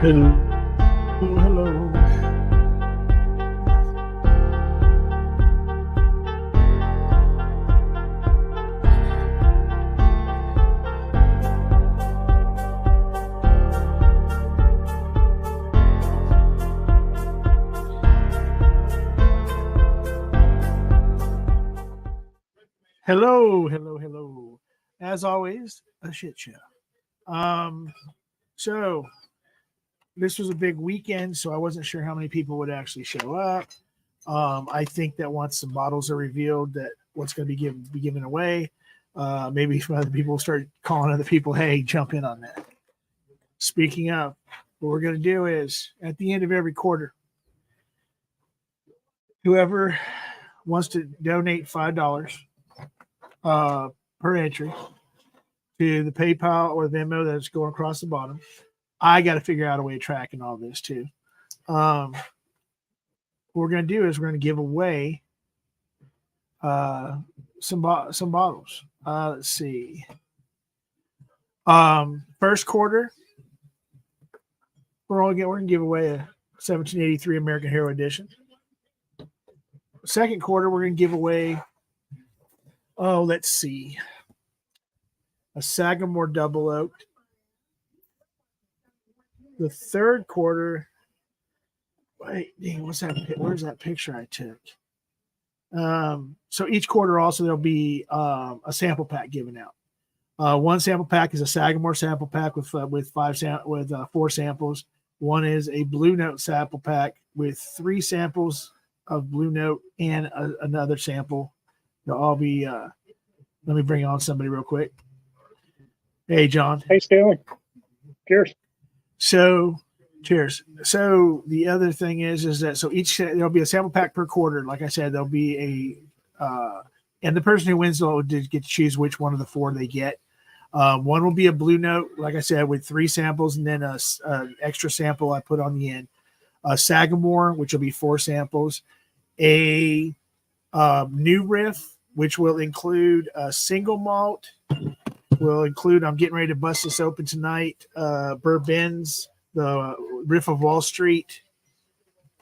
Hello, hello. Hello, hello, hello. As always, a shit show. So this was a big weekend, so I wasn't sure how many people would actually show up. I think that once some bottles are revealed, that what's going to be given away, maybe some other people will start calling other people, hey, jump in on that. Speaking of, what we're going to do is at the end of every quarter, whoever wants to donate $5 per entry to the PayPal or the Venmo that's going across the bottom. I got to figure out a way of tracking all this too. What we're going to do is we're going to give away some bottles. Let's see. First quarter, we're going to give away a 1783 American Hero Edition. Second quarter, we're going to give away. Let's see. A Sagamore Double Oak. The third quarter, wait, dang, what's that? Where's that picture I took? So each quarter also there'll be a sample pack given out. One sample pack is a Sagamore sample pack with 4 samples. One is a Blue Note sample pack with 3 samples of Blue Note and another sample. They'll all be. Let me bring on somebody real quick. Hey, John. Hey, Stanley. Cheers. So, cheers. So the other thing is that there'll be a sample pack per quarter. Like I said, there'll be and the person who wins will get to choose which one of the 4 they get. One will be a Blue Note, like I said, with 3 samples, and then an extra sample I put on the end. A Sagamore, which will be 4 samples. A new riff, which will include a single malt. I'm getting ready to bust this open tonight. Bourbons, the Riff of Wall Street,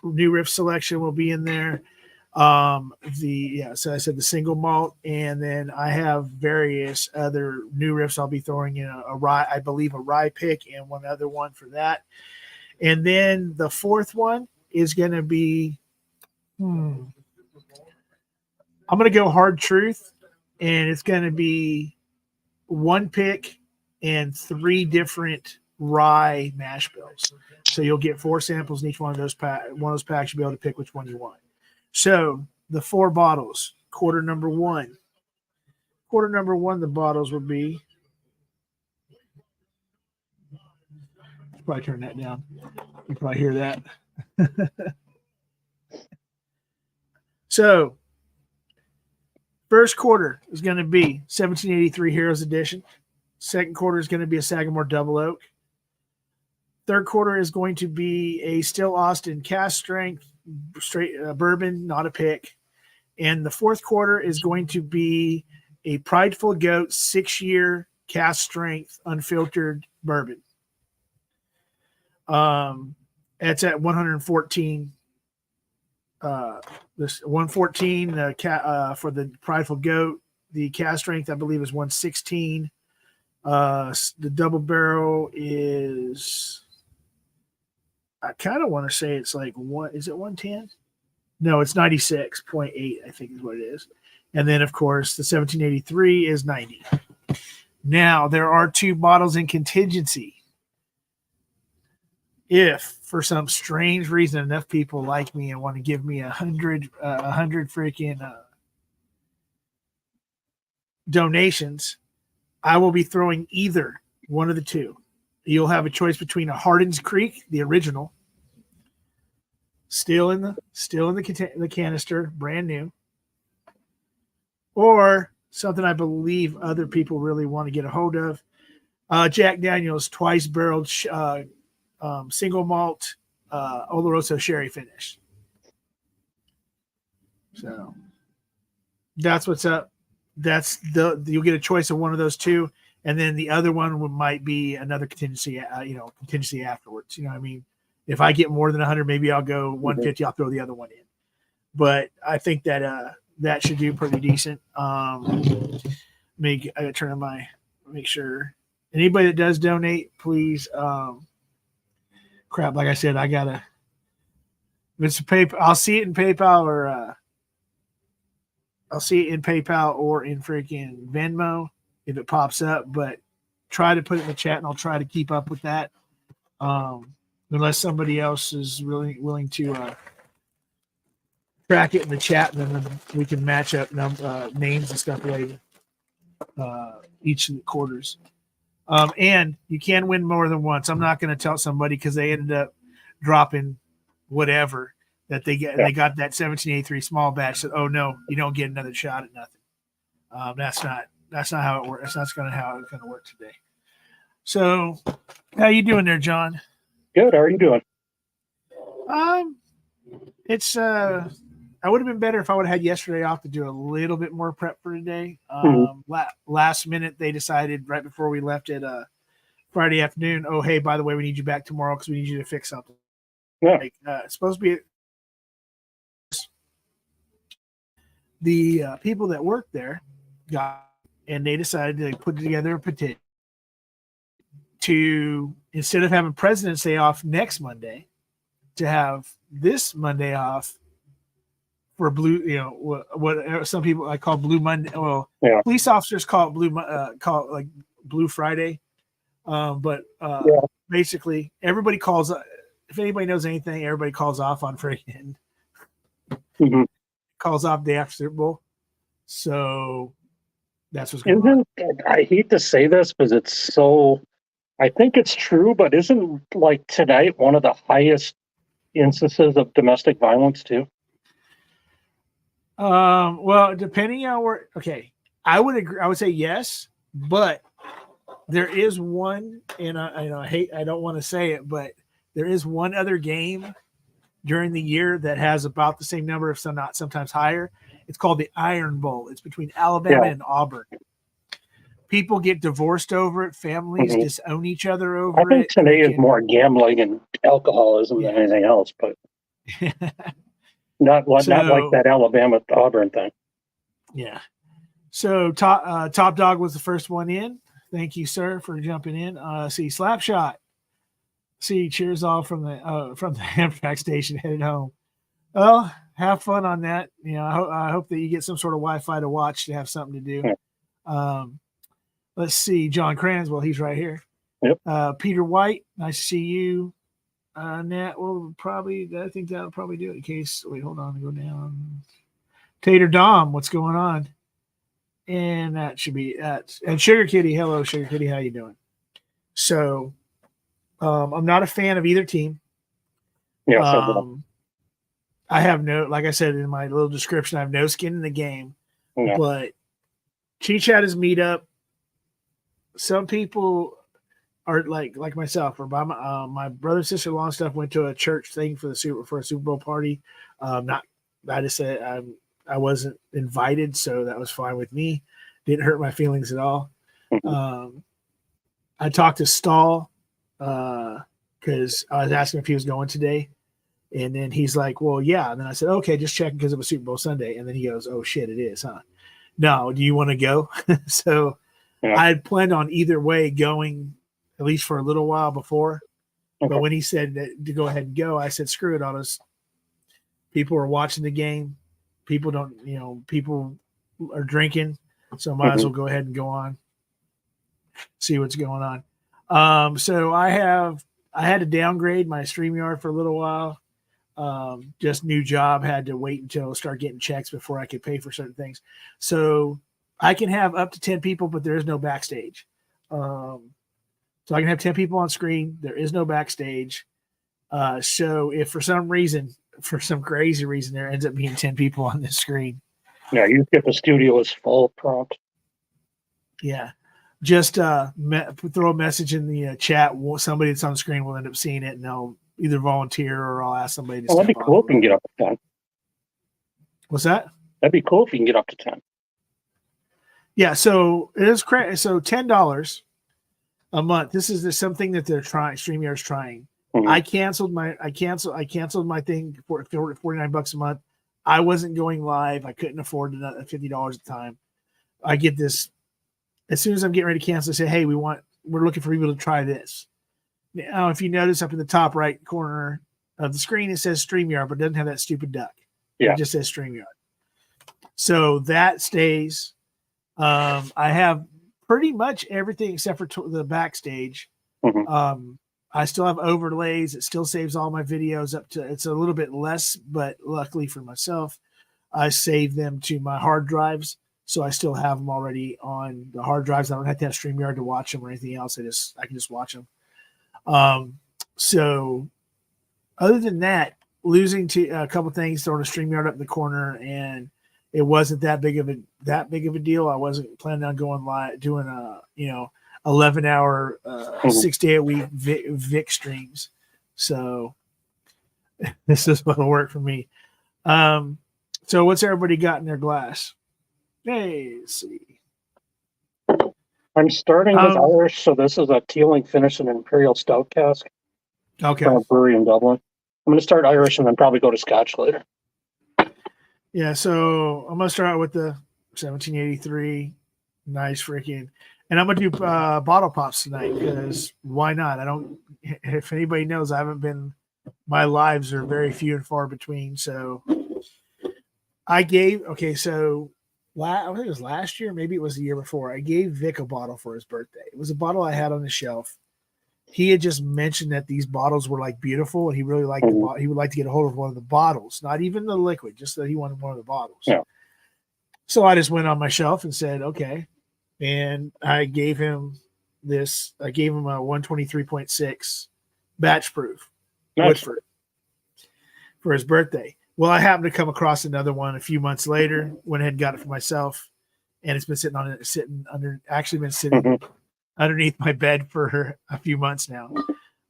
new riff selection will be in there. So I said the single malt, and then I have various other new riffs I'll be throwing in a rye, I believe a rye pick, and one other one for that. And then the fourth one is going to be, I'm going to go hard truth, and it's going to be 1 pick and 3 different rye mash bills. So you'll get 4 samples in each one of those packs. One of those packs, you'll be able to pick which one you want. So the 4 bottles, quarter number one, the bottles will be. Probably turn that down. You probably hear that. So first quarter is going to be 1783 Heroes Edition. Second quarter is going to be a Sagamore Double Oak. Third quarter is going to be a Still Austin cast strength straight bourbon, not a pick. And the fourth quarter is going to be a Prideful Goat 6-year cast strength unfiltered bourbon. It's at 114. This 114 for the Prideful Goat. The cast strength, I believe, is 116. The double barrel is, I kind of want to say it's like is it 110? No, it's 96.8, I think is what it is. And then, of course, the 1783 is 90. Now, there are 2 bottles in contingency. If for some strange reason enough people like me and want to give me 100 freaking donations, I will be throwing either one of the 2. You'll have a choice between a Hardin's Creek, the original, still in the canister, brand new, or something I believe other people really want to get a hold of, Jack Daniel's twice barreled single malt Oloroso sherry finish. So that's what's up. You'll get a choice of one of those 2. and then the other one might be another contingency. Contingency afterwards. You know what I mean? If I get more than 100, maybe I'll go 150. I'll throw the other one in. But I think that that should do pretty decent. I gotta turn on make sure anybody that does donate, please. Crap, like I said, I gotta. If it's a PayPal, I'll see it in PayPal or I'll see it in PayPal or in freaking Venmo if it pops up. But try to put it in the chat, and I'll try to keep up with that. Unless somebody else is really willing to track it in the chat, and then we can match up names and stuff later. Each of the quarters. And you can win more than once. I'm not going to tell somebody because they ended up dropping whatever that they get. They got that 1783 small batch. Said, "Oh no, you don't get another shot at nothing." That's not how it works. That's not how it's going to work today. So, how you doing there, John? Good. How are you doing? It's I would have been better if I would have had yesterday off to do a little bit more prep for today. Last minute, they decided right before we left at Friday afternoon, oh, hey, by the way, we need you back tomorrow because we need you to fix something. Yeah. It's supposed to be the people that work there and they decided to put together a petition to, instead of having President's Day off next Monday, to have this Monday off for blue, what some people I call Blue Monday. Well, police officers call it like Blue Friday. But basically, everybody calls. If anybody knows anything, everybody calls off on freaking calls off day after Super Bowl. So that's what's going on. I hate to say this because it's so. I think it's true, but isn't like tonight one of the highest instances of domestic violence too? Well, depending on where, I would agree. I would say yes, but there is one, and I don't want to say it, but there is one other game during the year that has about the same number, if not sometimes higher. It's called the Iron Bowl. It's between Alabama and Auburn. People get divorced over it. Families disown each other over it. I think today is more gambling and alcoholism than anything else, but not like that Alabama Auburn thing. Yeah. So Top Dog was the first one in. Thank you, sir, for jumping in. See Slapshot. See, cheers all from the Amtrak station headed home. Well, have fun on that. I hope that you get some sort of Wi-Fi to watch to have something to do. Yeah. Let's see, John Cranswell, he's right here. Yep. Peter White, nice to see you. Nat will probably, I think that'll probably do it in case. Wait, hold on, go down. Tater Dom, what's going on? And that should be that. And Sugar Kitty, hello, Sugar Kitty, how you doing? So, I'm not a fan of either team. Yeah. I have like I said in my little description, I have no skin in the game. Yeah. But Cheech had his meetup. Some people are like myself, or my brother and sister-in-law and stuff went to a church thing for a Super Bowl party. I just said I wasn't invited, so that was fine with me. Didn't hurt my feelings at all. I talked to Stahl because I was asking if he was going today, and then he's like, "Well, yeah." And then I said, "Okay, just checking because it was Super Bowl Sunday." And then he goes, "Oh shit, it is, huh? No, do you want to go?" So I had planned on either way going, at least for a little while before. But when he said to go ahead and go, I said, "Screw it, people are watching the game. People people are drinking, so might as well go ahead and go on, see what's going on." So I had to downgrade my StreamYard for a little while. Just new job, had to wait until start getting checks before I could pay for certain things. So I can have up to 10 people, but there is no backstage. So I can have 10 people on screen. There is no backstage. So if for some crazy reason, there ends up being 10 people on this screen. Yeah, you get the studio is full prompt. Yeah. Just throw a message in the chat. Somebody that's on the screen will end up seeing it, and they'll either volunteer or I'll ask somebody to step that'd be cool if you can get up to 10. What's that? That'd be cool if you can get up to 10. Yeah, so it is crazy. So $10 a month. This is something that they're trying. StreamYard's trying. Mhm. I canceled my thing for $49 a month. I wasn't going live. I couldn't afford $50 at the time. I get this as soon as I'm getting ready to cancel. I say, hey, we're looking for people to try this. Now, if you notice up in the top right corner of the screen, it says StreamYard, but it doesn't have that stupid duck. Yeah. It just says StreamYard. So that stays. I have pretty much everything except for the backstage. Mhm. I still have overlays. It still saves all my videos up to, it's a little bit less, but luckily for myself, I save them to my hard drives. So I still have them already on the hard drives. I don't have to have StreamYard to watch them or anything else. I can just watch them. So other than that, losing to a couple things, throwing a StreamYard up in the corner, and it wasn't that big of a deal. I wasn't planning on going live, doing 11-hour, 6 day a week Vic streams. So this is what'll work for me. So what's everybody got in their glass? Hey, let's see. I'm starting with Irish, so this is a Teeling Finish and Imperial Stout cask Okay. from a brewery in Dublin. I'm going to start Irish and then probably go to Scotch later. Yeah, so I'm gonna start out with the 1783. Nice freaking, and I'm gonna do bottle pops tonight because why not? I don't. If anybody knows, I haven't been. My lives are very few and far between. So I gave. Okay, so I think it was last year, maybe it was the year before. I gave Vic a bottle for his birthday. It was a bottle I had on the shelf. He had just mentioned that these bottles were like beautiful, and he really liked the bottle. He would like to get a hold of one of the bottles, not even the liquid, just that he wanted one of the bottles. Yeah. So I just went on my shelf and said, okay. And I gave him this. I gave him a 123.6 batch proof Woodford for his birthday. Well, I happened to come across another one a few months later. Went ahead and got it for myself, and it's been sitting underneath my bed for a few months now.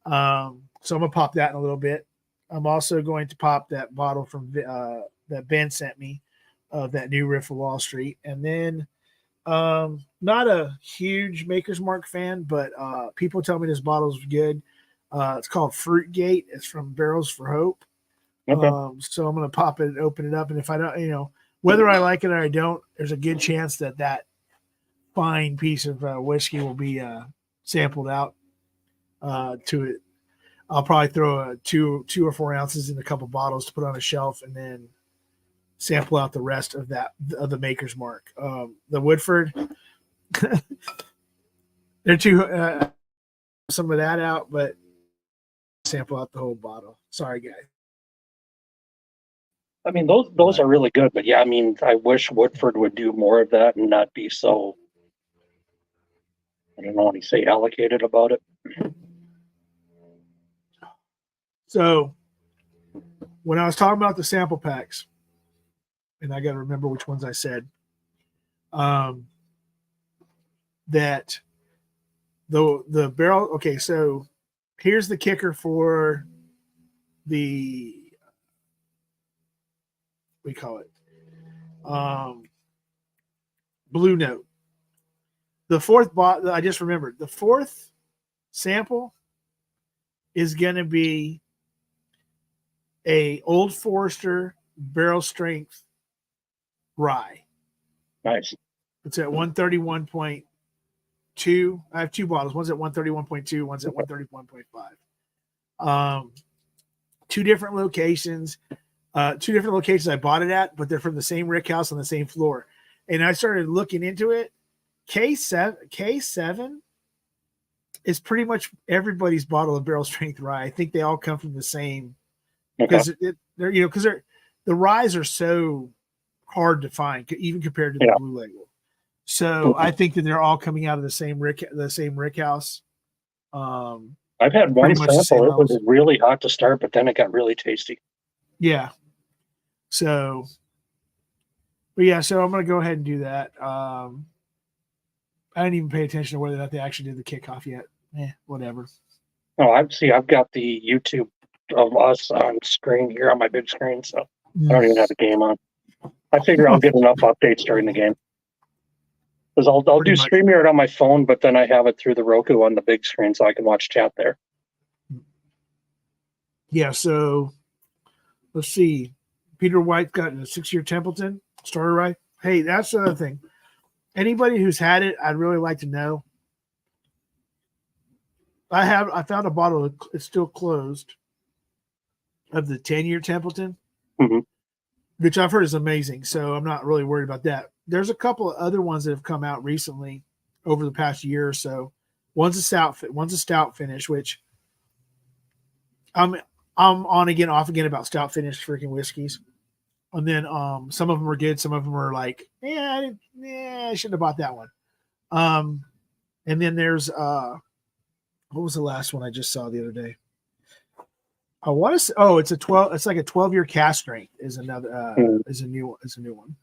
So I'm gonna pop that in a little bit. I'm also going to pop that bottle from that Ben sent me of that new Riff of Wall Street, and then not a huge Maker's Mark fan, but people tell me this bottle is good. It's called Fruit Gate. It's from Barrels for Hope. Okay. So I'm gonna pop it, open it up, and if I don't, whether I like it or I don't, there's a good chance that fine piece of whiskey will be sampled out to it. I'll probably throw 2 or 4 ounces in a couple bottles to put on a shelf, and then sample out the rest of the Maker's Mark. The Woodford, they're too some of that out, but sample out the whole bottle. Sorry, guys. I mean, those are really good, but yeah, I mean, I wish Woodford would do more of that and not be so, I don't know what you say, allocated about it. So when I was talking about the sample packs, and I got to remember which ones I said, that the barrel. Okay, so here's the kicker for the, we call it Blue Note. The fourth bottle, I just remembered, the fourth sample is going to be a Old Forester barrel strength rye. Nice. It's at 131.2. I have 2 bottles. One's at 131.2, one's at 131.5. 2 different locations. 2 different locations I bought it at, but they're from the same rick house on the same floor. And I started looking into it. K7 is pretty much everybody's bottle of barrel strength rye. I think they all come from the same, because they're the ryes are so hard to find, even compared to the Blue Label. So I think that they're all coming out of the same rick house. I've had one sample. It was really hot to start, but then it got really tasty. Yeah. So, but yeah, so I'm going to go ahead and do that. I didn't even pay attention to whether or not they actually did the kickoff yet. Whatever. No, I've got the YouTube of us on screen here on my big screen, so I don't even have the game on. I figure I'll get enough updates during the game. Because I'll Pretty do much. StreamYard on my phone, but then I have it through the Roku on the big screen so I can watch chat there. Yeah, so let's see. Peter White got a 6-year Templeton starter rye. Hey, that's the other thing. Anybody who's had it, I'd really like to know. I found a bottle, it's still closed, of the 10-year Templeton, which I've heard is amazing. So I'm not really worried about that. There's a couple of other ones that have come out recently over the past year or so. One's a stout finish, which I'm on again, off again about stout finish freaking whiskeys. And then some of them are good, some of them are like, I shouldn't have bought that one. And then there's what was the last one I just saw the other day? I want to say, it's like a 12-year cast strength is another is a new one.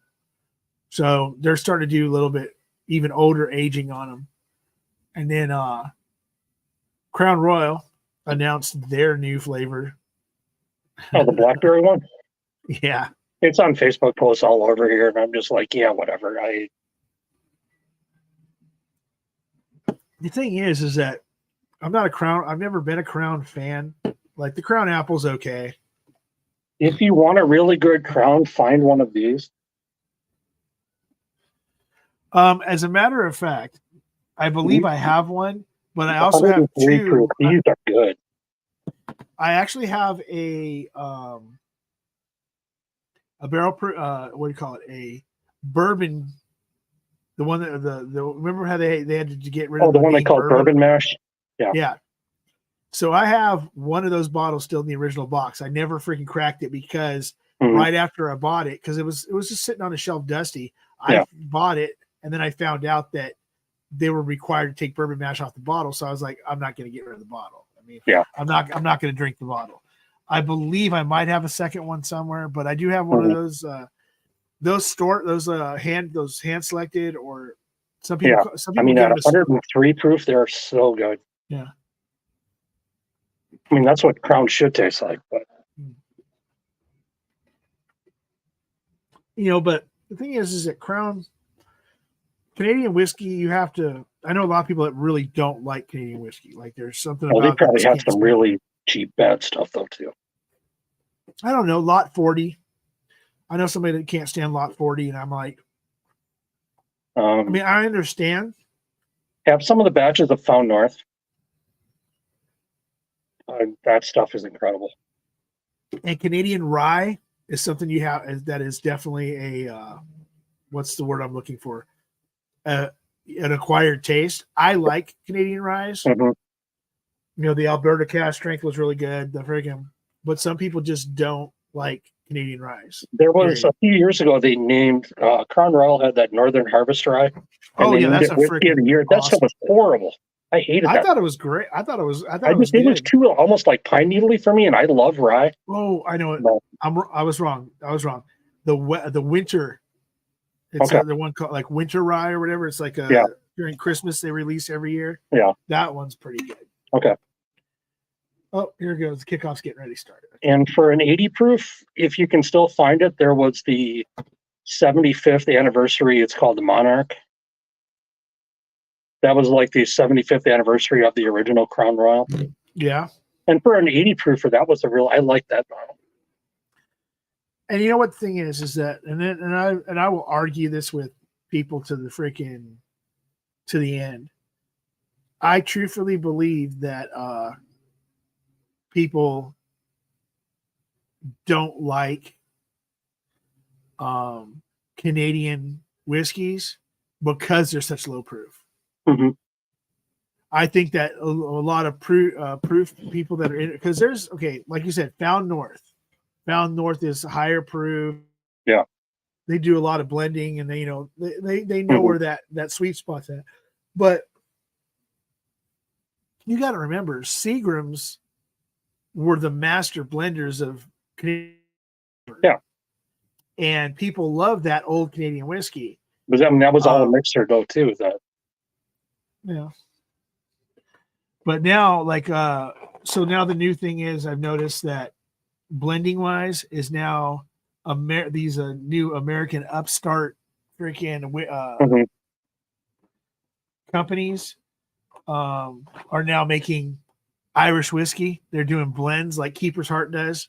So they're starting to do a little bit even older aging on them. And then Crown Royal announced their new flavor. Oh, the blackberry one? Yeah. It's on Facebook posts all over here, and I'm just like, yeah, whatever. The thing is that I've never been a Crown fan. Like the Crown Apple's okay. If you want a really good Crown, find one of these. As a matter of fact, I believe I have one, but I also have 103 two. proof. These are good. I actually have a barrel, what do you call it? A bourbon. The one that remember how they had to get rid of the one they call bourbon mash. Yeah. Yeah. So I have one of those bottles still in the original box. I never freaking cracked it because right after I bought it, because it was just sitting on a shelf dusty. I bought it and then I found out that they were required to take bourbon mash off the bottle. So I was like, I'm not going to get rid of the bottle. I mean, I'm not going to drink the bottle. I believe I might have a second one somewhere, but I do have one of those hand selected, or some people. Some people at 103 proof, they're so good. Yeah. I mean, that's what Crown should taste like, but but the thing is that Canadian whiskey, you have to. I know a lot of people that really don't like Canadian whiskey. Like there's something about. They probably have some really cheap bad stuff though too. I don't know. Lot 40. I know somebody that can't stand Lot 40, and I'm like, I mean, I understand. Have some of the batches of Found North. That stuff is incredible. And Canadian rye is something you have that is definitely a what's the word I'm looking for? An acquired taste. I like Canadian rye. The Alberta cast strength was really good. But some people just don't like Canadian rye. There was a few years ago they named Crown Royal had that Northern Harvest rye. That's a freaking year. That stuff was horrible. I hated that. I thought it was great. I thought it was it was too almost like pine needly for me, and I love rye. Oh, I know it. No. I was wrong. The winter. It's the one called like winter rye or whatever. It's like during Christmas they release every year. Yeah, that one's pretty good. Okay. Oh, here it goes. The kickoff's getting ready to start. And for an 80 proof, if you can still find it, there was the 75th anniversary. It's called the Monarch. That was like the 75th anniversary of the original Crown Royal. Yeah. And for an 80 proofer, that was I like that bottle. And you know what the thing is that, and I will argue this with people to the end. I truthfully believe that people don't like Canadian whiskeys because they're such low proof. I think that a lot of proof people that are in it, because there's like you said, Found North is higher proof. Yeah, they do a lot of blending, and they know where that sweet spot's at. But you got to remember, Seagrams were the master blenders of Canadian. Yeah, and people love that old Canadian whiskey. But that was all a mixer though too. Yeah. But now, so now the new thing is, I've noticed that blending wise is now these new American upstart freaking companies are now making Irish whiskey. They're doing blends like Keeper's Heart does.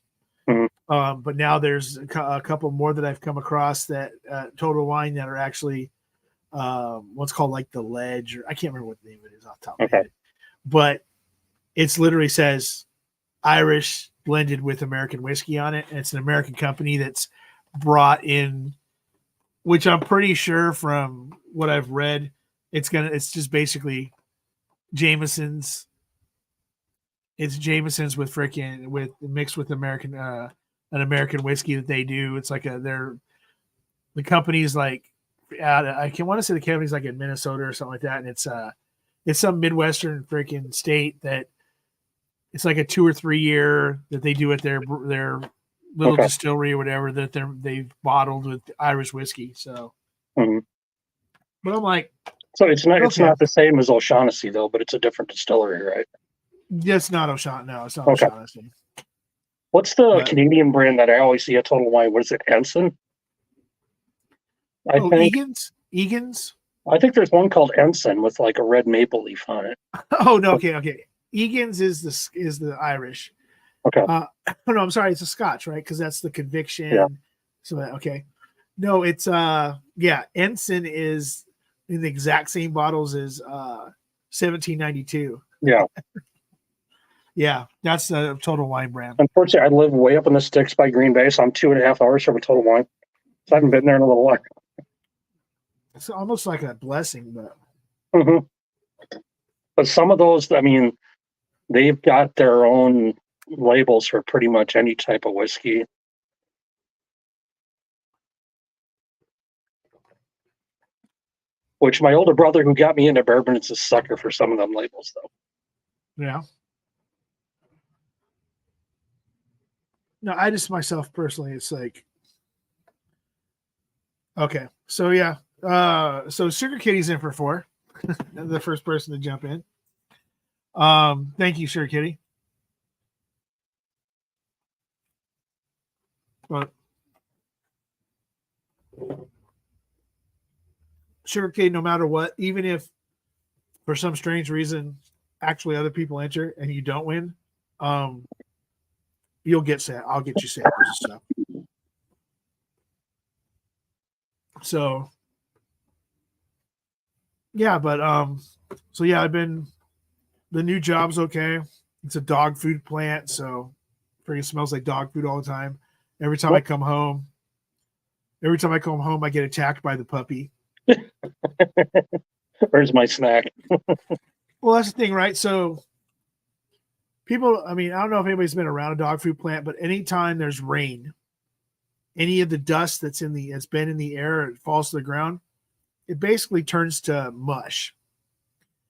Mhm. But now there's a couple more that I've come across that Total Wine that are actually what's called like the Ledge, or I can't remember what the name of it is off the top of my head. But it's literally says Irish blended with American whiskey on it, and it's an American company that's brought in, which I'm pretty sure from what I've read, it's just basically Jameson's. It's Jameson's with freaking with mixed with American an American whiskey that they do. It's like the company's like I can want to say the company's like in Minnesota or something like that, and it's some Midwestern freaking state that it's like a 2 or 3 year that they do at their little distillery or whatever that they've bottled with Irish whiskey. So, Mhm. but I'm like, so it's not the same as O'Shaughnessy though, but it's a different distillery, right? It's not O'Shaughnessy. No, it's not Okay. O'Shaughnessy. What's the Canadian brand that I always see at Total Wine? What is it, Ensign? I think Egan's. I think there's one called Ensign with like a red maple leaf on it. Oh no, okay. Egan's is the Irish. Okay. No, I'm sorry, it's a Scotch, right? Because that's the conviction. Yeah. So okay. No, it's Ensign is in the exact same bottles as 1792. Yeah. Yeah, that's a Total Wine brand. Unfortunately, I live way up in the sticks by Green Bay, so I'm 2.5 hours from a Total Wine. So I haven't been there in a little while. It's almost like a blessing, but but some of those, I mean, they've got their own labels for pretty much any type of whiskey. Which my older brother, who got me into bourbon, is a sucker for some of them labels, though. Yeah. No, I just myself personally, it's like, okay, so yeah, so Sugar Kitty's in for 4, the first person to jump in. Thank you, Sugar Kitty. But Sugar Kitty, no matter what, even if for some strange reason, actually other people enter and you don't win, you'll get set. I'll get you samples and stuff. So yeah, but so yeah, the new job's okay. It's a dog food plant, so freaking smells like dog food all the time. Every time I come home, I get attacked by the puppy. Where's my snack? Well, that's the thing, right? So people, I mean, I don't know if anybody's been around a dog food plant, but anytime there's rain, any of the dust that's been in the air, it falls to the ground, it basically turns to mush.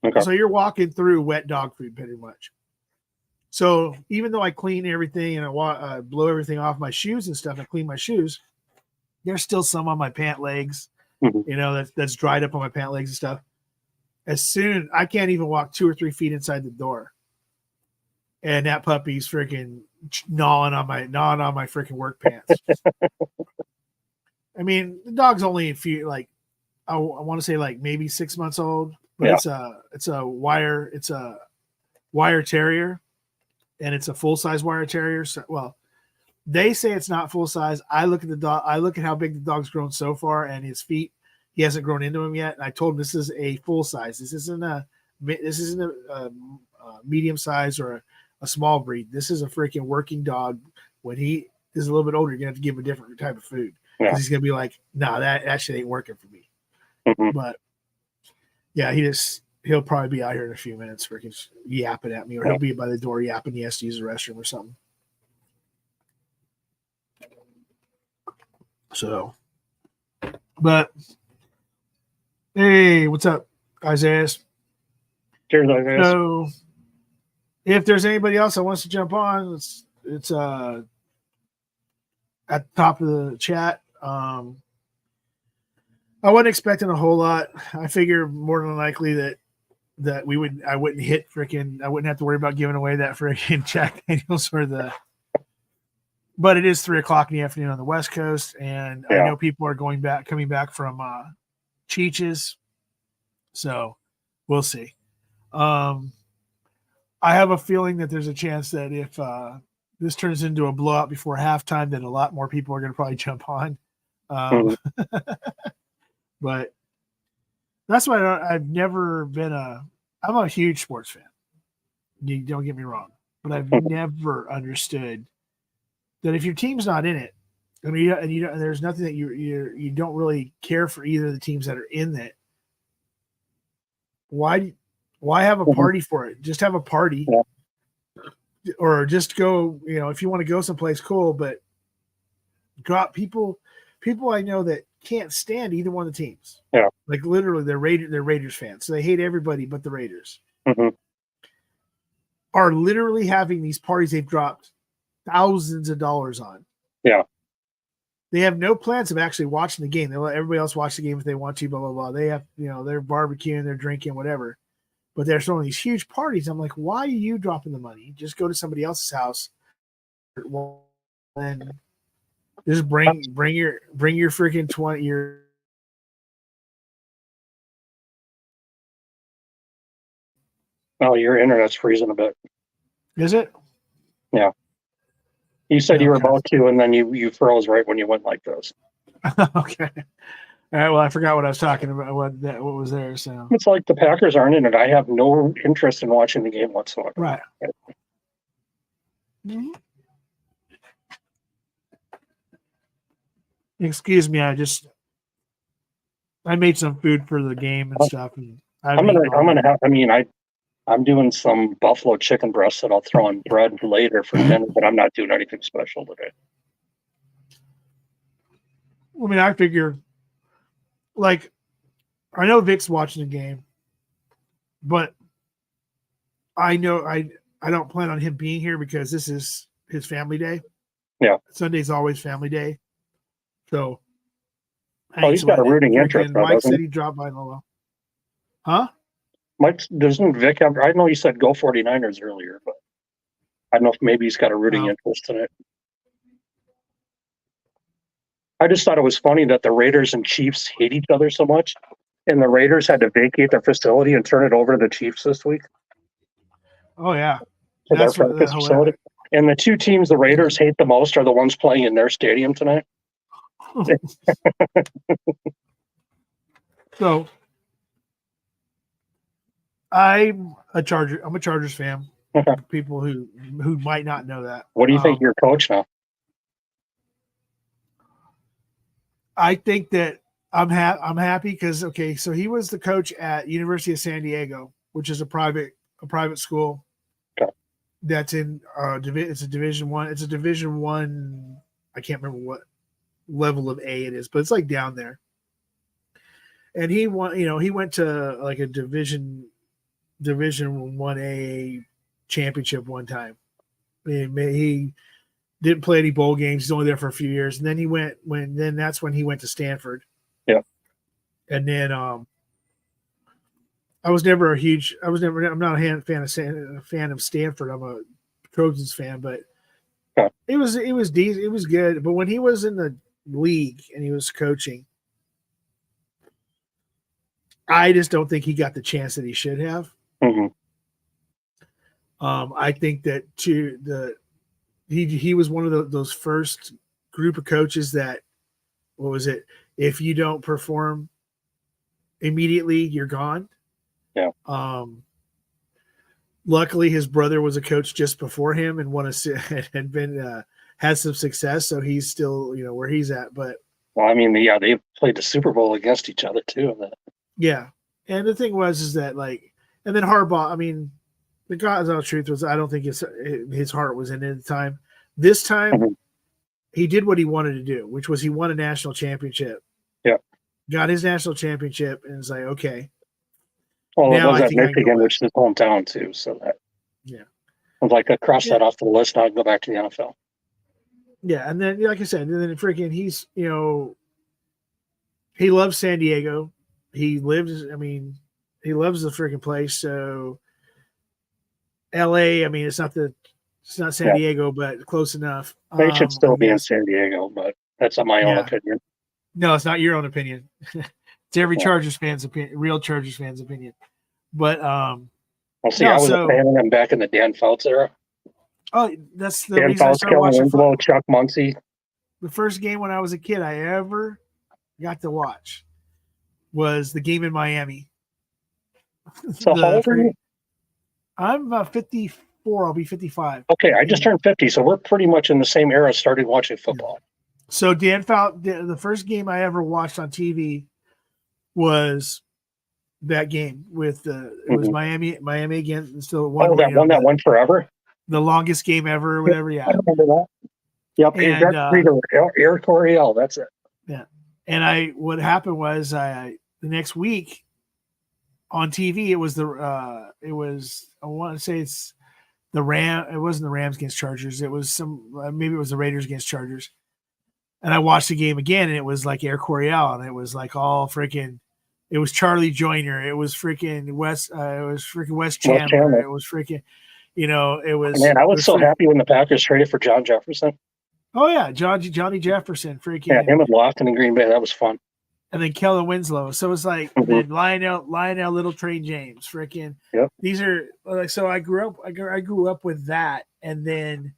Okay. So you're walking through wet dog food pretty much. So even though I clean everything and I blow everything off my shoes and stuff, I clean my shoes, there's still some on my pant legs, that's dried up on my pant legs and stuff. I can't even walk 2 or 3 feet inside the door, and that puppy's freaking gnawing on my freaking work pants. I mean, the dog's only a few, like I want to say like maybe 6 months old, but it's a wire terrier, and it's a full size wire terrier. So, well, they say it's not full size. I look at the dog. I look at how big the dog's grown so far, and his feet. He hasn't grown into him yet. And I told him this is a full size. This isn't a medium size or a small breed. This is a freaking working dog. When he is a little bit older, you're gonna have to give him a different type of food because he's gonna be like, nah, that shit ain't working for me. But yeah, he'll probably be out here in a few minutes, freaking yapping at me, or he'll be by the door yapping. He has to use the restroom or something. So, but hey, what's up, Isaiah? Cheers, Isaiah. So, if there's anybody else that wants to jump on, it's at the top of the chat. I wasn't expecting a whole lot. I figure more than likely that I wouldn't have to worry about giving away that freaking Jack Daniels but it is 3:00 in the afternoon on the West Coast, and I know people are coming back from Cheech's. So we'll see. I have a feeling that there's a chance that if this turns into a blowout before halftime, then a lot more people are going to probably jump on. But that's why I've never been I'm a huge sports fan. You don't get me wrong, but I've never understood that if your team's not in it, I mean, and there's nothing that you don't really care for either of the teams that are in it. Why have a party for it? Just have a party, or just go. If you want to go someplace, cool. But drop people I know that can't stand either one of the teams. Yeah, like literally, they're Raiders fans, so they hate everybody but the Raiders. Mm-hmm. Are literally having these parties they've dropped thousands of dollars on. Yeah. They have no plans of actually watching the game. They let everybody else watch the game if they want to, blah, blah, blah. They have, they're barbecuing, they're drinking, whatever. But they're throwing these huge parties. I'm like, why are you dropping the money? Just go to somebody else's house and just bring your freaking 20 year. Oh, your internet's freezing a bit. Is it? Yeah. You said you were about to, and then you froze right when you went like this. Okay. All right. Well, I forgot what I was talking about. What was there? So it's like the Packers aren't in it. I have no interest in watching the game whatsoever. Right. Mm-hmm. Excuse me. I made some food for the game and stuff, and I'm doing some buffalo chicken breasts that I'll throw on bread later for dinner, but I'm not doing anything special today. I mean, I figure, like, I know Vic's watching the game, but I know I don't plan on him being here because this is his family day. Yeah. Sunday's always family day. So. He's got a rooting interest. Mike said he dropped by Lolo. Huh? Mike, doesn't Vic have, I know you said go 49ers earlier, but I don't know if maybe he's got a rooting interest in it. I just thought it was funny that the Raiders and Chiefs hate each other so much, and the Raiders had to vacate their facility and turn it over to the Chiefs this week. Oh, yeah. For their practice facility. And the two teams the Raiders hate the most are the ones playing in their stadium tonight. So I'm a Chargers fan. Okay. People who might not know that. What do you think of your coach now? I think that I'm happy because so he was the coach at University of San Diego, which is a private school. Okay. That's in it's a Division I. It's a Division I. I can't remember what level of A it is, but it's like down there. And he went to like a Division 1A championship one time. He didn't play any bowl games. He's only there for a few years. And then that's when he went to Stanford. Yeah. And then I'm not a fan of Stanford. I'm a Trojans fan, but it was decent. It was good. But when he was in the league and he was coaching, I just don't think he got the chance that he should have. Mm-hmm. I think that he was one of those first group of coaches that, what was it? If you don't perform immediately, you're gone. Yeah. Luckily, his brother was a coach just before him and had some success, so he's still where he's at. But well, I mean, they played the Super Bowl against each other too. Yeah, and the thing was that and then Harbaugh. I mean, the God's honest truth was I don't think his heart was in it at the time. This time, mm-hmm. he did what he wanted to do, which was he won a national championship. Yeah, got his national championship, and it's like, okay. Well, it was at Michigan, which is his hometown too. So that was like I crossed that off the list. Now I can go back to the NFL. Yeah, and then like I said, and then freaking he's he loves San Diego. He loves the freaking place. So LA, I mean, it's not San Diego, but close enough. They should still be in San Diego, but that's not my own opinion. No, it's not your own opinion. It's every Chargers fan's opinion, real Chargers fan's opinion. But Well, see, no, I was so a fan of them back in the Dan Fouts era. oh, that's the Dan reason I Fouts, started Kellen watching Winslow, football. Chuck Muncie. The first game when I was a kid I ever got to watch was the game in Miami. So how old are you? I'm 54. I'll be 55. Okay, I just turned 50, so we're pretty much in the same era starting watching football. So Dan Fouts, the first game I ever watched on TV was that game with it was Miami again. Still one. Oh, that one that won forever. The longest game ever, or whatever. Yeah, I remember that. Yep, and Air Coryell. That's it. Yeah, and what happened was the next week on TV it was I want to say it's the Ram. It wasn't the Rams against Chargers. It was maybe it was the Raiders against Chargers. And I watched the game again, and it was like Air Coryell, and it was like all freaking. It was Charlie Joyner. It was freaking West. It was freaking West Chandler. It was freaking. It was. Man, I was so happy when the Packers traded for John Jefferson. Oh yeah, Johnny Jefferson, freaking. Yeah, him and Lofton in Green Bay. That was fun. And then Kellen Winslow. So it's like then Lionel Little Train James, freaking. Yep. These are like so. I grew up with that, and then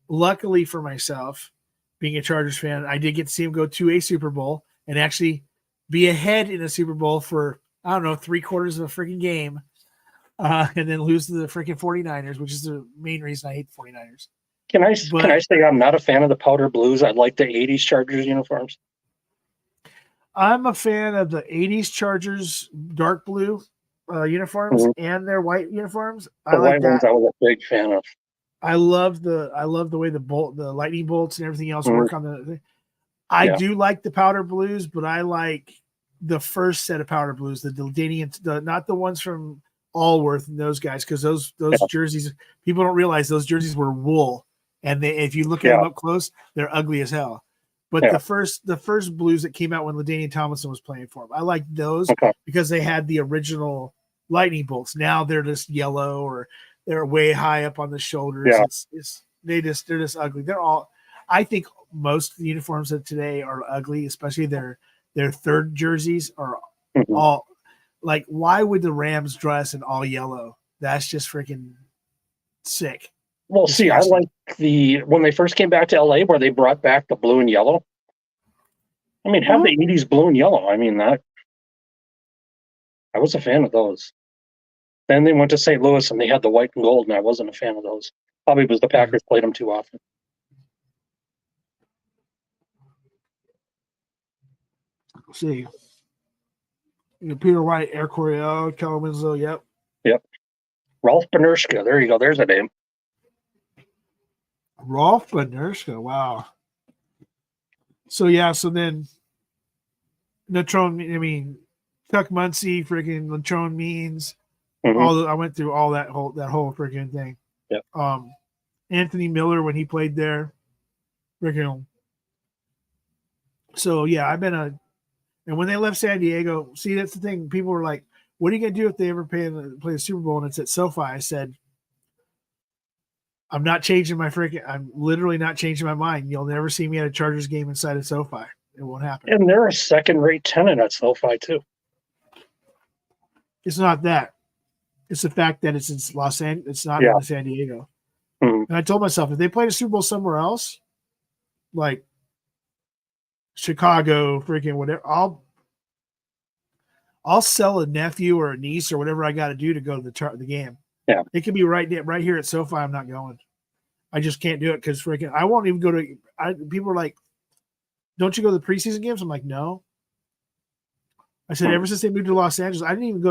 luckily for myself, being a Chargers fan, I did get to see him go to a Super Bowl and actually be ahead in a Super Bowl for, I don't know, 3/4 of a freaking game, and then lose to the freaking 49ers, which is the main reason I hate the 49ers. Can I say I'm not a fan of the powder blues? I like the 80s Chargers uniforms. I'm a fan of the 80s Chargers dark blue uniforms and their white uniforms. The white ones I was a big fan of. I love the way the lightning bolts and everything else work on the thing. I do like the powder blues, but I like the first set of powder blues, the Dildanian, not the ones from Allworth and those guys, because those jerseys, people don't realize those jerseys were wool, and if you look at them up close, they're ugly as hell. But the first blues that came out when LaDainian Tomlinson was playing for them, I like those because they had the original lightning bolts. Now they're just yellow or they're way high up on the shoulders. Yeah. They're just ugly. I think most of the uniforms of today are ugly, especially their third jerseys are all like, why would the Rams dress in all yellow? That's just freaking sick. Well, see, I like when they first came back to LA where they brought back the blue and yellow. I mean, have the 80s blue and yellow. I mean, I was a fan of those. Then they went to St. Louis and they had the white and gold, and I wasn't a fan of those. Probably because the Packers played them too often. Let's see. Peter White, Air Coryell, Kellen Winslow, yep. Ralph Benershka, there you go. There's a name. Rolf Benershka, wow. So then Latrone, I mean, Chuck Muncie, freaking Latrone Means. I went through all that whole freaking thing. Yep. Anthony Miller when he played there. Freaking. So yeah, and when they left San Diego, see, that's the thing. People were like, what are you gonna do if they ever play the Super Bowl and it's at SoFi? I said, I'm literally not changing my mind. You'll never see me at a Chargers game inside of SoFi. It won't happen. And they're a second-rate tenant at SoFi too. It's not that. It's the fact that it's in Los Angeles. It's not in San Diego. And I told myself, if they played a Super Bowl somewhere else, like Chicago, freaking whatever, I'll sell a nephew or a niece or whatever I got to do to go to the game. Yeah, it could be right here at SoFi. I'm not going. I just can't do it because freaking I won't even go to. People are like, "Don't you go to the preseason games?" I'm like, "No." I said ever since they moved to Los Angeles, I didn't even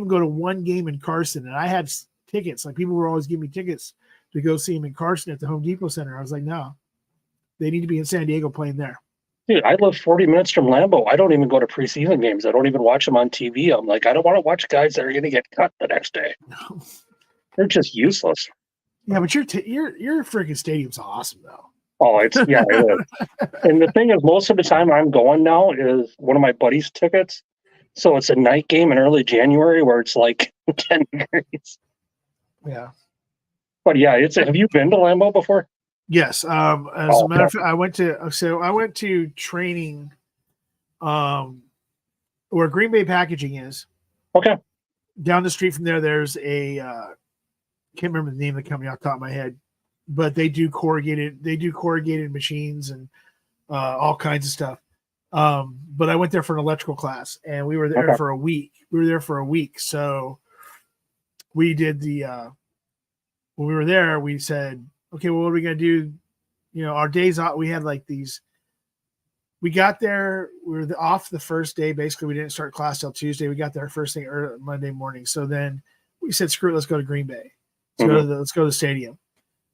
go to one game in Carson, and I had tickets. Like people were always giving me tickets to go see him in Carson at the Home Depot Center. I was like, "No, they need to be in San Diego playing there." Dude, I live 40 minutes from Lambeau. I don't even go to preseason games. I don't even watch them on TV. I'm like, I don't want to watch guys that are going to get cut the next day. No. They're just useless. Yeah, but your freaking stadium's awesome though. Oh, it is. And the thing is, most of the time I'm going now is one of my buddy's tickets. So it's a night game in early January where it's like 10 degrees. Yeah. But yeah, have you been to Lambeau before? Yes. As a matter of fact, I went to training where Green Bay Packaging is. Okay. down the street from there, there's a can't remember the name of the company off the top of my head, but they do corrugated machines and all kinds of stuff. But I went there for an electrical class, and we were there for a week. So we did when we were there, we said, okay, well, what are we going to do? Our days off, we had like these, we got there, we were off the first day. Basically, we didn't start class till Tuesday. We got there first thing early Monday morning. So then we said, screw it, let's go to Green Bay. Let's go to the stadium.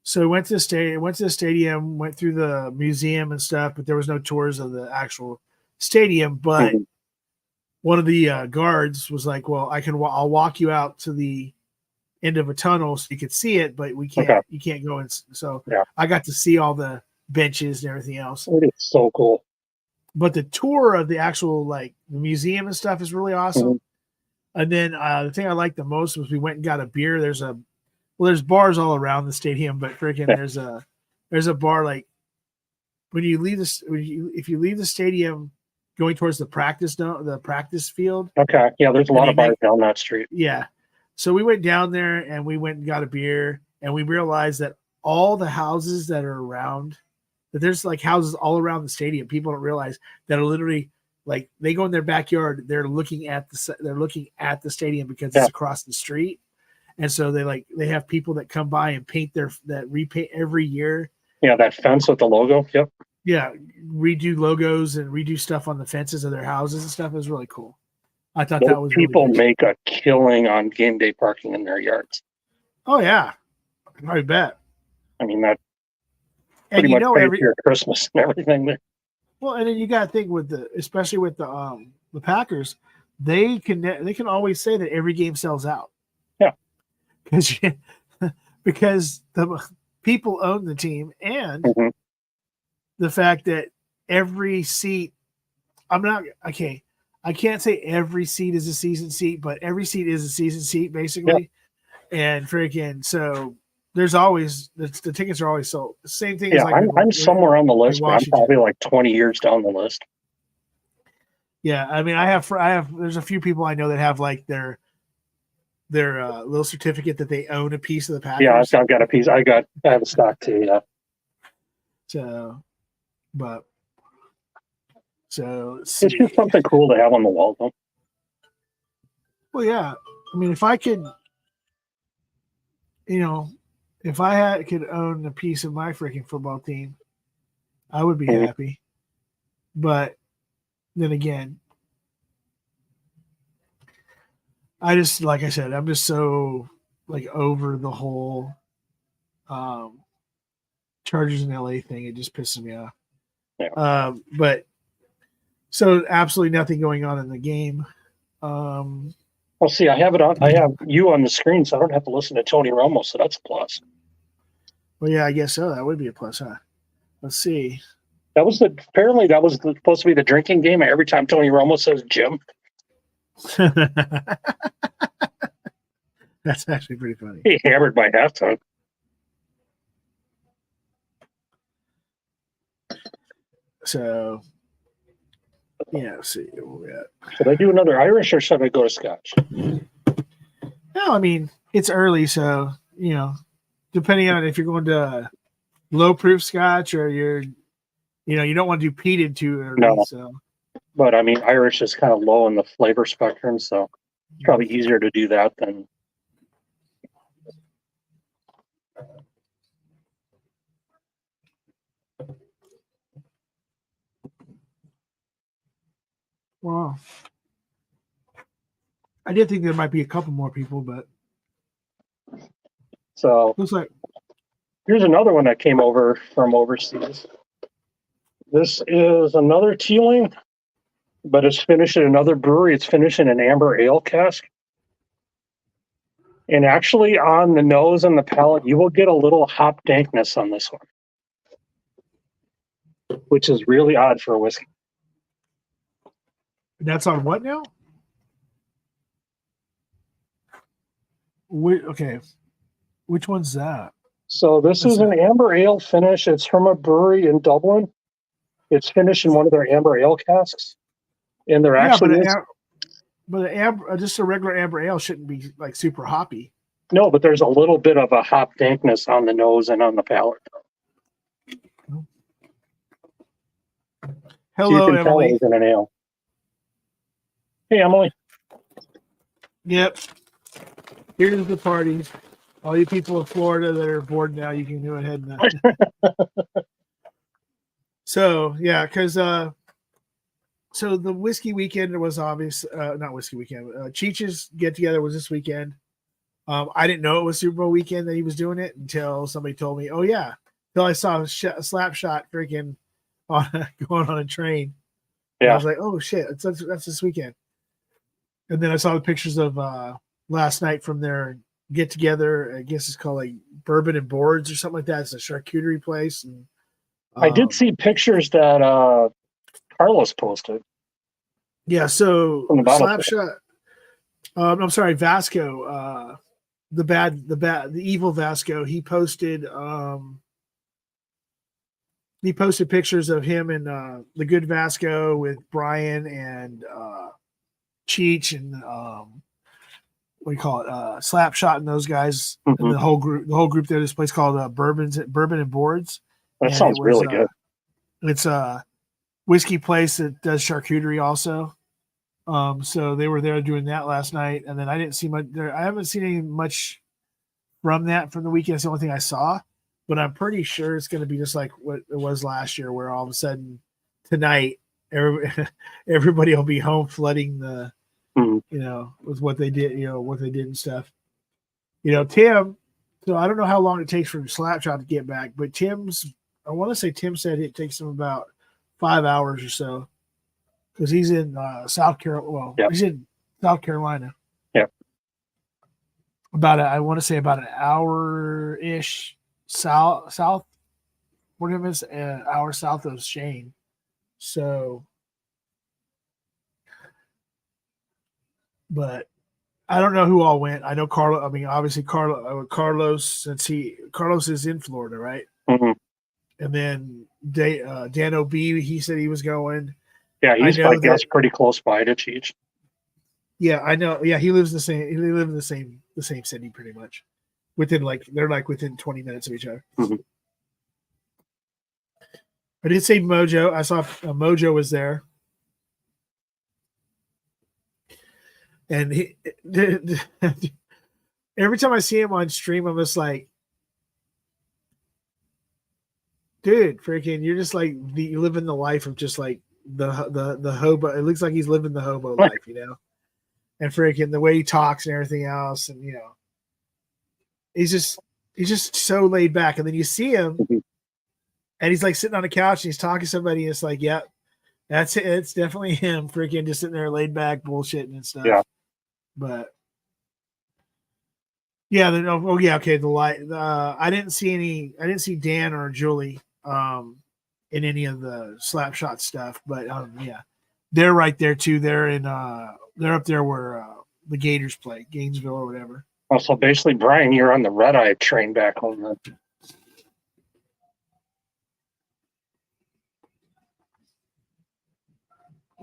So we went to the stadium, went through the museum and stuff, but there was no tours of the actual stadium. But one of the guards was like, well, I'll walk you out to the end of a tunnel so you could see it, but you can't go in. So I got to see all the benches and everything else. It is so cool. But the tour of the actual like the museum and stuff is really awesome. And then the thing I liked the most was we went and got a beer. There's bars all around the stadium, but freaking there's a bar like when you leave if you leave the stadium going towards the practice field. Okay. Yeah, there's a lot of bars down that street. Yeah. So we went down there and we went and got a beer, and we realized that all the houses that are around, that there's like houses all around the stadium. People don't realize that are literally like they go in their backyard. They're looking at the stadium because it's across the street. And so they have people that come by and repaint every year. Yeah, that fence with the logo. Yep. Yeah, redo logos and redo stuff on the fences of their houses and stuff. It was really cool. I thought that was people really make a killing on game day parking in their yards. Oh yeah, I bet. I mean that. And pretty much pays your Christmas and everything there. Well, and then you got to think especially with the Packers, they can always say that every game sells out. Yeah, because the people own the team, and the fact that every seat, I can't say every seat is a season seat, but every seat is a season seat basically. Yeah. And freaking so there's always the tickets are always sold. The same thing as I'm somewhere on the list, but I'm probably like 20 years down the list. Yeah, I mean, I have there's a few people I know that have like their little certificate that they own a piece of the Packers. Yeah, I've got a piece. I have a stock too. Yeah. So it's just something cool to have on the wall, though. Well, yeah. I mean, if I could, if I could own a piece of my freaking football team, I would be happy. But then again, like I said, I'm just so like over the whole Chargers in LA thing. It just pisses me off. Yeah. But so absolutely nothing going on in the game. Well, see, I have you on the screen, so I don't have to listen to Tony Romo, so that's a plus. Well, yeah, I guess so. That would be a plus, huh? Let's see. Apparently that was supposed to be the drinking game every time Tony Romo says Jim. That's actually pretty funny. He hammered by halftime. So, yeah, let's see where we're at. Should I do another Irish or should I go to Scotch? No, I mean, it's early, so, depending on if you're going to low proof Scotch or you don't want to do peated too early. No. So. But, I mean, Irish is kind of low in the flavor spectrum, so it's probably easier to do that than. Wow. I did think there might be a couple more people, but. So. Looks like. Here's another one that came over from overseas. This is another Teeling, but it's finished at another brewery. It's finished in an amber ale cask. And actually on the nose and the palate, you will get a little hop dankness on this one, which is really odd for a whiskey. That's on what now? Okay. Which one's that? So this is an amber ale finish. It's from a brewery in Dublin. It's finished in one of their amber ale casks. And they're actually But just a regular amber ale shouldn't be like super hoppy. No, but there's a little bit of a hop dankness on the nose and on the palate. So you Hello, can tell it Emily. was in an ale. Hey, Emily. Yep. Here's the parties. All you people of Florida that are bored now, you can go ahead and. So yeah, because so the whiskey weekend was obvious. Not whiskey weekend. Cheech's get together was this weekend. I didn't know it was Super Bowl weekend that he was doing it until somebody told me. Oh yeah, until I saw a slap shot freaking on going on a train. And I Yeah. was like, oh shit, that's this weekend. And then I saw the pictures of last night from their get together. I guess it's called like Bourbon and Boards or something like that. It's a charcuterie place. And I did see pictures that Carlos posted yeah, so from the bottle. Slapshot. I'm sorry, Vasco. The evil Vasco. He posted pictures of him and the good Vasco with Brian and Cheech and what do you call it? Slapshot and those guys Mm-hmm. and the whole group there. This place called Bourbon and Boards. That And sounds really good. It's a whiskey place that does charcuterie also. So they were there doing that last night, and then I didn't see much there. I haven't seen any much from the weekend. It's the only thing I saw, but I'm pretty sure it's going to be just like what it was last year, where all of a sudden tonight everybody will be home flooding the, with what they did, and stuff. Tim. So I don't know how long it takes for Slapshot to get back, but I want to say Tim said it takes him about 5 hours or so. Because he's in South Carolina. Well, he's in South Carolina. Yep. I want to say about an hour-ish south. What if it's an hour south of Shane? So, but I don't know who all went. I know Carlos. I mean, obviously Carlos, since Carlos is in Florida, right? Mm-hmm. And then Dan O'B, he said he was going. Yeah, that's pretty close by to Cheech. Yeah, I know. Yeah, he lives the same. He live in the same city, pretty much. They're within 20 minutes of each other. Mm-hmm. I did say Mojo. I saw Mojo was there, and every time I see him on stream, I'm just like, dude, freaking, you're just like you living the life of just like the hobo. It looks like he's living the hobo life, and freaking the way he talks and everything else, and he's just so laid back. And then you see him, and he's like sitting on a couch and he's talking to somebody, and it's like, yeah, that's it. It's definitely him, freaking just sitting there laid back, bullshitting and stuff. Yeah, but yeah, okay. The light. I didn't see Dan or Julie in any of the Slapshot stuff, but yeah, they're right there too. They're up there where the Gators play, Gainesville or whatever. Oh, so basically, Brian, you're on the red eye train back home then.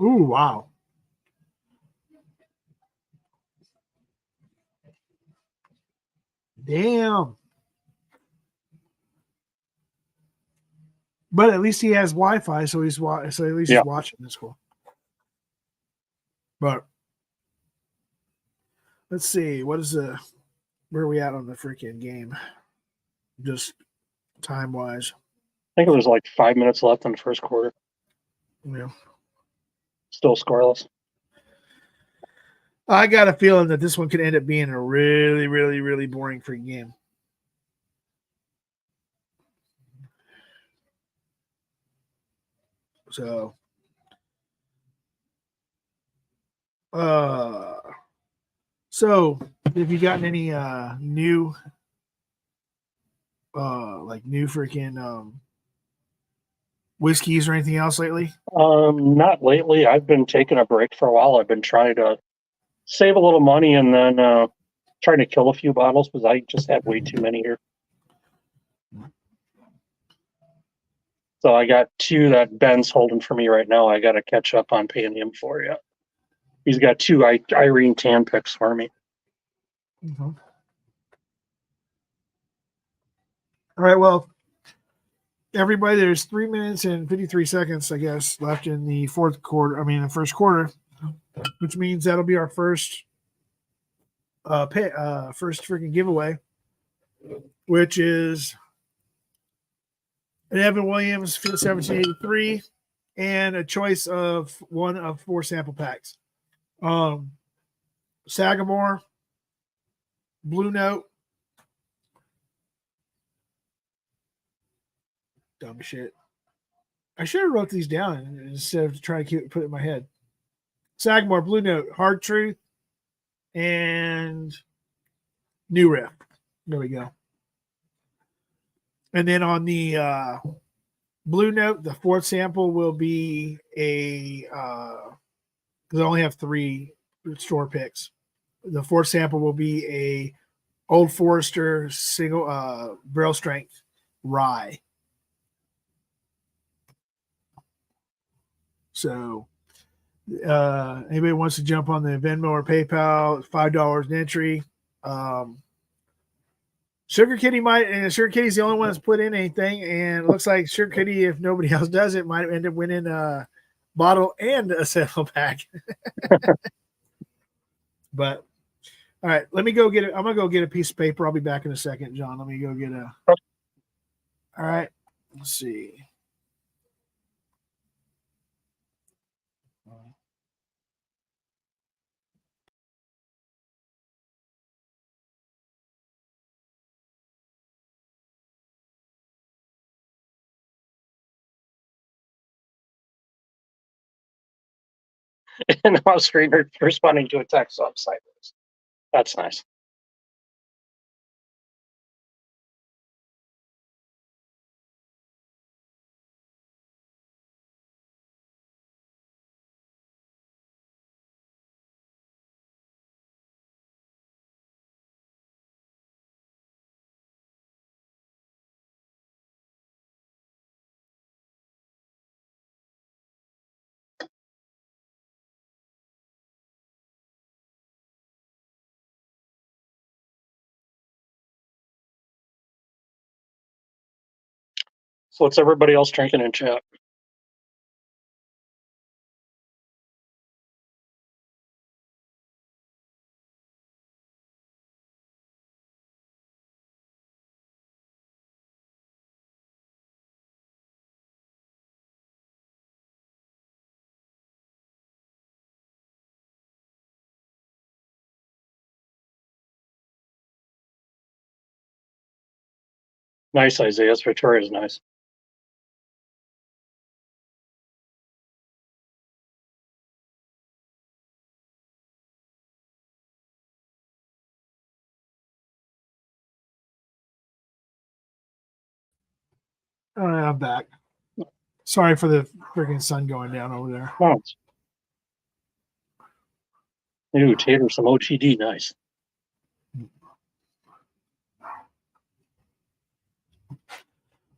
Ooh, wow. Damn. But at least he has Wi-Fi, so he's he's watching this. Cool. But let's see, where are we at on the freaking game? Just time wise. I think it was like 5 minutes left in the first quarter. Yeah. Still scoreless. I got a feeling that this one could end up being a really, really, really boring freaking game. So, have you gotten any new freaking whiskeys or anything else lately? Not lately. I've been taking a break for a while. I've been trying to save a little money and then trying to kill a few bottles because I just have way too many here. So I got 2 that Ben's holding for me right now. I got to catch up on paying him for yet. He's got 2 Irene tan picks for me. Mm-hmm. All right, well, everybody, there's 3 minutes and 53 seconds, I guess, left in the first quarter, which means that'll be our first first freaking giveaway, which is an Evan Williams 1783 and a choice of one of 4 sample packs. Sagamore, Blue Note, dumb shit. I should have wrote these down instead of trying to put it in my head. Sagamore, Blue Note, Hard Truth, and New Riff. There we go. And then on the Blue Note, the 4th sample will be a because I only have 3 store picks. The 4th sample will be a Old Forester single barrel strength rye. So anybody wants to jump on the Venmo or PayPal, $5 an entry. Sugar Kitty Sugar Kitty's the only one that's put in anything, and it looks like Sugar Kitty, if nobody else does it, might end up winning a bottle and a sample pack. But all right, let me go get it. I'm gonna go get a piece of paper. I'll be back in a second, John. Let me go get a. All right, let's see. And I was responding to a text, so I'm sideways. That's nice. So what's everybody else drinking in chat? Nice, Isaiah. Victoria's nice. All right, I'm back. Sorry for the freaking sun going down over there. Oh. Ooh, tater some OTD, nice.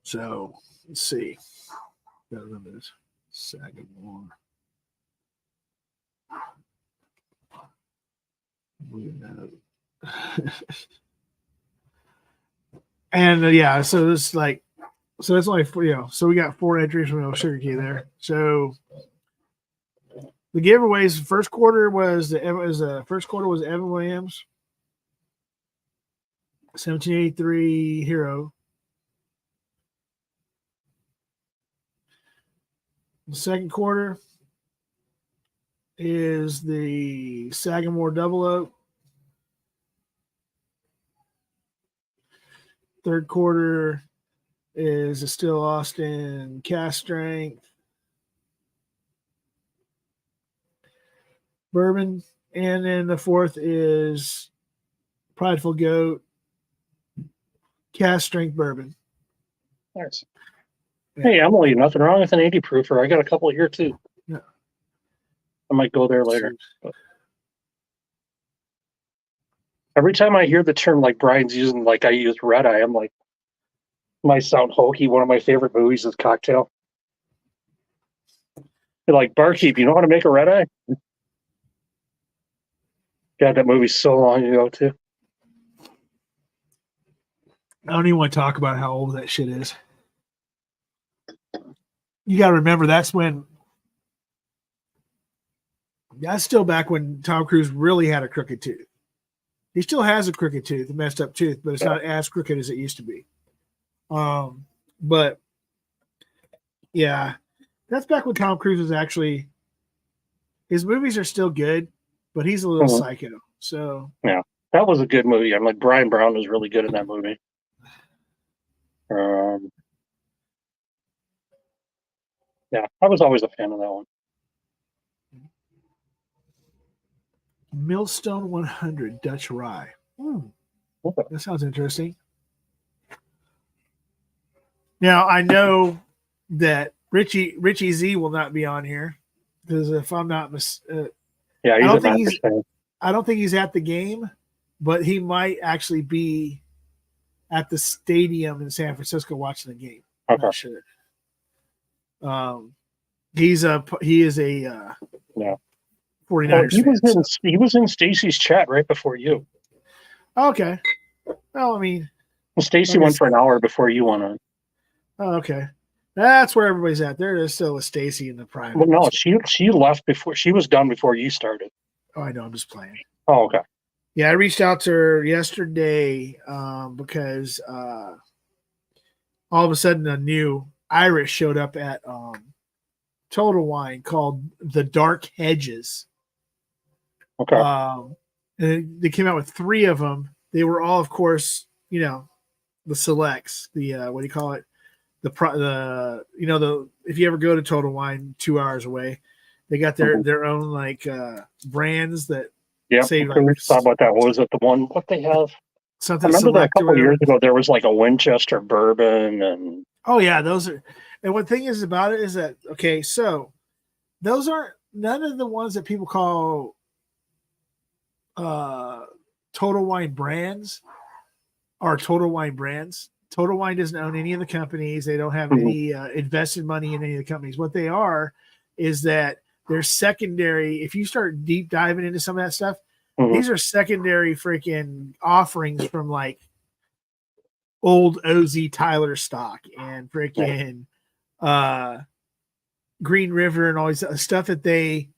So let's see. Got rid of this Sagamore. And yeah, so this so that's only 4, so we got 4 entries from Sugar Key there. So the giveaways, first quarter was Evan Williams 1783 Hero. The second quarter is the Sagamore Double Oak. Third quarter is a Still Austin Cast Strength Bourbon. And then the fourth is Prideful Goat Cast Strength Bourbon. Nice. Yeah. Hey, Emily, nothing wrong with an 80 proofer. I got a couple here too. Yeah. I might go there later. But every time I hear the term like Brian's using, like I use red eye, I'm like, might sound hokey. One of my favorite movies is Cocktail. You're like, barkeep, you know how to make a red eye? God, that movie's so long ago too. I don't even want to talk about how old that shit is. You got to remember that's still back when Tom Cruise really had a crooked tooth. He still has a crooked tooth, a messed up tooth, but it's not as crooked as it used to be. But yeah, that's back when Tom Cruise was actually, his movies are still good, but he's a little psycho. So yeah, that was a good movie. I'm like, Brian Brown was really good in that movie. Yeah, I was always a fan of that one. Millstone 100 Dutch Rye. Okay. That sounds interesting. Now I know that Richie Z will not be on here because if I'm not Yeah, I don't think he's at the game, but he might actually be at the stadium in San Francisco watching the game. Okay. I'm not sure. He is a 49ers fan. He was in Stacy's chat right before you. Okay. Well, I mean, Stacy went for an hour before you went on. Oh, okay. That's where everybody's at. There is still a Stacy in the private. Well, no, she left before, she was done before you started. Oh, I know. I'm just playing. Oh, okay. Yeah, I reached out to her yesterday because all of a sudden a new Irish showed up at Total Wine called the Dark Hedges. Okay. And they came out with 3 of them. They were all, of course, the selects. The what do you call it? If you ever go to Total Wine 2 hours away, they got their own like brands that say we thought about that. What was it? The one what they have? Something. I remember that a couple years ago. There was like a Winchester bourbon and. Oh yeah, those are. And one thing is about it is that so those aren't none of the ones that people call Total Wine brands are Total Wine brands. Total Wine doesn't own any of the companies. They don't have any invested money in any of the companies. What they are is that they're secondary. If you start deep diving into some of that stuff, these are secondary freaking offerings from like old OZ Tyler stock and freaking Green River and all this stuff that they,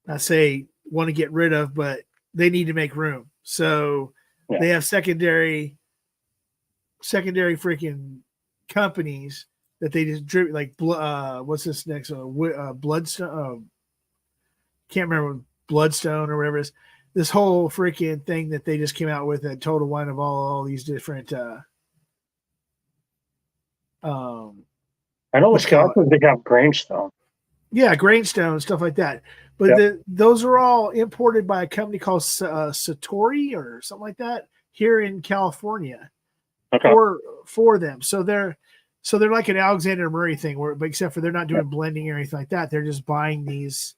I say, want to get rid of, but they need to make room. So they have secondary freaking companies that they just drip like what's this next Bloodstone? Can't remember, Bloodstone or whatever it is. This whole freaking thing that they just came out with at Total Wine of all these different I know Wisconsin, they have Grangestone. Yeah, Grangestone, stuff like that. But those are all imported by a company called Satori or something like that here in California. Okay. For them. So they're like an Alexander Murray thing but except for they're not doing blending or anything like that. They're just buying these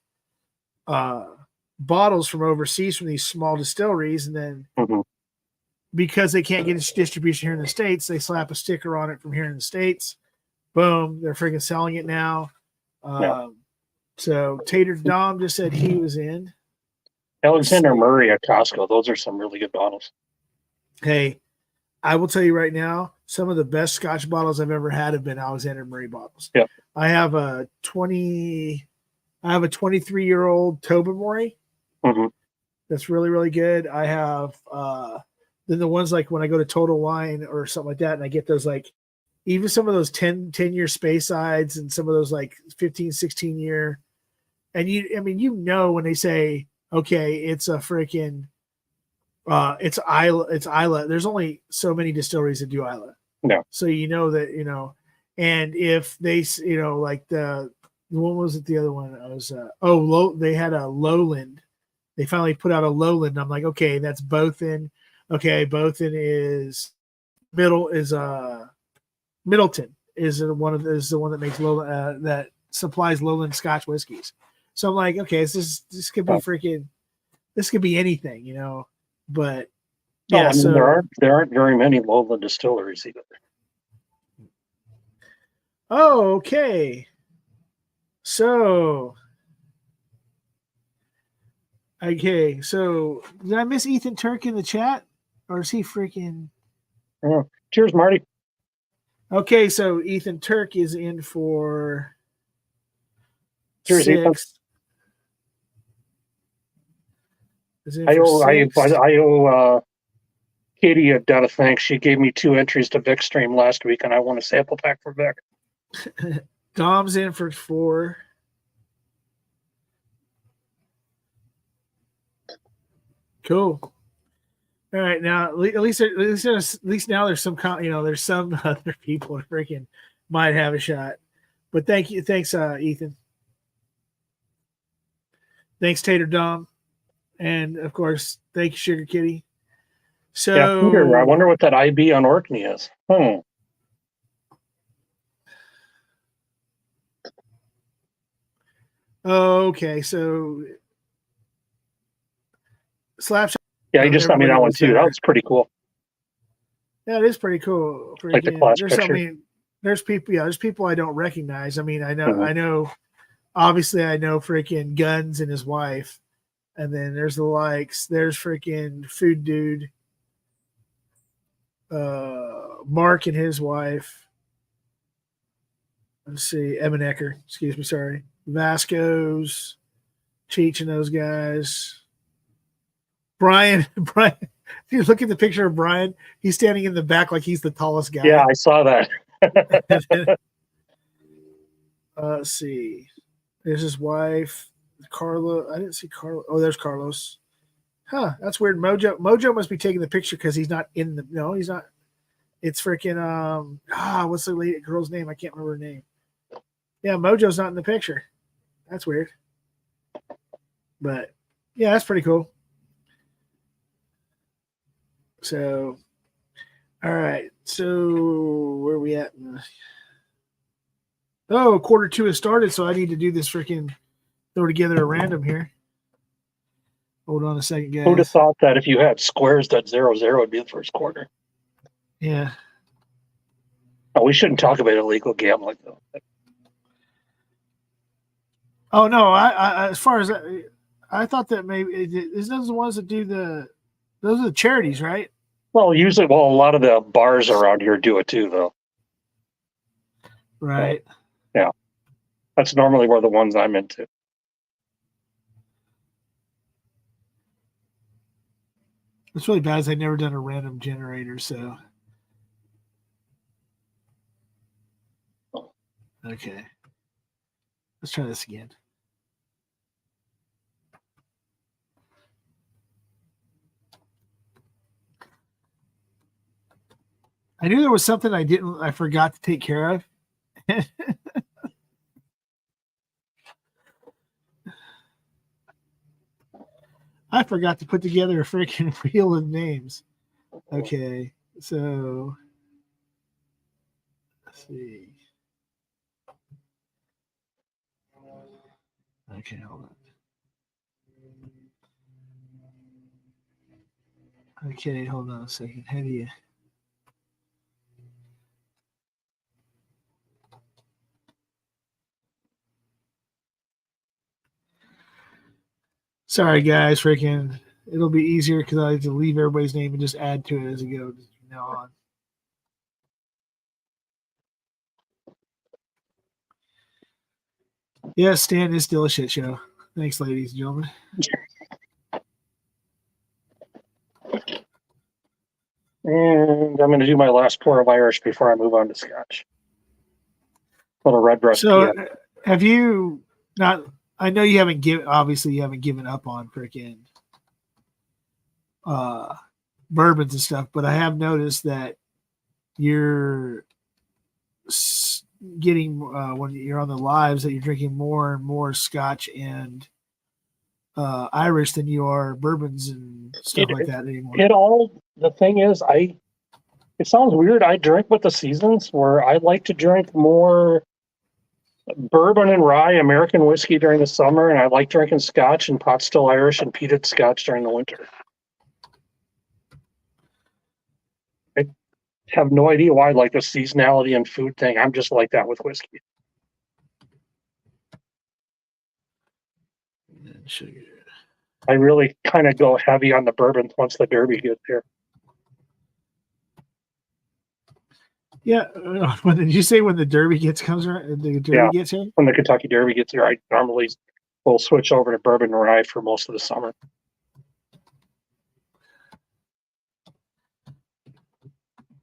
bottles from overseas from these small distilleries, and then because they can't get its distribution here in the States, they slap a sticker on it from here in the States. Boom, they're freaking selling it now. So Tater Dom just said he was in. Alexander Murray at Costco. Those are some really good bottles. Hey, I will tell you right now, some of the best Scotch bottles I've ever had have been Alexander Murray bottles. Yeah. I have a 23-year-old Tobermory. That's really, really good. I have then the ones like when I go to Total Wine or something like that, and I get those like even some of those 10-year space sides and some of those like 15, 16-year. And when they say, okay, it's a freaking it's Isla. There's only so many distilleries that do Isla. No. So that, and if they, like what was it? The other one I was, they had a Lowland. They finally put out a Lowland. I'm like, okay, that's Bothan. Okay. Bothan is Middleton is the one that makes Lowland, that supplies Lowland Scotch whiskeys. So I'm like, okay, this could be freaking, this could be anything, but yeah, there aren't very many Lowland distilleries either. Oh, okay. So Okay, so did I miss Ethan Turk in the chat, or is he freaking? Cheers, Marty. Okay, so Ethan Turk is in for Cheers, Ethan. 6. Is in I for owe 6. Katie a debt of thanks. She gave me 2 entries to Vic Stream last week, and I won a sample pack for Vic. Dom's in for 4. Cool. All right, now at least now there's some there's some other people that freaking might have a shot. But thanks Ethan. Thanks Tater Dom, and of course thank you Sugar Kitty. So yeah, Peter, I wonder what that IB on Orkney is. Okay, so Slapshot. Yeah, he just sent me that one too. There. That was pretty cool. Yeah, it is pretty cool. Like the class there's picture. there's people. Yeah, there's people I don't recognize. I mean, I know. Mm-hmm. Obviously, I know freaking Guns and his wife, and then there's the likes. There's freaking Food Dude, Mark and his wife. Let's see, Ebenecker. Excuse me, sorry. Vasco's, Cheech and those guys. Brian, if you look at the picture of Brian, he's standing in the back like he's the tallest guy. Yeah, I saw that. Let's see. There's his wife, Carla. I didn't see Carla. Oh, there's Carlos. Huh, that's weird. Mojo must be taking the picture because he's not in the. No, he's not. It's freaking what's the lady girl's name? I can't remember her name. Yeah, Mojo's not in the picture. That's weird. But yeah, that's pretty cool. So, all right. So where are we at? Oh, quarter 2 has started, so I need to do this freaking throw together a random here. Hold on a second, guys. Who would have thought that if you had squares that 0-0 would be the first quarter? Yeah. Oh, we shouldn't talk about illegal gambling though. Oh no, I as far as I thought that maybe is those the ones that do those are the charities, right? Well, usually, a lot of the bars around here do it too, though. Right. Yeah, that's normally where the ones I'm into. It's really bad. I've never done a random generator, so okay. Let's try this again. I knew there was something I forgot to take care of. I forgot to put together a freaking reel of names. Okay, so let's see. Okay, hold on. Okay, hold on a second. How do you? Sorry, guys. Freaking, it'll be easier because I have to leave everybody's name and just add to it as we go from now on. Yeah, Stan is still a shit show. Thanks, ladies and gentlemen. And I'm going to do my last pour of Irish before I move on to Scotch. Little Redbreast. So, have you not? I know you haven't given. Obviously, you haven't given up on freaking bourbons and stuff, but I have noticed that you're getting when you're on the lives that you're drinking more and more Scotch and Irish than you are bourbons and stuff like that anymore. The thing is, it sounds weird. I drink with the seasons where I like to drink more bourbon and rye American whiskey during the summer, and I like drinking Scotch and pot still Irish and peated Scotch during the winter. I have no idea why, like the seasonality and food thing. I'm just like that with whiskey. Sugar. I really kind of go heavy on the bourbon once the Derby gets here. Yeah. When did you say when the Derby comes around? The Derby Yeah. gets here. When the Kentucky Derby gets here, I normally will switch over to bourbon and rye for most of the summer.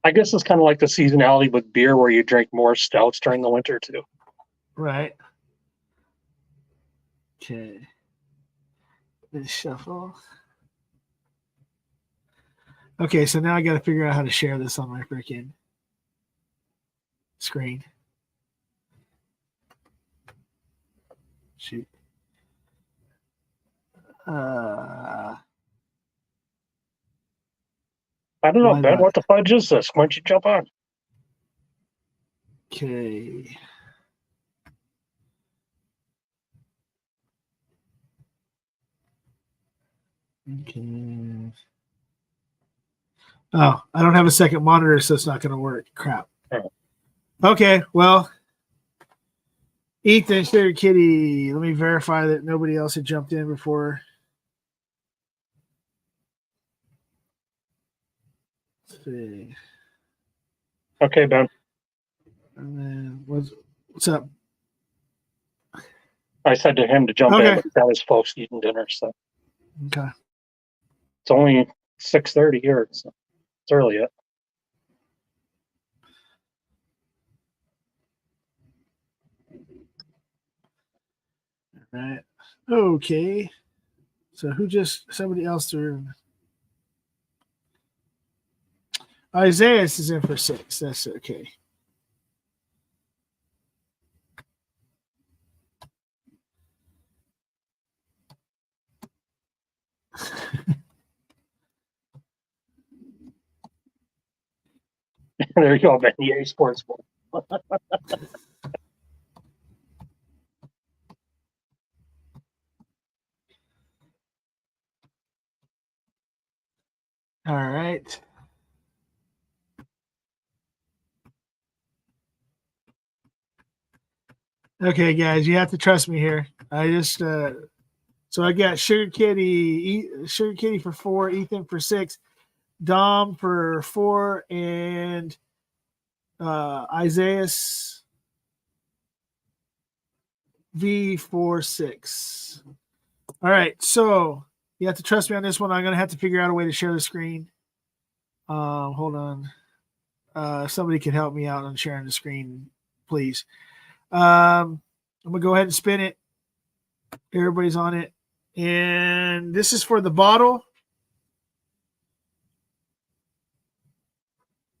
I guess it's kind of like the seasonality with beer where you drink more stouts during the winter too. Right. Okay. Let's shuffle. Okay, so now I got to figure out how to share this on my freaking screen. Shoot. I don't know, Why Ben. not? What the fudge is this? Why don't you jump on? Okay. Okay. Oh, I don't have a second monitor, so it's not going to work. Crap. Oh. Okay, well, Ethan, Sugar Kitty. Let me verify that nobody else had jumped in before. Let's see. Okay, Ben. And then what's up? I said to him to jump Okay. in, but he's got his folks eating dinner, so Okay. it's only 6:30 here, so it's early yet. All right. Okay. So somebody else threw Isaiah is in for 6. That's okay. There you go, Ben. EA Sports Bowl. All right. Okay, guys, you have to trust me here. I just so I got Sugar Kitty for 4, Ethan for 6, Dom for 4, and Isaiah V for 6. All right, so you have to trust me on this one. I'm gonna have to figure out a way to share the screen. Hold on. If somebody can help me out on sharing the screen, please. I'm gonna go ahead and spin it. Everybody's on it. And this is for the bottle.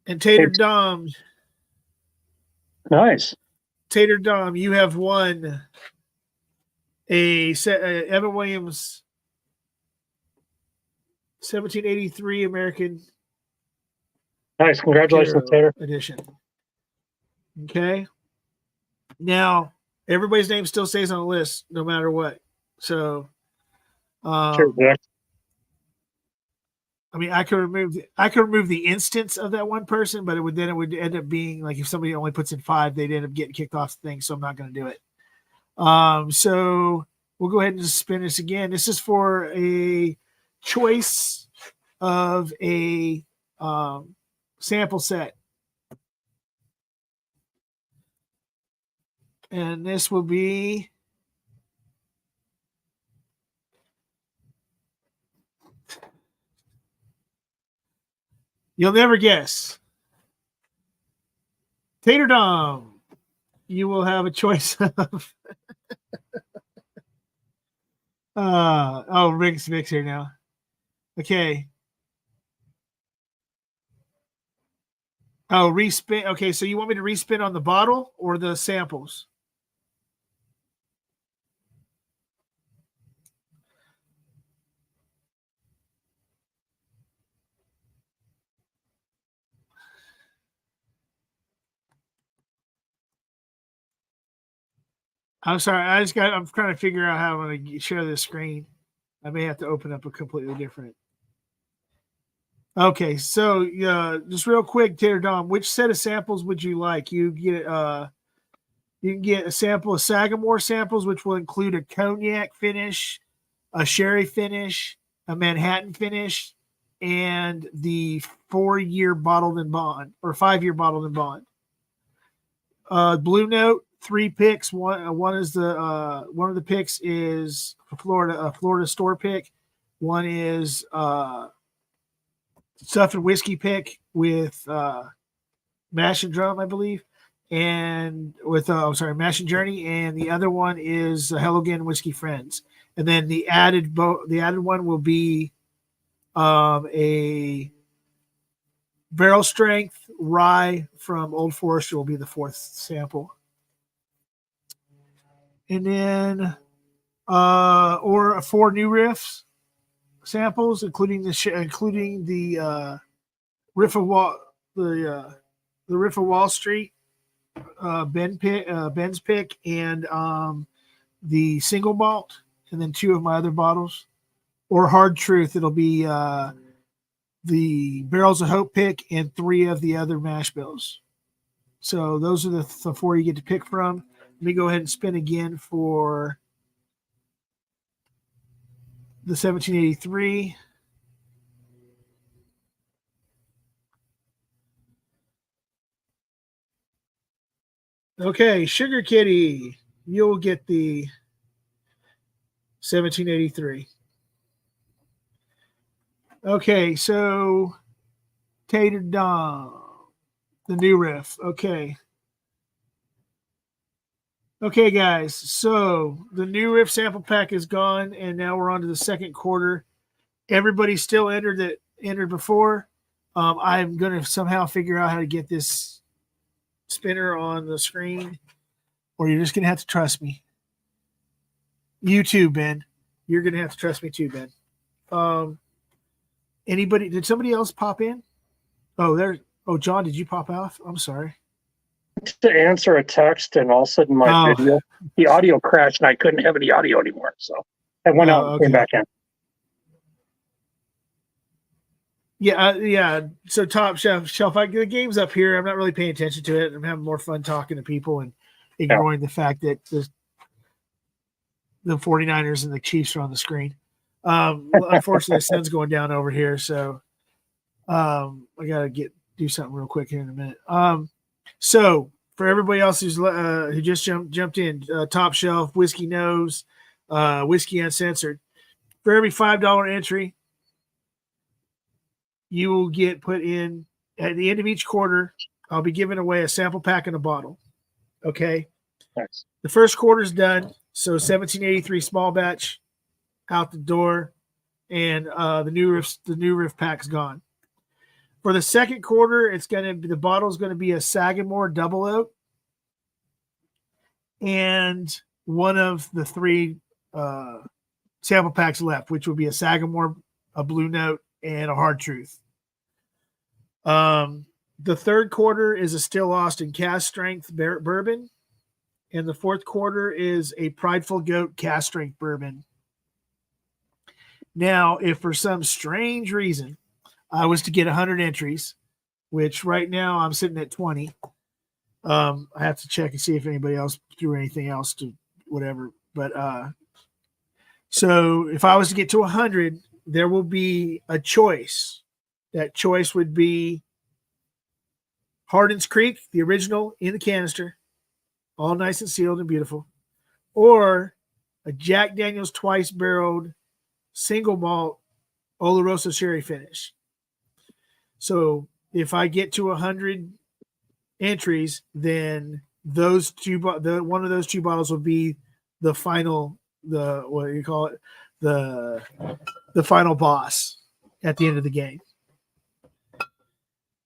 And Tater Dom. Nice. Tater Dom, you have won a Evan Williams 1783 American. Nice. Congratulations, Tater. Edition. Okay. Now, everybody's name still stays on the list no matter what. So, Cheers, Jack. I mean, I could remove the instance of that one person, but it would end up being like if somebody only puts in 5, they'd end up getting kicked off the thing. So I'm not going to do it. So we'll go ahead and just spin this again. This is for a choice of a sample set, and this will be you'll never guess. Tater Dom, you will have a choice of Rick's here now. Okay. Oh, respin. Okay, so you want me to respin on the bottle or the samples? I'm sorry. I'm trying to figure out how I'm going to share this screen. I may have to open up a completely different. Okay, so just real quick, Tater Dom, which set of samples would you like? You can get a sample of Sagamore samples, which will include a cognac finish, a sherry finish, a Manhattan finish, and the 4-year bottled in bond or 5-year bottled in bond. Blue Note, 3 picks. One is the one of the picks is a Florida store pick. One is Stuff and Whiskey pick with Mash and Drum, I believe, and with Mash and Journey, and the other one is Hello Again Whiskey Friends. And then the added one will be a barrel strength rye from Old Forester will be the 4th sample. And then or 4 new riffs samples, including the riff of the riff of Wall Street, Ben's pick, and the single malt, and then 2 of my other bottles. Or Hard Truth, it'll be the Barrels of Hope pick and 3 of the other mash bills. So those are the 4 you get to pick from. Let me go ahead and spin again for the 1783. Okay, Sugar Kitty, you'll get the 1783. Okay, so Tater Dom, the new riff. Okay, guys. So the new riff sample pack is gone, and now we're on to the second quarter. Everybody still entered before. I'm going to somehow figure out how to get this spinner on the screen, or you're just going to have to trust me. You too, Ben. You're going to have to trust me too, Ben. Did somebody else pop in? John, did you pop off? I'm sorry. To answer a text, and all of a sudden my video, the audio crashed, and I couldn't have any audio anymore. So I went out and came back in. Yeah. So Top Shelf, the game's up here. I'm not really paying attention to it. I'm having more fun talking to people and ignoring the fact that the 49ers and the Chiefs are on the screen. Unfortunately, the sun's going down over here, so I gotta do something real quick here in a minute. So for everybody else who just jumped in, Top Shelf, Whiskey Nose, Whiskey Uncensored. For every $5 entry, you will get put in at the end of each quarter. I'll be giving away a sample pack and a bottle. Okay. Thanks. The first quarter is done. So 1783 small batch out the door, and the new riff pack's gone. For the second quarter, the bottle's going to be a Sagamore double oak, and one of the 3 sample packs left, which will be a Sagamore, a Blue Note, and a Hard Truth. The third quarter is a Still Austin cast strength bourbon, and the fourth quarter is a Prideful Goat cast strength bourbon. Now, if for some strange reason I was to get 100 entries, which right now I'm sitting at 20, I have to check and see if anybody else threw anything else to whatever. But so if I was to get to 100, there will be a choice. That choice would be Hardin's Creek, the original in the canister, all nice and sealed and beautiful, or a Jack Daniel's twice barreled single malt Oloroso sherry finish. So if I get to 100 entries, then those two, one of those 2 bottles will be the final, the final boss at the end of the game.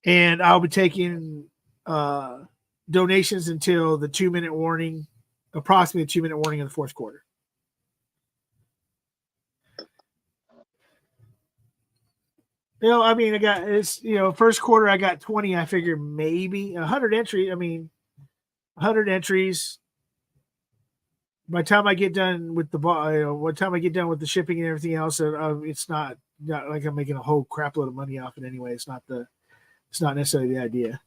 And I'll be taking donations until the 2-minute warning, approximately a 2-minute warning in the fourth quarter. I mean, first quarter I got 20. I figured maybe 100 entries. 100 entries. By the time I get done with the shipping and everything else, it's not like I'm making a whole crap load of money off it anyway. It's not necessarily the idea.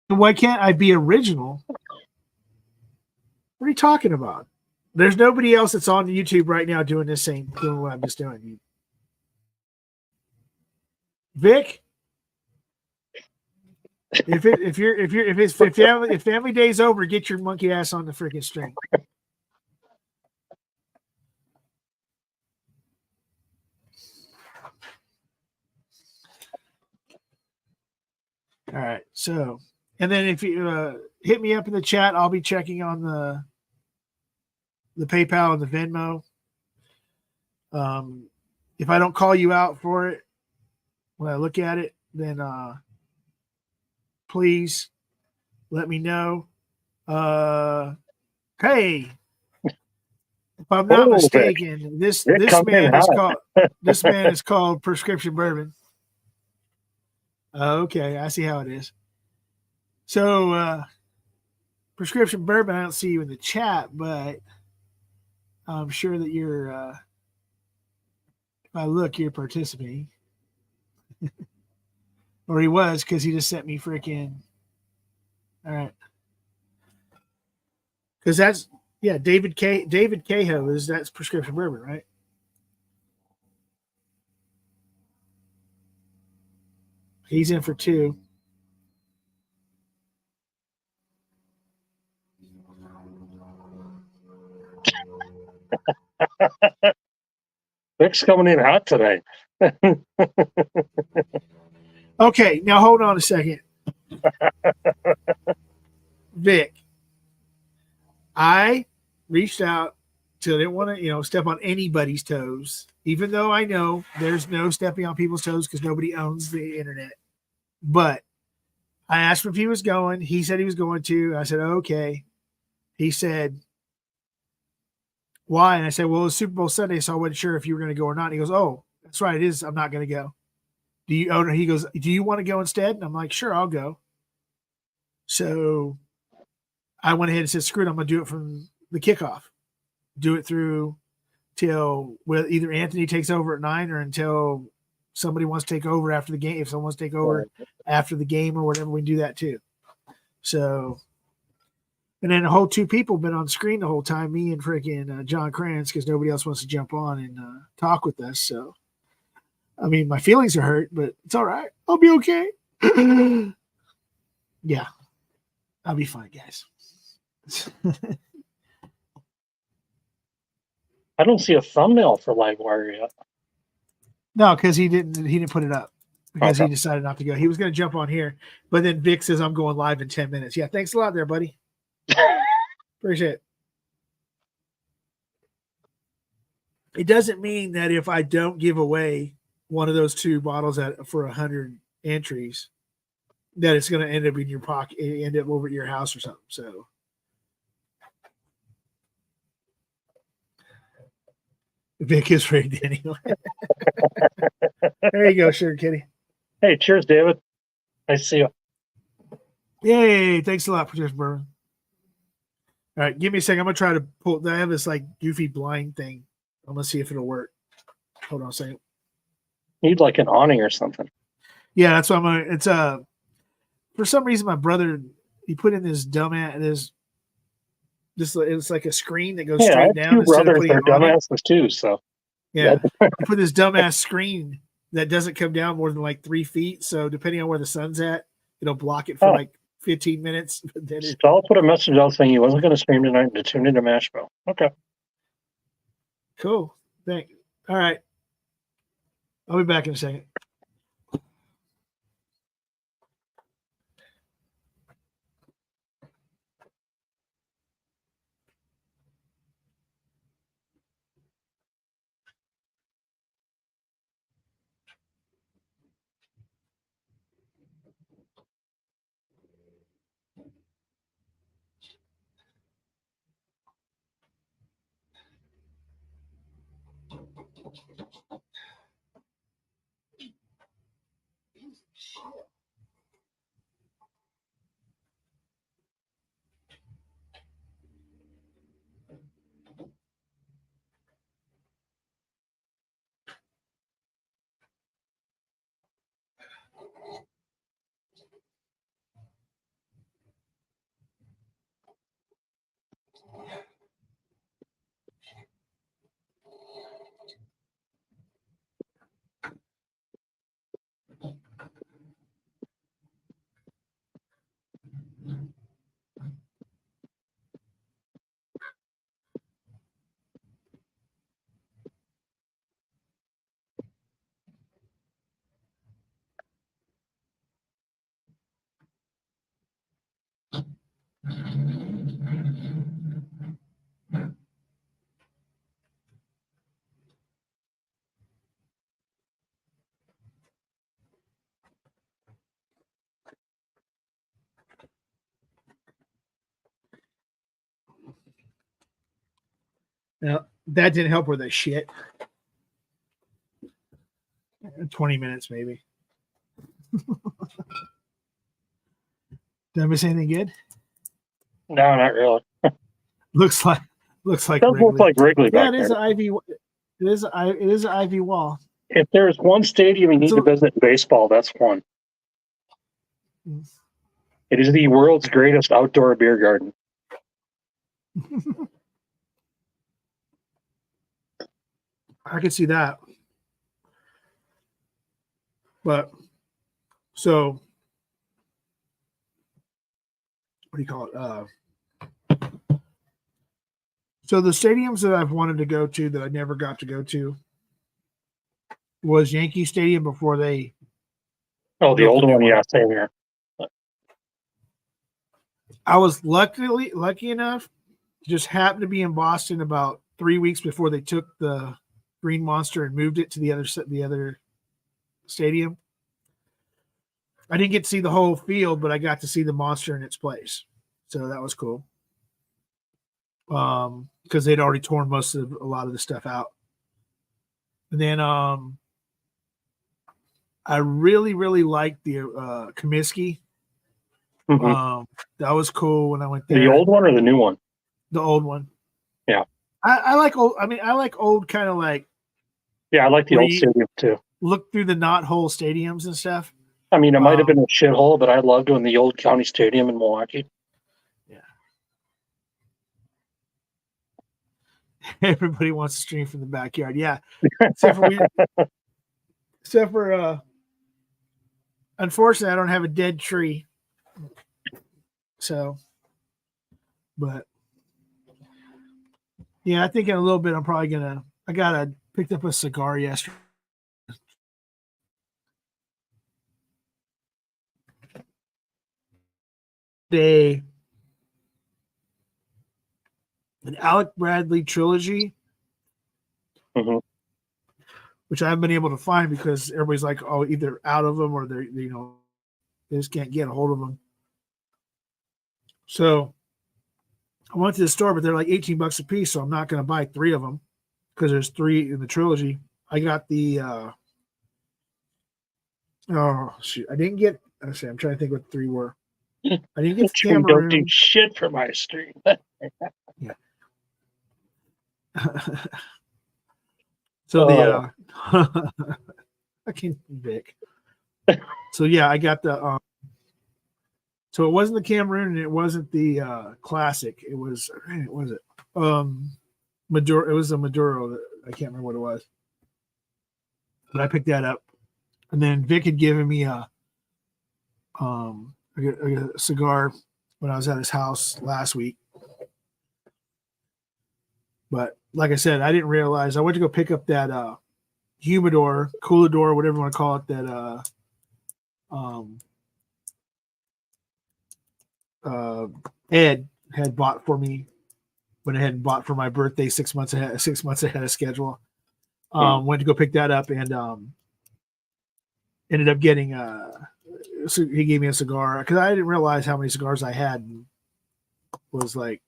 Why can't I be original? What are you talking about? There's nobody else that's on YouTube right now doing what I'm just doing. Vic, if family day's over, get your monkey ass on the freaking string. All right. So, and then if you hit me up in the chat, I'll be checking on the PayPal and the Venmo. If I don't call you out for it when I look at it, then please let me know. Hey, if I'm not mistaken, this man is called Prescription Bourbon. Okay, I see how it is. So, Prescription Bourbon, I don't see you in the chat, but I'm sure that you're. If I look, you're participating, or he was, because he just sent me freaking. All right, because that's David Cahill that's Prescription Bourbon, right? He's in for 2. Vic's coming in hot today. Okay, now hold on a second. Vic, I reached out to didn't want to, step on anybody's toes, even though I know there's no stepping on people's toes because nobody owns the internet. But I asked him if he was going. He said he was going to. I said, okay. He said, why? And I said, well, it's Super Bowl Sunday, so I wasn't sure if you were going to go or not. And he goes, oh, that's right. It is. I'm not going to go. He goes, do you want to go instead? And I'm like, sure, I'll go. So I went ahead and said, screw it. I'm going to do it from the kickoff. Do it through till either Anthony takes over at 9 or until somebody wants to take over after the game. If someone wants to take over after the game or whatever, we can do that too. So, and then the whole 2 people been on screen the whole time, me and freaking John Kranz, because nobody else wants to jump on and talk with us. So, I mean, my feelings are hurt, but it's all right. I'll be okay. Yeah, I'll be fine, guys. I don't see a thumbnail for Livewire yet. No, because he didn't put it up because he decided not to go. He was going to jump on here, but then Vic says I'm going live in 10 minutes. Yeah, thanks a lot there, buddy. Appreciate it. It doesn't mean that if I don't give away one of those 2 bottles for 100 entries, that it's going to end up in your pocket, end up over at your house or something. So. Vic is rigged anyway. There you go, Sugar Kitty. Hey, cheers, David. Nice to see you. Yay, thanks a lot, Patricia Bourbon. All right, give me a second. I'm going to try to pull. I have this like goofy blind thing. I'm going to see if it'll work. Hold on a second. Need like an awning or something. Yeah, that's what I'm going to. It's for some reason, my brother, he put in this dumbass, it's like a screen that goes straight down. 2 brothers are dumbasses too, so. Yeah, he put this dumbass screen that doesn't come down more than like 3 feet. So depending on where the sun's at, it'll block it for like 15 minutes. But then I'll put a message out saying he wasn't going to stream tonight to tune into Mashville. Okay. Cool. Thank you. All right. I'll be back in a second. Now, that didn't help with that shit. 20 minutes, maybe. Did I miss anything good? No, not really. Looks like It does look Wrigley. like Wrigley Yeah, back it is there. an Ivy. It is an Ivy wall. If there's one stadium you need to visit in baseball, that's one. It is the world's greatest outdoor beer garden. I could see that. But so what do you call it? So the stadiums that I've wanted to go to that I never got to go to was Yankee Stadium before they. Oh, the old one, yeah, same here. I was lucky enough to just happen to be in Boston about 3 weeks before they took the Green Monster and moved it to the other stadium. I didn't get to see the whole field, but I got to see the Monster in its place, so that was cool. Because they'd already torn a lot of the stuff out, and then I really liked the Comiskey. Mm-hmm. That was cool when I went there. The old one or the new one? The old one. Yeah. I like old. I mean, I like old kind of like. Yeah, I like the old stadium too. Look through the knothole stadiums and stuff. I mean, it might have been a shithole, but I loved doing the old county stadium in Milwaukee. Yeah. Everybody wants to stream from the backyard. Yeah. Except for unfortunately, I don't have a dead tree. So, but yeah, I think in a little bit, I'm probably I picked up a cigar yesterday. An Alec Bradley trilogy, which I haven't been able to find because everybody's like, oh, either out of them or they just can't get a hold of them. So I went to the store, but they're like $18 a piece, so I'm not going to buy 3 of them because there's 3 in the trilogy. I got the oh shoot, I didn't get. I'm trying to think what 3 were. I didn't get the Cameroon. Don't do shit for my stream. Yeah. So the fucking Vic. So yeah, I got the so it wasn't the Cameroon and it wasn't the classic. It was what was it? Maduro. It was a Maduro. I can't remember what it was. But I picked that up. And then Vic had given me a cigar when I was at his house last week. But like I said, I didn't realize I went to go pick up that humidor, coolador, whatever you want to call it, that Ed had bought for me when I had bought for my birthday 6 months ahead of schedule. Went to go pick that up and ended up getting so he gave me a cigar because I didn't realize how many cigars I had. And was like,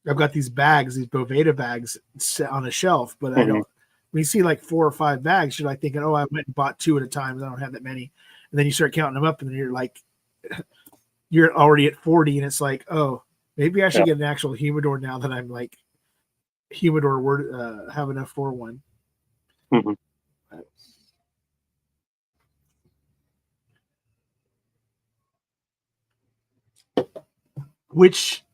I've got these bags, these Boveda bags set on a shelf, but I don't. When you see like 4 or 5 bags, you're like thinking, oh, I went and bought 2 at a time. I don't have that many. And then you start counting them up, and then you're like, you're already at 40, and it's like, oh, maybe I should get an actual humidor now that I'm like humidor have enough for one. Mm-hmm. Which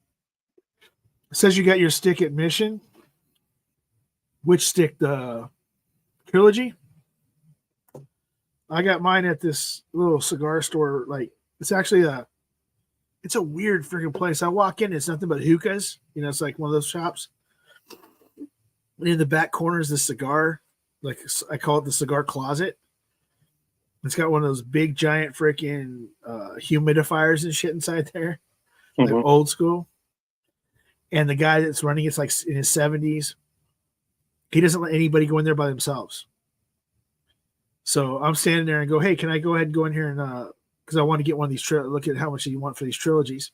says you got your stick at Mission. Which stick? The trilogy? I got mine at this little cigar store. Like, it's actually it's a weird freaking place. I walk in, it's nothing but hookahs. It's like one of those shops. And in the back corner is the cigar. Like, I call it the cigar closet. It's got one of those big, giant freaking humidifiers and shit inside there. Like old school. And the guy that's running it's like in his 70s. He doesn't let anybody go in there by themselves. So I'm standing there and go, hey, can I go ahead and go in here and because I want to get one of these look at how much you want for these trilogies.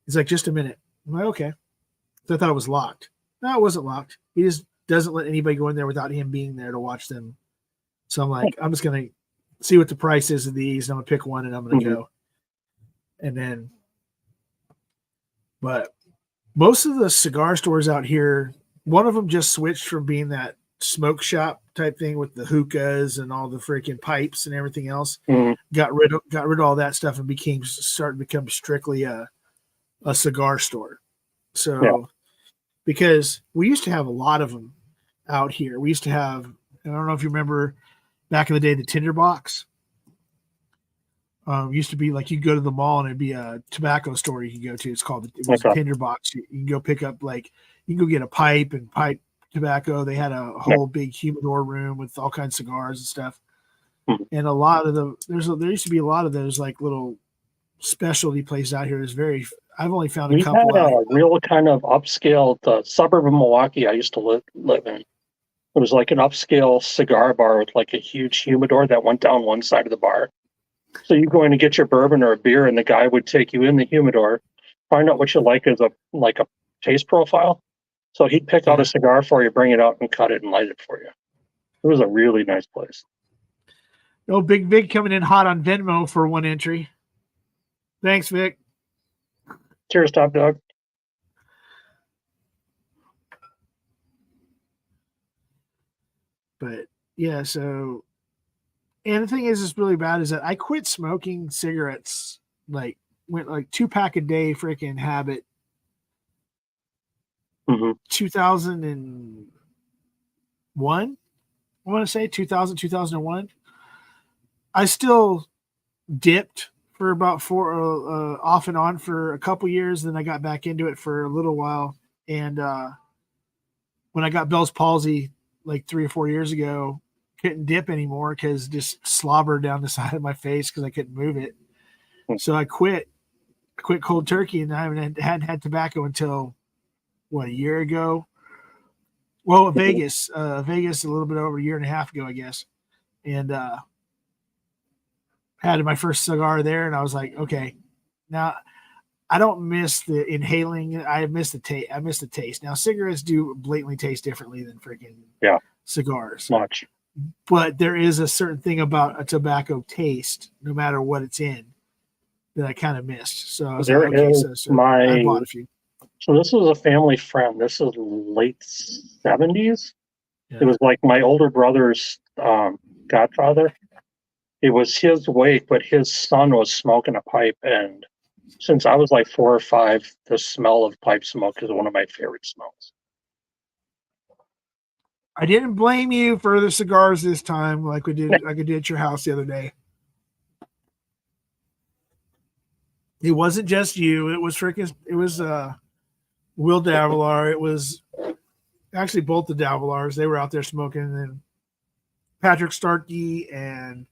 He's like, just a minute. I'm like, okay. So I thought it was locked. No, it wasn't locked. He just doesn't let anybody go in there without him being there to watch them. So I'm like, I'm just gonna see what the price is of these. And I'm gonna pick one and I'm gonna go. And then, but most of the cigar stores out here, one of them just switched from being that smoke shop type thing with the hookahs and all the freaking pipes and everything else. Got rid of all that stuff and started to become strictly a cigar store. So because we used to have a lot of them out here. We used to have, I don't know if you remember back in the day, the tinderbox. Used to be like you'd go to the mall and it'd be a tobacco store you could go to. It's called a tinderbox. You can go pick up you can go get a pipe and pipe tobacco. They had a whole big humidor room with all kinds of cigars and stuff. And a lot of there used to be a lot of those like little specialty places out here. I've only found a couple. We had a real kind of upscale, the suburb of Milwaukee I used to live in. It was like an upscale cigar bar with like a huge humidor that went down one side of the bar. So you go in to get your bourbon or a beer, and the guy would take you in the humidor, find out what you like as a taste profile. So he'd pick out a cigar for you, bring it out, and cut it and light it for you. It was a really nice place. Oh, Big Vic coming in hot on Venmo for one entry. Thanks, Vic. Cheers, Top Dog. But yeah, so, and the thing is, it's really bad is that I quit smoking cigarettes, went 2-pack a day freaking habit. 2001, I want to say 2001. I still dipped for about off and on for a couple years. Then I got back into it for a little while. And when I got Bell's palsy like 3 or 4 years ago, couldn't dip anymore because just slobbered down the side of my face because I couldn't move it. So I quit cold turkey, and I hadn't had tobacco until a year ago. Well, Vegas a little bit over a year and a half ago, I guess. And had my first cigar there, and I was like, okay, now I don't miss the inhaling. I miss the taste. Now cigarettes do blatantly taste differently than freaking cigars. Much. But there is a certain thing about a tobacco taste, no matter what it's in, that I kind of missed. So I was like, okay, I bought a few. So this was a family friend. This is late 70s. Yeah. It was like my older brother's godfather. It was his wake, but his son was smoking a pipe. And since I was like 4 or 5, the smell of pipe smoke is one of my favorite smells. I didn't blame you for the cigars this time, like I did at your house the other day. It wasn't just you. It was Will Davilar. It was actually both the Davilars. They were out there smoking, and Patrick Starkey and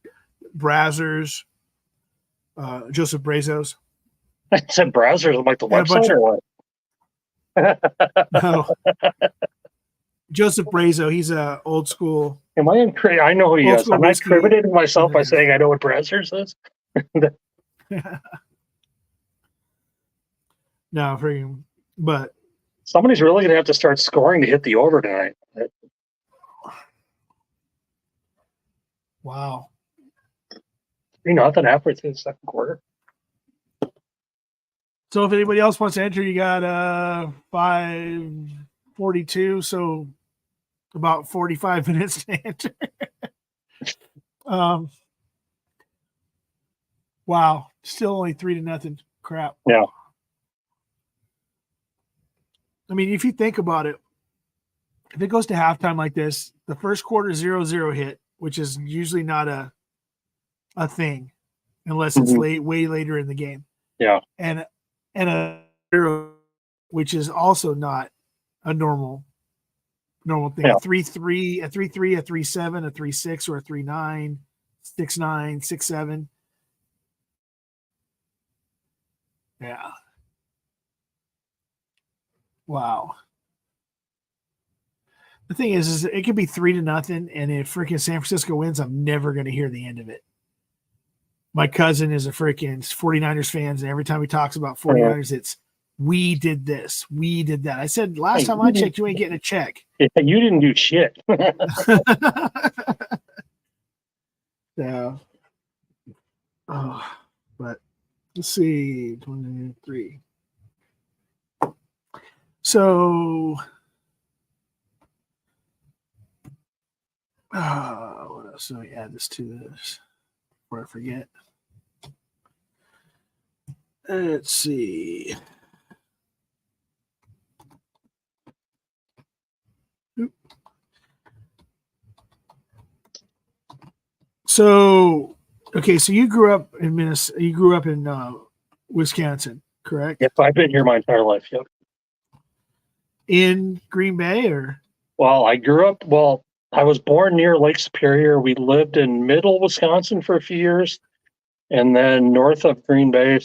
Brazzers, Joseph Brazos. I said Brazzers. I'm like the website or what? No. Joseph Brazo, he's a old school. Am I in? I know who he is. Am I incriminating myself by saying I know what Brazzers is? No, freaking. But somebody's really going to have to start scoring to hit the over tonight. Wow. 3-0 halfway through the second quarter. So if anybody else wants to enter, you got 5:42, so about 45 minutes to enter. Wow, still only 3-0. Crap. Yeah. I mean, if you think about it, if it goes to halftime like this, the first quarter 0-0 hit, which is usually not a thing unless it's way later in the game. Yeah. And a 0, which is also not a normal thing. Yeah. A 3-3, a 3-3, a 3-7, a 3-6, or a 3-9, 6-9, 6-7. Yeah. Wow. The thing is it could be 3-0, and if freaking San Francisco wins, I'm never going to hear the end of it. My cousin is a freaking 49ers fan, and every time he talks about 49ers, it's we did this, we did that. I said last Hey, time I checked, you ain't getting a check. You didn't do shit. Yeah. But let's see, 23. So, what else? Let me add this to this before I forget. Let's see. Oop. So, okay, so you grew up in Minnesota. You grew up in Wisconsin, correct? Yep, I've been here my entire life. Yep. In Green Bay, or Well, I was born near Lake Superior. We lived in middle Wisconsin for a few years, and then north of Green Bay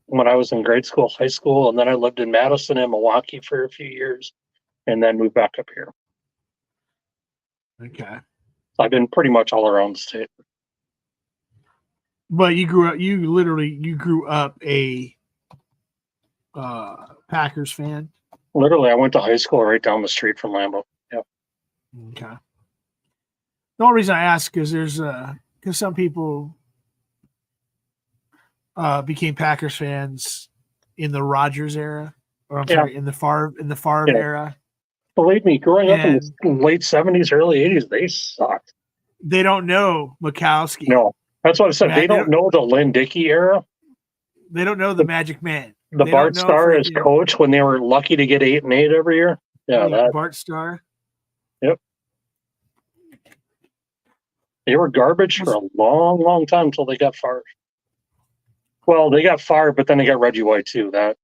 when I was in grade school, high school, and then I lived in Madison and Milwaukee for a few years, and then moved back up here. okay. So I've been pretty much all around the state. But you grew up. You grew up a Packers fan. Literally, I went to high school right down the street from Lambeau. Yep. Okay. The only reason I ask is there's because some people became Packers fans in the Rodgers era, or I'm sorry, in the Favre Yeah. era. Believe me, growing up in And the late 70s, early 80s, they sucked. they don't know Mikowski. No, that's what I said. They don't know the Lynn Dickey era. They don't know the Magic Man. The They Bart don't know Starr as freaking- coach when they were lucky to get 8-8 every year. Yeah, that. Bart Starr. Yep. They were garbage for a long, long time until they got fired. Well, they got fired, but then they got Reggie White too. That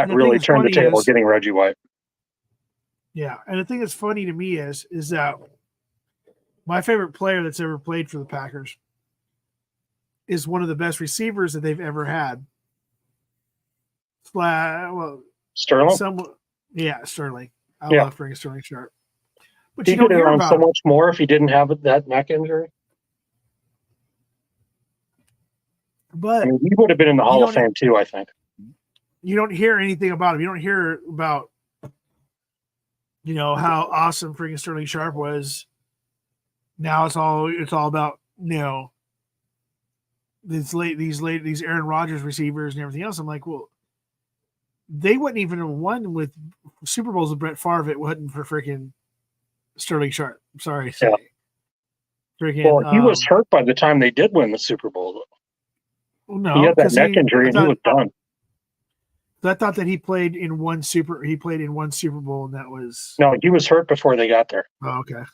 really turned the table, getting Reggie White. Yeah, and the thing that's funny to me is that my favorite player that's ever played for the Packers is one of the best receivers that they've ever had. Well, Sterling? Sterling. I love freaking Sterling Sharp. But he you don't could have hear run about so much more if he didn't have that neck injury. But I mean, he would have been in the Hall of Fame too, I think. You don't hear anything about him. You don't hear about, how awesome freaking Sterling Sharp was. Now it's all about, these Aaron Rodgers receivers and everything else. I'm like, well, they wouldn't even have won with Super Bowls with Brett Favre if it wasn't for freaking Sterling Sharp. I'm sorry to say. Yeah. Freaking, he was hurt by the time they did win the Super Bowl, though. No, he had that neck injury and he was done. I thought that he played in one Super Bowl, and that was no. He was hurt before they got there. Oh, okay.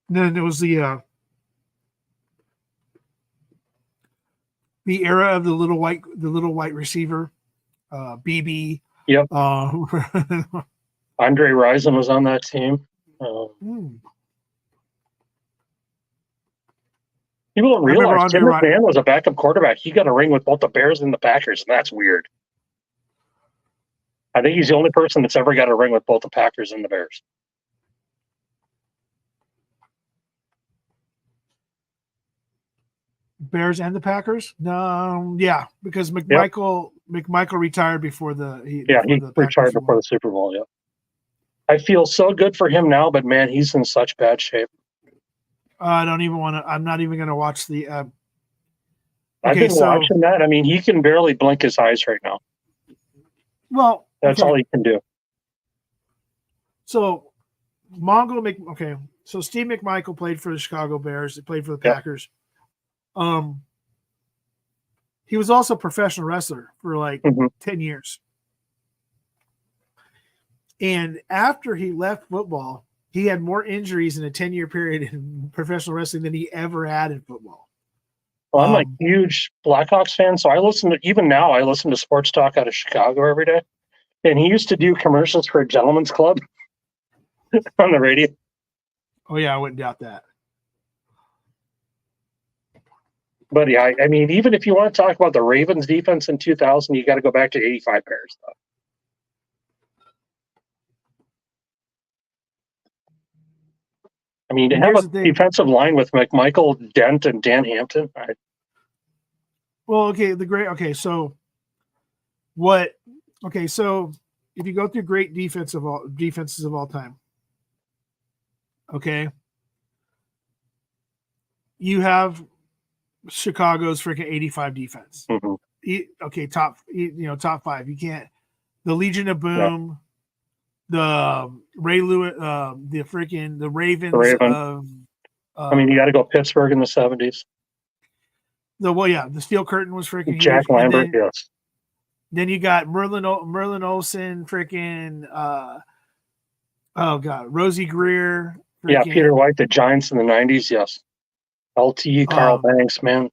And then it was the era of the little white receiver, BB. Yep. Andre Rison was on that team. People don't realize Tim McMahon was a backup quarterback. He got a ring with both the Bears and the Packers, and that's weird. I think he's the only person that's ever got a ring with both the Packers and the Bears. Bears and the Packers? No, yeah, because McMichael retired before he retired before the Super Bowl. Yeah, I feel so good for him now, but man, he's in such bad shape. I don't even want to. I'm not even going to watch the. I've been watching that. I mean, he can barely blink his eyes right now. Well, that's all he can do. So, so Steve McMichael played for the Chicago Bears. He played for the Packers. He was also a professional wrestler for 10 years. And after he left football, he had more injuries in a 10-year period in professional wrestling than he ever had in football. Well, I'm a huge Blackhawks fan, so I listen to sports talk out of Chicago every day. And he used to do commercials for a gentleman's club on the radio. Oh, yeah, I wouldn't doubt that. But yeah, I mean, even if you want to talk about the Ravens defense in 2000, you got to go back to 85 Bears stuff. I mean, to And have here's a the thing. defensive line with McMichael, Dent, and Dan Hampton. Well, okay, so what? Okay, so if you go through great defenses of all time, okay, you have Chicago's freaking 85 defense. Okay, top five. You can't. The Legion of Boom, the Ray Lewis, the Ravens The Raven. of. I mean, you got to go Pittsburgh in the 70s. The Steel Curtain was freaking Jack huge. Lambert, yes. Then you got Merlin Olsen, freaking Rosie Greer. Yeah, Peter White, the Giants in the 90s, yes. LT, Carl Banks, man.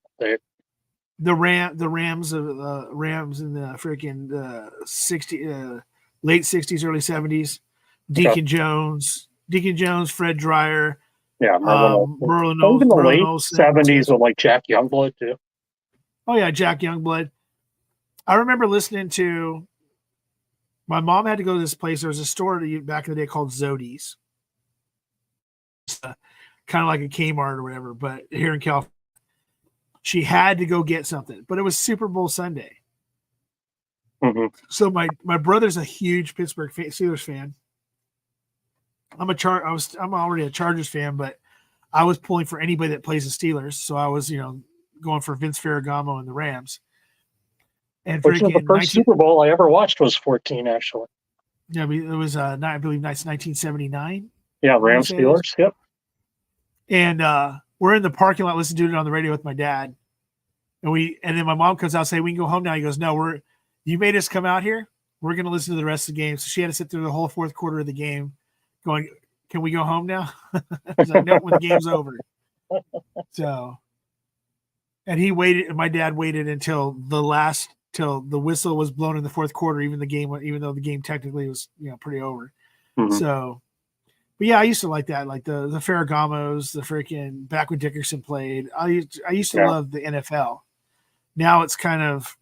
The Rams in the freaking late 60s, early 70s. Deacon Jones, Fred Dreyer. Yeah, Merlin Even the late Olsen. 70s with like Jack Youngblood too. Oh yeah, Jack Youngblood. I remember listening to. My mom had to go to this place. There was a store back in the day called Zodi's. Kind of like a Kmart or whatever, but here in California, she had to go get something. But it was Super Bowl Sunday. So my brother's a huge Pittsburgh Steelers fan. I'm already a Chargers fan, but I was pulling for anybody that plays the Steelers. So I was, going for Vince Ferragamo and the Rams. And which was the first Super Bowl I ever watched was 14, actually. Yeah, it was I believe that's 1979. Yeah, Rams Steelers. Yep. And we're in the parking lot listening to it on the radio with my dad. And then my mom comes out and say, "We can go home now." He goes, "No, you made us come out here. We're going to listen to the rest of the game." So she had to sit through the whole fourth quarter of the game going, "Can we go home now?" I was like, "No, when the game's over." So, and my dad waited until the whistle was blown in the fourth quarter, even though the game technically was, pretty over. So, but yeah, I used to like that, like the Ferragamos, the freaking back when Dickerson played. I used to love the NFL. Now it's kind of,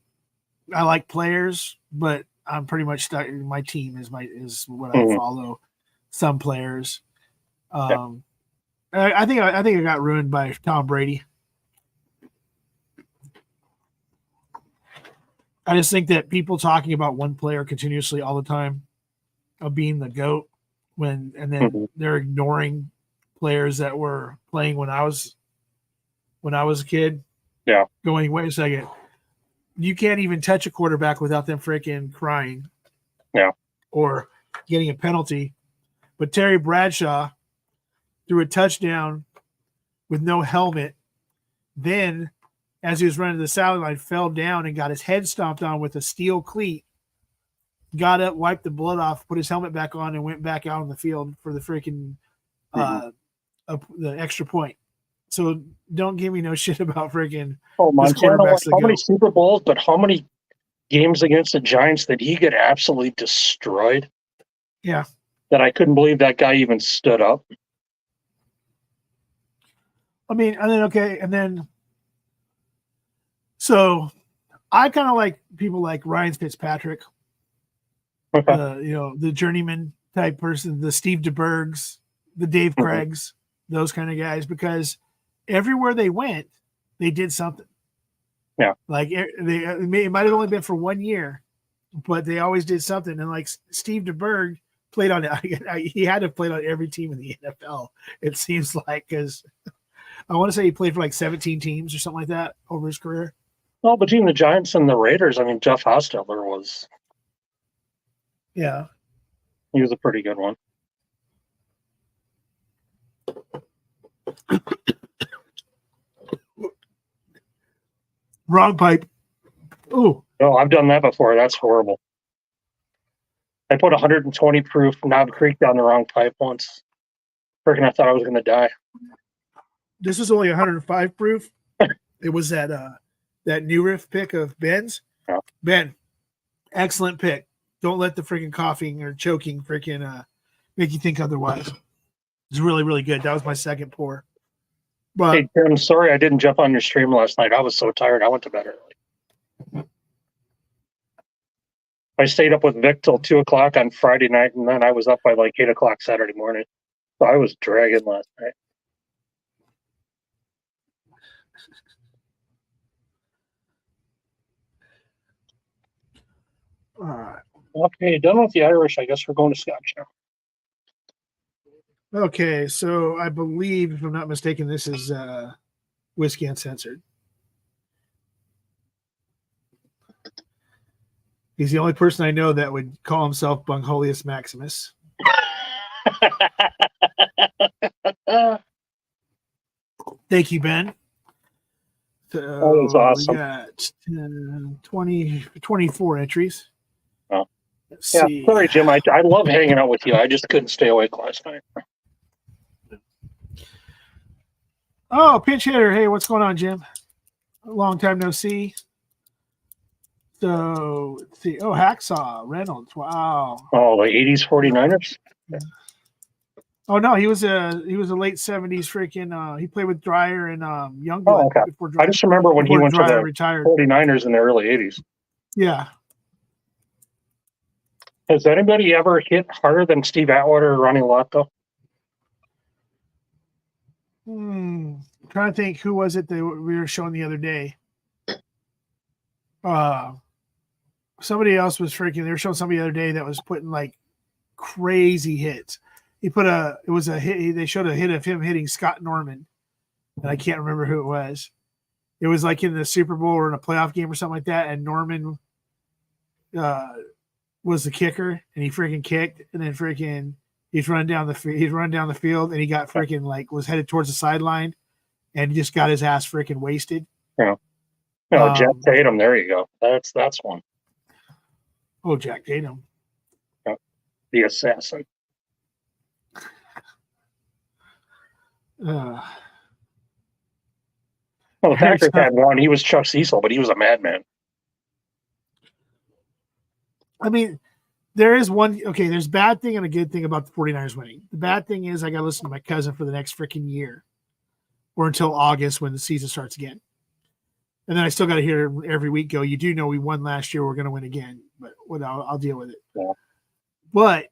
I like players, but I'm pretty much stuck. My team is what I follow. Some players. I think I got ruined by Tom Brady. I just think that people talking about one player continuously all the time of being the GOAT and then they're ignoring players that were playing when I was a kid. Yeah. Going, wait a second. You can't even touch a quarterback without them freaking crying. Yeah. Or getting a penalty. But Terry Bradshaw threw a touchdown with no helmet. Then, as he was running to the sideline, fell down and got his head stomped on with a steel cleat. Got up, wiped the blood off, put his helmet back on, and went back out on the field for the freaking the extra point. So don't give me no shit about freaking. Oh, Montana won how many Super Bowls, but how many games against the Giants did he get absolutely destroyed? Yeah. That I couldn't believe that guy even stood up. I mean, and then so I kind of like people like Ryan Fitzpatrick, the journeyman type person, the Steve DeBergs, the Dave Craigs, those kind of guys, because everywhere they went, they did something. Yeah. Like it might have only been for 1 year, but they always did something. And like Steve DeBerg played on it. He had to play on every team in the NFL. It seems like, because I want to say he played for like 17 teams or something like that over his career. Well, between the Giants and the Raiders, I mean, Jeff Hostetler was. Yeah. He was a pretty good one. Wrong pipe. Oh. No, I've done that before. That's horrible. I put 120 proof Knob Creek down the wrong pipe once. Freaking, I thought I was going to die. This is only 105 proof. It was that new riff pick of Ben's. Yeah. Ben, excellent pick. Don't let the freaking coughing or choking freaking make you think otherwise. It's really, really good. That was my second pour. But hey, Tim, sorry I didn't jump on your stream last night. I was so tired. I went to bed early. I stayed up with Vic till 2 o'clock on Friday night, and then I was up by like 8 o'clock Saturday morning. So I was dragging last night. All right. Okay, done with the Irish. I guess we're going to Scotch now. Okay, so I believe, if I'm not mistaken, this is Whiskey Uncensored. He's the only person I know that would call himself Bungholius Maximus. Thank you, Ben. So That was awesome. we got 24 entries. Oh. Let's Yeah, see. sorry, Jim. I love hanging out with you. I just couldn't stay awake last night. Oh, pinch hitter. Hey, what's going on, Jim? Long time no see. So let's see. Oh, Hacksaw Reynolds. Wow. Oh, the 80s 49ers? Oh no, he was a late 70s freaking he played with Dreyer and Youngblood Oh, okay. before I just remember when he went to Dreyer the retired. 49ers in the early 80s. Yeah. Has anybody ever hit harder than Steve Atwater or Ronnie Lotto? I'm trying to think, who was it that we were showing the other day? Somebody else was freaking. They were showing somebody the other day that was putting like crazy hits. He put it was a hit. They showed a hit of him hitting Scott Norman, and I can't remember who it was. It was like in the Super Bowl or in a playoff game or something like that, and Norman was the kicker, and he freaking kicked, and then freaking he's run down the field, and he got freaking like was headed towards the sideline, and he just got his ass freaking wasted. Yeah. No, Jack Tatum. There you go. That's one. Oh, Jack Tatum. Yeah. The assassin. Well, the Packers had one. He was Chuck Cecil, but he was a madman. I mean, there is one. Okay, there's bad thing and a good thing about the 49ers winning. The bad thing is I got to listen to my cousin for the next freaking year or until August when the season starts again. And then I still got to hear every week go, you do know we won last year. We're going to win again. But I'll deal with it. Yeah. But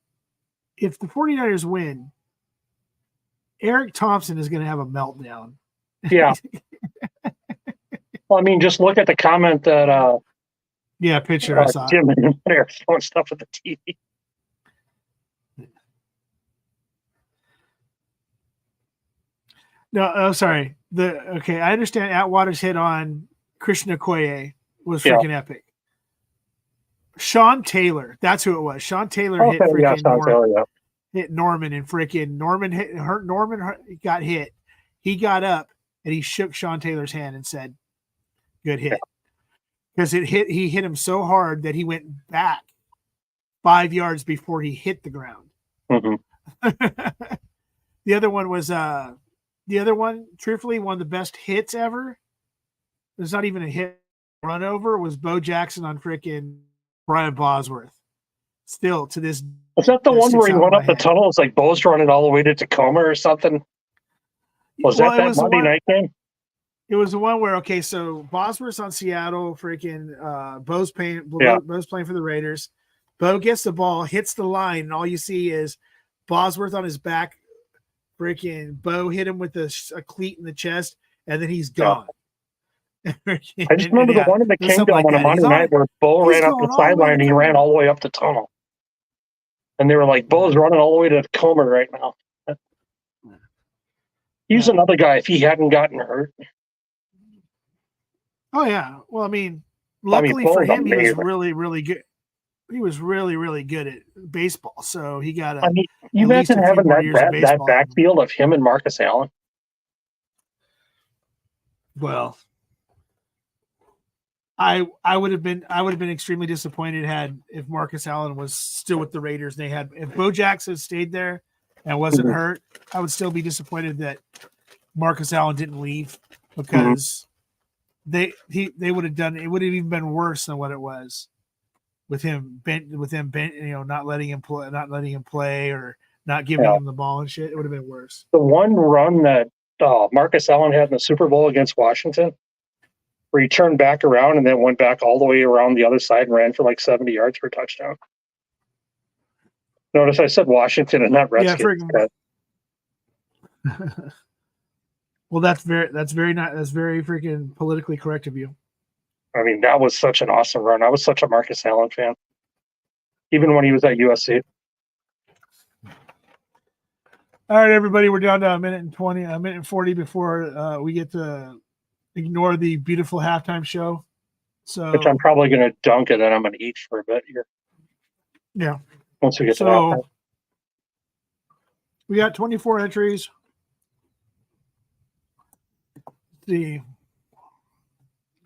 if the 49ers win, Eric Thompson is going to have a meltdown. Yeah. Well, I mean, just look at the comment that picture I saw. Jim and they're throwing stuff at the TV. No, oh, sorry. I understand Atwater's hit on Christian Okoye was freaking epic. Sean Taylor, that's who it was. Sean Taylor hit freaking Norman. Hit Norman and freaking Norman got hit. He got up and he shook Sean Taylor's hand and said, "Good hit." Because he hit him so hard that he went back 5 yards before he hit the ground. Mm-hmm. The other one was truthfully, one of the best hits ever. There's not even a hit run over, was Bo Jackson on freaking Brian Bosworth. Still to this. Was that the one where he went up the tunnel? It's like Bo's running all the way to Tacoma or something. Was that Monday night game? It was the one where, so Bosworth's on Seattle, freaking Bo's playing for the Raiders. Bo gets the ball, hits the line, and all you see is Bosworth on his back. Freaking Bo hit him with a cleat in the chest, and then he's gone. I just remember the one in the Kingdom on a Monday night where Bo ran up the sideline and he ran all the way up the tunnel. And they were like, Bo's running all the way to Tacoma right now. He's another guy if he hadn't gotten hurt. Oh, yeah. Well, I mean, luckily for him, he was really, really good. He was really, really good at baseball. So he got you imagine having that backfield of him and Marcus Allen? Well, I would have been extremely disappointed if Marcus Allen was still with the Raiders. If Bo Jackson stayed there and wasn't hurt, I would still be disappointed that Marcus Allen didn't leave because they would have done it. Would have even been worse than what it was with him bent, not letting him play or not giving him the ball and shit. It would have been worse. The one run that Marcus Allen had in the Super Bowl against Washington, where he turned back around and then went back all the way around the other side and ran for like 70 yards for a touchdown. Notice I said Washington and not Redskins. Well, that's very not that's very freaking politically correct of you. I mean, that was such an awesome run. I was such a Marcus Allen fan, even when he was at USC. All right, everybody, we're down to a minute and 20, a minute and 40 before we get to ignore the beautiful halftime show. So, Which I'm probably going to dunk and then I'm going to eat for a bit here. Yeah. Once we get to halftime. We got 24 entries. Let's see.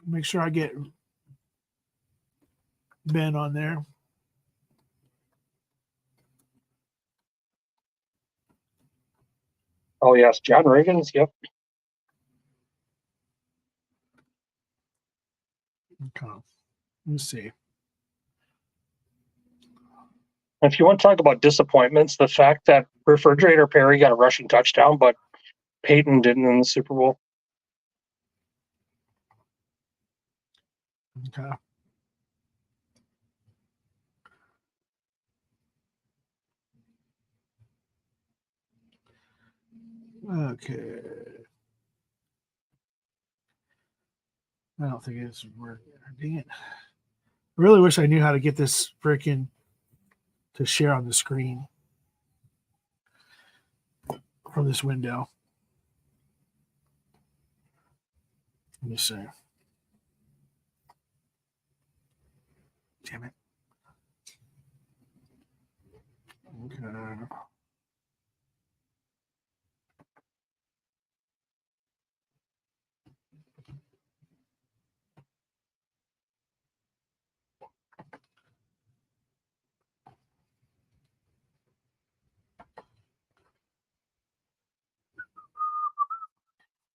Make sure I get Ben on there. Oh, yes. John Reagan's. Yep. Okay. Let's see. If you want to talk about disappointments, the fact that Refrigerator Perry got a rushing touchdown, but Peyton didn't in the Super Bowl. Okay. Okay. I don't think it's working. Dang it. I really wish I knew how to get this freaking to share on the screen from this window. Let me see. Damn it. Okay.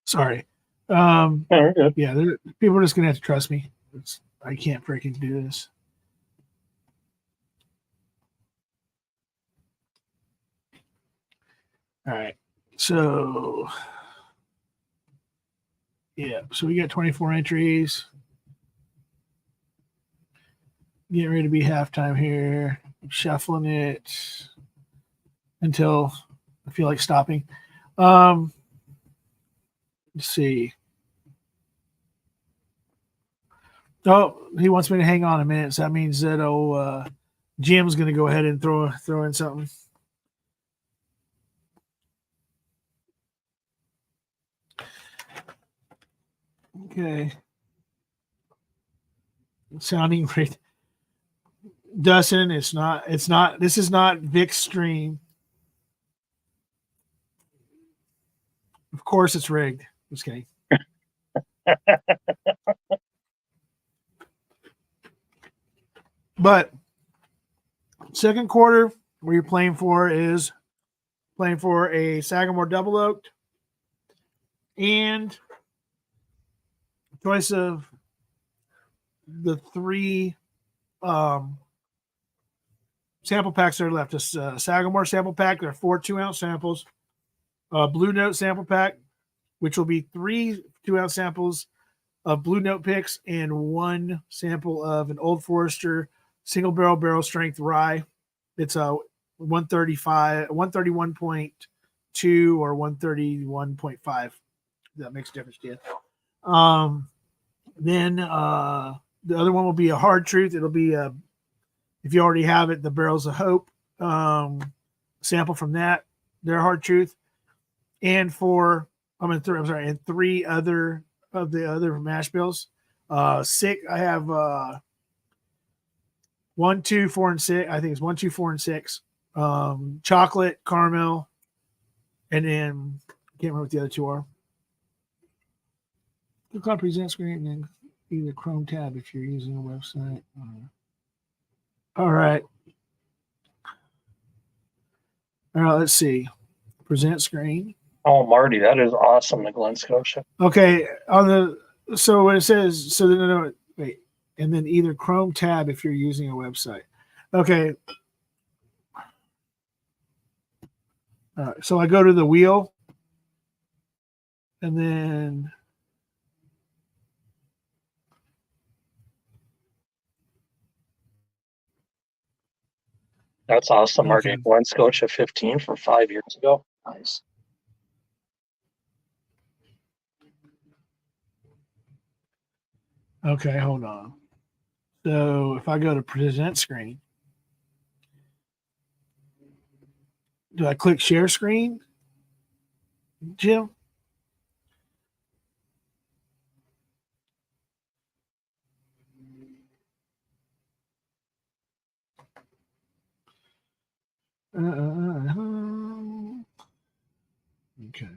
Sorry. Yeah, people are just gonna have to trust me. I can't freaking do this. All right. So yeah, so we got 24 entries. Getting ready to be halftime here. I'm shuffling it until I feel like stopping. Let's see. Oh, he wants me to hang on a minute. So that means that Jim's going to go ahead and throw in something. Okay. Sounding great. Dustin, this is not Vic's stream. Of course it's rigged. Just kidding. But second quarter, what you're playing for is playing for a Sagamore double oaked and choice of the three sample packs that are left. This Sagamore sample pack, there are 4 2-ounce samples. Blue Note sample pack, which will be 3 2-ounce samples of Blue Note picks and 1 sample of an Old Forester single barrel strength rye. It's a 131.2 or 131.5. That makes a difference to you. Then the other one will be a Hard Truth. It'll be if you already have it, the Barrels of Hope sample from that. Their Hard Truth, and and 3 other of the other mash bills. I have 1, 2, 4, and 6. I think it's 1, 2, 4, and 6. Chocolate, caramel, and then I can't remember what the other 2 are. Click on present screen and then either Chrome tab if you're using a website. All right. All right, let's see. Present screen. Oh, Marty, that is awesome, the Glen Scotia. Okay, so when it says no, wait, and then either Chrome tab if you're using a website. Okay. So I go to the wheel, and then That's awesome, Marty. Okay. Glen Scotia 15 from 5 years ago. Nice. Okay, hold on. So if I go to present screen, do I click share screen, Jim? Okay.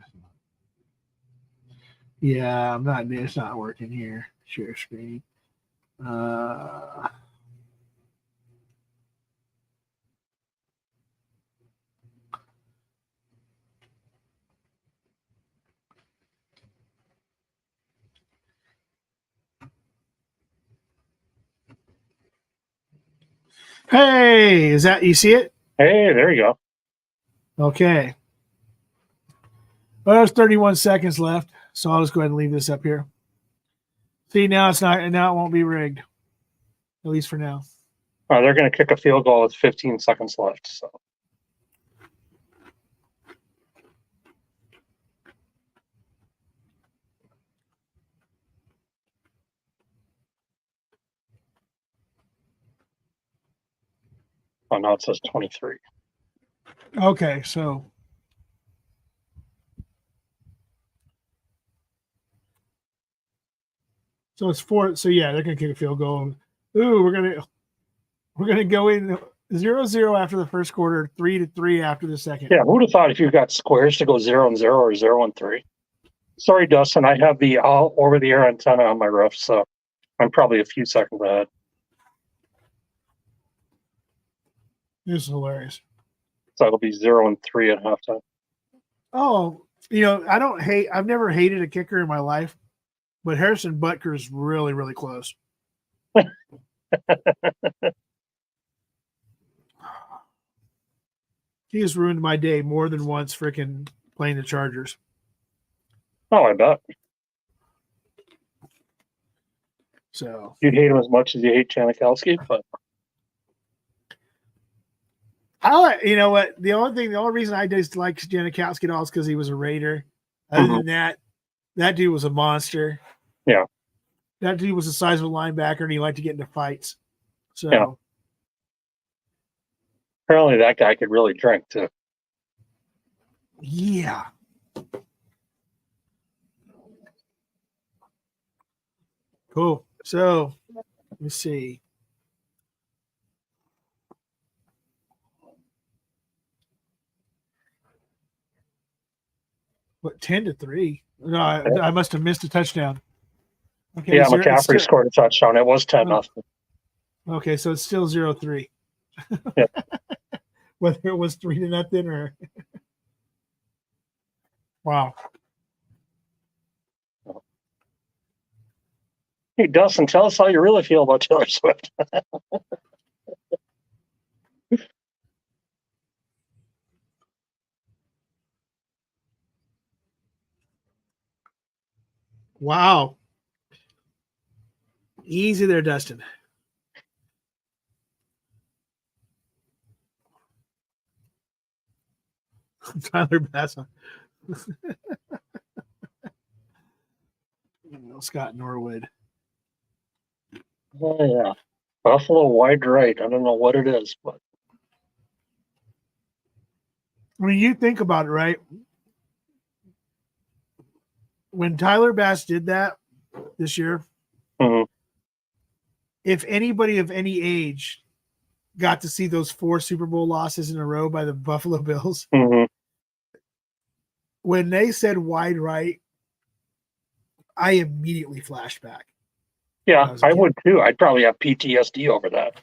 Yeah, I'm not. It's not working here. Share screen. Uh, hey, is that you see it? Hey, there you go. Okay. Well, there's 31 seconds left, so I'll just go ahead and leave this up here. See, now it's not, and now it won't be rigged, at least for now. They're going to kick a field goal with 15 seconds left. So. Oh, no, it says 23. Okay, so it's 4. So yeah, they're gonna kick a field goal. Ooh, we're gonna go in 0-0 after the first quarter, 3-3 after the second. Yeah, who'd have thought if you've got squares to go 0-0 or 0-3? Sorry, Dustin, I have the all over-the-air antenna on my roof, so I'm probably a few seconds ahead. This is hilarious. So it'll be 0-3 at halftime. Oh, I've never hated a kicker in my life, but Harrison Butker is really, really close. He has ruined my day more than once freaking playing the Chargers. Oh, I bet. So You'd hate him as much as you hate Janikowski, but you know what? The only reason I just like Janikowski at all is because he was a Raider. Other than that dude was a monster. Yeah. That dude was the size of a linebacker, and he liked to get into fights. So yeah. Apparently that guy could really drink too. Yeah. Cool. So let me see. What, 10-3? No, I must have missed a touchdown. Okay. Yeah, McCaffrey scored a touchdown. It was 10-0. Okay, so it's still 0-3. Yeah. Whether it was 3-0 or wow. Hey, Dustin, tell us how you really feel about Taylor Swift. Wow. Easy there, Dustin. Tyler Bass. Scott Norwood. Oh, yeah. Buffalo wide right. I don't know what it is, but. When you think about it, right? When Tyler Bass did that this year, if anybody of any age got to see those 4 Super Bowl losses in a row by the Buffalo Bills, when they said wide right, I immediately flashed back. Yeah, I would too. I'd probably have PTSD over that.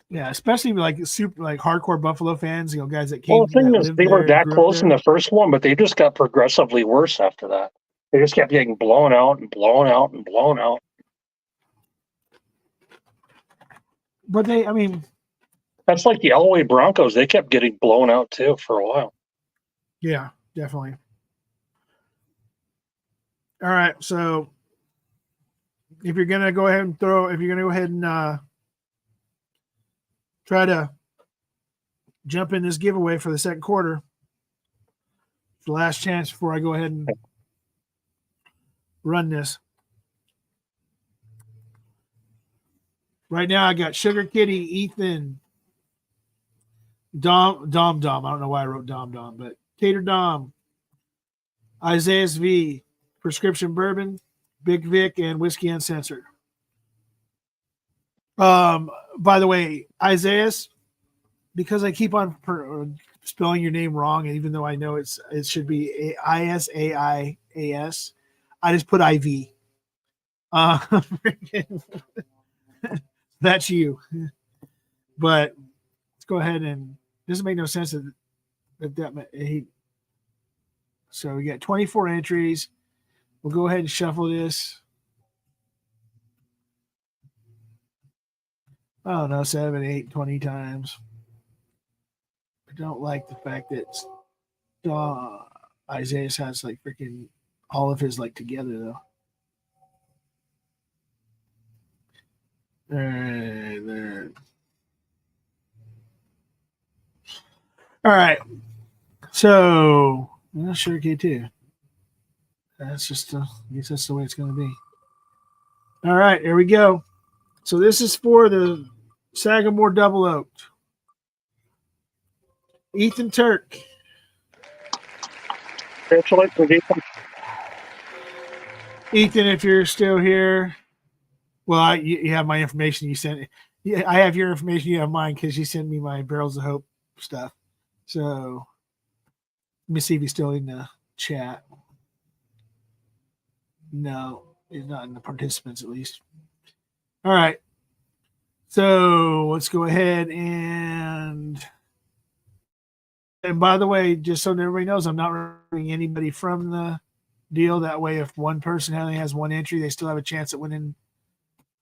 Yeah, especially like hardcore Buffalo fans, guys that came. Well, the thing is, they were that close in the first one, but they just got progressively worse after that. They just kept getting blown out and blown out and blown out. But that's like the Elway Broncos. They kept getting blown out too for a while. Yeah, definitely. All right, so if you're gonna go ahead and try to jump in this giveaway for the second quarter, it's the last chance before I go ahead and run this. Right now, I got Sugar Kitty, Ethan, Dom. I don't know why I wrote Dom, but Tater Dom, Isaiah's V, Prescription Bourbon, Big Vic, and Whiskey Uncensored. By the way, Isaiah's, because I keep on spelling your name wrong, even though I know it should be Isaias, I just put IV. That's you. But let's go ahead and it doesn't make no sense that he. So we got 24 entries. We'll go ahead and shuffle this. I don't know, 7, 8, 20 times. I don't like the fact that Isaiah has like freaking all of his like together though. There. All right. So I'm not sure K2. That's just I guess that's the way it's gonna be. All right, here we go. So this is for the Sagamore Double Oaked. Ethan Turk. Congratulations, Ethan. Ethan, if you're still here, well, you have my information. You sent. Yeah, I have your information. You have mine because you sent me my Barrels of Hope stuff. So let me see if he's still in the chat. No, he's not in the participants at least. All right. So let's go ahead and by the way, just so everybody knows, I'm not removing anybody from the deal. That way, if one person only has one entry, they still have a chance at winning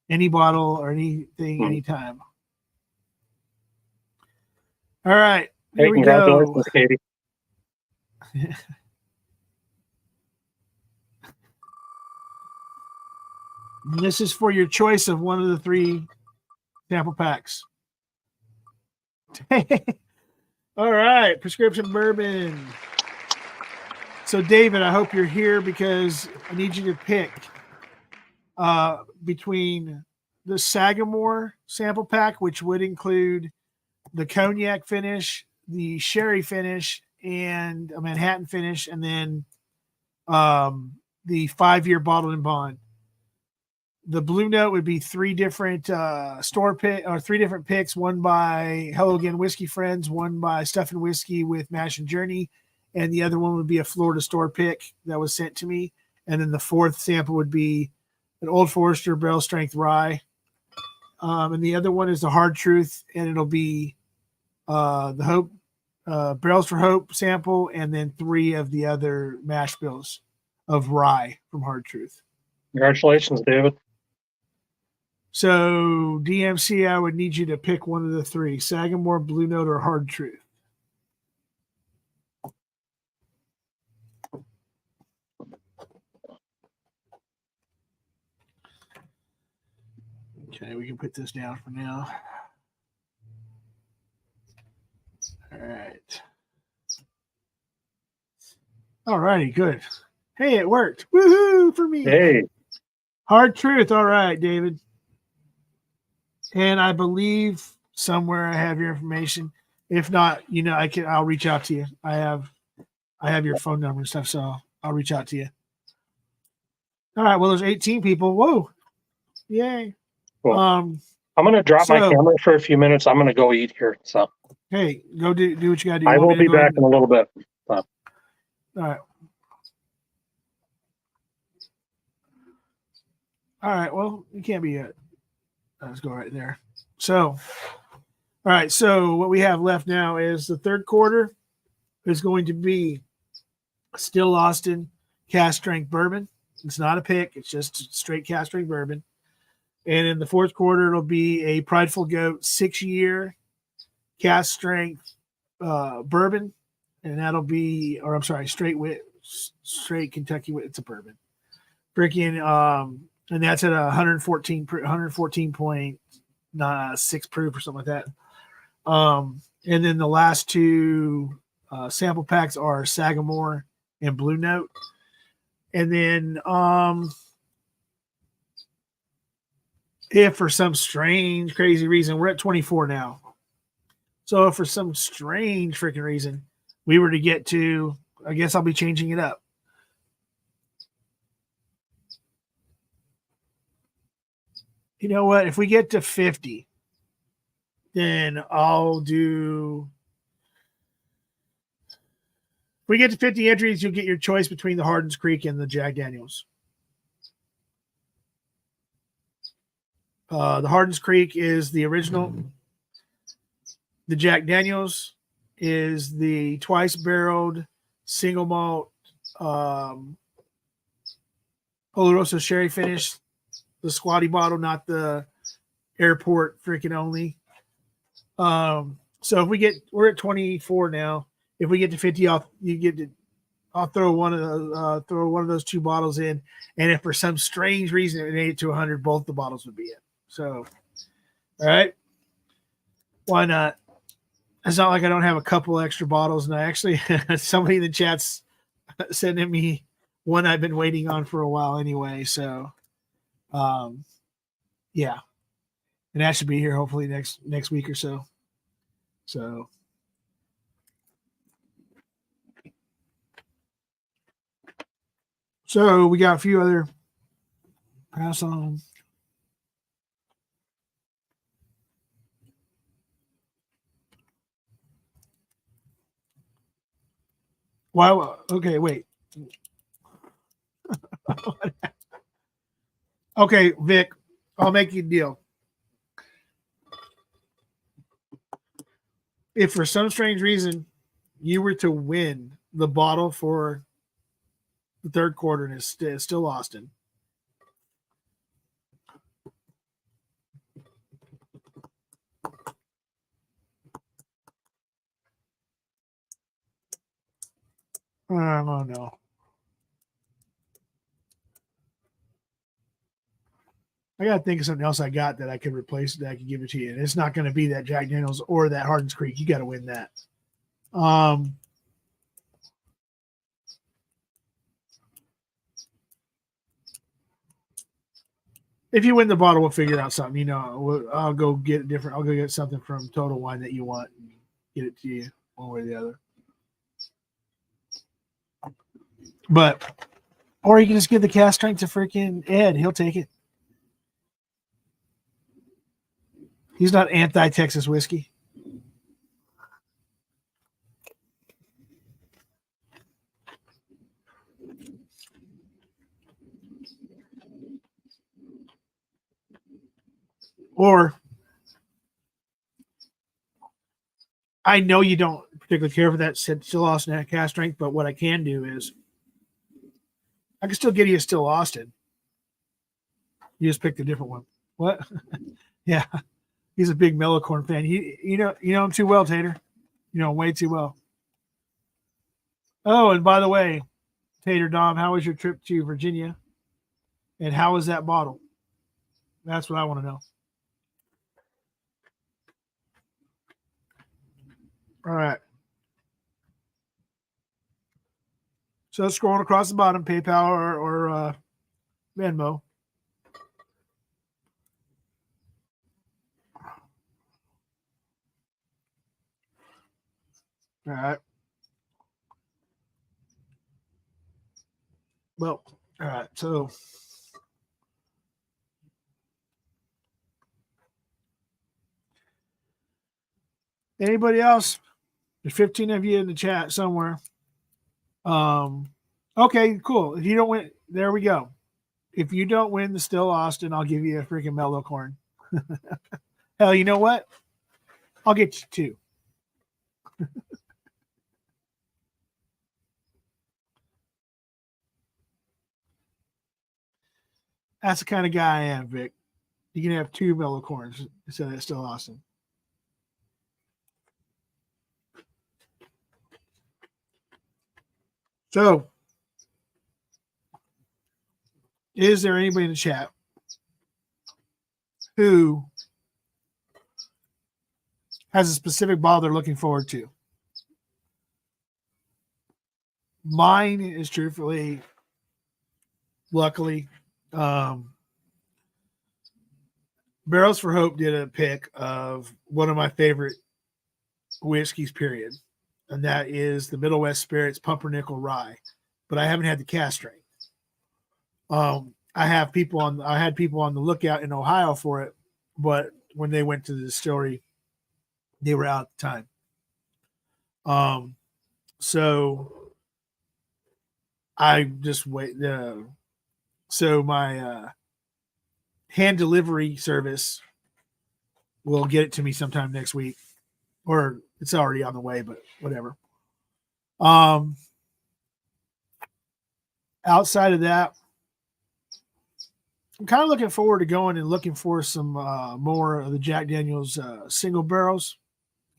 any bottle or anything anytime. All right. Here we go. Katie. This is for your choice of one of the 3 sample packs. All right, Prescription Bourbon. So, David, I hope you're here because I need you to pick between the Sagamore sample pack, which would include the cognac finish, the sherry finish, and a Manhattan finish, and then the 5-year bottled and bond. The Blue Note would be 3 different store pick or 3 different picks. One by Hello Again Whiskey Friends, one by Stuff and Whiskey with Mash and Journey, and the other one would be a Florida store pick that was sent to me. And then the 4th sample would be an Old Forester Barrel Strength Rye. And the other one is the Hard Truth, and it'll be the Hope Barrels for Hope sample, and then 3 of the other mash bills of rye from Hard Truth. Congratulations, David. So DMC, I would need you to pick one of the 3: Sagamore, Blue Note, or Hard Truth. Okay, we can put this down for now. All right. All righty, good. Hey, it worked. Woohoo for me. Hey. Hard Truth. All right, David. And I believe somewhere I have your information. If not, I'll reach out to you. I have your phone number and stuff, so I'll reach out to you. All right. Well, there's 18 people. Whoa. Yay. Cool. I'm going to drop my camera for a few minutes. I'm going to go eat here. So. Hey, go do what you got to do. I will be back in a little bit. So. All right. All right. Well, you can't be yet. Let's go right there. So, all right. So what we have left now is the 3rd quarter is going to be Still Austin cast strength bourbon. It's not a pick. It's just straight cast strength bourbon. And in the 4th quarter, it'll be a Prideful Goat 6-year cast strength bourbon. And that'll be, or I'm sorry, straight Kentucky wit. It's a bourbon. Freaking, and that's at 114.6 proof or something like that. And then the last 2 sample packs are Sagamore and Blue Note. And then if for some strange, crazy reason, we're at 24 now. So if for some strange freaking reason we were to get to, I guess I'll be changing it up. You know what? If we get to 50, then I'll do. If we get to 50 entries, you'll get your choice between the Hardin's Creek and the Jack Daniels. The Hardin's Creek is the original. The Jack Daniels is the twice barreled single malt Oloroso sherry finish, the squatty bottle, not the airport freaking only. So if we're at 24 now. If we get to 50, I'll throw one of those two bottles in, and if for some strange reason it made it to 100, both the bottles would be in. So, all right, why not? It's not like I don't have a couple extra bottles, and I actually somebody in the chat's sending me one I've been waiting on for a while anyway. So, yeah, and that should be here hopefully next week or so. So we got a few other pass on. Wow. Okay, wait. Okay, Vic, I'll make you a deal. If for some strange reason you were to win the bottle for the third quarter and it's still Austin, I don't know. I gotta think of something else I got that I could replace that I could give it to you. And it's not going to be that Jack Daniels or that Hardin's Creek. You got to win that. If you win the bottle, we'll figure out something. You know, I'll go get different. I'll go get something from Total Wine that you want and get it to you one way or the other. But, or you can just give the cast strength to freaking Ed. He'll take it. He's not anti-Texas whiskey. Or I know you don't particularly care for that Still Austin cast strength, but what I can do is I can still get you a Still Austin. You just picked a different one. What? Yeah, he's a big Mellocorn fan. You know him too well, Tater. You know him way too well. Oh, and by the way, Tater Dom, how was your trip to Virginia? And how was that bottle? That's what I want to know. All right. So scrolling across the bottom, PayPal or Venmo. All right. Well, all right. So anybody else? There's 15 of you in the chat somewhere. Okay, cool. If you don't win, there we go. If you don't win the Still Austin, I'll give you a freaking Mellocorn. Hell, you know what? I'll get you two. That's the kind of guy I am, Vic. You can have two Mellocorns instead of Still Austin. So, is there anybody in the chat who has a specific ball they're looking forward to? Mine is truthfully, luckily, Barrels for Hope did a pick of one of my favorite whiskeys, period, and that is the Middle West Spirits Pumpernickel Rye. But I haven't had the cast strength. I had people on the lookout in Ohio for it, but when they went to the distillery, they were out at the time. So I just wait. So my hand delivery service will get it to me sometime next week, or it's already on the way, but whatever. Outside of that, I'm kind of looking forward to going and looking for some more of the Jack Daniel's single barrels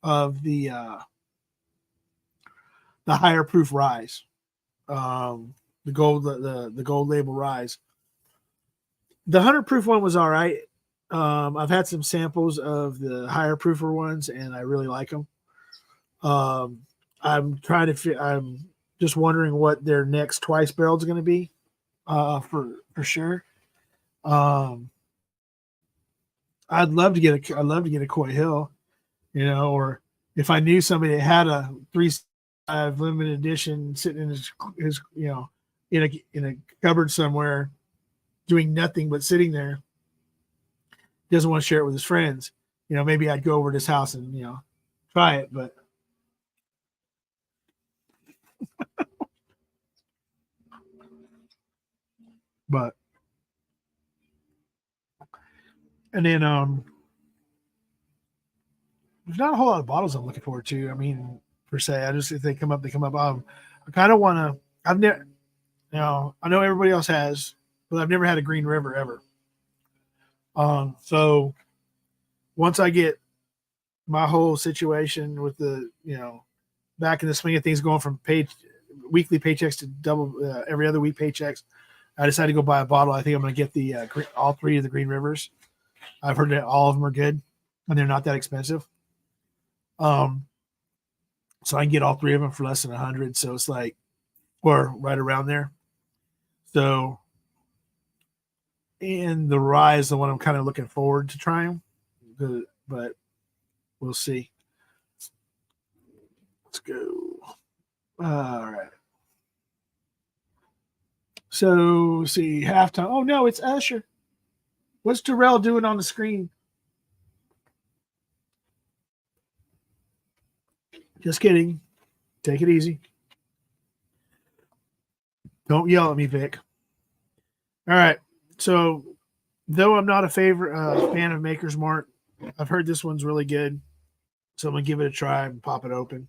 of the higher proof ryes, the gold label ryes. The 100 proof one was all right. I've had some samples of the higher proofer ones, and I really like them. I'm just wondering what their next twice barrel is going to be, for sure. I'd love to get a Coy Hill, or if I knew somebody that had a 3.5 limited edition sitting in his in a cupboard somewhere, doing nothing but sitting there, doesn't want to share it with his friends. Maybe I'd go over to his house and try it, but. But and then there's not a whole lot of bottles I'm looking forward to. I mean, per se, if they come up, they come up. I kind of want to. I've never, I know everybody else has, but I've never had a Green River ever. So once I get my whole situation with the, back in the swing of things, going from weekly paychecks to double every other week paychecks, I decided to go buy a bottle. I think I'm going to get the all three of the Green Rivers. I've heard that all of them are good and they're not that expensive. So I can get all three of them for less than 100. So it's like, or right around there. So, and the rye is the one I'm kind of looking forward to trying, but we'll see. Let's go. All right. So see halftime. Oh no, it's Usher. What's Terrell doing on the screen? Just kidding. Take it easy. Don't yell at me, Vic. All right. So, though I'm not a fan of Maker's Mark, I've heard this one's really good. So I'm going to give it a try and pop it open.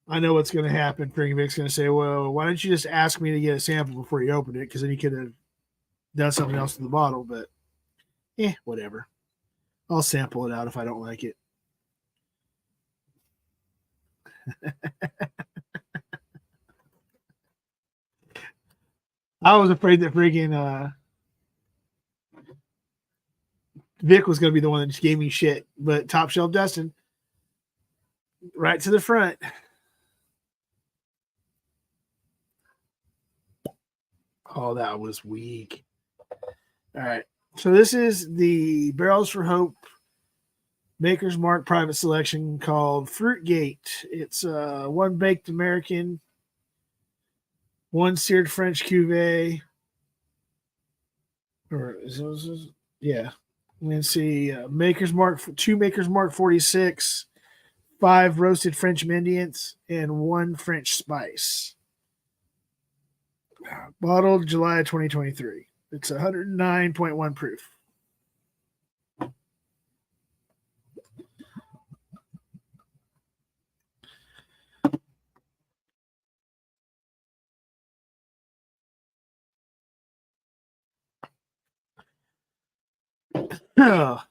I know what's going to happen. Freaking Vic's going to say, well, why don't you just ask me to get a sample before you open it? Because then you could have done something else to the bottle. But, whatever. I'll sample it out if I don't like it. I was afraid that freaking Vic was going to be the one that just gave me shit. But Top Shelf Dustin, right to the front. Oh, that was weak. All right. So this is the Barrels for Hope Maker's Mark private selection called Fruitgate. It's one baked American, one seared French cuvee. Yeah. Let's see. Maker's Mark, 2 Maker's Mark 46, 5 roasted French Mendiants, and 1 French spice. Bottled July 2023. It's 109.1 proof. Oh.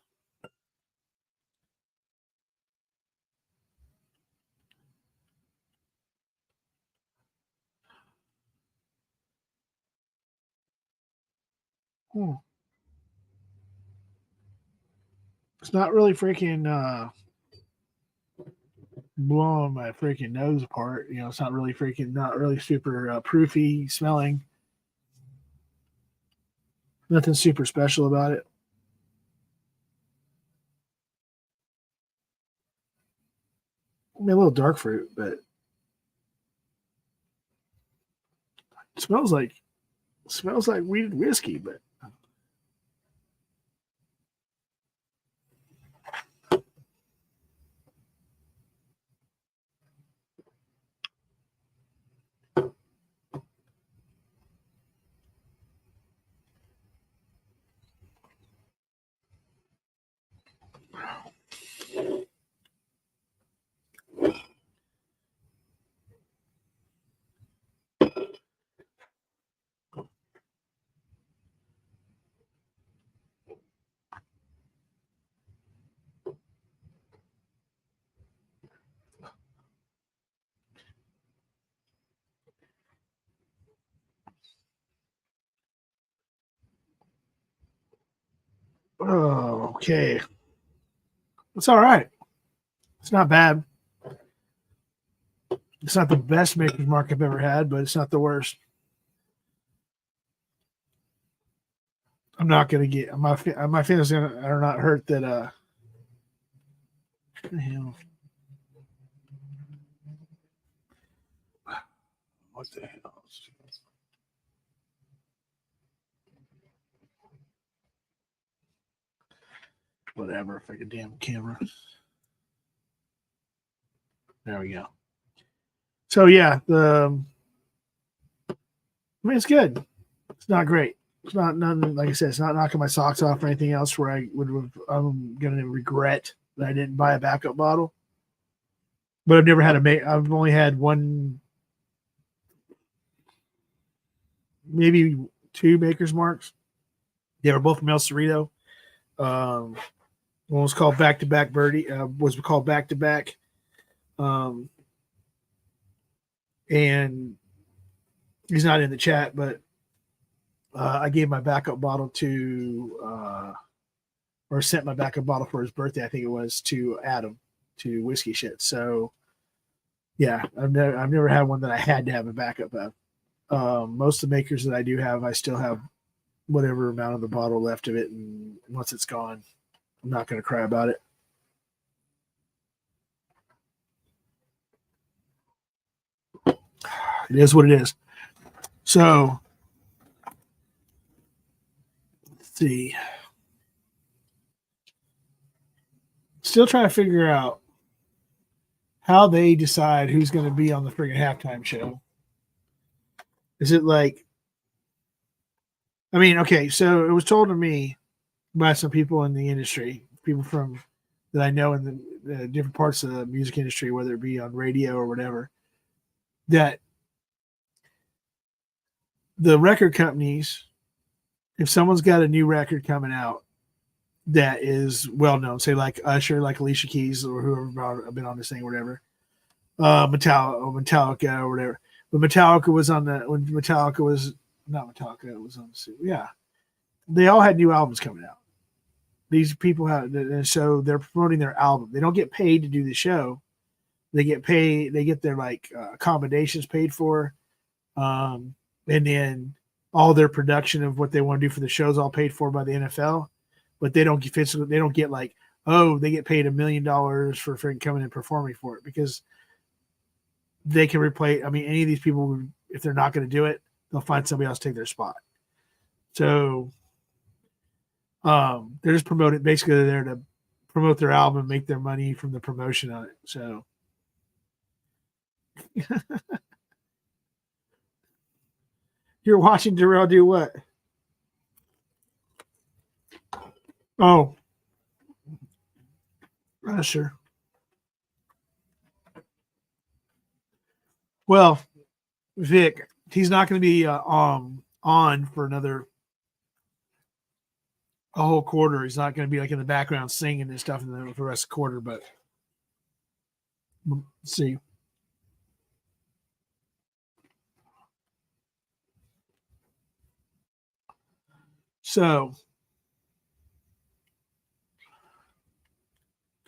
It's not really freaking blowing my freaking nose apart. It's not really super proofy smelling. Nothing super special about it. I mean, a little dark fruit, but it smells like weeded whiskey, but oh, okay. It's all right. It's not bad. It's not the best Maker's Mark I've ever had, but it's not the worst. I'm not gonna get my feelings are not hurt that what the hell? What the hell? Whatever, if I could damn camera. There we go. So yeah, I mean it's good. It's not great. It's not none like I said, it's not knocking my socks off or anything else where I'm gonna regret that I didn't buy a backup bottle. But I've never had I've only had one, maybe two Maker's Marks. They were both from El Cerrito. One was called Back to Back Birdie. Was called Back to Back. And he's not in the chat, but I gave my backup bottle to, or sent my backup bottle for his birthday. I think it was to Adam, to Whiskey Shit. So, yeah, I've never had one that I had to have a backup of. Most of the makers that I do have, I still have whatever amount of the bottle left of it, and once it's gone, I'm not going to cry about it. It is what it is. So, let's see. Still trying to figure out how they decide who's going to be on the friggin' halftime show. Is it like, I mean, okay, so it was told to me by some people in the industry, people from that I know in the different parts of the music industry, whether it be on radio or whatever, that the record companies, if someone's got a new record coming out that is well known, say like Usher, like Alicia Keys, or whoever been on this thing or whatever, Metallica or whatever. But Metallica was on the when Metallica was not Metallica, it was on the yeah. They all had new albums coming out. These people have, and so they're promoting their album. They don't get paid to do the show. They get paid. They get their like accommodations paid for, and then all their production of what they want to do for the show is all paid for by the NFL. But they don't get like, oh, they get paid $1 million for coming and performing for it, because they can replace. I mean, any of these people, if they're not going to do it, they'll find somebody else to take their spot. So they're just promoting. Basically, they're there to promote their album, make their money from the promotion on it. So you're watching Darrell do what? Oh, sure. Well, Vic, he's not going to be on for another a whole quarter. He's not going to be like in the background singing and stuff for the rest of the quarter. But let's see. So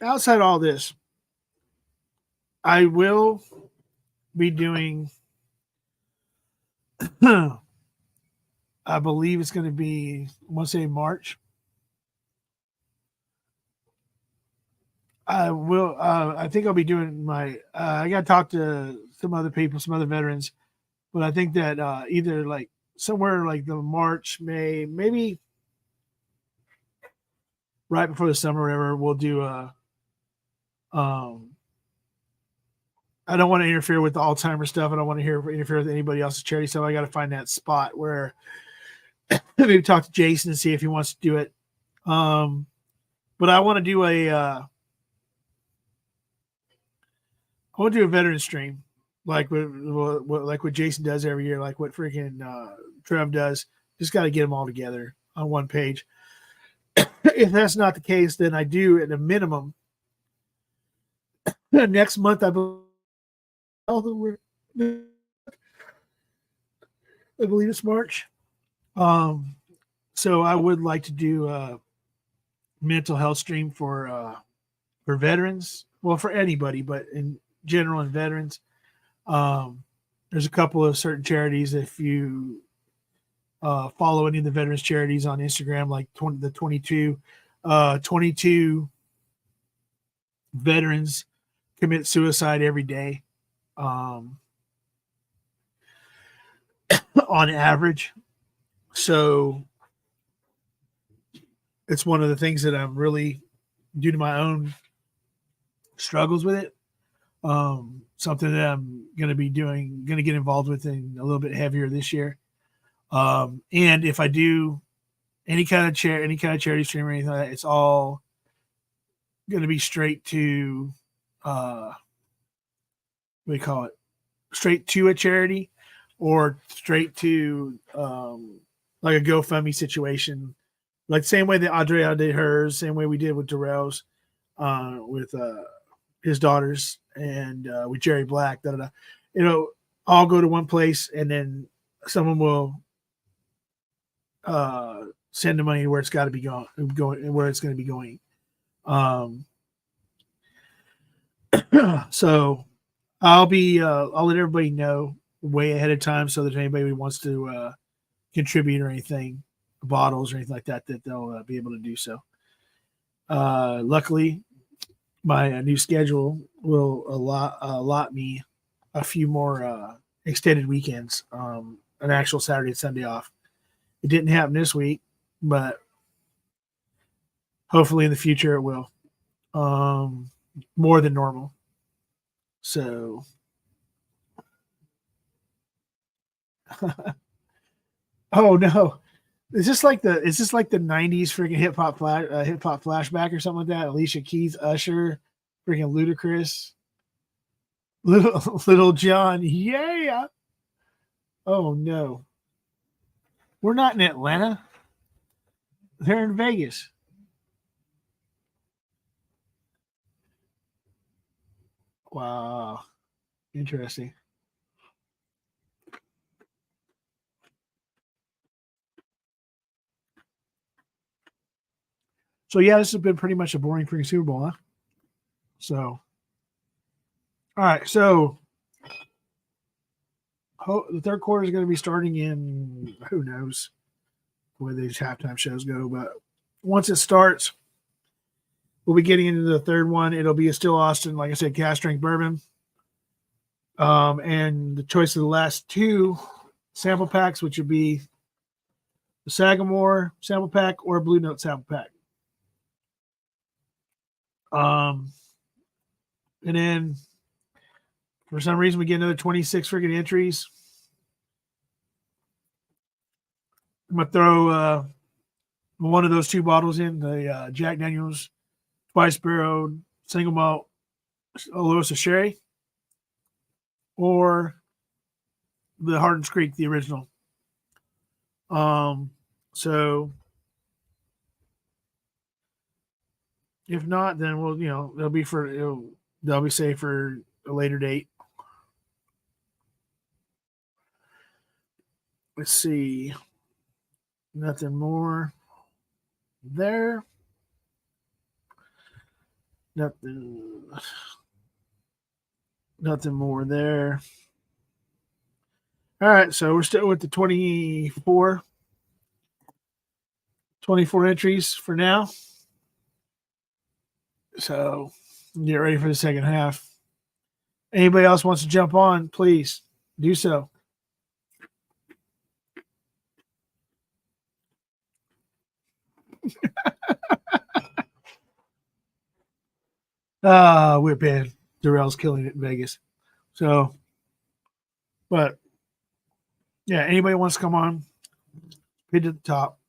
outside all this, I will be doing I believe it's going to be, I want to say March. I will. I think I'll be doing my. I got to talk to some other people, some other veterans, but I think that either like somewhere like the March, May, maybe right before the summer, whatever, we'll do a. I don't want to interfere with the Alzheimer's stuff. I don't want to interfere with anybody else's charity stuff. I got to find that spot where maybe talk to Jason and see if he wants to do it. But I want to do a. I want to do a veteran stream, like what Jason does every year, like what freaking Trev does. Just got to get them all together on one page. If that's not the case, then I do at a minimum next month. I believe it's March. So I would like to do a mental health stream for veterans. Well, for anybody, but in general and veterans. There's a couple of certain charities. If you follow any of the veterans charities on Instagram, like 22 veterans commit suicide every day, on average. So it's one of the things that I'm really, due to my own struggles with it, something that I'm going to get involved with in a little bit heavier this year. And if I do any kind of charity stream or anything like that, it's all going to be straight to, what do you call it? Straight to a charity, or straight to, like a GoFundMe situation, like the same way that Andrea did hers, same way we did with Darrell's, with his daughters, and with Jerry Black. All go to one place, and then someone will send the money where it's got to be going, where it's going to be going. So I'll let everybody know way ahead of time, so that if anybody wants to contribute or anything, bottles or anything like that, that they'll be able to do so. Luckily, my new schedule will allot me a few more extended weekends, an actual Saturday and Sunday off. It didn't happen this week, but hopefully in the future it will, more than normal. So oh no, is this like the 90s freaking hip hop flashback or something like that? Alicia Keys, Usher, freaking Ludacris, little John, yeah. Oh no, we're not in Atlanta. They're in Vegas. Wow, interesting. So yeah, this has been pretty much a boring freaking Super Bowl, huh? So, all right. So the third quarter is going to be starting in, who knows where these halftime shows go, but once it starts, we'll be getting into the third one. It'll be a Still Austin, like I said, cask strength bourbon. And the choice of the last two sample packs, which would be the Sagamore sample pack or Blue Note sample pack. And then for some reason we get another 26 freaking entries. I'm gonna throw one of those two bottles in, the Jack Daniels twice barreled single malt Aloysius Sherry, or the Hardin's Creek, the original. So if not, then we'll, they'll be saved for a later date. Let's see. Nothing more there. Nothing more there. All right, so we're still with the 24. 24 entries for now. So get ready for the second half. Anybody else wants to jump on, please do so. We're bad. Darrell's killing it in Vegas. So, but yeah, anybody wants to come on, hit to the top.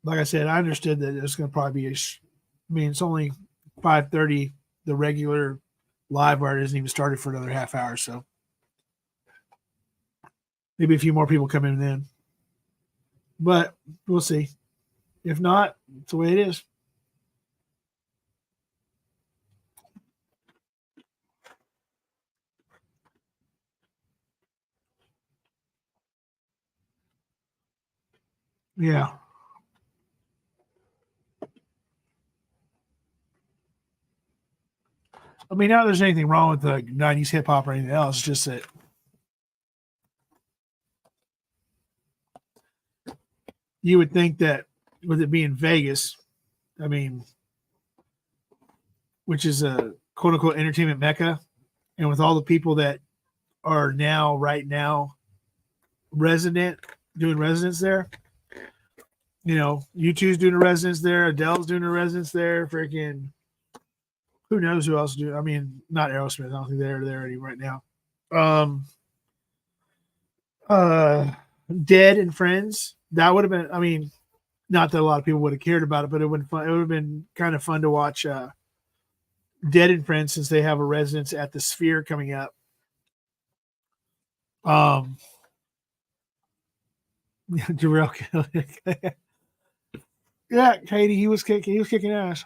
Like I said, I understood that it's going to probably be it's only 5:30. The regular live wire isn't even started for another half hour. So maybe a few more people come in then. But we'll see. If not, it's the way it is. Yeah. I mean, not that there's anything wrong with the 90s hip hop or anything else. It's just that you would think that with it being Vegas, I mean, which is a quote unquote entertainment mecca, and with all the people that are right now, doing residence there, U2's doing a residence there, Adele's doing a residence there, freaking who knows who else do. I mean, not Aerosmith. I don't think they're there right now. Dead and Friends. That would have been. I mean, not that a lot of people would have cared about it, but it would have been fun. It would have been kind of fun to watch Dead and Friends since they have a residence at the Sphere coming up. Darrell. Yeah, Katie. He was kicking ass.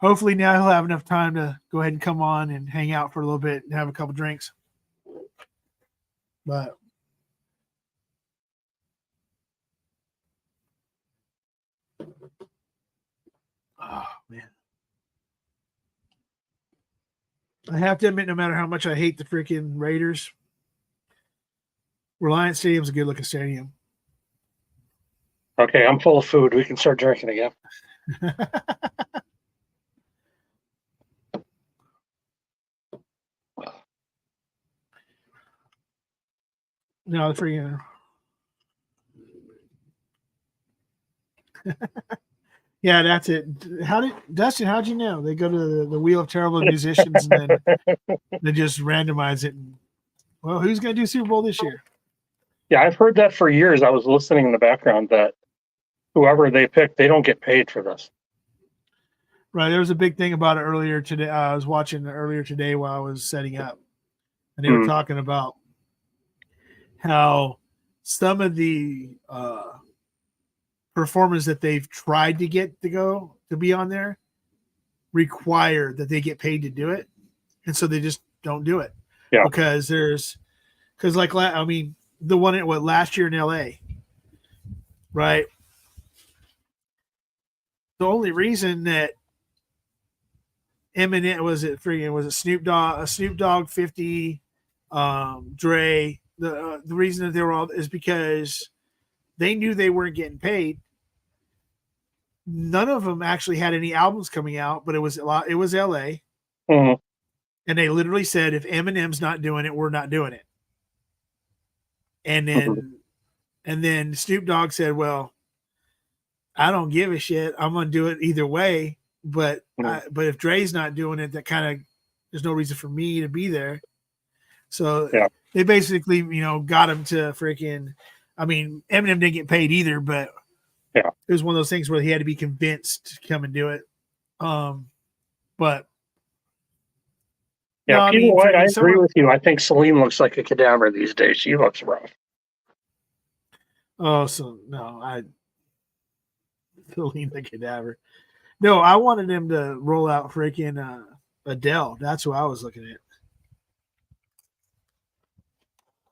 Hopefully now he'll have enough time to go ahead and come on and hang out for a little bit and have a couple drinks. But oh man. I have to admit, no matter how much I hate the freaking Raiders, Reliance Stadium's a good looking stadium. Okay, I'm full of food. We can start drinking again. No, freaking. Yeah, that's it. Dustin? How'd you know? They go to the Wheel of Terrible Musicians and then they just randomize it. And, well, who's going to do Super Bowl this year? Yeah, I've heard that for years. I was listening in the background that whoever they pick, they don't get paid for this. Right. There was a big thing about it earlier today. I was watching earlier today while I was setting up, and they were talking about how some of the performers that they've tried to get to be on there require that they get paid to do it, and so they just don't do it. Yeah. Because the one at last year in LA, right? The only reason that Eminem was it Snoop Dogg 50, Dre. The reason that they were all is because they knew they weren't getting paid. None of them actually had any albums coming out, but it was LA, and they literally said, if Eminem's not doing it, we're not doing it. And then Snoop Dogg said, well, I don't give a shit. I'm gonna do it either way. But if Dre's not doing it, that kind of there's no reason for me to be there. So they basically, got him to freaking. I mean, Eminem didn't get paid either, but it was one of those things where he had to be convinced to come and do it. But yeah, I agree with you. I think Celine looks like a cadaver these days. She looks rough. Oh, so no, Celine the cadaver. No, I wanted him to roll out freaking Adele. That's who I was looking at.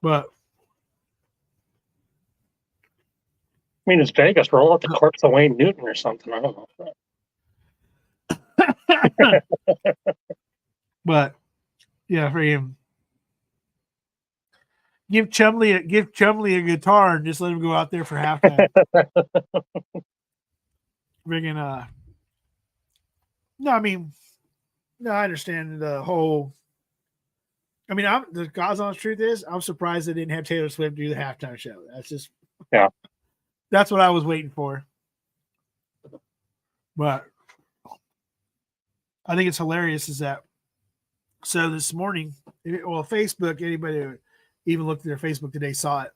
But I mean, it's Vegas. Roll out the corpse of Wayne Newton or something. I don't know. But yeah, for him. Give Chumley a guitar and just let him go out there for halftime. Friggin' no, I mean, no, I understand the whole. I mean, the God's honest truth is, I'm surprised they didn't have Taylor Swift do the halftime show. That's just, that's what I was waiting for. But I think it's hilarious is that. So this morning, well, Facebook, anybody who even looked at their Facebook today saw it.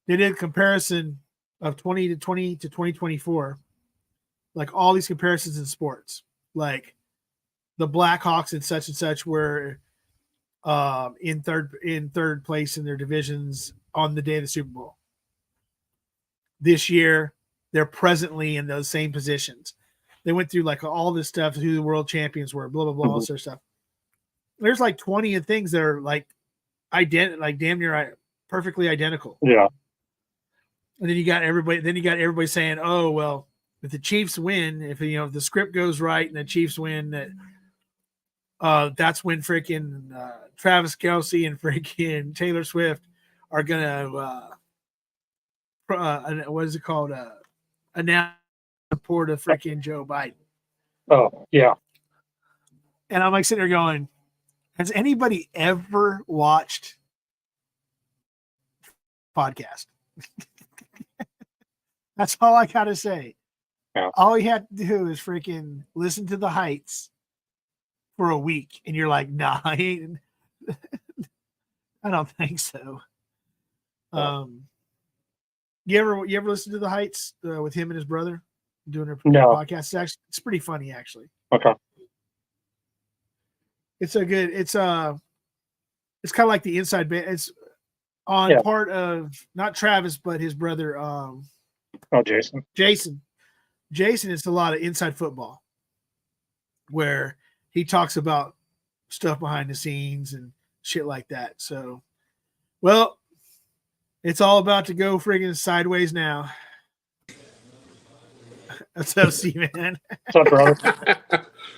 They did a comparison of 2020 to 2024, like all these comparisons in sports, like the Blackhawks and such were in third place in their divisions on the day of the Super Bowl. This year, they're presently in those same positions. They went through like all this stuff, who the world champions were, blah blah blah, all this sort of stuff. There's like 20 things that are like damn near perfectly identical. Yeah. And then you got everybody saying, "Oh well, if the Chiefs win, if the script goes right and the Chiefs win, that's when freaking Travis Kelce and freaking Taylor Swift are gonna what is it called? Announce support of freaking Joe Biden." Oh yeah. And I'm like sitting there going, has anybody ever watched podcast? That's all I gotta say. Yeah. All you have to do is freaking listen to the Heights for a week, and you're like, nah, I ain't. I don't think so. You ever listen to the Heights with him and his brother doing their podcast? It's pretty funny, actually. Okay. It's kind of like the inside bit. It's on part of not Travis, but his brother. Jason. It's a lot of inside football where he talks about stuff behind the scenes and shit like that. So, well, it's all about to go friggin' sideways now. What's up, C-Man? What's up, brother?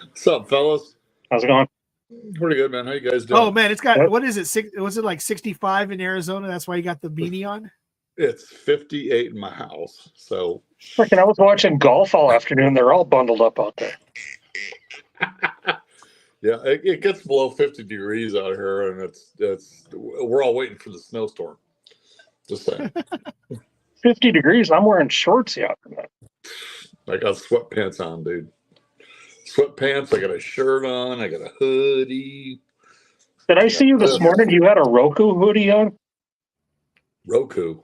What's up, fellas? How's it going? Pretty good, man. How you guys doing? Oh man, it's got what is it? Was it like 65 in Arizona? That's why you got the beanie on. It's 58 in my house. So freaking, I was watching golf all afternoon. They're all bundled up out there. Yeah, it gets below 50 degrees out here, and we're all waiting for the snowstorm. Just saying. 50 degrees. I'm wearing shorts out for that. I got sweatpants on, dude. Sweatpants. I got a shirt on. I got a hoodie. Did I see you this morning? You had a Roku hoodie on? Roku.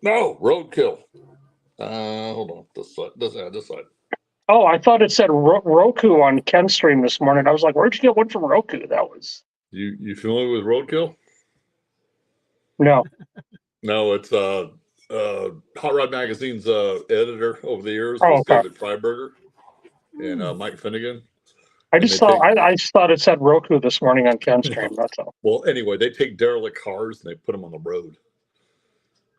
No, roadkill. Hold on. This side. Oh, I thought it said Roku on Ken's stream this morning. I was like, where'd you get one from Roku? That was. You familiar with roadkill? No. No, it's Hot Rod Magazine's editor over the years was okay. David Freiberger and Mike Finnegan. I just thought it said Roku this morning on Ken's stream. That's all. Well, anyway, they take derelict cars and they put them on the road.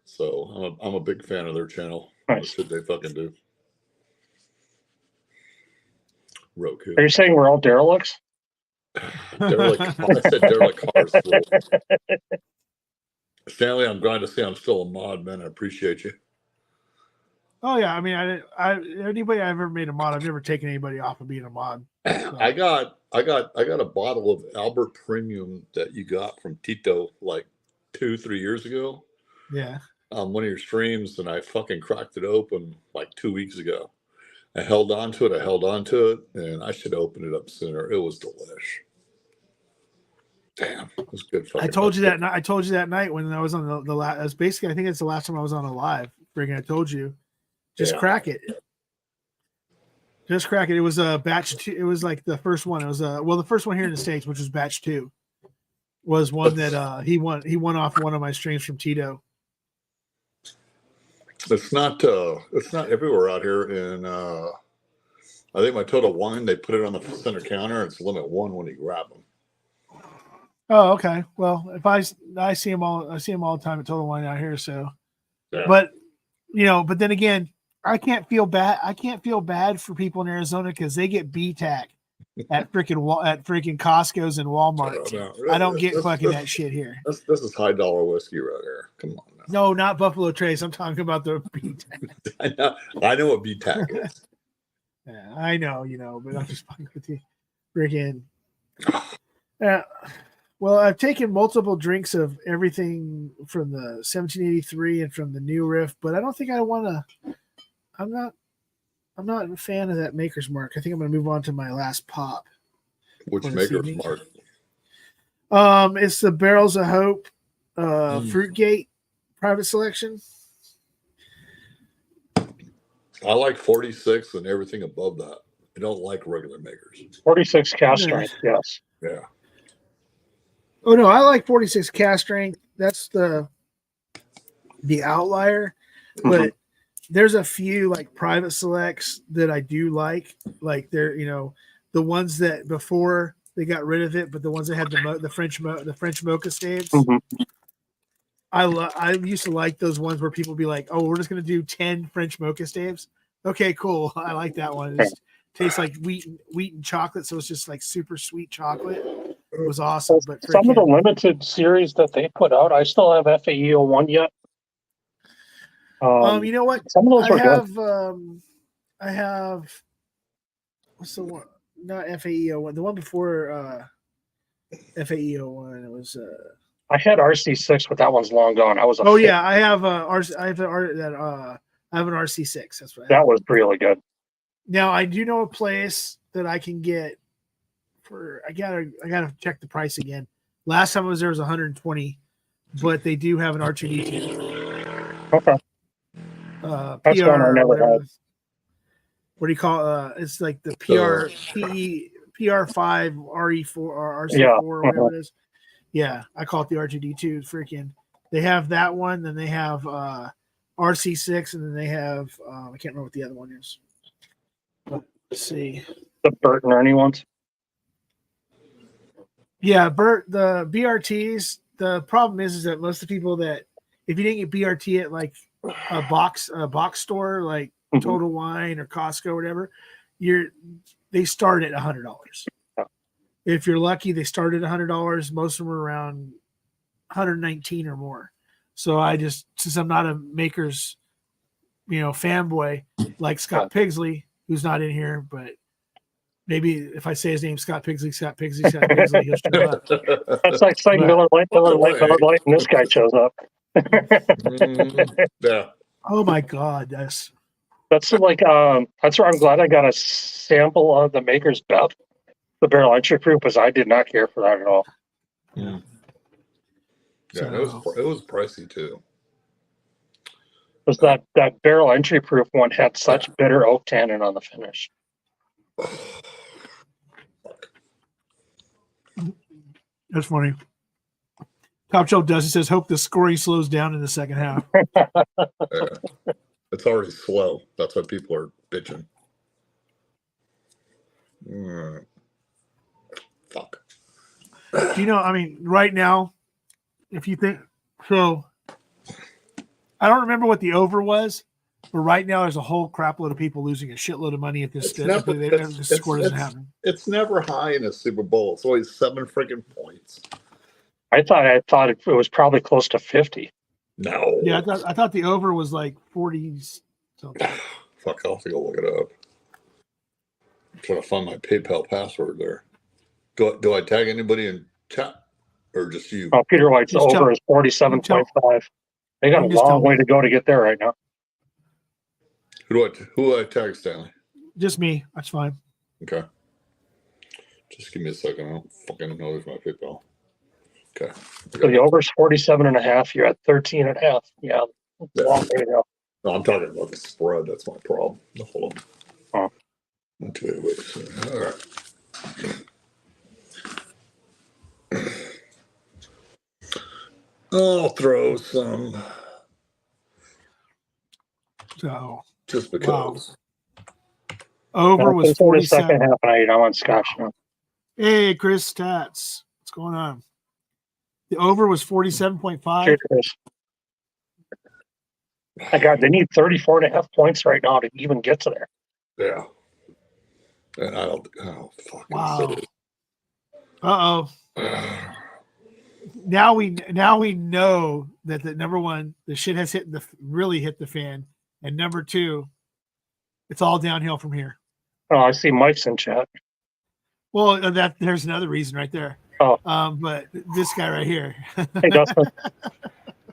So I'm a big fan of their channel. Nice. That's what they fucking do. Roku. Are you saying we're all derelicts? Derelict. I said derelict cars. Stanley, I'm glad to see I'm still a mod, man. I appreciate you. Oh yeah, I mean, anybody I've ever made a mod, I've never taken anybody off of being a mod. So. I got a bottle of Albert Premium that you got from Tito like 2-3 years ago. Yeah. On one of your streams, and I fucking cracked it open like 2 weeks ago. I held on to it, and I should have opened it up sooner. It was delish. Damn, it was good. I told you that night when I was on the last. Basically, I think it's the last time I was on a live. Friggin', I told you, just crack it. Just crack it. It was a batch 2. It was like the first one. It was the first one here in the States, which was batch 2, was one that he won off one of my streams from Tito. It's not everywhere out here. And I think my Total Wine, they put it on the center counter. It's limit 1 when you grab them. Oh, okay. Well, if I see them all the time at Total Wine out here. So, yeah. But then again, I can't feel bad for people in Arizona because they get BTAC at freaking Costco's and Walmart. No, I don't get this- fucking this- that shit here. This is high dollar whiskey right here. Come on now. No, not Buffalo Trace. I'm talking about the beat. I know what BTAC is. Yeah, I know, but I'm just fucking with you. Freaking. Well, I've taken multiple drinks of everything from the 1783 and from the new riff, but I don't think I want to. I'm not a fan of that Maker's Mark. I think I'm going to move on to my last pop. Which For this Maker's evening. Mark? It's the Barrels of Hope, Fruitgate private selection. I like 46 and everything above that. I don't like regular Makers. 46 cast strength, yes. Yeah. Oh no, I like 46 cast strength. That's the outlier, but there's a few like private selects that I do like. Like they're the ones that before they got rid of it, but the ones that had the French mocha staves. Mm-hmm. I used to like those ones where people be like, "Oh, we're just gonna do 10 French mocha staves." Okay, cool. I like that one. It tastes like wheat and chocolate, so it's just like super sweet chocolate. It was awesome. But some of the limited series that they put out, I still have FAE01 yet. You know what? Some of those were good. I have what's the one? Not FAE01. The one before FAE01. It was. I had RC6, but that one's long gone. I was. Yeah, I have I have an RC6. That's right. That was really good. Now I do know a place that I can get for. I gotta check the price again. Last time I was there was 120, but they do have an R2D2. Okay. That's one I never had. What do you call it's like the PR5 RE4 or RC4 or whatever it is. Yeah, I call it the R2D2. Freaking, they have that one. Then they have RC6, and then they have I can't remember what the other one is. But let's see. The Bert and Ernie ones. Yeah, the BRTs. The problem is that most of the people that if you didn't get BRT at like a box store like Total Wine or Costco or whatever, they start at $100. If you're lucky, they start at $100. Most of them are around 119 or more. So since I'm not a Maker's, fanboy like Scott Pigsley, who's not in here, but maybe if I say his name, Scott Pigsley, he'll show up. That's like saying Miller Lite, and this guy shows up. Yeah. Oh my God, that's like that's where I'm glad I got a sample of the Maker's Bev, the barrel entry proof, because I did not care for that at all. Yeah, it was pricey too. Because that barrel entry proof one had such bitter oak tannin on the finish. That's funny. Top Shelf does. It says, hope the scoring slows down in the second half. It's already slow. That's why people are bitching. Fuck. Right now, if you think so, I don't remember what the over was, but right now there's a whole crap load of people losing a shitload of money if this score doesn't happen. It's never high in a Super Bowl. It's always 7 freaking points. I thought it was probably close to 50. No. Yeah, I thought the over was like 40 something. Fuck, I'll have to go look it up. I'm trying to find my PayPal password there. Do I tag anybody in chat or just you? Oh, Peter White's over is 47.5. They got a long way to go to get there right now. Who do I tag, Stanley? Just me. That's fine. Okay. Just give me a second. I don't fucking know there's my PayPal. Okay. So the over is 47.5. You're at 13.5. Yeah. Yeah. Long way to go. No, I'm talking about the spread. That's my problem. Hold on. Oh. Okay, wait a second. All right. I'll throw some. So Just because. Over was 47. Second half, I'm on Scotch now. Hey, Chris Stats. What's going on? The over was 47.5. Cheers, Chris. They need 34.5 points right now to even get to there. Yeah. And I don't. Oh fucking Wow. Uh-oh. Now we know that the number one, the shit has really hit the fan, and number two, it's all downhill from here. Oh, I see Mike's in chat. Well, there's another reason right there. Oh. But this guy right here. Hey, Dustin.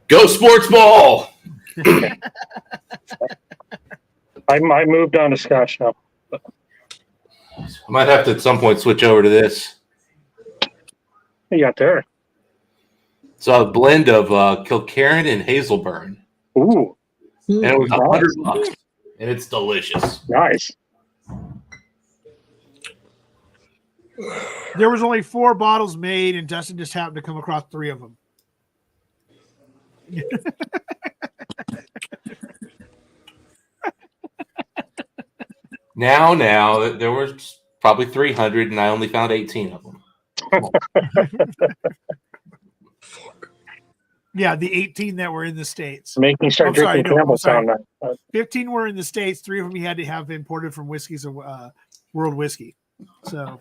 Go sports ball. I moved on to Scotch now. I might have to at some point switch over to this. What you got there? So a blend of Kilkerran and Hazelburn. Ooh, And it was $100. And it's delicious. nice. There was only 4 bottles made, and Dustin just happened to come across 3 of them. Now, there was probably 300, and I only found 18 of them. Yeah, the 18 that were in the States. Make me start drinking Campbelltown now. 15 were in the States. 3 of them he had to have imported from Whiskey's World Whiskey. So,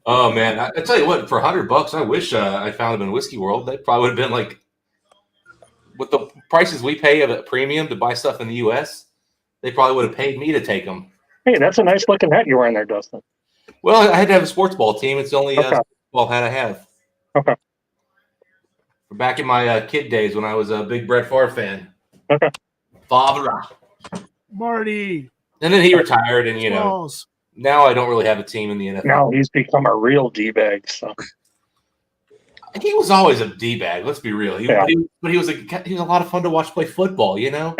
Oh man, I tell you what, for $100, I wish I found them in Whiskey World. They probably would have been like, with the prices we pay of a premium to buy stuff in the U.S., they probably would have paid me to take them. Hey, that's a nice looking hat you're wearing there, Dustin. Well, I had to have a sports ball team. It's the only sports ball hat I have. Okay. Back in my kid days when I was a big Brett Favre fan. Okay. Favre. Marty. And then he retired, and Balls. now I don't really have a team in the NFL. Now he's become a real D-bag. So. He was always a D-bag. Let's be real. Yeah. But he was a lot of fun to watch play football. Yeah.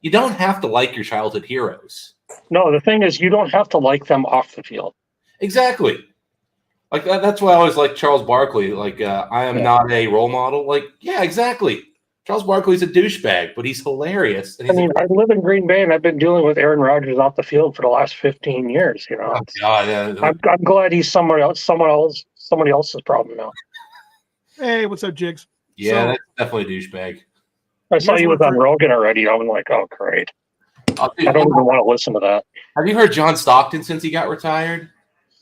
You don't have to like your childhood heroes. No, the thing is, you don't have to like them off the field. Exactly. Like that's why I always like Charles Barkley. Like I am not a role model. Like exactly. Charles Barkley's a douchebag, but he's hilarious. And he's I live in Green Bay, and I've been dealing with Aaron Rodgers off the field for the last 15 years. Oh, God, yeah. I'm glad he's somebody else's problem now. Hey, what's up, Jigs? Yeah, So- that's definitely a douchebag. I saw Here's you one was on for- Rogan already. I'm like, oh, great. Oh, dude, I don't even want to listen to that. have you heard John Stockton since he got retired?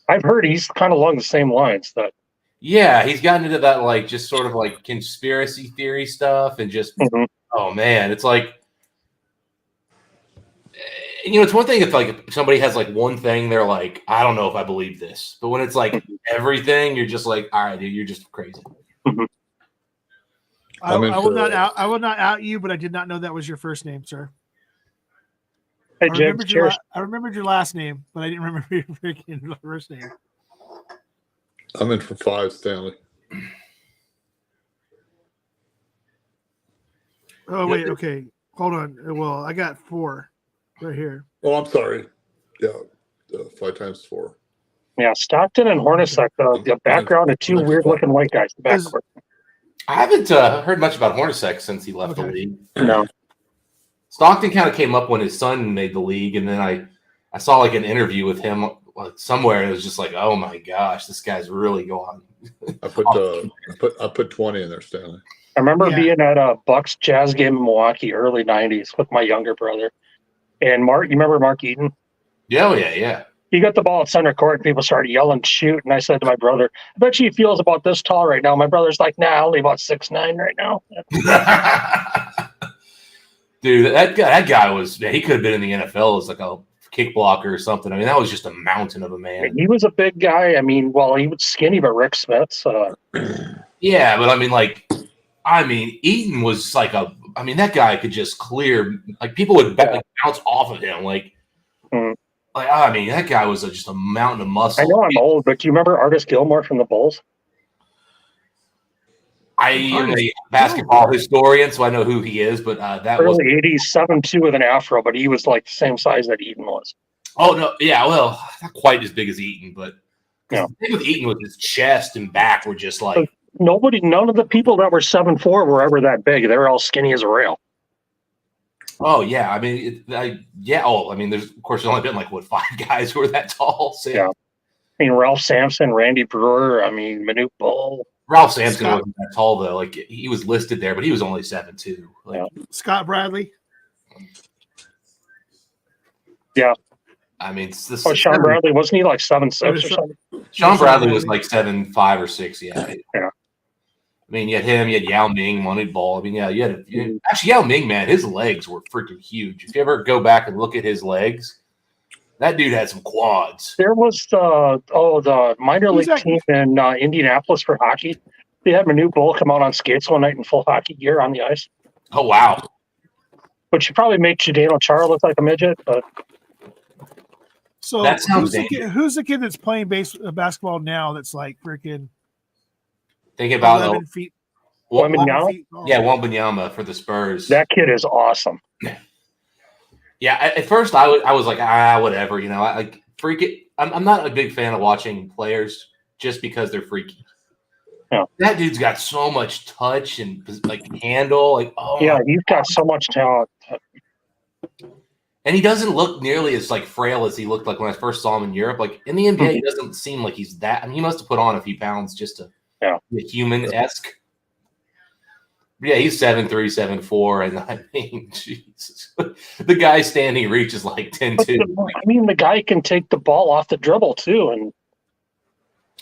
I've heard he's kind of along the same lines. That Yeah, he's gotten into that like just sort of like conspiracy theory stuff and just oh man, it's like it's one thing if like somebody has like one thing they're like, I don't know if I believe this. But when it's like everything, you're just like, all right, dude, you're just crazy. I will not out you, but I did not know that was your first name, sir. hey, I Jim, remembered, cheers. I remembered your last name, but I didn't remember your freaking first name. I'm in for 5, Stanley. Oh wait, okay, hold on. Well, I got 4 right here. Oh, I'm sorry. Yeah, 5 times 4. Yeah, Stockton and Hornacek, the background of 2 weird-looking white guys. Backward. I haven't heard much about Hornacek since he left the league. No. Stockton kind of came up when his son made the league, and then I saw like an interview with him like somewhere. And it was just like, oh my gosh, this guy's really going. I put 20 in there, Stanley. I remember Yeah. being at a Bucks Jazz game in Milwaukee, early '90s, with my younger brother. And you remember Mark Eaton? Yeah. He got the ball at center court, and people started yelling, "Shoot!" And I said to my brother, "I bet you he feels about this tall right now." My brother's like, "Nah, only about 6'9" right now." Dude, that guy was, man, he could have been in the NFL as like a kick blocker or something. I mean, that was just a mountain of a man. He was a big guy. I mean, well, he was skinny, but Rick Smith's. Yeah, but I mean, Eaton was like that guy could just clear, like people would bounce off of him. That guy was just a mountain of muscle. I know I'm old, but do you remember Artis Gilmore from the Bulls? I am a basketball historian, so I know who he is, but that was Early 80s, 7'2" with an afro, but he was like the same size that Eaton was. Oh no, yeah, well, not quite as big as Eaton, but Yeah. the thing with Eaton was his chest and back were just like None of the people that were 7'4" were ever that big. They were all skinny as a rail. oh yeah, I mean there's of course only been like 5 guys who are that tall. So Yeah. I mean, Ralph Sampson, Randy Brewer, Manute Bull. Ralph Sampson wasn't that tall though. Like he was listed there, but he was only 7'2". Like Yeah. Scott Bradley. Yeah. I mean, it's this. Oh, Sean Bradley, wasn't he like 7'6" or something? Sean Bradley was like 7'5" or 6. Yeah. Yeah. I mean, you had him, you had Yao Ming, Money Ball. I mean, yeah, actually Yao Ming, man, his legs were freaking huge. If you ever go back and look at his legs, that dude had some quads. There was the minor league team in Indianapolis for hockey. They had Manu Bull come out on skates one night in full hockey gear on the ice. Oh wow! Which should probably make Zdeno Chara look like a midget, but so that sounds who's the kid that's playing basketball now? That's like freaking thinking about 11 feet. Wembanyama? Yeah, Wembanyama for the Spurs. That kid is awesome. Yeah, at first I was like, whatever, you know. I'm not a big fan of watching players just because they're freaky. Yeah. That dude's got so much touch and like handle, like he's got so much talent. And he doesn't look nearly as like frail as he looked like when I first saw him in Europe. Like in the NBA, he doesn't seem like he's that. I mean, he must have put on a few pounds just to be human-esque. Yeah, he's 7'3", 7'4", and I mean, Jesus, the guy standing reach is like 10'2". I mean, the guy can take the ball off the dribble too, and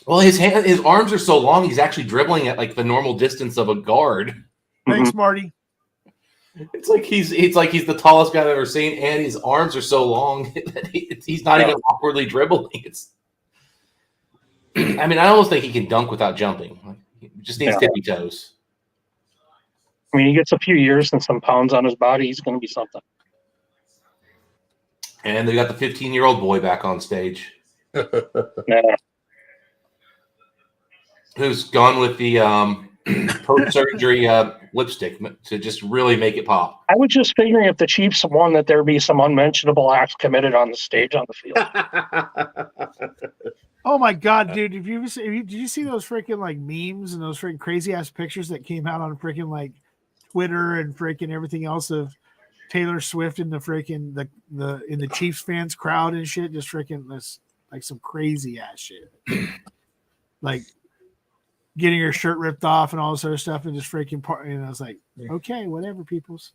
well, his arms are so long, he's actually dribbling at like the normal distance of a guard. Thanks, Marty. It's like he's the tallest guy I've ever seen, and his arms are so long that he's not even awkwardly dribbling. I mean, I almost think he can dunk without jumping. He just needs tippy toes. I mean, he gets a few years and some pounds on his body, he's going to be something. And they got the 15-year-old boy back on stage. Who's gone with the post-surgery lipstick to just really make it pop. I was just figuring if the Chiefs won that there'd be some unmentionable acts committed on the stage on the field. Oh my God, dude! Did you see those freaking like memes and those freaking crazy ass pictures that came out on freaking like Twitter and freaking everything else of Taylor Swift and the freaking in the Chiefs fans crowd and shit, just freaking this like some crazy ass shit, like getting her shirt ripped off and all this other stuff and just freaking part. And I was like, okay, whatever, peoples.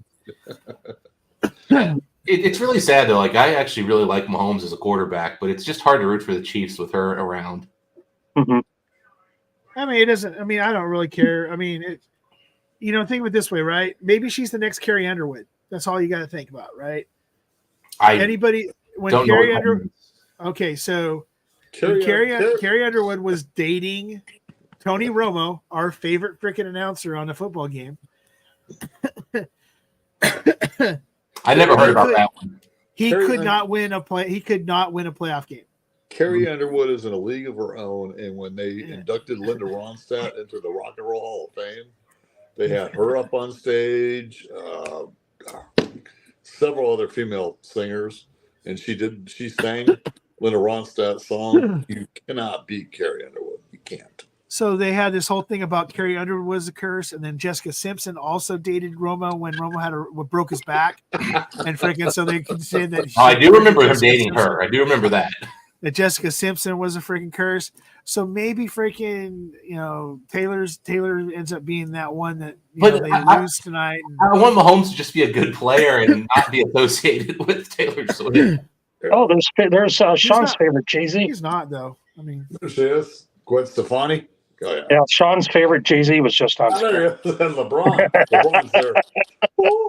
It's really sad though. Like I actually really like Mahomes as a quarterback, but it's just hard to root for the Chiefs with her around. Mm-hmm. I mean, it doesn't. I mean, I don't really care. I mean, think of it this way, right? Maybe she's the next Carrie Underwood. That's all you got to think about, right? When Carrie Underwood. Okay, so Carrie Underwood was dating Tony Romo, our favorite freaking announcer on a football game. I never heard about that one. He could not win a playoff game. Carrie Underwood is in a league of her own, and when they inducted Linda Ronstadt into the Rock and Roll Hall of Fame, they had her up on stage, several other female singers, and she sang Linda Ronstadt's song. You cannot beat Carrie Underwood. You can't. So they had this whole thing about Carrie Underwood was a curse, and then Jessica Simpson also dated Romo when Romo broke his back, and freaking so they can say that. I do remember him dating her. I do remember that. That Jessica Simpson was a freaking curse. So maybe freaking Taylor ends up being that one that they lose tonight. I want Mahomes to just be a good player and not be associated with Taylor Swift. Oh, there's Sean's favorite Jay-Z. He's not though. I mean, there she is, Gwen Stefani. Oh, yeah, Sean's favorite Jay-Z was just on screen. LeBron's there.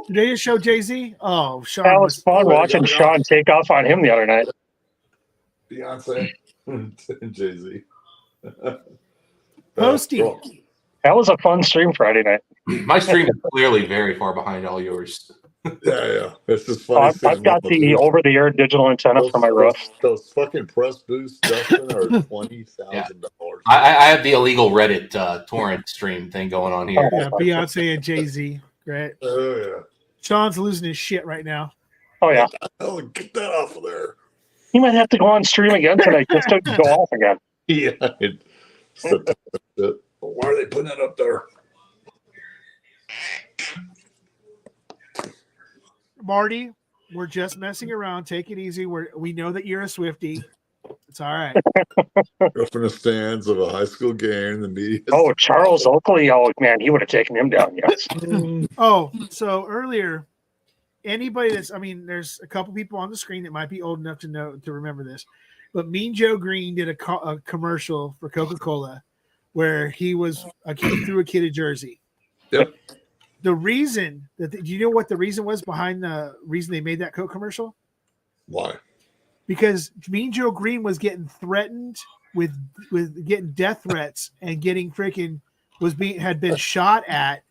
Did they just show Jay-Z? Oh, Sean. That was fun watching Sean take off on him the other night. Beyonce and Jay-Z. Posty. That was a fun stream Friday night. My stream is clearly very far behind all yours. Yeah. It's just funny. I've got the over-the-air digital antenna for my roof. Those fucking press boosts, Justin, are $20,000. I have the illegal Reddit torrent stream thing going on here. Yeah, Beyonce and Jay-Z. Great. Oh, yeah. Sean's losing his shit right now. Oh, yeah. Oh, get that off of there. He might have to go on stream again tonight just to go off again. Yeah. Why are they putting it up there? Marty, we're just messing around. Take it easy. We know that you're a Swiftie. It's all right. Up in the stands of a high school game, the media. Oh, Charles Oakley. Oh, man, he would have taken him down, yes. Oh, so earlier, anybody that's, I mean, there's a couple people on the screen that might be old enough to remember this, but Mean Joe Green did a commercial for Coca-Cola where he threw a kid a jersey. Yep. The reason do you know what the reason was behind the reason they made that Coke commercial? Why? Because Mean Joe Green was getting threatened with getting death threats and had been shot at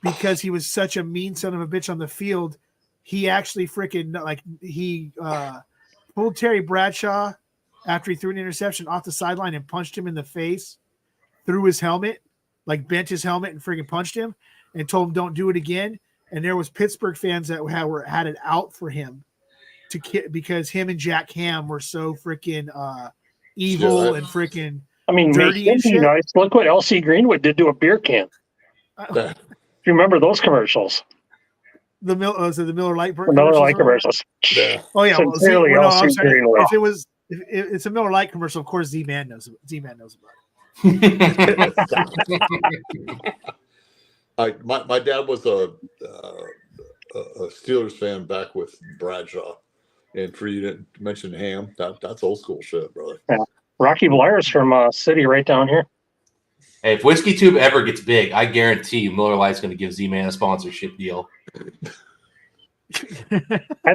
because he was such a mean son of a bitch on the field. He actually pulled Terry Bradshaw after he threw an interception off the sideline and punched him in the face through his helmet, like bent his helmet and freaking punched him and told him don't do it again. And there was Pittsburgh fans that had it out for him because him and Jack Ham were so freaking evil and freaking dirty and shit. Nice. Look what L.C. Greenwood did to a beer can. Do you remember those commercials? The Miller Lite commercials. Yeah. Oh yeah. Greenwood. If it's a Miller Lite commercial, of course Z-Man knows about it. My dad was a Steelers fan back with Bradshaw, and for you to mention Ham, that's old school shit, brother. Yeah. Rocky Blair's from city right down here. Hey, if Whiskey Tube ever gets big, I guarantee you Miller Lite's going to give Z-Man a sponsorship deal.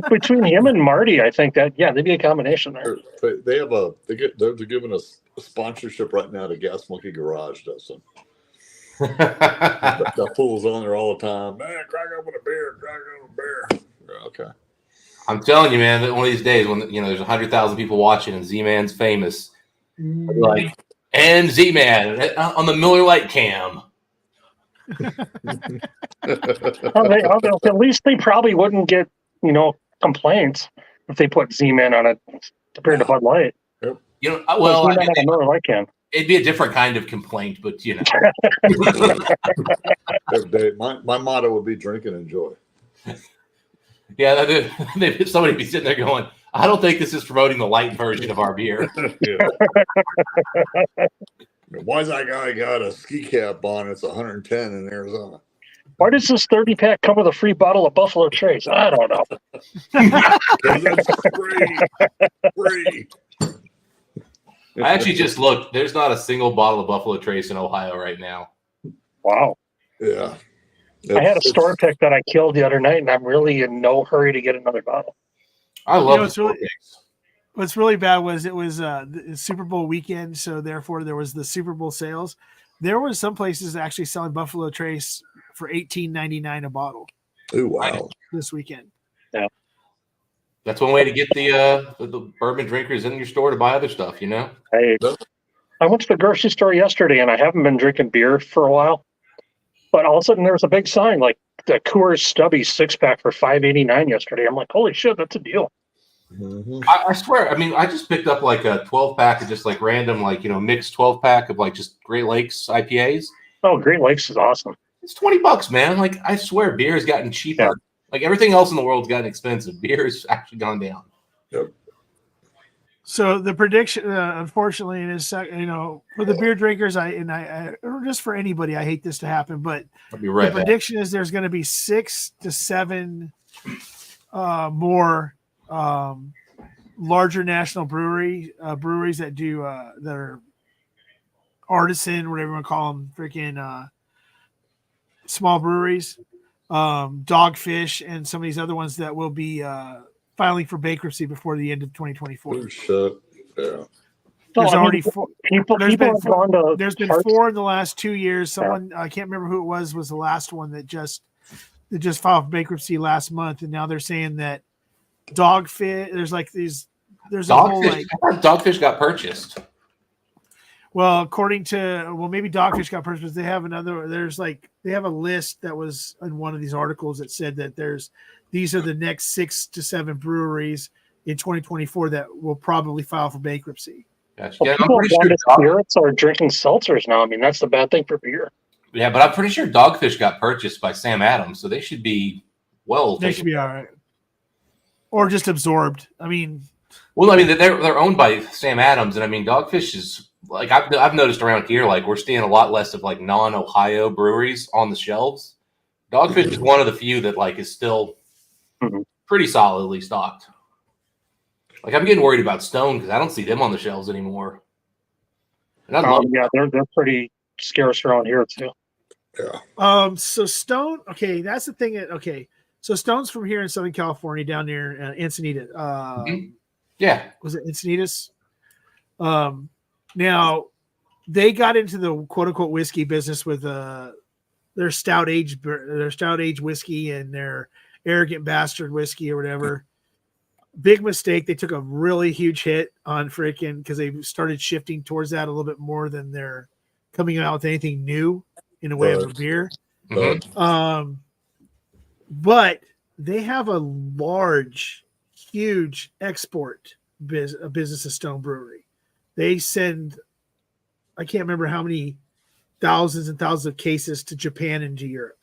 Between him and Marty, I think they'd be a combination there. They're giving us a sponsorship right now to Gas Monkey Garage, Dustin. that fool's on there all the time. Man, crack open a beer. Okay. I'm telling you, man, that one of these days when there's 100,000 people watching and Z-Man's famous, like, and Z-Man on the Miller Lite cam. At least they probably wouldn't get complaints if they put Z-Man on it compared to Bud Light. Miller Lite can. It'd be a different kind of complaint, but my motto would be drink and enjoy. Yeah, somebody be sitting there going, I don't think this is promoting the light version of our beer. Why's that guy got a ski cap on? It's 110 in Arizona. Why does this 30-pack come with a free bottle of Buffalo Trace? I don't know. It's free. I actually just looked. There's not a single bottle of Buffalo Trace in Ohio right now. Wow. Yeah. I had a store pick that I killed the other night, and I'm really in no hurry to get another bottle. I love what's really bad was it was the Super Bowl weekend, so therefore there was the Super Bowl sales. There was some places actually selling Buffalo Trace for $18.99 a bottle. Oh wow! This weekend. Yeah. That's one way to get the bourbon drinkers in your store to buy other stuff, Hey, I went to the grocery store yesterday, and I haven't been drinking beer for a while. But all of a sudden, there was a big sign, like the Coors Stubby 6-pack for $5.89 yesterday. I'm like, holy shit, that's a deal. Mm-hmm. I swear, I just picked up like a 12-pack of just like random, mixed 12-pack of like just Great Lakes IPAs. Oh, Great Lakes is awesome. It's $20, man. Like, I swear beer has gotten cheaper. Yeah. Like everything else in the world's gotten expensive. Beer has actually gone down. Yep. So the prediction, unfortunately, is for the beer drinkers, or just for anybody, I hate this to happen, but the prediction is there's going to be 6 to 7 more larger national breweries that do that are artisan, whatever you want to call them, freaking small breweries, Dogfish, and some of these other ones that will be filing for bankruptcy before the end of 2024. Oh, shit. Yeah. There's already 4. There's been 4 in the last 2 years. Someone I can't remember who it was the last one that just filed for bankruptcy last month, and now they're saying that Dogfish. There's like these. There's Dogfish. A whole Dogfish got purchased. Well, according to maybe Dogfish got purchased. They have another. They have a list that was in one of these articles that said that these are the next 6 to 7 breweries in 2024 that will probably file for bankruptcy. Gotcha. Well, yeah, I'm pretty sure spirits are drinking seltzers now. I mean, that's the bad thing for beer. Yeah, but I'm pretty sure Dogfish got purchased by Sam Adams, so they should be They should be all right, or just absorbed. They're owned by Sam Adams, and Dogfish is like I've noticed around here, like we're seeing a lot less of like non-Ohio breweries on the shelves. Dogfish is one of the few that like is still pretty solidly stocked. Like I'm getting worried about Stone because I don't see them on the shelves anymore. And I love Yeah, they're pretty scarce around here too. Yeah. So Stone, okay, that's the thing. So Stone's from here in Southern California, down near Encinitas. Yeah. Was it Encinitas? Now they got into the quote unquote whiskey business with their stout age whiskey and their arrogant bastard whiskey or whatever. Big mistake. They took a really huge hit on freaking because they started shifting towards that a little bit more than they're coming out with anything new in the way of a beer. Mhm. But they have a large, huge export business of Stone Brewery. They send, I can't remember how many thousands and thousands of cases to Japan and to Europe.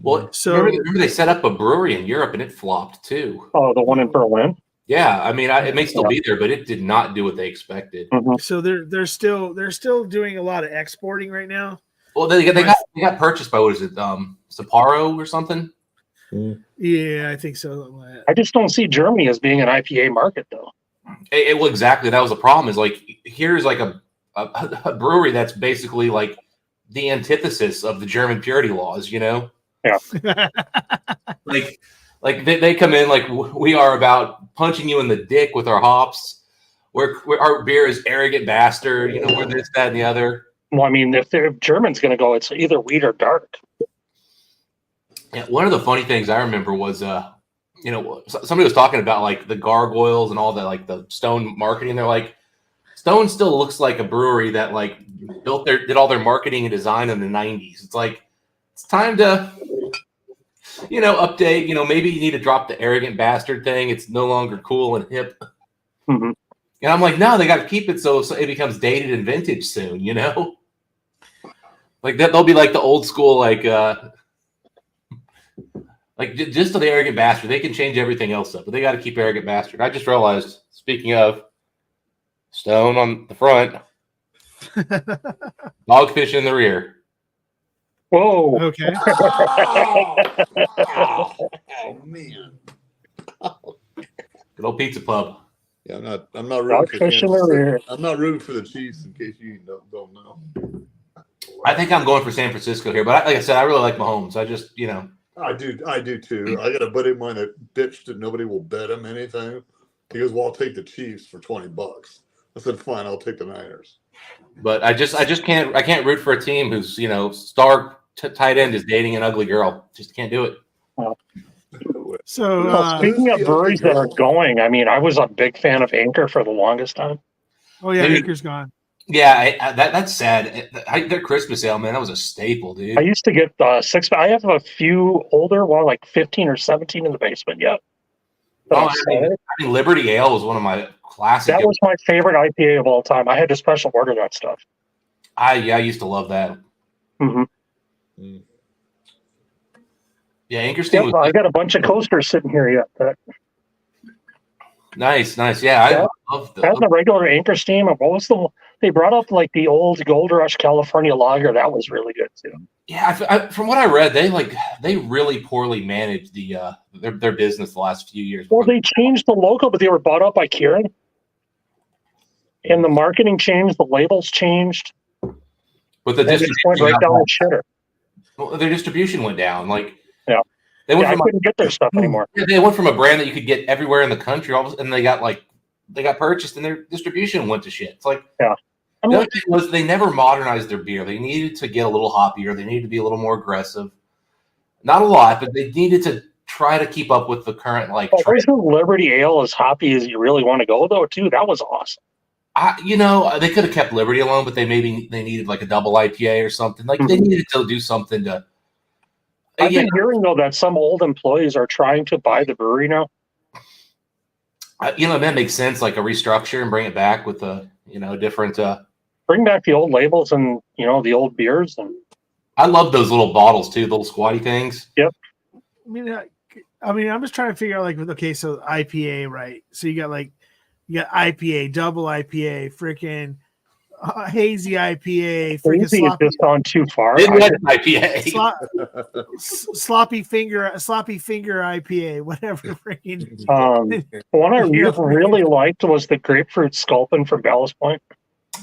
Well, So remember they set up a brewery in Europe and it flopped too. Oh, the one in Berlin. Yeah, I mean, it may still be there, but it did not do what they expected. so they're still doing a lot of exporting right now. Well, they got purchased by what is it, Sapporo or something? Yeah, I think so. I just don't see Germany as being an IPA market though. Well, exactly. That was the problem. Is like here's like a brewery that's basically like the antithesis of the German purity laws. You know, like they come in like we are about punching you in the dick with our hops. We're our beer is arrogant bastard. You know, we're this, that, and the other. Well, I mean, if German's going to go, it's either wheat or dark. Yeah, one of the funny things I remember was, you know, somebody was talking about like the gargoyles and all that, like the Stone marketing. They're like, Stone still looks like a brewery that like did all their marketing and design in the 90s. It's like, it's time to, you know, update, you know, maybe you need to drop the arrogant bastard thing. It's no longer cool and hip. Mm-hmm. And I'm like, no, they got to keep it so it becomes dated and vintage soon, you know? Like that, they'll be like the old school, like just to the arrogant bastard. They can change everything else up, but they got to keep arrogant bastard. I just realized, speaking of Stone on the front, dogfish in the rear. Whoa. Okay. Oh man. Good old pizza pub. Yeah, I'm not rooting for Dogfish in Kansas the City. rear. I'm not rooting for the Chiefs in case you don't know. I think I'm going for San Francisco here, but like I said, I really like Mahomes. I just, you know, I do too. I got a buddy of mine that bitched that nobody will bet him anything. He goes, "Well, I'll take the Chiefs for $20." I said, "Fine, I'll take the Niners." but I just can't root for a team whose, you know, star tight end is dating an ugly girl. Just can't do it. So Speaking of breweries that are going, I mean, I was a big fan of Anchor for the longest time. oh yeah, Maybe- Anchor's gone. Yeah, that's sad. Their Christmas ale, man, that was a staple, dude. I used to get 6. I have a few older, one like 15 or 17 in the basement yet. I mean, Liberty Ale was one of my classic. That was my favorite IPA of all time. I had to special order that stuff. I used to love that. Mm-hmm. Yeah, Anchorstein was I got a bunch of coasters sitting here yet. nice. Yeah, I love Had the regular Anchor Steam. What was they brought up like the old Gold Rush California Lager? That was really good too. Yeah, from what I read, they really poorly managed their business the last few years. Well, they changed the logo, but they were bought up by Kieran, and the marketing changed, the labels changed, but the and it just went right down the shitter. Well, their distribution went down. Like, Yeah. they went I from couldn't get their stuff anymore. they went from a brand that you could get everywhere in the country, and they got purchased, and their distribution went to shit. It's like, the other thing was they never modernized their beer. They needed to get a little hoppier. They needed to be a little more aggressive. Not a lot, but they needed to try to keep up with the current trend. Wasn't Liberty Ale as hoppy as you really want to go though? Too, that was awesome. They could have kept Liberty alone, but they needed like a double IPA or something. Like they needed to do something to. I've been hearing though that some old employees are trying to buy the brewery now. That makes sense. Like a restructure and bring it back with a different. Bring back the old labels and the old beers and. I love those little bottles too, little squatty things. Yep. I mean, I'm just trying to figure out okay, so IPA, right? So you got IPA, double IPA, freaking hazy IPA, freaking Hazy has sloppy, just gone too far. Midwest IPA. sloppy finger IPA, whatever. Freaking. One I Yeah, really liked was the grapefruit sculpin from Ballast Point.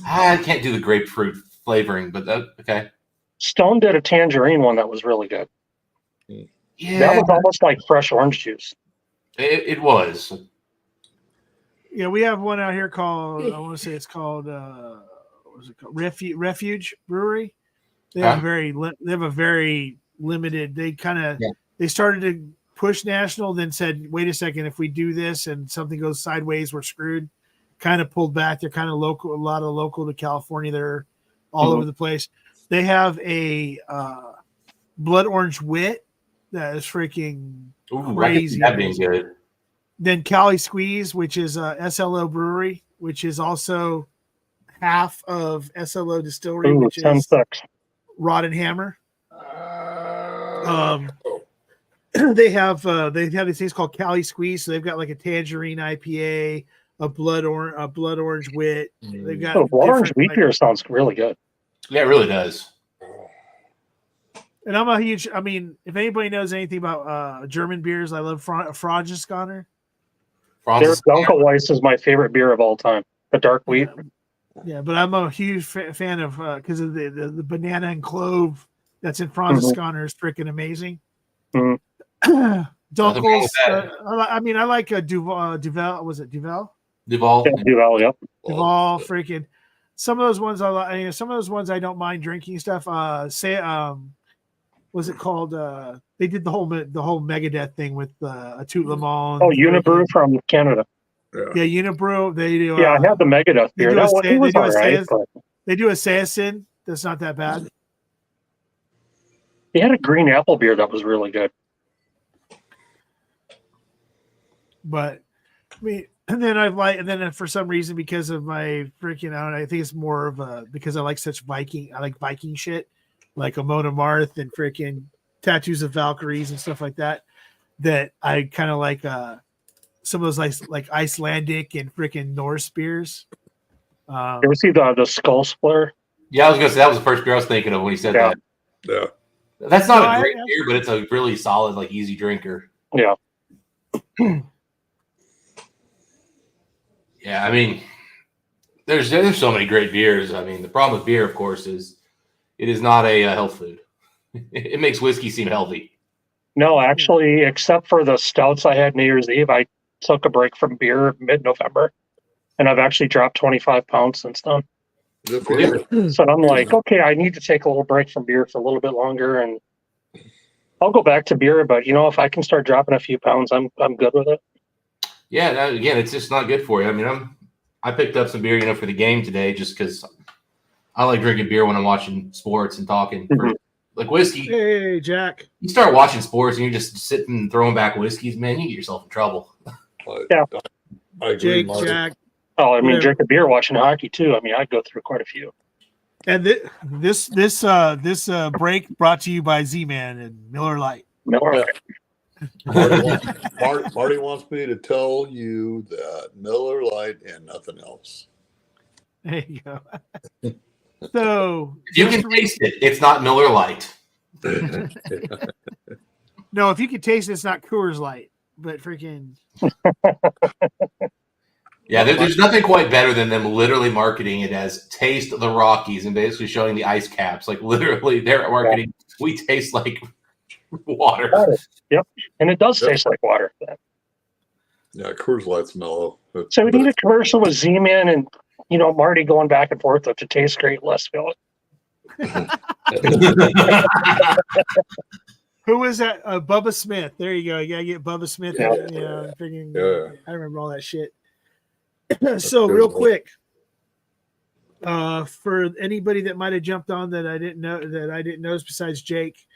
I can't do the grapefruit flavoring, but okay. Stone did a tangerine one that was really good. Yeah, That was almost like fresh orange juice. it was. Yeah, we have one out here called, I want to say it's called what was it called? Refuge Brewery. They have a very limited. They started to push national, then said, "Wait a second, if we do this and something goes sideways, we're screwed." Kind of pulled back. They're kind of local, a lot of local to California. They're all over the place. They have a blood orange wit that is freaking crazy. That being good. Then Cali Squeeze, which is SLO Brewery, which is also half of SLO Distillery, which is 10-6. Rod and Hammer. They have these things called Cali Squeeze, so they've got like a tangerine IPA, a blood orange wit. They've got blood orange wheat beer sounds really good. Yeah, it really does. And I'm a huge. I mean, if anybody knows anything about German beers, I love Franziskaner. Their Dunkelweiss is my favorite beer of all time. The dark wheat. Yeah, but I'm a huge fan of because of the banana and clove that's in Franziskaner is freaking amazing. Dunkels. I mean, I like Duvel. Was it Duvel? Duval. Yeah, Duvel, yep. Duval, freaking. Some of those ones I like. Some of those ones I don't mind drinking stuff. Was it called? They did the whole Megadeth thing with a Tout Le Monde. Oh, Unibrew from Canada. Yeah, Unibrew. They do. Yeah, I had the Megadeth beer. They do a Sayasin. That's not that bad. They had a green apple beer that was really good. But I mean, and then for some reason, because of my freaking, I think it's more of because I like Viking shit, like Amona Marth and freaking Tattoos of Valkyries and stuff like that. That I kind of like some of those like Icelandic and freaking Norse beers. You ever see the Skull Splitter? Yeah, I was gonna say that was the first beer I was thinking of when he said that. Yeah. That's not a great beer, but it's a really solid, like easy drinker. Yeah. Yeah, I mean, there's so many great beers. I mean, the problem with beer, of course, is it is not a health food. It makes whiskey seem healthy. No, actually, except for the stouts I had New Year's Eve, I took a break from beer mid-November, and I've actually dropped 25 pounds since then. Good for you. So I'm like, okay, I need to take a little break from beer for a little bit longer, and I'll go back to beer. But if I can start dropping a few pounds, I'm good with it. Yeah, again, it's just not good for you. I mean, I picked up some beer, for the game today, just because I like drinking beer when I'm watching sports and talking. Like whiskey. Hey, Jack. You start watching sports and you're just sitting and throwing back whiskeys, man, you get yourself in trouble. Yeah. I agree, Jake, Jack. Oh, I mean, drinking beer, watching hockey too. I mean, I go through quite a few. And this break brought to you by Z-Man and Miller Lite. Miller. Marty wants me to tell you that Miller Lite and nothing else. There you go. So if you can taste it, it's not Miller Lite. No, if you can taste it, it's not Coors Light, but freaking. Yeah, there's nothing quite better than them literally marketing it as Taste the Rockies and basically showing the ice caps. Like literally they're marketing, we taste like water. Yep. And it does taste like water. Yeah, Coors Light's mellow. So we need a commercial with Z-Man and, Marty going back and forth to taste great, less fill it. Who was that? Bubba Smith. There you go. You gotta get Bubba Smith. Yeah. I remember all that shit. So real quick, for anybody that might have jumped on that I didn't know besides Jake,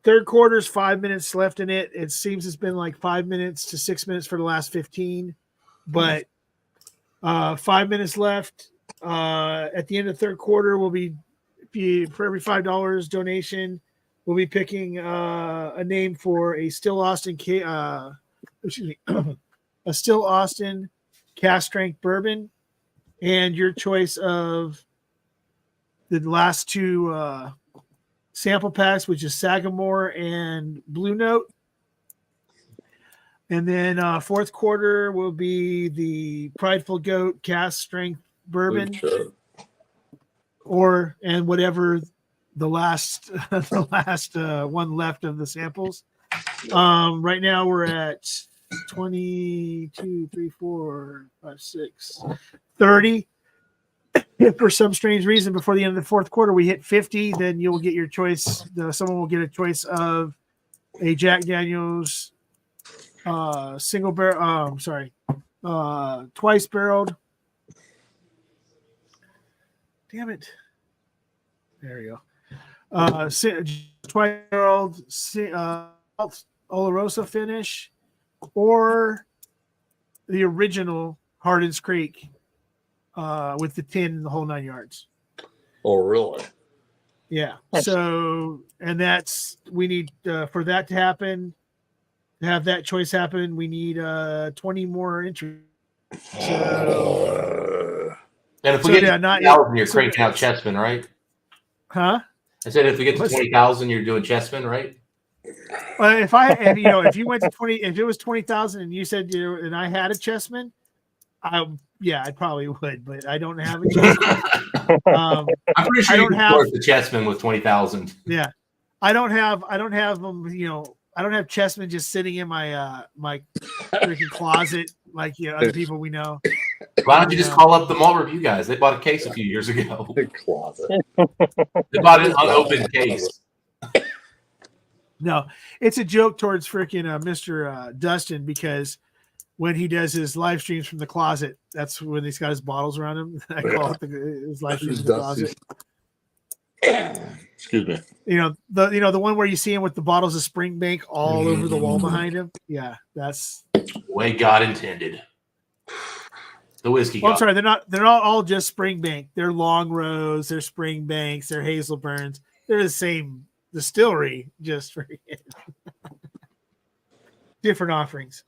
third quarter's 5 minutes left in it. It seems it's been like 5 minutes to 6 minutes for the last 15, but 5 minutes left. At the end of the third quarter, we'll be for every $5 donation, we'll be picking a name for a Still Austin a Still Austin cast strength bourbon, and your choice of the last two sample packs, which is Sagamore and Blue Note. And then fourth quarter will be the Prideful Goat cast strength bourbon, Sure. and whatever the last one left of the samples. Right now we're at 22, 3, 4, 5, 6, 30. If for some strange reason before the end of the fourth quarter we hit 50, then you'll get your choice. Someone will get a choice of a Jack Daniel's single barrel. Twice barreled. Damn it! There you go. Twice barreled Oloroso finish, or the original Hardin's Creek with the tin and the whole 9 yards. Oh, really? Yeah. So, and we need for that to happen, to have that choice happen, we need 20 more entries. So, And if we get to 20,000, you're cranking out Chessman, right? Huh? I said if we get to 20,000, you're doing Chessman, right? If you went to 20, if it was 20,000 and you said and I had a Chessman, I probably would, but I don't have a Chessman. I'm pretty sure you can afford the Chessman with 20,000. Yeah, I don't have them. I don't have Chessman just sitting in my my freaking closet like other people we know. Why don't you just call up the mall review guys? They bought a case a few years ago. Closet. They bought an unopened case. No, it's a joke towards freaking Mr. Dustin, because when he does his live streams from the closet, that's when he's got his bottles around him. I call it his live streams in the closet. Excuse me. The one where you see him with the bottles of Springbank all over the wall behind him. Yeah, that's the way God intended. The whiskey. I'm sorry, they're not all just Springbank. They're Long Rows, they're Springbanks, they're Hazelburns. They're the same distillery, just for different offerings.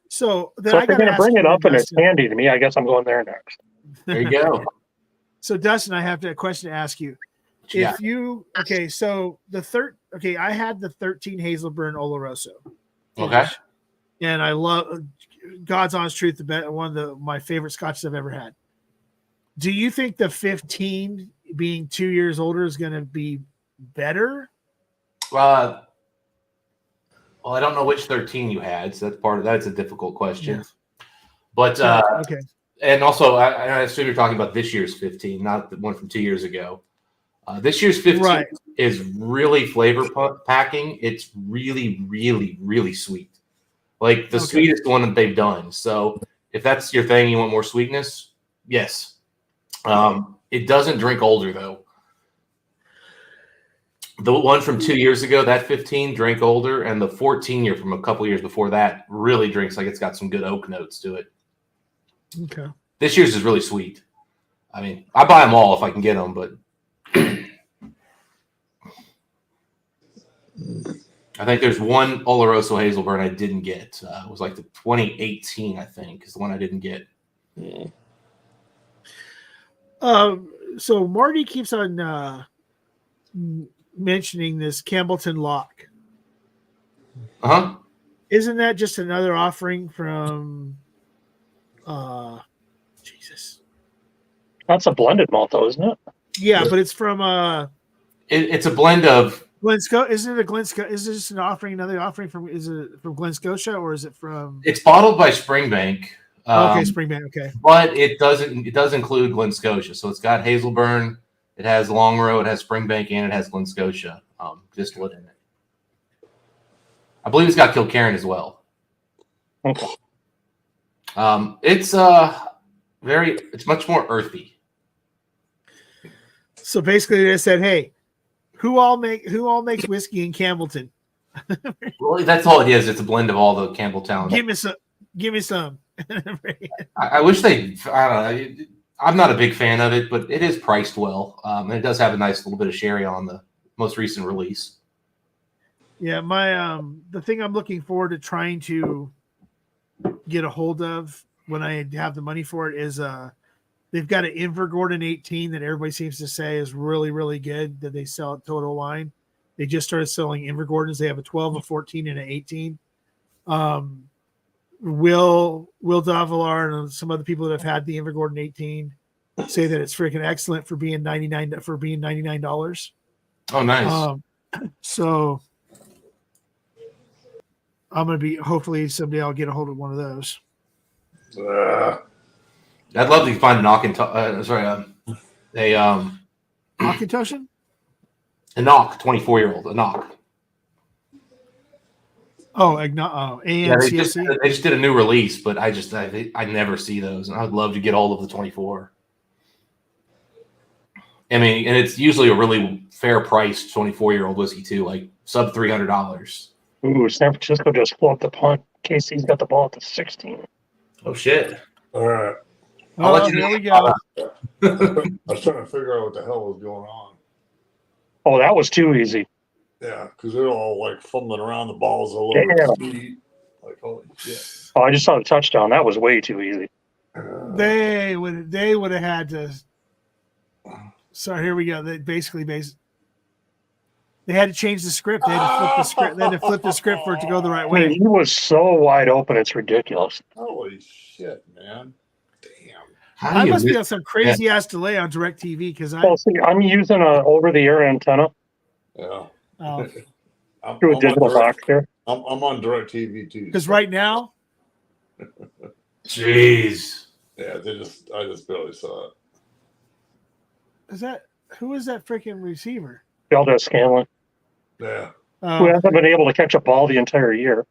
So if you're going to bring it up and it's handy to me, I guess I'm going there next. There you go. So Dustin, I have a question to ask you. I had the 13 Hazelburn Oloroso. Okay. And I love, God's honest truth, one of my favorite scotches I've ever had. Do you think the 15 being 2 years older is going to be better? Well, I don't know which 13 you had, so that's a difficult question. Yes. But okay. And also, I assume you're talking about this year's 15, not the one from 2 years ago. This year's 15 is really flavor packing. It's really, really, really sweet. Like the sweetest one that they've done. So if that's your thing, you want more sweetness, yes. It doesn't drink older, though. The one from 2 years ago, that 15 drank older, and the 14 year from a couple years before that really drinks like it's got some good oak notes to it. Okay. This year's is really sweet. I mean, I buy them all if I can get them, but I think there's one Oloroso Hazelburn I didn't get. It was like the 2018, I think, is the one I didn't get. So Marty keeps on mentioning this Campbellton Lock. Uh-huh. Isn't that just another offering from Jesus? That's a blended malt, though, isn't it? Yeah, but it's from it's a blend of Glen Scotia. Isn't it a Glen Scotia? Is this another offering from? Is it from Glen Scotia or is it from? It's bottled by Springbank. Okay, Springbank. Okay, but it does include Glen Scotia. So it's got Hazelburn, it has Long Row, it has Springbank, and it has Glen Scotia distillate in it. I believe it's got Kilkerran as well. Okay. It's much more earthy. So basically, they said, "Hey, who all makes whiskey in Campbellton?" Well, that's all it is. It's a blend of all the Campbelltown. Give me some. I wish they. I don't know. I'm not a big fan of it, but it is priced well. And it does have a nice little bit of sherry on the most recent release. Yeah, my the thing I'm looking forward to trying to get a hold of when I have the money for it is they've got an Invergordon 18 that everybody seems to say is really, really good that they sell at Total Wine. They just started selling Invergordons. They have a 12, a 14, and an 18. Will Davilar and some other people that have had the Invergordon 18 say that it's freaking excellent for being $99. Oh, nice. So I'm gonna be hopefully someday I'll get a hold of one of those. I'd love to find a Macintosh? a knock 24-year-old, a knock. Oh, Yeah, ANCSC. they just did a new release, but I never see those, and I'd love to get hold of the 24. I mean, and it's usually a really fair price 24-year-old whiskey too, like sub $300. Ooh, San Francisco just flipped the punt. KC's got the ball at the 16. Oh shit! All right. I'll let you Here know. we go. I was trying to figure out what the hell was going on. Oh, that was too easy. Yeah, because they're all like fumbling around the balls all over Yeah. the feet. Like, holy shit. Oh, I just saw the touchdown. That was way too easy. They would have had to. So here we go. They had to change the script. They had to flip the script. They had to flip the script for it to go the right I mean, way. he was so wide open. It's ridiculous. Holy shit, man. Damn. How do I you must be miss- on some crazy ass delay on DirecTV because Well, see, I'm using a over-the-air antenna Yeah. I'm through a on digital box here. I'm on DirecTV too. because right now Jeez. Yeah, I just barely saw it. who is that freaking receiver? Valdez Scanlon, Yeah. who hasn't been able to catch a ball the entire year.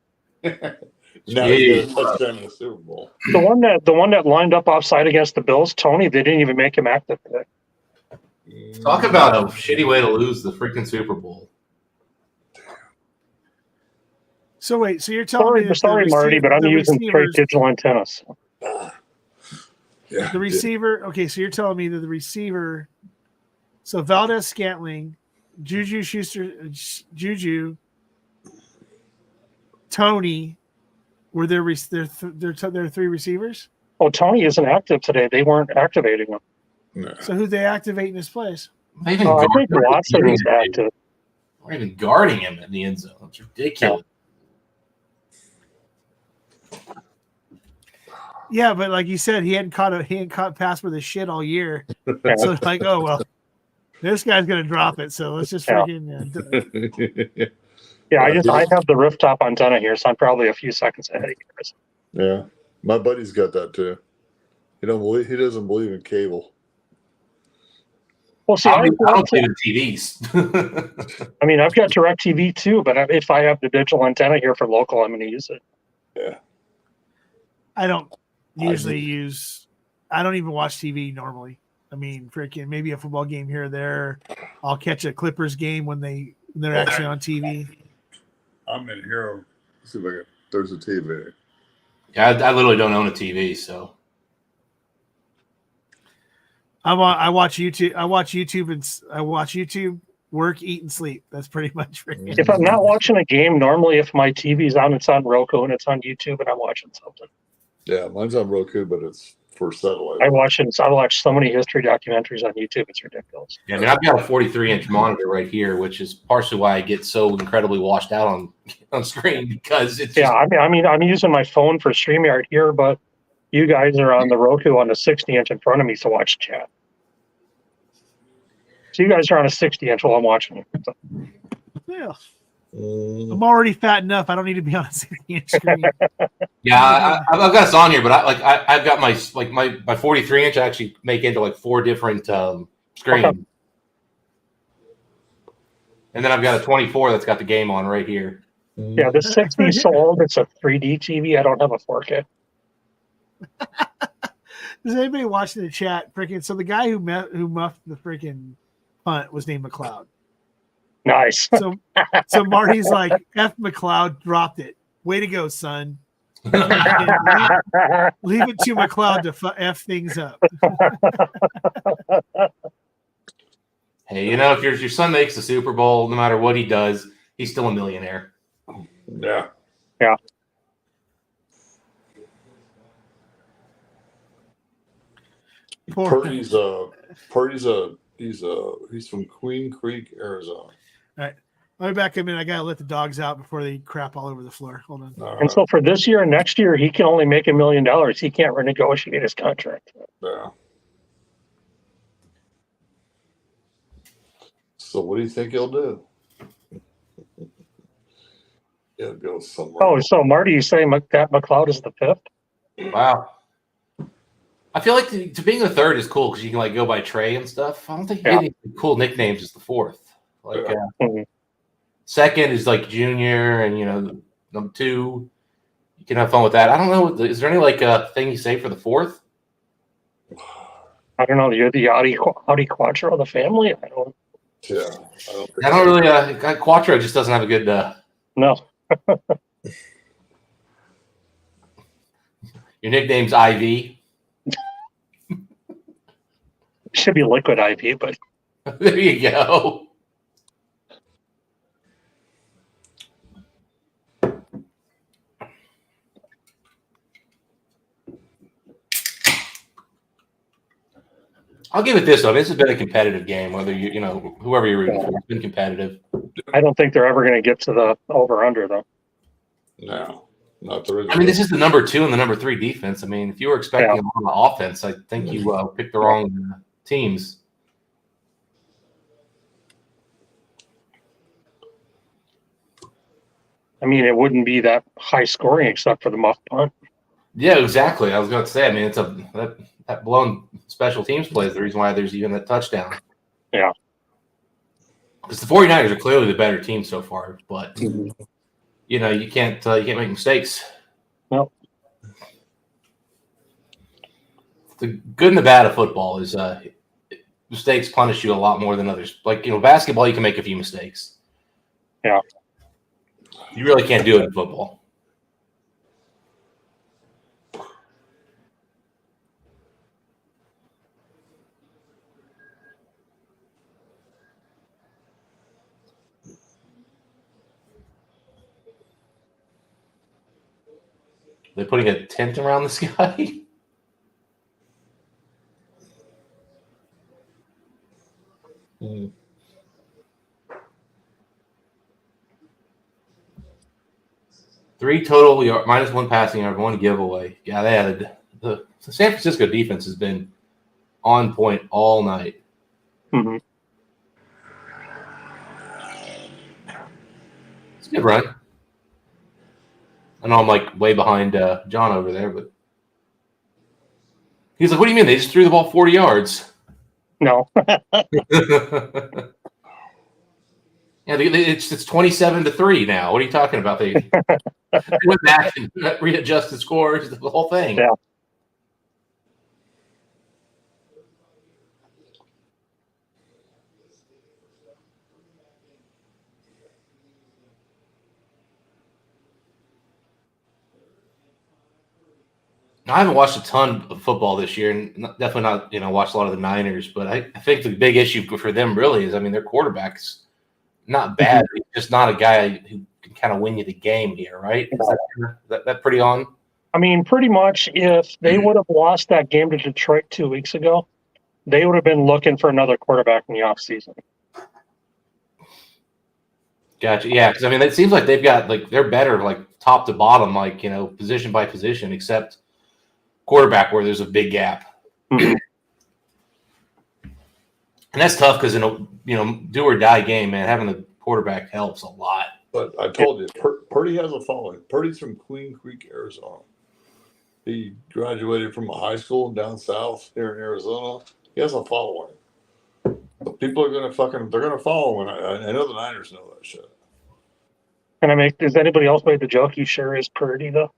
Now he got a touchdown in the Super Bowl. The one that lined up offside against the Bills, Tony, they didn't even make him active today. Talk about a shitty way to lose the freaking Super Bowl. So wait, so you're telling me that Sorry, Marty, but I'm using straight digital antennas. Yeah. the receiver. Okay, so you're telling me that the receiver. So Valdez Scantling, Juju Schuster, Juju, Tony, were there three receivers? Oh, Tony isn't active today. They weren't activating him. No. So who'd they activate in his place? Not even I guarding think Watson him. is active. Not even guarding him in the end zone. It's ridiculous. Yeah, but like you said, he hadn't caught a pass with his shit all year. Yeah. So it's like, oh well, this guy's gonna drop it. So let's just freaking. Yeah, I have the rooftop antenna here, so I'm probably a few seconds ahead of yours. Yeah. My buddy's got that too. He doesn't believe in cable. Well, see, I don't believe in TVs. I mean, I've got DirecTV too, but if I have the digital antenna here for local, I'm going to use it. Yeah. I don't usually use. I don't even watch TV normally. I mean, freaking maybe a football game here or there. I'll catch a Clippers game when they're actually on TV. I'm in here. Let's see if I can. There's a TV. Yeah, I literally don't own a TV, so. I watch YouTube. I watch YouTube, work, eat, and sleep. That's pretty much freaking. If I'm not watching a game, normally if my TV's on, it's on Roku and it's on YouTube, and I'm watching something. Yeah, mine's on Roku, but it's for satellite. I watch so many history documentaries on YouTube. It's ridiculous. Yeah, I mean, I've got a 43-inch monitor right here, which is partially why I get so incredibly washed out on screen because it's Yeah, I mean, I'm using my phone for StreamYard here, but you guys are on the Roku on the 60-inch in front of me to watch chat. So you guys are on a 60-inch while I'm watching you. So, Yeah. I'm already fat enough. I don't need to be on a 60-inch screen. Yeah, I've got this on here, but I've got my 43-inch. I actually make into like 4 different screens, Okay. and then I've got a 24 that's got the game on right here. yeah, this 60 is so old. It's a 3D TV. I don't have a 4K. Does anybody watching the chat? Freaking. So the guy who muffed the freaking punt was named McLeod. Nice. So Marty's like, F McLeod dropped it. Way to go, son. Leave it to McLeod to F things up. Hey, if your son makes the Super Bowl, no matter what he does, he's still a millionaire. Yeah. Yeah. Poor. Purdy's he's from Queen Creek, Arizona. All right. Let me back him in. I gotta let the dogs out before they crap all over the floor. Hold on. All And right. so for this year and next year, he can only make $1 million. He can't renegotiate his contract. Yeah. So what do you think he'll do? He'll go somewhere. Oh, so Marty, you saying that McLeod is the fifth? Wow. I feel like to being the third is cool because you can like go by Trey and stuff. I don't think you get any cool nicknames as the fourth. Like Mhm. second is like Junior, and number two, you can have fun with that. I don't know. Is there any like thing you say for the fourth? I don't know. You're the Audi Quattro of the family. I don't. Yeah. I don't really. Quattro just doesn't have a good. No. Your nickname's IV. Should be Liquid IV, but There you go. I'll give it this though. This has been a competitive game. Whether whoever you're rooting for, it's been competitive. I don't think they're ever going to get to the over/under though. No, not the original. I mean, this is the number 2 and the number 3 defense. I mean, if you were expecting a lot of offense, I think you picked the wrong teams. I mean, it wouldn't be that high scoring except for the muff punt. Yeah, exactly. I was going to say. I mean, it's that blown special teams play is the reason why there's even that touchdown. Yeah. Because the 49ers are clearly the better team so far, but you can't make mistakes. Nope. The good and the bad of football is mistakes punish you a lot more than others. Like basketball, you can make a few mistakes. Yeah. You really can't do it in football. They're putting a tent around the sky. Mm. Three total yard, minus 1 passing yard, 1 giveaway. Yeah, they had the San Francisco defense has been on point all night. Mm-hmm. It's a good run. I know I'm like way behind John over there, but he's like, "What do you mean? They just threw the ball 40 yards?" No. Yeah, it's 27-3 now. What are you talking about? They went back and readjusted scores, the whole thing. Yeah. I haven't watched a ton of football this year, and definitely not, watched a lot of the Niners. But I think the big issue for them really is, their quarterback's not bad. He's just not a guy who can kind of win you the game here, right? Is that pretty on? I mean, pretty much if they would have lost that game to Detroit 2 weeks ago, they would have been looking for another quarterback in the offseason. Gotcha. Yeah, because it seems like they've got they're better top to bottom, position by position, except quarterback where there's a big gap. Mm-hmm. And that's tough because in a do or die game, man, having the quarterback helps a lot. But I told you, Purdy has a following. Purdy's from Queen Creek, Arizona. He graduated from a high school down south here in Arizona. He has a following. But people are they're gonna follow him. I know the Niners know that shit. Does anybody else make the joke? You sure is Purdy though?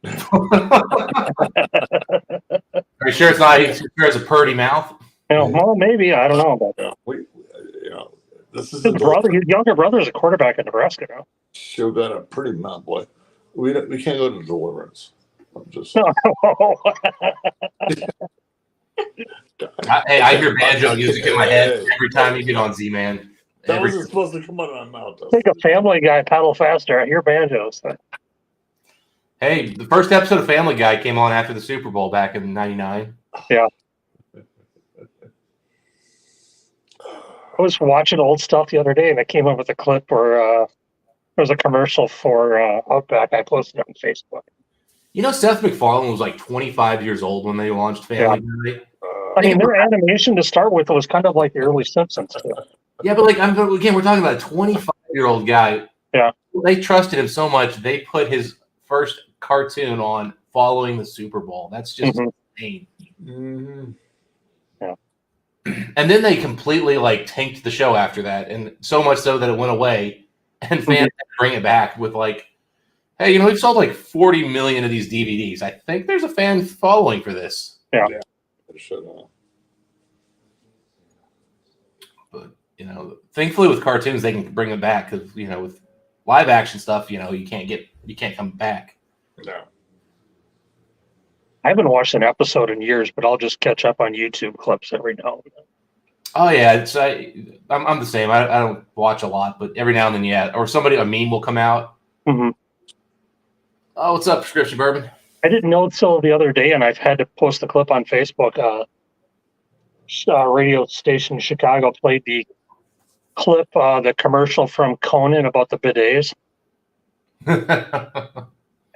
Are you sure it's not? He sure has a Purdy mouth. Well, maybe I don't know about that. This is His younger brother is a quarterback in Nebraska now. Show got a pretty mouth, boy. We can't go to Deliverance. I'm just. Hey, I hear banjo music in my head every time you get on Z-Man. That wasn't supposed to come out of my mouth. Take a Family Guy paddle faster. I hear banjos. Hey, the first episode of Family Guy came on after the Super Bowl back in '99. Yeah. I was watching old stuff the other day, and I came up with a clip where there was a commercial for Outback. I posted it on Facebook. You know, Seth MacFarlane was like 25 years old when they launched Family Guy. I mean, their animation to start with was kind of like the early Simpsons. Too. Yeah, but like we're talking about a 25-year-old guy. Yeah. They trusted him so much they put his first cartoon on following the Super Bowl. That's just insane. Mm-hmm. Yeah. And then they completely like tanked the show after that, and so much so that it went away, and fans had to bring it back with like, hey, you know, we've sold like 40 million of these DVDs. I think there's a fan following for this. Yeah. Shut up. But you know, thankfully with cartoons they can bring it back because you know with live action stuff, you know, you can't come back. No. I haven't watched an episode in years, but I'll just catch up on YouTube clips every now and then. Oh yeah, it's I'm the same. I don't watch a lot, but every now and then, yeah. Or a meme will come out. Mm-hmm. Oh, what's up, Prescription Bourbon? I didn't know until the other day, and I've had to post the clip on Facebook. Radio station in Chicago played the clip, the commercial from Conan about the bidets,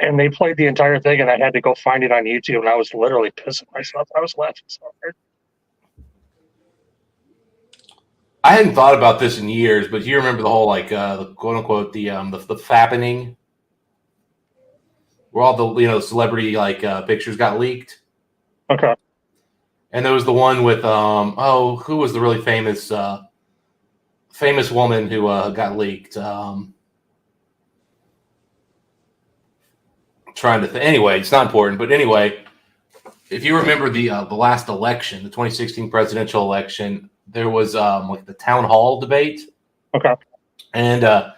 and they played the entire thing, and I had to go find it on YouTube, and I was literally pissing myself. I was laughing so hard. I hadn't thought about this in years, but do you remember the whole like the quote unquote the fappening, where all the celebrity like pictures got leaked? Okay. And there was the one with who was the really famous woman who got leaked? Trying to anyway, it's not important, but anyway, if you remember the last election, the 2016 presidential election, there was like the town hall debate. Okay. And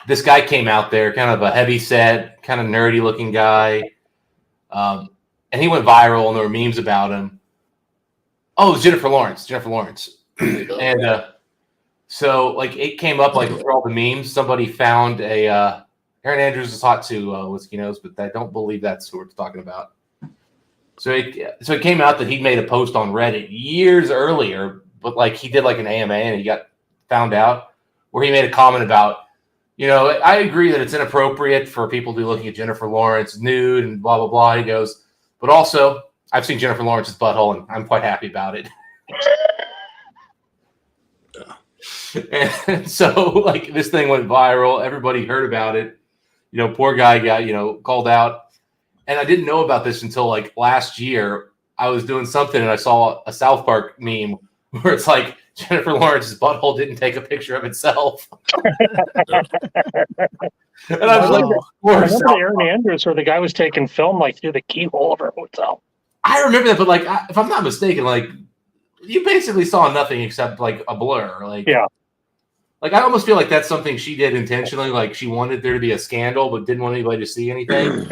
this guy came out there, kind of a heavy set, kind of nerdy looking guy, and he went viral, and there were memes about him. Oh, it was Jennifer Lawrence. And so like it came up like through all the memes. Somebody found a Aaron Andrews is hot too, Whiskey Nose, but I don't believe that's who we're talking about. So it came out that he made a post on Reddit years earlier, but like he did like an AMA and he got found out where he made a comment about, you know, I agree that it's inappropriate for people to be looking at Jennifer Lawrence nude and blah, blah, blah. He goes, but also I've seen Jennifer Lawrence's butthole and I'm quite happy about it. And so like this thing went viral. Everybody heard about it. You know, poor guy got, called out. And I didn't know about this until like last year. I was doing something and I saw a South Park meme where it's like Jennifer Lawrence's butthole didn't take a picture of itself. And I was like, I remember Aaron Andrews where the guy was taking film like through the keyhole of her hotel. I remember that, but like, if I'm not mistaken, like you basically saw nothing except like a blur. Like, yeah. Like I almost feel like that's something she did intentionally. Like she wanted there to be a scandal, but didn't want anybody to see anything.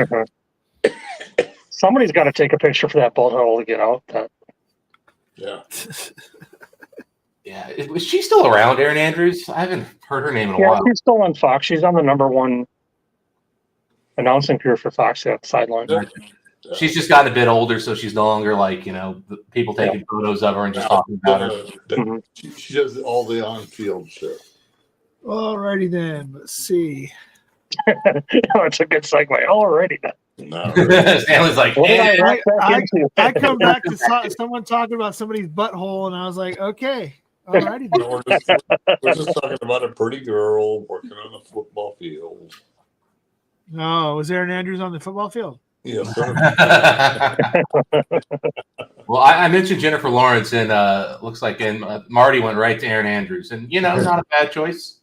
Somebody's got to take a picture for that butthole to get out. Yeah. Yeah. Is she still around, Erin Andrews? I haven't heard her name in a while. She's still on Fox. She's on the #1 announcing crew for Fox at the sideline. Yeah. She's just gotten a bit older, so she's no longer like, people taking photos of her and just talking about her. She does all the on-field shit. Alrighty then. Let's see. It's a good segue. Already then. No. Stanley's like, I come back to someone talking about somebody's butthole, and I was like, okay, alrighty then. We're just talking about a pretty girl working on a football field. No, was Aaron Andrews on the football field? Yes, sir. Well, I mentioned Jennifer Lawrence, and looks like Marty went right to Aaron Andrews, and not a bad choice.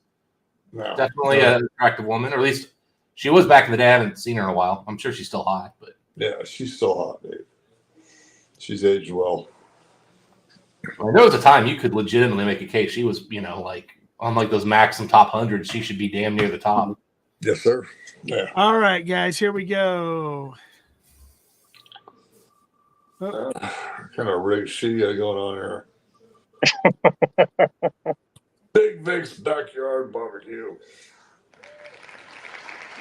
No. Definitely an attractive woman, or at least she was back in the day. I haven't seen her in a while. I'm sure she's still hot, but Yeah, she's still hot, Dave. She's aged well. there was a time you could legitimately make a case she was, like on like those Maxim top 100, she should be damn near the top. Yes, sir. Yeah. All right, guys, here we go. What kind of rig she got going on here? Big Vic's Backyard Barbecue.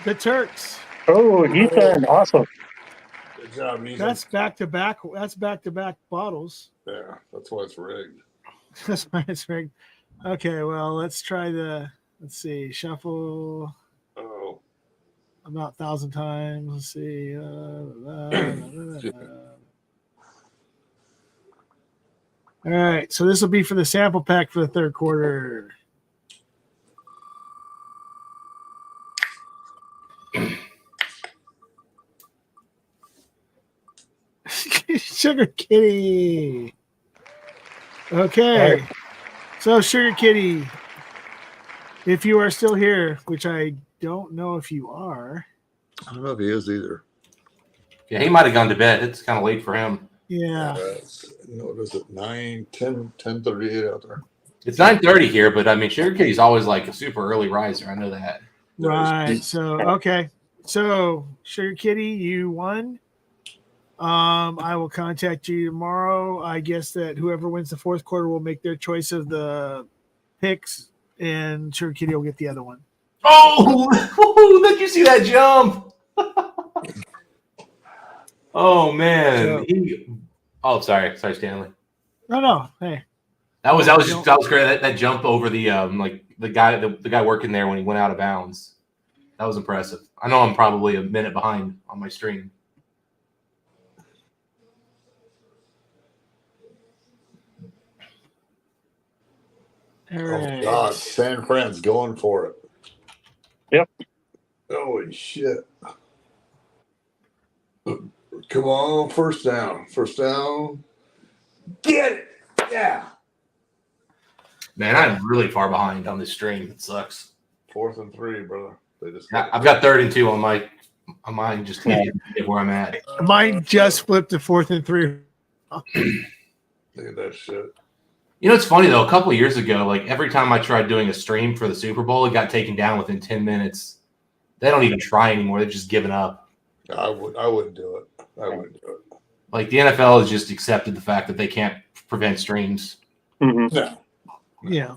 The Turks. Oh, Ethan, awesome. Good job, Ethan. That's back to back. That's back to back bottles. Yeah, that's why it's rigged. That's why it's rigged. Okay, well, let's try let's see, shuffle Oh, about 1,000 times. Let's see. All right, so this will be for the sample pack for the third quarter. Sugar Kitty. Okay. Right. So, Sugar Kitty, if you are still here, which I don't know if you are. I don't know if he is either. Yeah, he might have gone to bed. It's kind of late for him. Yeah. What is it? 10:38 out there. It's 9:30 here, but I mean, Sugar Kitty's always like a super early riser. I know that. Right. So, okay. So, Sugar Kitty, you won. I will contact you tomorrow. I guess that whoever wins the fourth quarter will make their choice of the picks, and Sugar Kitty will get the other one. Oh, did you see that jump? Oh man. Sorry, Stanley. No. Hey. That was great. That jump over the like the guy working there when he went out of bounds. That was impressive. I know I'm probably a minute behind on my stream. All right. Oh God, San Fran's going for it. Yep. Holy shit. Come on, first down. First down. Get it. Yeah. Man, I'm really far behind on this stream. It sucks. 4th and 3, brother. They just I've got 3rd and 2 on mine just to get where I'm at. Mine just flipped to 4th and 3. Look at that shit. You know, it's funny though. A couple of years ago, like every time I tried doing a stream for the Super Bowl, it got taken down within 10 minutes. They don't even try anymore. They're just giving up. I wouldn't do it. I wouldn't do it. Like the NFL has just accepted the fact that they can't prevent streams. Mm-hmm. No. Yeah.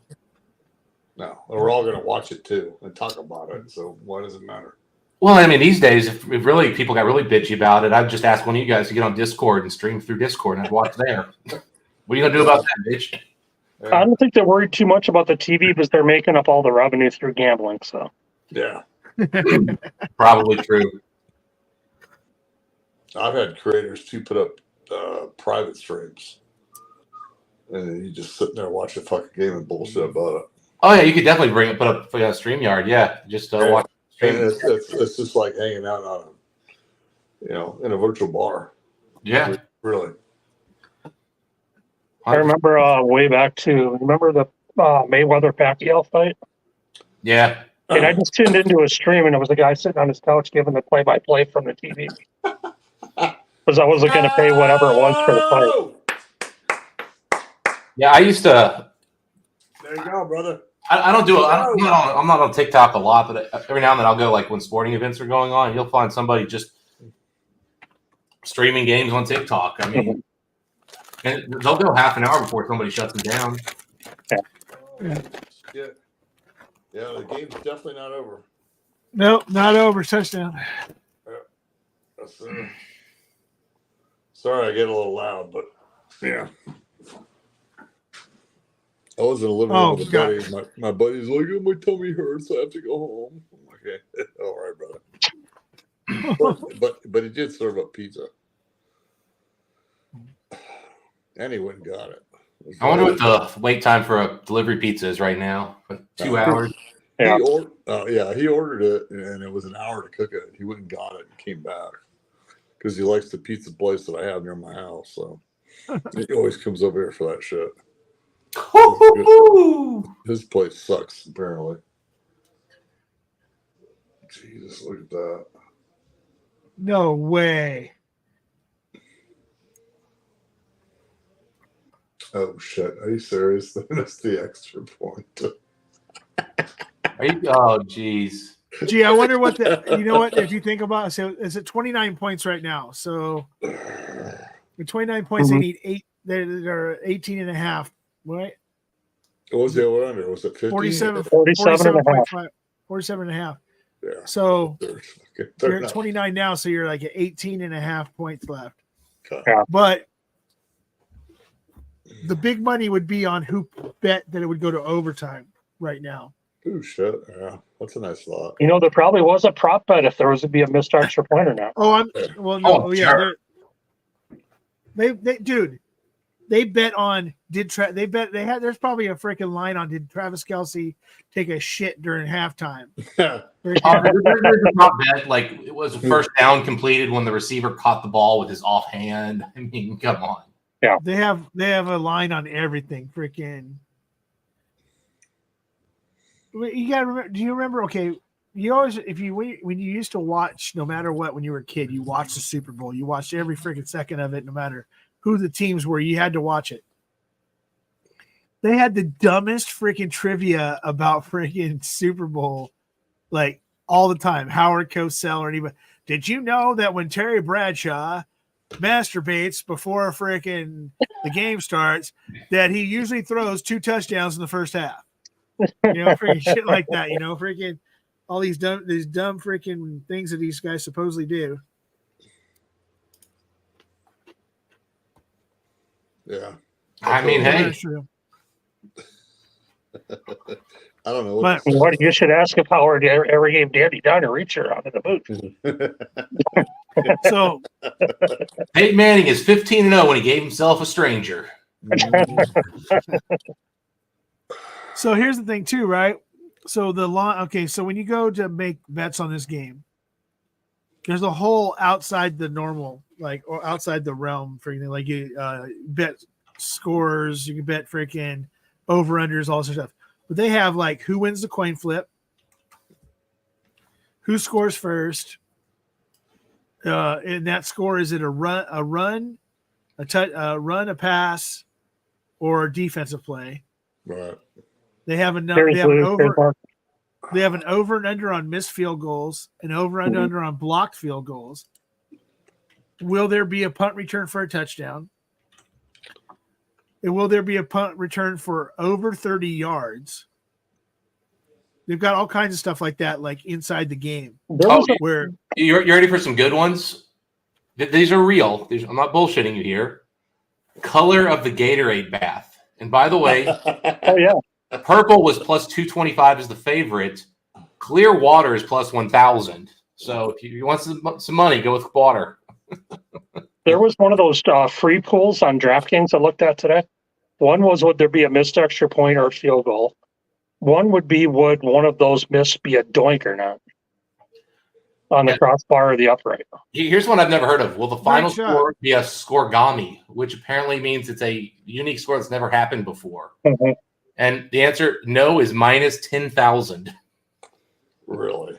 No. We're all going to watch it too and talk about it. So why does it matter? Well, I mean, these days, if really people got really bitchy about it, I'd just ask one of you guys to get on Discord and stream through Discord and I'd watch there. What are you going to do about that, bitch? Yeah. I don't think they're worried too much about the TV because they're making up all the revenue through gambling. So Yeah. Probably true. I've had creators too put up private streams. And then you just sit there and watch a fucking game and bullshit about it. Oh, yeah, you could definitely put up a StreamYard. Yeah, just watch And stream. it's just like hanging out on in a virtual bar. Yeah. Really. I remember way back to the Mayweather Pacquiao fight, Yeah. and I just tuned into a stream, and it was a guy sitting on his couch giving the play-by-play from the TV because I wasn't going to pay whatever it was for the fight. Yeah, I used to. There you go, brother. I don't do it. I'm not on TikTok a lot, but every now and then I'll go like when sporting events are going on. You'll find somebody just streaming games on TikTok. I mean, and they'll go half an hour before somebody shuts them down. Yeah. Yeah, the game's definitely not over. Nope, not over. Touchdown. Yes, sir. Sorry, I get a little loud, but yeah. I was in a living room with a buddy. My buddy's like, "Oh, my tummy hurts. I have to go home." I'm like, "Okay, all right, brother." but he did serve up pizza, and he went and got it. I wonder what the wait time for a delivery pizza is right now. 2 hours. Yeah. He ordered it, and it was an hour to cook it. He went and got it and came back because he likes the pizza place that I have near my house. So he always comes over here for that shit. His place sucks, apparently. Jesus, look at that. No way. Oh, shit. Are you serious? That's the extra point. Oh, jeez. Gee, I wonder what if you think about it, so it's at 29 points right now. So with 29 points, they need 8. They're 18 and a half, right? What was the over under? Was it 50? 47 and a half. 47 and a half. Yeah. So They're you're not- at 29 now, so you're like at 18 and a half points left. Okay. Yeah. But the big money would be on who bet that it would go to overtime right now. Ooh, shit. Yeah, that's a nice thought. You know, there probably was a prop bet if there was to be a missed extra point or not. Oh, well, no, Oh, yeah, sure. dude, they bet on there's probably a freaking line on did Travis Kelce take a shit during halftime? There's a prop bet, like it was a first down completed when the receiver caught the ball with his offhand. I mean, come on. They have a line on everything. Freaking, you gotta remember. Do you remember? Okay, you always when you used to watch, no matter what, when you were a kid, you watched the Super Bowl. You watched every freaking second of it, no matter who the teams were. You had to watch it. They had the dumbest freaking trivia about freaking Super Bowl, like all the time. Howard Cosell or anybody. Did you know that when Terry Bradshaw masturbates before freaking the game starts, that he usually throws 2 touchdowns in the first half? You know, freaking shit like that. You know, freaking all these dumb freaking things that these guys supposedly do. Yeah. I mean, hey, That's true. I don't know. But What you should ask if Howard ever gave Danny Dunn a reacher out of the boot. so Peyton Manning is 15-0 when he gave himself a stranger. So here's the thing too, right? So the line, okay, so when you go to make bets on this game, there's a whole outside the normal, like, or outside the realm for anything. Like you bet scores, you can bet freaking over-unders, all this stuff. But they have like who wins the coin flip, who scores first, and that score, is it a run, a pass, or a defensive play? Right. They have an over and under on missed field goals, an over and under on blocked field goals. Will there be a punt return for a touchdown? And will there be a punt return for over 30 yards? They've got all kinds of stuff like that, like inside the game. Where You're ready for some good ones? These are real. I'm not bullshitting you here. Color of the Gatorade bath. And by the way, Oh yeah, purple was plus 225 as the favorite. Clear water is plus 1,000. So if you want some money, go with water. there was one of those free pools on DraftKings I looked at today. One was, would there be a missed extra point or a field goal? One would be, would one of those miss be a doink or not on the crossbar or the upright? Here's one I've never heard of. Will the final Great shot. score be a scoregami, which apparently means it's a unique score that's never happened before? Mhm. And the answer, no, is minus 10,000. Really?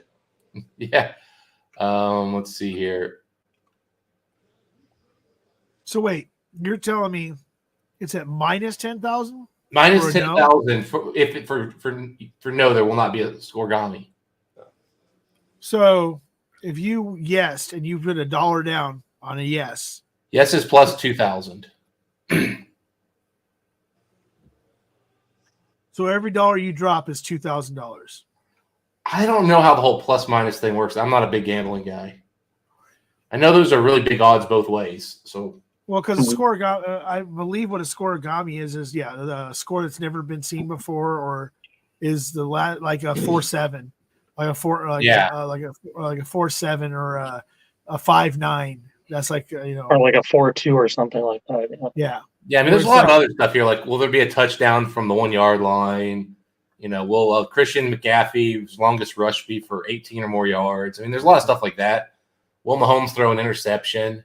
Yeah. Let's see here. So wait, you're telling me it's at minus 10,000? Minus Or 10,000 for no, there will not be a scoregami. So if you yesed and you put $1 down on a yes, Yes is plus 2,000. so every dollar you drop is $2,000. I don't know how the whole plus minus thing works. I'm not a big gambling guy. I know those are really big odds both ways. So Well, because I believe what a scoregami is the score that's never been seen before, or is the like a 4-7, like a 4, like like a 4-7 or a 5-9. That's like Or like a 4-2 or something like that. yeah. yeah, I mean, there's a lot of other stuff here. Like, will there be a touchdown from the 1 yard line? Will Christian McCaffrey's longest rush be for 18 or more yards? I mean, there's a lot of stuff like that. Will Mahomes throw an interception?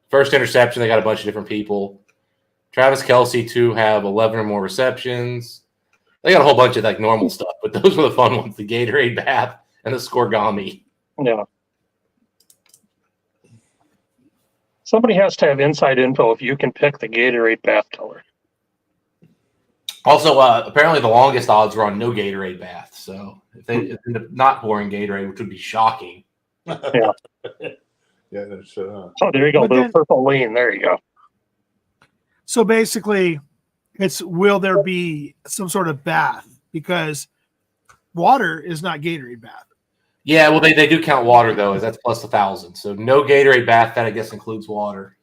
First interception, they got a bunch of different people. Travis Kelce to have 11 or more receptions. They got a whole bunch of like normal stuff, but those were the fun ones: the Gatorade bath and the scoregami. Yeah. Somebody has to have inside info if you can pick the Gatorade bath color. Also, apparently the longest odds were on no Gatorade bath. So if they end up not pouring Gatorade, which would be shocking. Yeah. Yeah, that's Oh, there you go. But Blue then- purple lean. There you go. So basically, it's will there be some sort of bath, because water is not Gatorade bath. Yeah, well, they do count water though, as that's plus 1,000. So no Gatorade bath. That I guess includes water.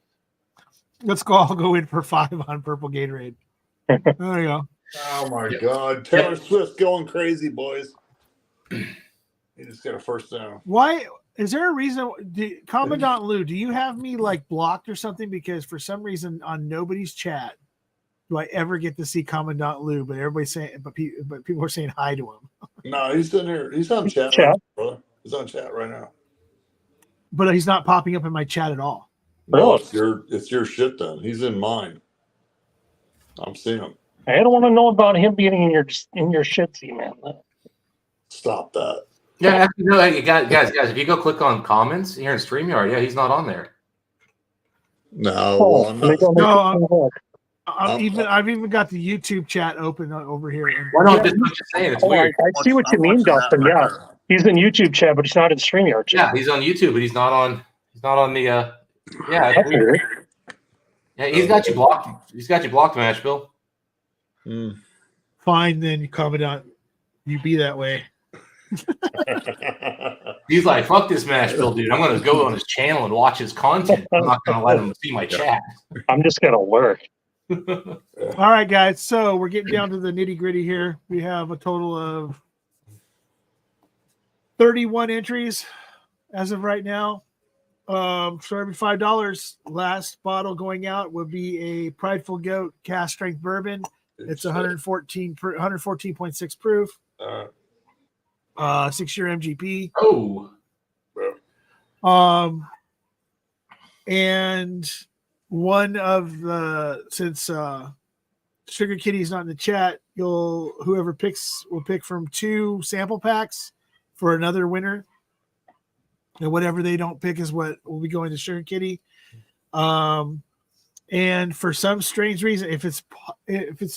Let's go. I'll go in for 5 on purple Gatorade. There you go. Oh my Yep. God, Taylor Yep. Swift's going crazy, boys. He just got a first down. Why is there a reason? Commandant Lou, do you have me like blocked or something? Because for some reason on nobody's chat do I ever get to see Commandant Lou, but everybody's saying, but people are saying hi to him. No, he's in here. He's on chat, Chat. right now, brother. He's on chat right now. But he's not popping up in my chat at all. Well, Really? it's your shit then. He's in mine. I'm seeing him. I don't want to know about him being in your shitsy, man. Stop that. Yeah, actually, no, hey, guys, if you go click on comments here in StreamYard, yeah, he's not on there. No, Oh, well, I'm let me not. go make No, I've even got the YouTube chat open over here. Well, no, Yeah. I'm just saying it's Oh, weird. I see what you mean, Dustin. Yeah, he's in YouTube chat, but he's not in StreamYard chat. Yeah, he's on YouTube, but he's not on. He's not on the. Yeah, it's That's weird. weird. Yeah, he's got you blocked. He's got you blocked, Mashbill. Mm. Fine, then, Commandant. You be that way. He's like, fuck this Mashbill dude. I'm going to go on his channel and watch his content. I'm not going to let him see my chat. I'm just gonna lurk. All right, guys. So we're getting down to the nitty gritty here. We have a total of 31 entries as of right now. For every $5, last bottle going out would be a Prideful Goat cast strength bourbon. It's 114.6 proof. 6-year MGP. Oh, And one of the, since Sugar Kitty's not in the chat, whoever picks will pick from 2 sample packs for another winner. And whatever they don't pick is what will be going to Sugar Kitty. And for some strange reason, if it's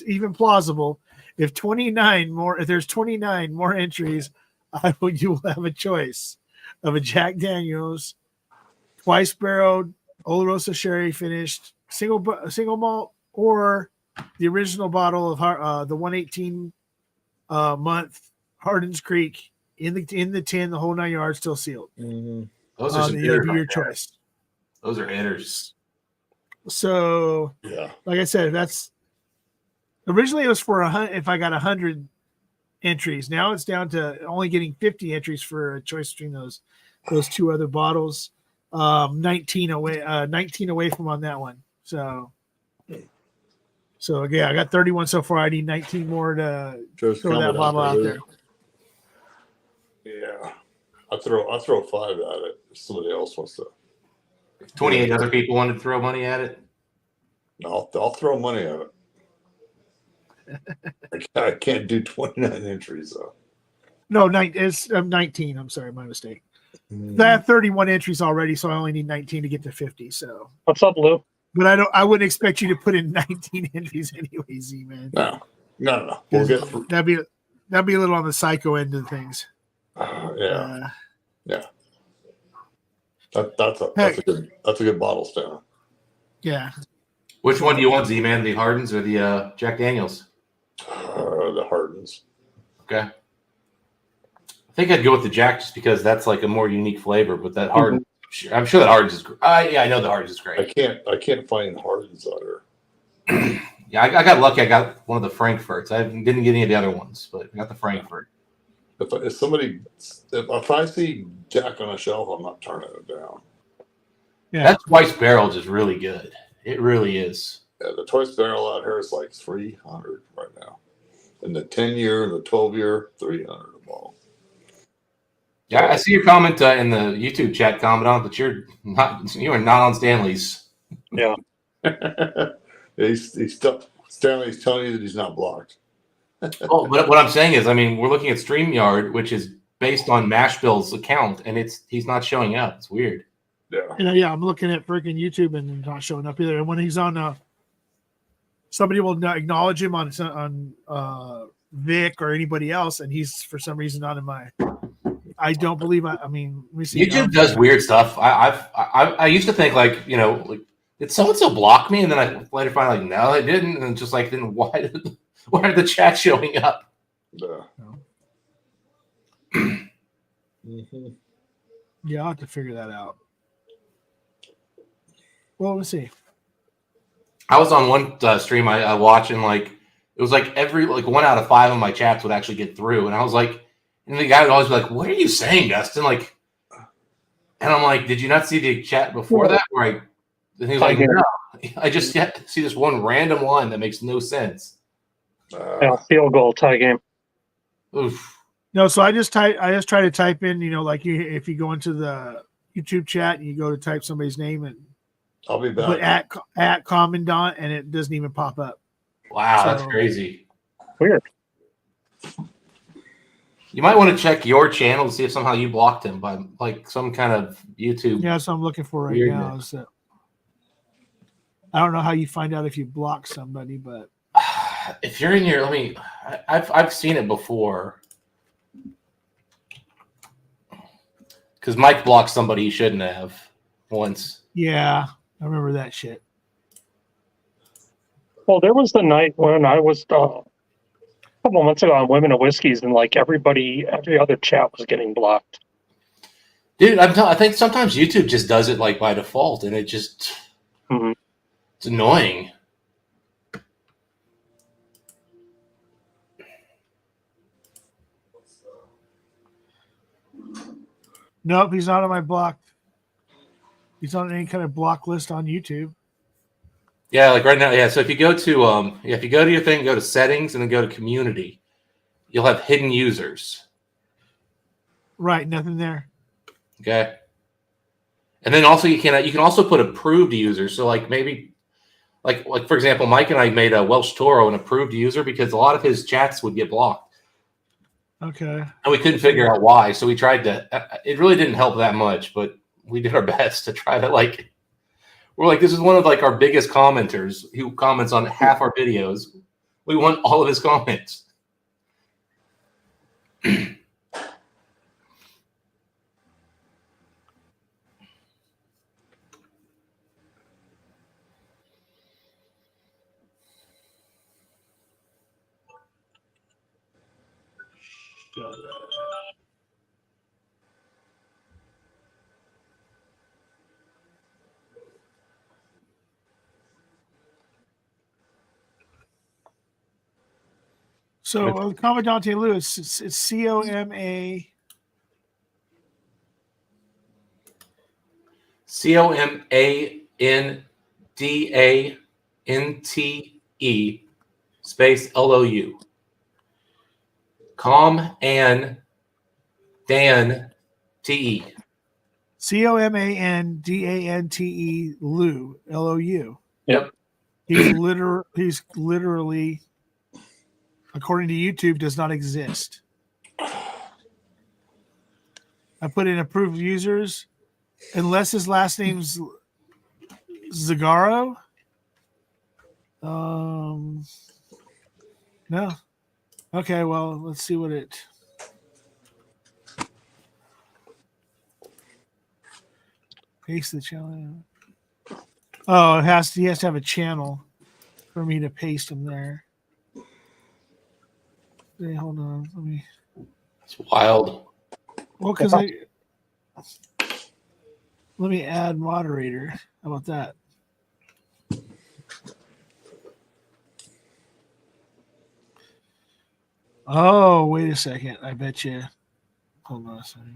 even plausible, if there's 29 more entries, you will have a choice of a Jack Daniels twice barreled Oloroso sherry finished single malt, or the original bottle of the 118 month Hardin's Creek in the tin, the whole 9 yards, still sealed. Mm-hmm. those are some It'll hitters. be your choice. Those are hitters. So, Yeah. like I said, that's originally it was for if I got 100 entries. Now it's down to only getting 50 entries for a choice between those 2 other bottles. 19 away from on that one. So yeah, I got 31 so far. I need 19 more to throw that bottle out there. Yeah. I throw 5 at it if somebody else wants to. 28 other people wanted to throw money at it. No, I'll throw money at it. I can't do 29 entries though. No, it's 19. I'm sorry, my mistake. I have 31 entries already, so I only need 19 to get to 50. So What's up, Lou? but I wouldn't expect you to put in 19 entries anyway, Z man. No. We'll get through. That'd be a little on the psycho end of things. Yeah. That's a good bottle, Stan. Yeah. Which one do you want, Z-Man? The Hardens or the Jack Daniels? The Hardens. Okay. I think I'd go with the Jack just because that's like a more unique flavor. But that Hardens, I'm sure that Hardens is. Yeah, I know the Hardens is great. I can't find Hardens out here. Yeah, I got lucky. I got one of the Frankfurts. I didn't get any of the other ones, but I got the Frankfurt. If I see Jack on a shelf, I'm not turning it down. Yeah. That twice barreled is really good. It really is. Yeah, the twice barrel out here is like $300 right now, and the 10-year and the 12-year $300 a bottle. Yeah, I see your comment in the YouTube chat, Commandant, that you are not on Stanley's. Yeah. Stanley's telling you that he's not blocked. Well, but what I'm saying is, I mean, we're looking at StreamYard, which is based on Mashbill's account, and he's not showing up. It's weird. Yeah. I'm looking at freaking YouTube and he's not showing up either. And when he's on, somebody will not acknowledge him on Vic or anybody else, and he's for some reason not in my. I don't believe. I mean, we see YouTube does weird stuff. I used to think like did so and so block me, and then I later find like no, they didn't, and just like then why are the chat showing up? Yeah. Mm-hmm. Yeah, I'll have to figure that out. Well, let's see. I was on one stream I watched, and like it was like every like 1 out of 5 of my chats would actually get through, and I was like, and the guy would always be like, "What are you saying, Dustin?" Like, and I'm like, "Did you not see the chat before that?" Where and he was like, "No, I just see this one random line that makes no sense." Field goal tie game. Oof. No, so I just try to type in, like if you go into the YouTube chat and you go to type somebody's name and I'll be put back. at Commandant, and it doesn't even pop up. Wow, that's crazy. Weird. You might want to check your channel to see if somehow you blocked him by like some kind of YouTube. Yeah, that's what I'm looking for right now. Is that I don't know how you find out if you block somebody, but if you're in your, I've seen it before. Because Mike blocked somebody he shouldn't have once. Yeah, I remember that shit. Well, there was the night when I was a couple of months ago on Women of Whiskeys, and like every other chat was getting blocked. Dude, I think sometimes YouTube just does it like by default, and it just it's annoying. Nope, he's not on my block. He's on any kind of block list on YouTube. Yeah, like right now, yeah. So if you go to your thing, go to settings, and then go to community, you'll have hidden users. Right, nothing there. Okay. And then also you can also put approved users. So like maybe like for example, Mike and I made a Welsh Toro an approved user because a lot of his chats would get blocked. Okay. And we couldn't figure out why. So we tried to it really didn't help that much, but we did our best to try to we're like, this is one of like our biggest commenters who comments on half our videos. We want all of his comments. So Commandante Lewis, it's COMA. COMANDANTE space LOU. Com and Dan TE. COMANDANTE Lou LOU. Yep. He's literally, according to YouTube, does not exist. I put in approved users, unless his last name's Zagaro. No. Okay, well, let's see what it. Paste the channel. Oh, he has to have a channel for me to paste him there. Hey, hold on. Let me. It's wild. Well, because let me add moderator. How about that? Oh, wait a second. I bet you. Hold on a second.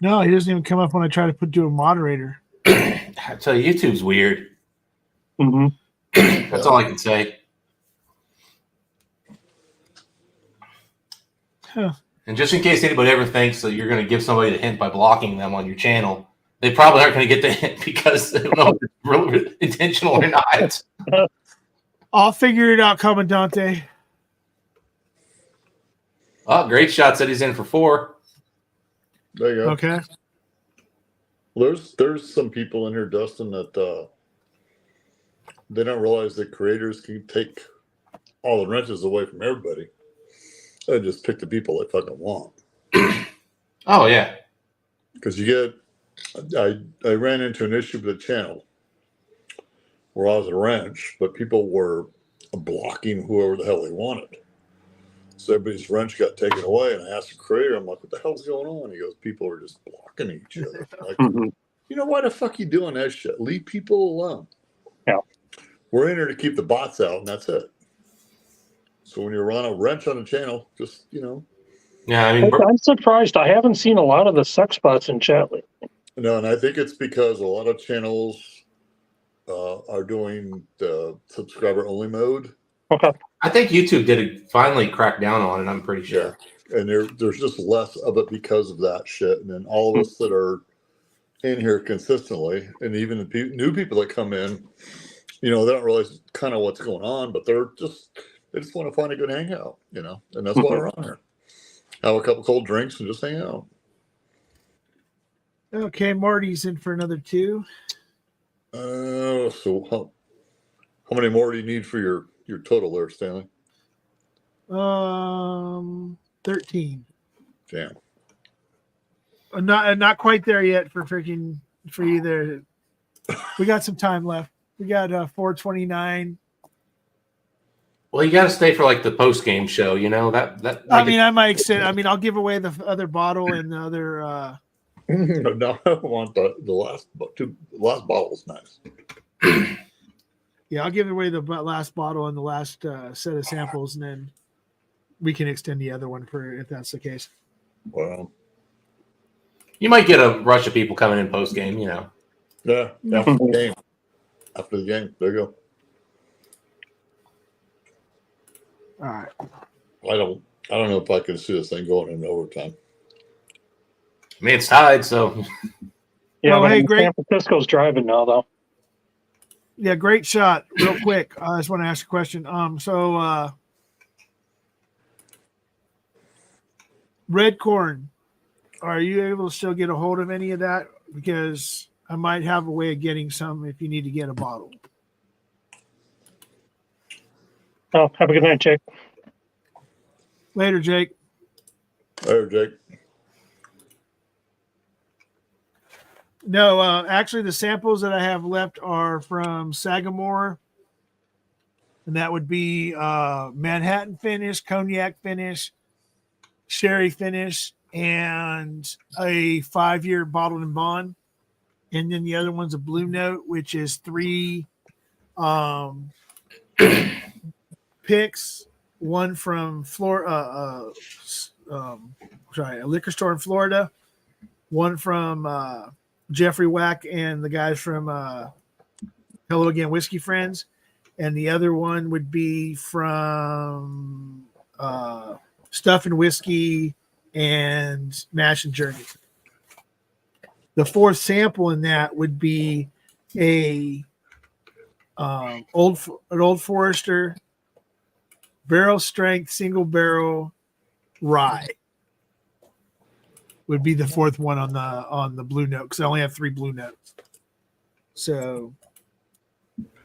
No, he doesn't even come up when I try to do a moderator. I tell you, YouTube's weird. That's all I can say. Huh. And just in case anybody ever thinks that you're going to give somebody the hint by blocking them on your channel, they probably aren't going to get the hint because they don't know if it's really intentional or not. I'll figure it out, Commandante. Oh, great shot. Said he's in for 4. There you go. Okay. There's some people in here, Dustin, that they don't realize that creators can take all the wrenches away from everybody and just pick the people they fucking want. Oh yeah. Because you get, I ran into an issue with the channel where I was a wrench, but people were blocking whoever the hell they wanted. So everybody's wrench got taken away, and I asked the creator, I'm like, what the hell's going on? He goes, people are just blocking each other. Like, you know, why the fuck you doing that shit? Leave people alone. Yeah. We're in here to keep the bots out, and that's it. So when you run a wrench on a channel, just, you know. Yeah, I mean, I'm surprised. I haven't seen a lot of the sex bots in chat lately. No, and I think it's because a lot of channels are doing the subscriber only mode. Okay. I think YouTube did finally crack down on it. I'm pretty sure. Yeah. And there's just less of it because of that shit. And then all of us that are in here consistently, and even the new people that come in, you know, they don't realize kind of what's going on, but they just want to find a good hangout, you know, and that's why we're on here. Have a couple cold drinks and just hang out. Okay, Marty's in for another 2. So how many more do you need for your total there, Stanley? 13. Damn. Not quite there yet for you there. We got some time left. We got 429. Well, you got to stay for like the post game show, you know that. I mean, I might extend. I mean, I'll give away the other bottle and the other. No, I want the last bottle is nice. Yeah, I'll give away the last bottle and the last set of samples, and then we can extend the other one for if that's the case. Well, you might get a rush of people coming in post game, you know. Yeah, after the game. After the game, there you go. All right. I don't know if I can see this thing going into overtime. I mean, it's tied, so. Yeah, Oh, hey, great. San Francisco's driving now, though. Yeah, great shot. Real quick, I just want to ask a question. Red corn, are you able to still get a hold of any of that? Because I might have a way of getting some if you need to get a bottle. Oh, have a good night, Jake. Later, Jake. There, Jake. No, actually, the samples that I have left are from Sagamore, and that would be Manhattan finish, cognac finish, sherry finish, and a 5-year bottled and bond. And then the other one's a Blue Note, which is 3 picks, one from Florida, a liquor store in Florida, one from Jeffrey Wack and the guys from Hello Again Whiskey Friends, and the other one would be from Stuff and Whiskey and Mash and Journey. The 4th sample in that would be an Old Forester barrel strength single barrel rye. Would be the 4th one on the Blue Note, because I only have 3 Blue Notes. So,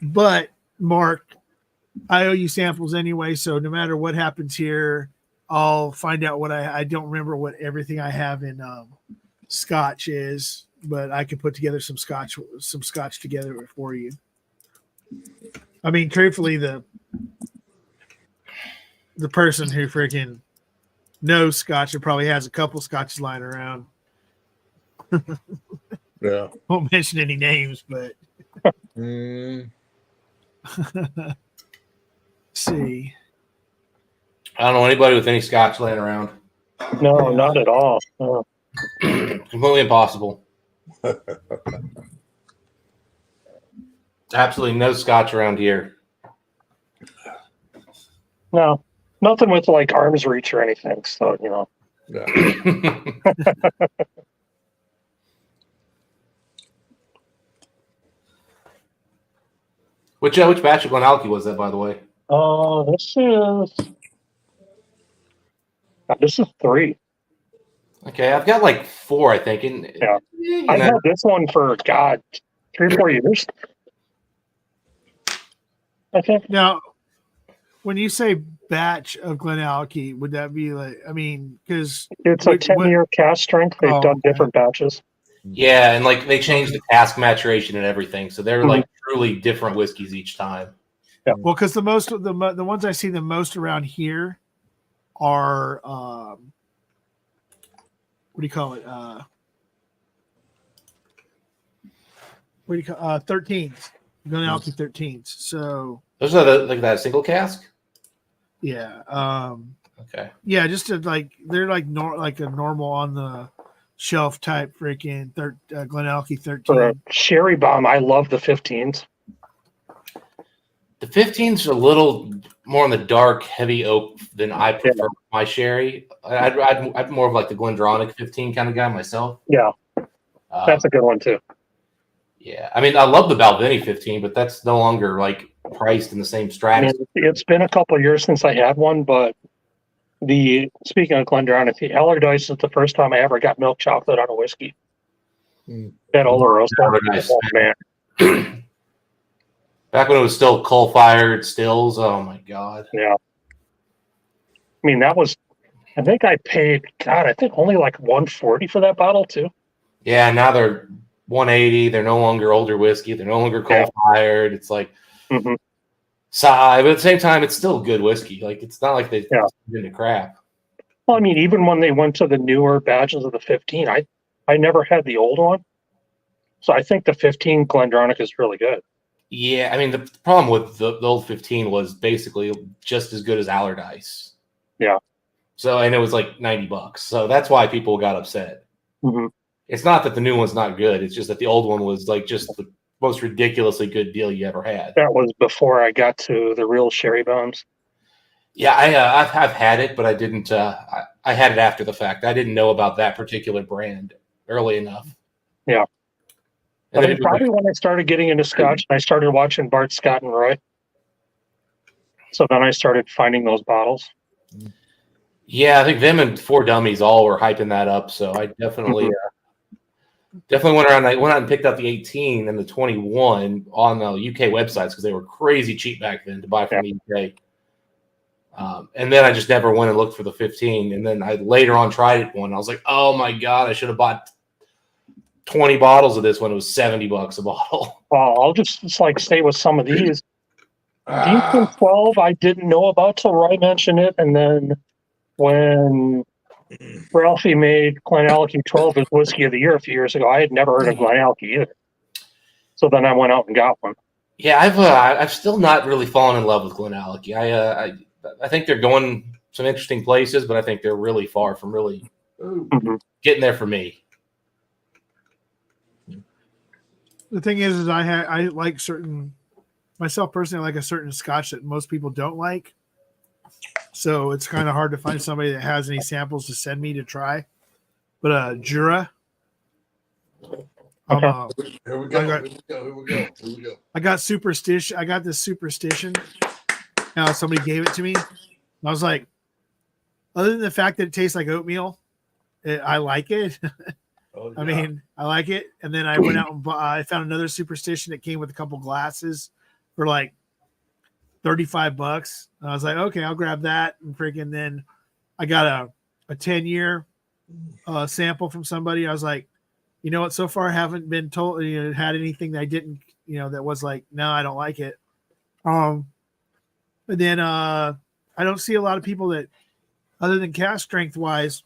but Mark, I owe you samples anyway. So no matter what happens here, I'll find out what I don't remember what everything I have in Scotch is, but I can put together some Scotch together for you. I mean, truthfully, the person who freaking knows Scotch and probably has a couple Scotches lying around. Yeah. Won't mention any names, but see. I don't know anybody with any Scotch laying around. No, Yeah. not at all. No. Completely impossible. Absolutely no Scotch around here. No, nothing with like arm's reach or anything. So, you know. Yeah. Which batch of Glenalky was that, by the way? Oh, this is 3. Okay, I've got like 4, I think. And Yeah. you I've know, had this one for 3 or 4 years. I think. Now, when you say batch of Glenallachie, would that be like? I mean, because It's a 10-year cast strength. They've done okay. different batches. Yeah, and like they changed the cask maturation and everything, so they're Mhm. like truly different whiskeys each time. Well, because the ones I see the most around here are what do you call it? What do you call 13s? Glenallachie 13s. So Those are like that single cask. yeah, Okay. yeah, just to, like they're like like a normal on the shelf type freaking Glenallachie 13. For a sherry bomb, I love the 15s. The 15's are a little more on the dark, heavy oak than I prefer my sherry. I'd more of like the Glendronach 15 kind of guy myself. Yeah, that's a good one too. Yeah, I mean, I love the Balvenie 15, but that's no longer like priced in the same I stratus. mean, it's been a couple of years since I had one, but speaking of Glendronach, the Allardyce is the first time I ever got milk chocolate on a whiskey. That Oloroso. Allardyce. Oh, man. Back when it was still coal-fired stills. Oh my god. Yeah. I mean, I think I paid, I think only like $140 for that bottle too. Yeah, now they're 180. They're no longer older whiskey. They're no longer coal-fired. It's like Mm-hmm. sigh, but at the same time, it's still good whiskey. Like it's not like they've been into crap. Well, I mean, even when they went to the newer batches of the 15, I never had the old one. So I think the 15 Glendronach is really good. Yeah, I mean the problem with the old 15 was basically just as good as Allardyce. Yeah. So and it was like $90. So that's why people got upset. Mm-hmm. It's not that the new one's not good. It's just that the old one was like just the most ridiculously good deal you ever had. That was before I got to the real sherry bombs. Yeah, I've had it, but I didn't. I had it after the fact. I didn't know about that particular brand early enough. Yeah. And I then mean, probably when I started getting into Scotch, I started watching Bart Scott and Roy. So then I started finding those bottles. Yeah, I think them and Four Dummies all were hyping that up. So I definitely, definitely went around. I went out and picked up the 18 and the 21 on the UK websites because they were crazy cheap back then to buy from the UK. And then I just never went and looked for the 15. And then I later on tried it one. I was like, oh my god, I should have bought 20 bottles of this when it was $70 a bottle. Well, I'll just like stay with some of these. Deacon 12, I didn't know about till Roy mentioned it, and then when Ralphie made Glenallachie 12 his whiskey of the year a few years ago, I had never heard of Glenallachie either. So then I went out and got one. Yeah, I've still not really fallen in love with Glenallachie. I think they're going some interesting places, but I think they're really far from really getting there for me. The thing is I like certain myself personally. I like a certain Scotch that most people don't like. So it's kind of hard to find somebody that has any samples to send me to try. But Jura. Here we go. I got superstition. I got this superstition. Now somebody gave it to me. I was like, other than the fact that it tastes like oatmeal, I like it. Oh, yeah. I mean, I like it. And then I went out and I found another superstition that came with a couple glasses for like $35. And I was like, okay, I'll grab that. And freaking then I got a 10-year sample from somebody. I was like, you know what? So far I haven't been told, had anything that I didn't, that was like, no, I don't like it. But then I don't see a lot of people that, other than cask strength wise,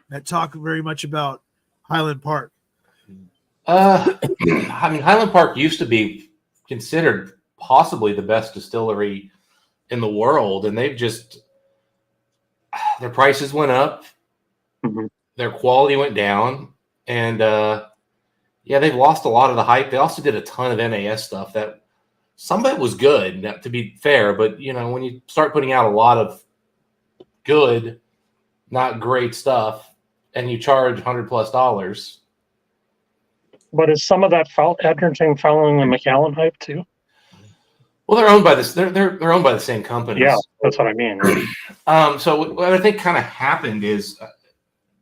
that talk very much about Highland Park. I mean, Highland Park used to be considered possibly the best distillery in the world, and they've just their prices went up, their quality went down, and they've lost a lot of the hype. They also did a ton of NAS stuff that some of it was good, to be fair, but when you start putting out a lot of good, not great stuff, and you charge $100+ But is some of that Edgerton following the Macallan hype too? Well, they're owned by this. They're owned by the same company. Yeah, that's what I mean. Right? So what I think kind of happened is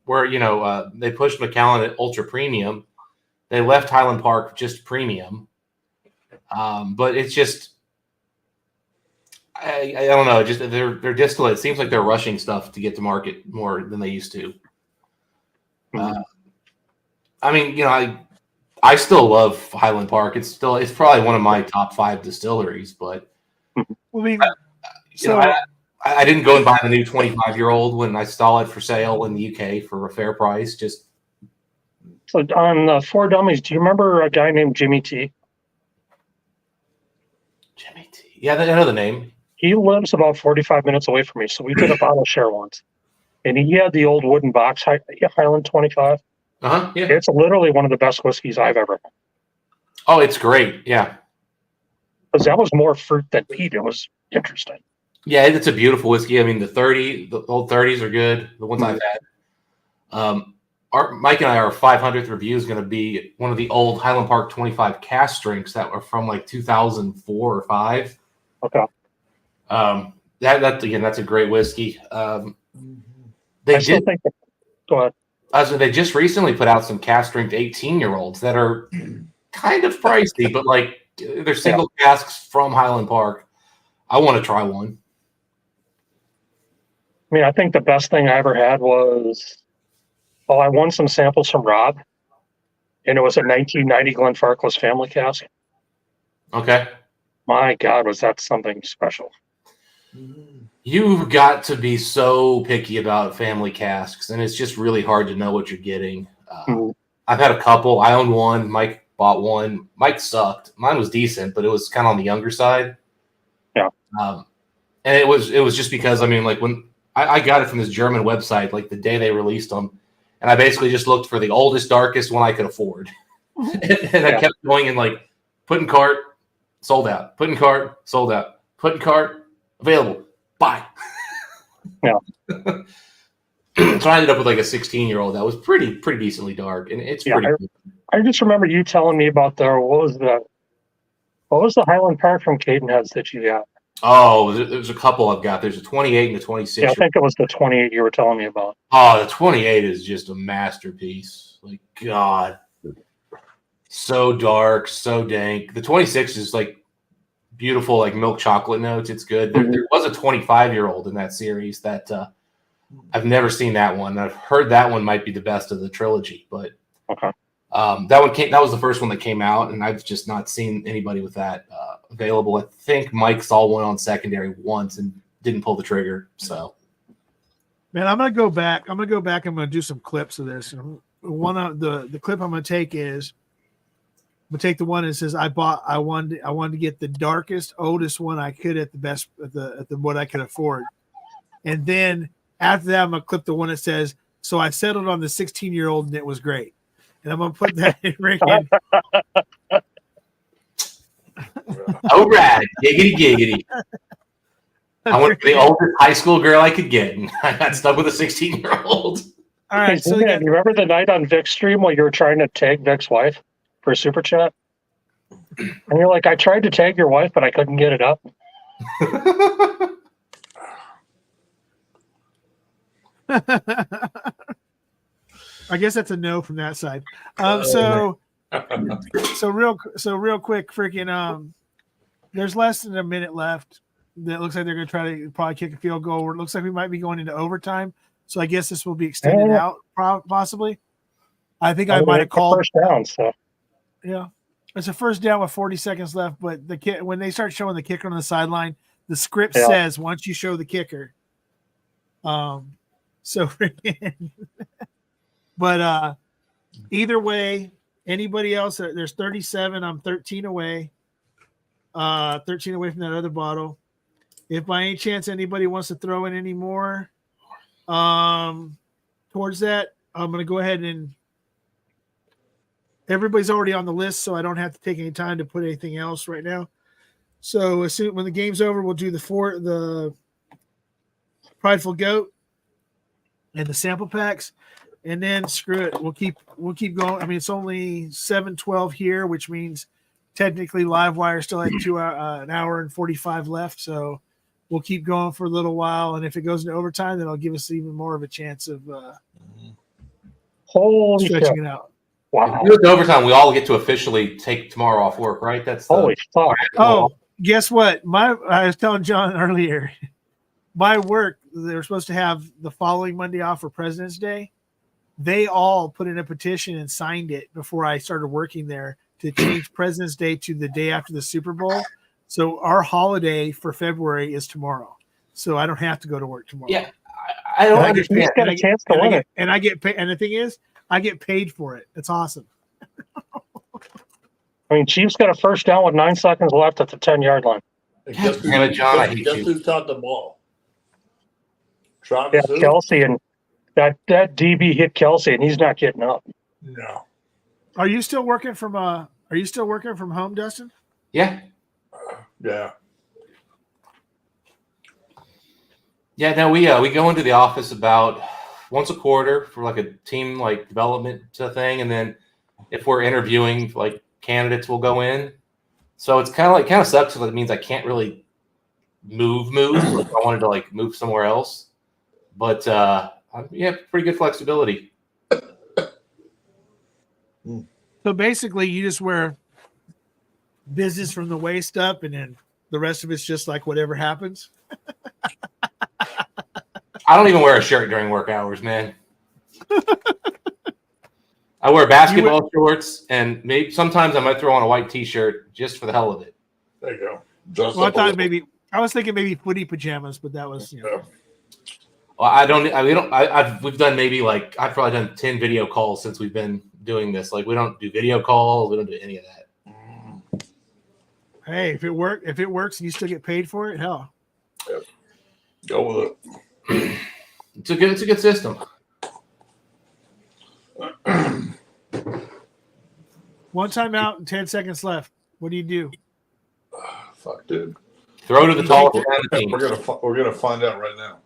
where they pushed Macallan at ultra premium. They left Highland Park just premium. But it's just I don't know. Just their distillate. It seems like they're rushing stuff to get to market more than they used to. I mean, I still love Highland Park. It's probably one of my top 5 distilleries. But I mean, I didn't go and buy the new 25-year-old when I saw it for sale in the UK for a fair price. Just So on Four Dummies, do you remember a guy named Jimmy T? Jimmy T. Yeah, I know the name. He lives about 45 minutes away from me, so we did a bottle share once. And he had the old wooden box, Highland 25. Yeah. It's literally one of the best whiskeys I've ever had. Oh, it's great. Yeah. Because that was more fruit than peat. It was interesting. Yeah, it's a beautiful whiskey. I mean, the old 30s are good. The ones I've had. Mike and I, our 500th review is going to be one of the old Highland Park 25 cask drinks that were from like 2004 or 5. Okay. That's a great whiskey. Go ahead. They just recently put out some cask strength 18-year-olds that are kind of pricey, but like they're single casks from Highland Park. I want to try one. I mean, I think the best thing I ever had was, I won some samples from Rob, and it was a 1990 Glenfarclas family cask. Okay. My God, was that something special. You've got to be so picky about family casks, and it's just really hard to know what you're getting. I've had a couple. I own one. Mike bought one. Mike sucked. Mine was decent, but it was kind of on the younger side. Yeah. And it was just because, I mean, like when I got it from this German website, like the day they released them, and I basically just looked for the oldest, darkest one I could afford. and I kept going and like put in cart, sold out. Put in cart, sold out. Put in cart, available. Buy. Yeah. So I ended up with like a 16-year-old that was pretty decently dark, and it's pretty good. I just remember you telling me about what was the Highland Park from Cadenheads that you got? Oh, there's a couple I've got. There's a 28 and a 26. Yeah, I think it was the 28 you were telling me about. Oh, the 28 is just a masterpiece. Like, God. So dark, so dank. The 26 is like beautiful, like milk chocolate notes. It's good. There was a 25-year-old in that series that I've never seen that one. I've heard that one might be the best of the trilogy, but okay. That was the first one that came out, and I've just not seen anybody with that available. I think Mike saw one on secondary once and didn't pull the trigger. So, man, I'm gonna go back. I'm gonna do some clips of this. One of the clip I'm gonna take is I'm gonna take the one that says I wanted to get the darkest, oldest one I could at the best at the what I could afford, and then after that I'm gonna clip the one that says so I settled on the 16-year-old and it was great. And I'm gonna put that in freaking. All right, giggity. I went for the oldest high school girl I could get, and I got stuck with a 16-year-old. All right, so you remember the night on Vic's stream while you were trying to tag Vic's wife for a super chat? And you're like, I tried to tag your wife, but I couldn't get it up. I guess that's a no from that side. So real quick, freaking there's less than a minute left. That looks like they're going to try to probably kick a field goal. It looks like we might be going into overtime. So I guess this will be extended out, possibly. I think I might have called first down. So yeah, it's a first down with 40 seconds left. But when they start showing the kicker on the sideline, the script says once you show the kicker. So freaking. But either way, anybody else, there's 37. I'm 13 away. 13 away from that other bottle. If by any chance anybody wants to throw in any more towards that, I'm going to go ahead and everybody's already on the list, so I don't have to take any time to put anything else right now. So when the game's over, we'll do the Prideful Goat and the sample packs. And then screw it. We'll keep going. I mean, it's only 7:12 here, which means technically Livewire still had an hour and 45 left. So we'll keep going for a little while. And if it goes into overtime, then it'll give us even more of a chance of stretching it out. Wow. If it goes to overtime, we all get to officially take tomorrow off work, right? That's holy fuck. Oh, Guess what? I was telling John earlier, my work, they were supposed to have the following Monday off for President's Day. They all put in a petition and signed it before I started working there to change President's Day to the day after the Super Bowl. So our holiday for February is tomorrow. So I don't have to go to work tomorrow. Yeah, I don't You just understand. got a chance to win it. And I get paid. And the thing is, I get paid for it. It's awesome. I mean, Chiefs got a first down with 9 seconds left at the 10-yard line. And God damn it, John, I hate guess you. who's caught the ball? Yeah, Travis who? Kelsey, and that DB hit Kelsey, and he's not getting up. No. Are you still working from home, Dustin? Yeah. Yeah. Yeah, no, we go into the office about once a quarter for like a team like development thing, and then if we're interviewing like candidates, we'll go in. So it's kind of sucks because it means I can't really move. If I wanted to like move somewhere else, but yeah, pretty good flexibility. So basically, you just wear business from the waist up, and then the rest of it's just like whatever happens. I don't even wear a shirt during work hours, man. I wear basketball shorts, and maybe sometimes I might throw on a white T-shirt just for the hell of it. There you go. Just Well, I was thinking maybe footy pajamas, but that was Yeah. Well, we've done maybe like I've probably done 10 video calls since we've been doing this. Like we don't do video calls, we don't do any of that. Hey, if it works and you still get paid for it, hell. Yep. Go with it. It's a good system. One time out and 10 seconds left. What do you do? Fuck, dude. Throw to the tallest man on the team. We're gonna find out right now.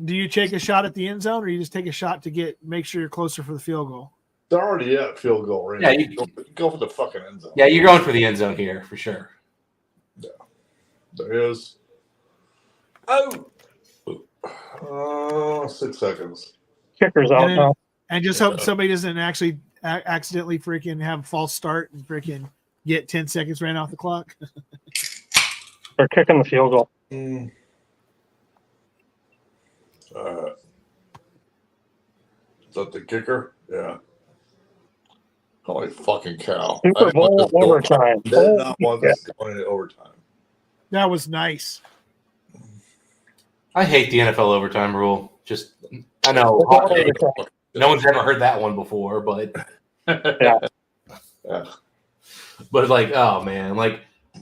Do you take a shot at the end zone, or you just take a shot to make sure you're closer for the field goal? They're already at field goal range. Yeah, you go for the fucking end zone. Yeah, you're going for the end zone here for sure. Yeah. There is. Oh. 6 seconds. Kicker's out now. And just hope somebody doesn't actually accidentally freaking have a false start and freaking get 10 seconds ran off the clock. They're kicking the field goal. Is that the kicker? Yeah. Holy fucking cow. Super Bowl overtime. I did not want this going into overtime. That was nice. I hate the NFL overtime rule. I know no one's ever heard that one before, but Yeah. Yeah. but like, oh man, like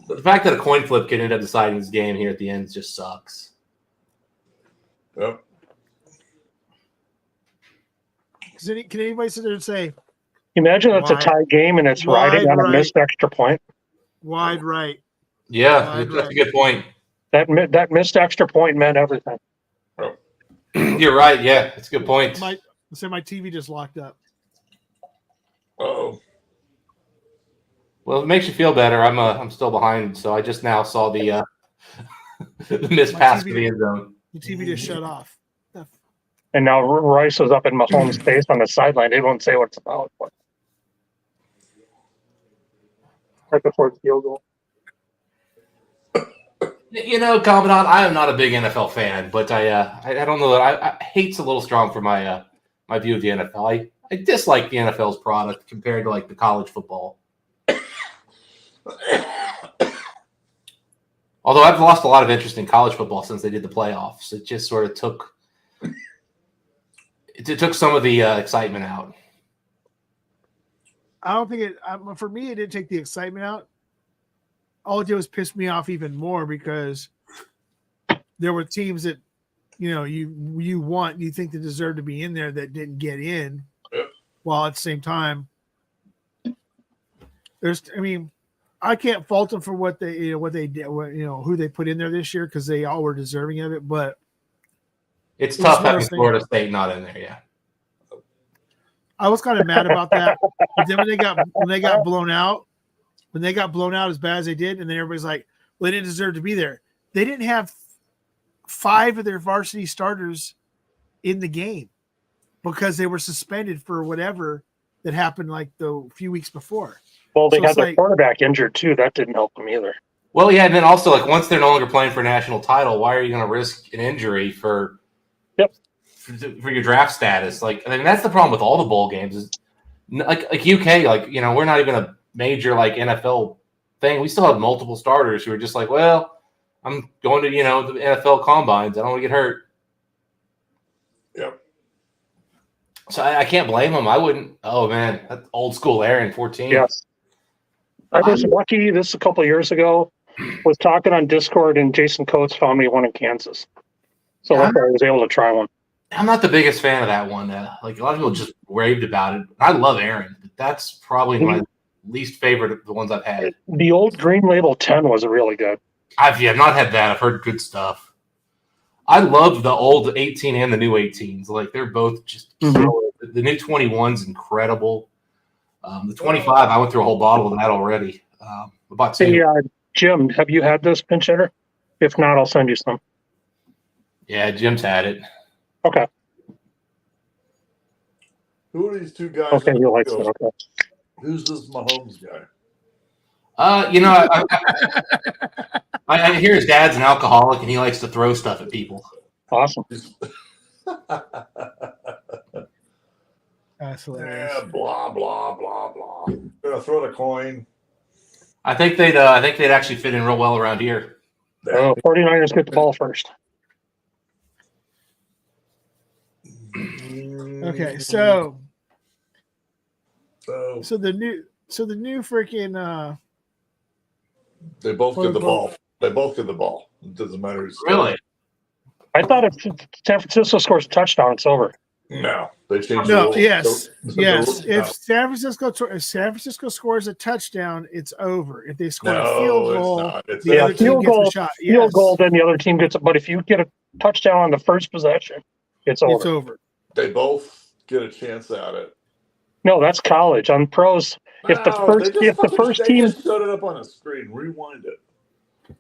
the fact that a coin flip could end up deciding this game here at the end just sucks. Yep. Can anybody sit there and say Imagine it's a tie game and it's riding on a missed extra point. wide right? Yeah, that's a good point. That missed extra point meant everything. You're right. Yeah, that's a good point. My TV just locked up. Oh. Well, it makes you feel better. I'm still behind, so I just now saw the the missed pass to the end zone. The TV just shut off. And now Rice was up in Mahomes' face on the sideline. They won't say what it's about. But right before the field goal. You know, Commandant, I am not a big NFL fan, but I don't know that I hate's a little strong for my my view of the NFL. I dislike the NFL's product compared to like the college football. Although I've lost a lot of interest in college football since they did the playoffs. It just sort of took some of the excitement out. I don't think for me, it didn't take the excitement out. All it did was piss me off even more because there were teams that, you think that deserve to be in there that didn't get in. Yep. While at the same time, I can't fault them for what they did, who they put in there this year because they all were deserving of it. But it's tough having Florida State not in there. Yeah, I was kind of mad about that. But then when they got blown out as bad as they did, and then everybody's like, well, they didn't deserve to be there. They didn't have 5 of their varsity starters in the game because they were suspended for whatever that happened like the few weeks before. Well, they had their quarterback injured too. That didn't help them either. Well, yeah, and then also like once they're no longer playing for a national title, why are you going to risk an injury for your draft status? Like, I mean, that's the problem with all the bowl games. Is like UK, like we're not even a major like NFL thing. We still have multiple starters who are just like, well, I'm going to the NFL combines. I don't want to get hurt. Yep. So I can't blame them. I wouldn't. Oh man, that's old school Aaron 14. Yes. I was lucky this a couple of years ago, was talking on Discord and Jason Coates found me one in Kansas. So that's why I was able to try one. I'm not the biggest fan of that one. Like a lot of people just raved about it. I love Aaron, but that's probably my least favorite of the ones I've had. The old Green Label 10 was really good. I've not had that. I've heard good stuff. I love the old 18 and the new 18s. Like they're both just killer. The new 21's incredible. The 25, I went through a whole bottle of that already. About two. Hey, Jim, have you had this pinch hitter? If not, I'll send you some. Yeah, Jim's had it. Okay. Who are these two guys? Okay, you like it. Okay. Who's this Mahomes guy? I hear his dad's an alcoholic and he likes to throw stuff at people. Awesome. That's hilarious. Yeah, blah blah blah blah. Gonna throw the coin. I think they'd actually fit in real well around here. 49ers get the ball first. Okay, so So the new freaking they both get the ball. They both get the ball. It doesn't matter who's Really? I thought if San Francisco scores a touchdown, it's over. No, they changed the no, rules. yes, The yes. rules If now. San Francisco scores a touchdown, it's over. If they score No, a field it's goal, not. It's the not. other team field gets goal, a shot. Field Yes. goal, then the other team gets it. But if you get a touchdown on the first possession, it's over. It's over. They both get a chance at it. No, that's college. On pros, if the first they team, just showed it up on a screen, rewind it.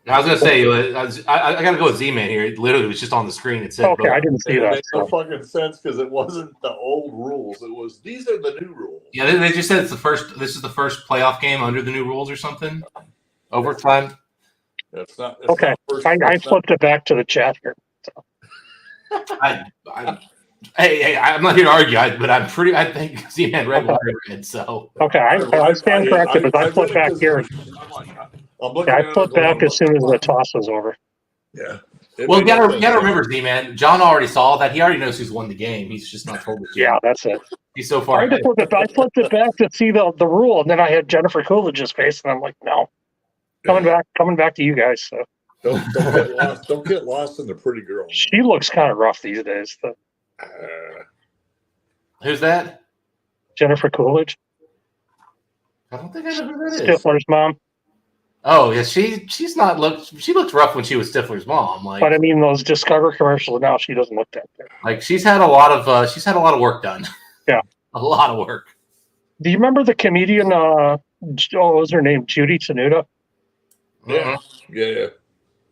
I was gonna say I gotta go with Z-Man here. It literally was just on the screen. It said okay, I didn't see It that. made no So. fucking sense because it wasn't the old rules. It was these are the new rules. Yeah, they just said it's the first. This is the first playoff game under the new rules or something. Overtime. It's not. Okay, I flipped it back to the chat here. So. Hey, I'm not here to argue, but I think Z-Man read what I read. So Okay, I stand corrected, but I flipped back here. I'm looking I flipped back as soon as the toss was over. Yeah. Well, you gotta remember, Z-Man. John already saw that. He already knows who's won the game. He's just not told it yet. Yeah, that's it. He's so far I ahead. flipped it back to see the rule, and then I had Jennifer Coolidge's face, and I'm like, no, coming back to you guys. So. Don't get lost. Don't get lost in the pretty girl. She looks kind of rough these days. Who's that? Jennifer Coolidge, I don't think I know who that is. Stifler's mom. Oh, yeah, she's not looked. She looked rough when she was Stifler's mom. Like, But I mean, those Discover commercials now, she doesn't look that good. like she's had a lot of work done. Yeah, a lot of work. Do you remember the comedian? What was her name? Judy Tenuta. Yeah. Yeah.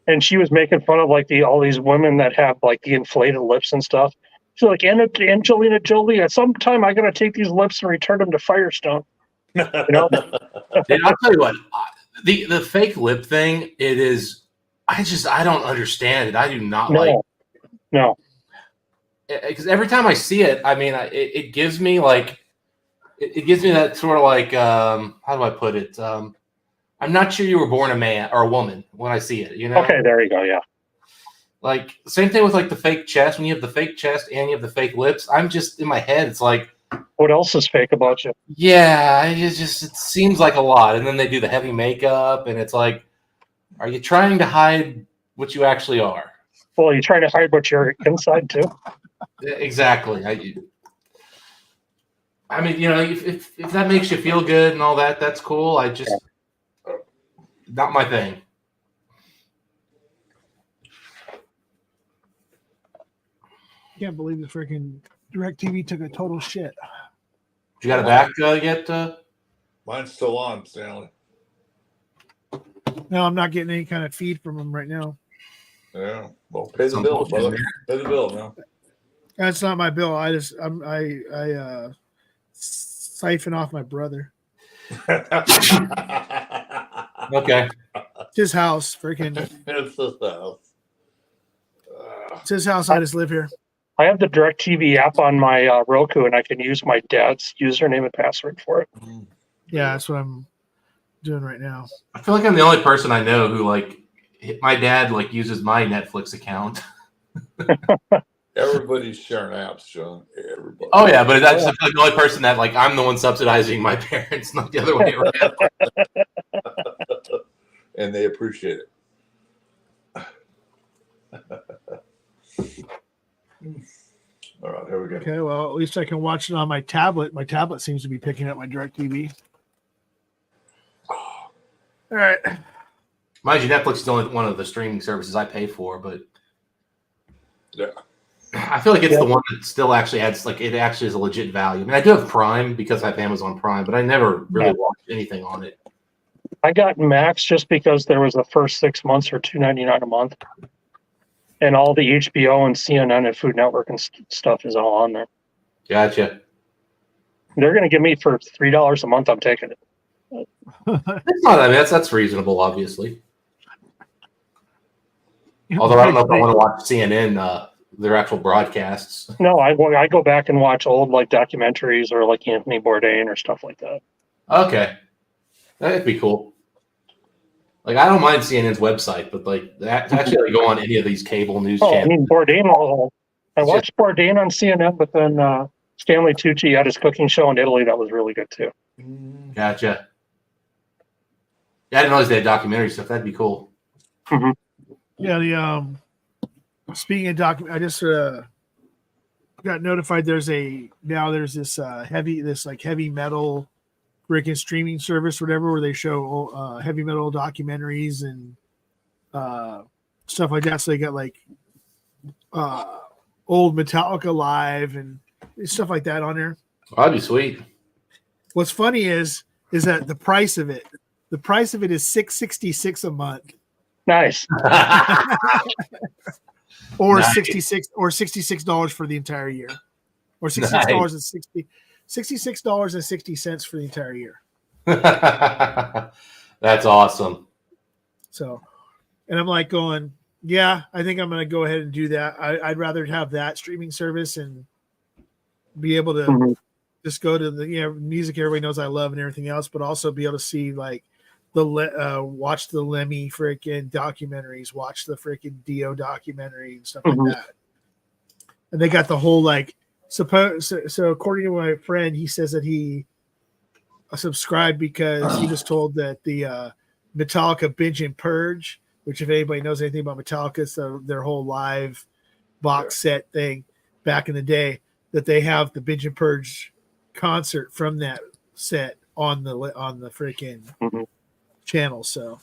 And she was making fun of like all these women that have like the inflated lips and stuff. She's like, Angelina Jolie. At some time, I'm gonna take these lips and return them to Firestone. You know? Dude, I'll tell you what. The fake lip thing. It is. I don't understand it. I do not like. No. Because every time I see it, I mean, it gives me like. It gives me that sort of like. How do I put it? I'm not sure you were born a man or a woman when I see it. You know. Okay, there you go. Yeah. Like same thing with like the fake chest. When you have the fake chest and you have the fake lips, I'm just in my head. It's like, what else is fake about you? yeah, it seems like a lot. And then they do the heavy makeup, and it's like, are you trying to hide what you actually are? Well, you're trying to hide what you're inside too. Exactly. I mean, if that makes you feel good and all that, that's cool. I just not my thing. Can't believe the freaking DirecTV took a total shit. You got it back yet? Mine's still on, Stanley. No, I'm not getting any kind of feed from them right now. Yeah. Well, pay the bill, brother. Pay the bill now. That's not my bill. I siphon off my brother. Okay. It's his house. Freaking, It's the house. it's his house. I just live here. I have the DirecTV app on my Roku, and I can use my dad's username and password for it. Yeah, that's what I'm doing right now. I feel like I'm the only person I know who my dad uses my Netflix account. Everybody's sharing apps, John. Everybody. Oh yeah, but I just feel like the only person that I'm the one subsidizing my parents, not the other way around. And they appreciate it. All right, here we go. Okay, well, at least I can watch it on my tablet. My tablet seems to be picking up my DirecTV. All right. Mind you, Netflix is only one of the streaming services I pay for, but Yeah. I feel like it's the one that still actually adds it actually is a legit value. I mean, I do have Prime because I have Amazon Prime, but I never really watched anything on it. I got Max just because there was the first 6 months for $2.99 a month, and all the HBO and CNN and Food Network and stuff is all on there. Gotcha. They're going to give me for $3 a month. I'm taking it. It's not. I mean, that's reasonable, obviously. Although I don't know if I want to watch CNN, their actual broadcasts. No, I go back and watch old documentaries or Anthony Bourdain or stuff like that. Okay, that'd be cool. I don't mind CNN's website, but that actually go on any of these cable news channels. I mean Bourdain. I watched Bourdain on CNN, but then Stanley Tucci had his cooking show in Italy that was really good too. Gotcha. Yeah, I didn't realize they had documentary stuff. That'd be cool. Mm-hmm. Yeah, speaking of document, I just got notified there's this heavy metal freaking streaming service, whatever, where they show heavy metal documentaries and stuff like that. So they got old Metallica live and stuff like that on there. Oh, that'd be sweet. What's funny is that the price of it is $666 a month. Nice. Or Nice. $66 for the entire year, or $66.60 for the entire year. That's awesome. So, and I'm going, yeah, I think I'm going to go ahead and do that. I'd rather have that streaming service and be able to just go to the music everybody knows I love and everything else, but also be able to see watch the Lemmy freaking documentaries, watch the freaking Dio documentary and stuff like that. And they got the whole so according to my friend, he says that he subscribed because he was told that the Metallica Binge and Purge, which if anybody knows anything about Metallica, so their whole live box set thing back in the day, that they have the Binge and Purge concert from that set on the freaking channel. So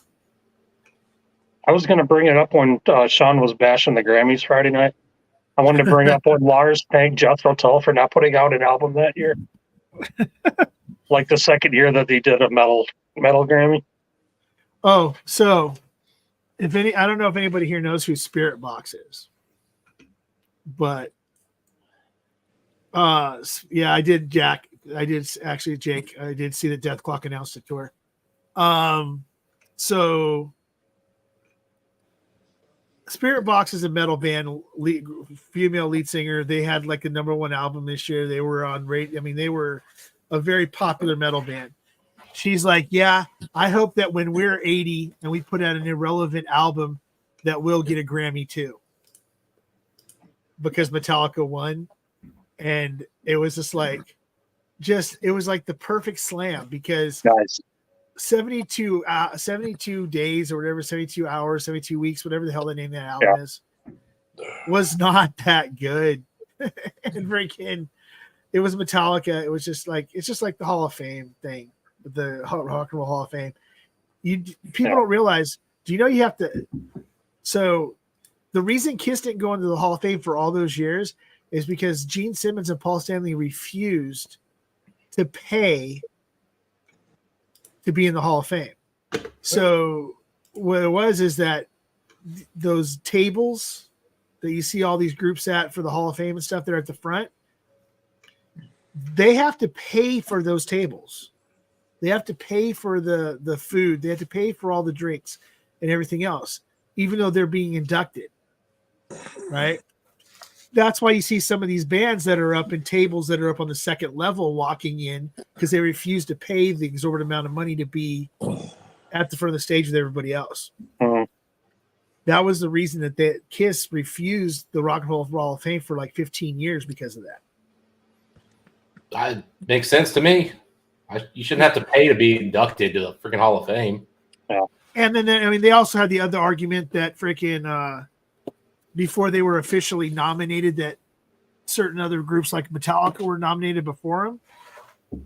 I was going to bring it up when Sean was bashing the Grammys Friday night. I wanted to bring up when Lars thanked Jethro Tull for not putting out an album that year. The second year that they did a metal Grammy. Oh, so I don't know if anybody here knows who Spirit Box is, but yeah, I did, Jack. I did actually, Jake. I did see that Death Clock announced a tour. So Spirit Box is a metal band, female lead singer. They had the #1 album this year. They were on radio. I mean, they were a very popular metal band. She's like, yeah, I hope that when we're 80 and we put out an irrelevant album, that we'll get a Grammy too. Because Metallica won. And it was just it was the perfect slam because Nice. 72 days or whatever, 72 hours, 72 weeks, whatever the hell they name that album is, was not that good. And freaking, it was Metallica. It was just it's just the Hall of Fame thing, the Rock and Roll Hall of Fame. People don't realize, do you know you have to? So the reason Kiss didn't go into the Hall of Fame for all those years is because Gene Simmons and Paul Stanley refused to pay to be in the Hall of Fame. So what it was is that those tables that you see all these groups at for the Hall of Fame and stuff, they're at the front. They have to pay for those tables. They have to pay for the food. They have to pay for all the drinks and everything else, even though they're being inducted. Right? That's why you see some of these bands that are up in tables that are up on the second level walking in because they refuse to pay the exorbitant amount of money to be at the front of the stage with everybody else. Mhm. That was the reason that KISS refused the Rock and Roll Hall of Fame for like 15 years because of that. That makes sense to me. You shouldn't have to pay to be inducted to the freaking Hall of Fame. And then, I mean, they also had the other argument that freaking before they were officially nominated, that certain other groups like Metallica were nominated before them.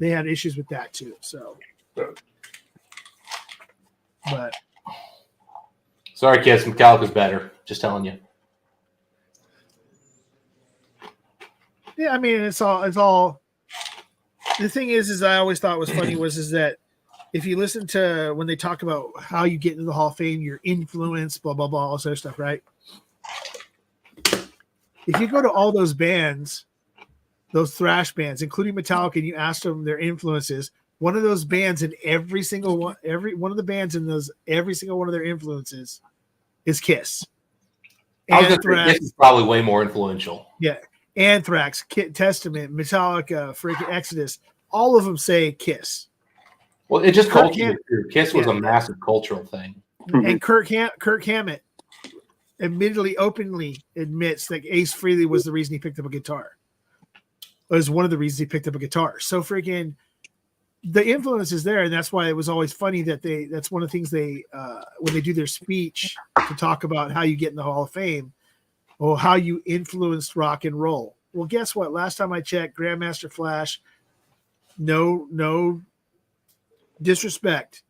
They had issues with that too. So, but Sorry, kids. Metallica's better. Just telling you. yeah, I mean, it's all. The thing is I always thought was funny is that if you listen to when they talk about how you get into the Hall of Fame, your influence, blah blah blah, all this other stuff, right? If you go to all those bands, those thrash bands, including Metallica, and you ask them their influences, one of those bands in every single one of the bands in those, every single one of their influences is KISS. I was going to say Anthrax, this is probably way more influential. yeah, Anthrax, Testament, Metallica, freaking Exodus, all of them say KISS. Well, it just Kirk culture. KISS was yeah. a massive cultural thing. And Kirk Hammett admittedly, openly admits that Ace Frehley was the reason he picked up a guitar. It was one of the reasons he picked up a guitar. So freaking the influence is there, and that's why it was always funny that that's one of the things they when they do their speech to talk about how you get in the Hall of Fame or how you influenced rock and roll. Well, guess what? Last time I checked, Grandmaster Flash, no disrespect,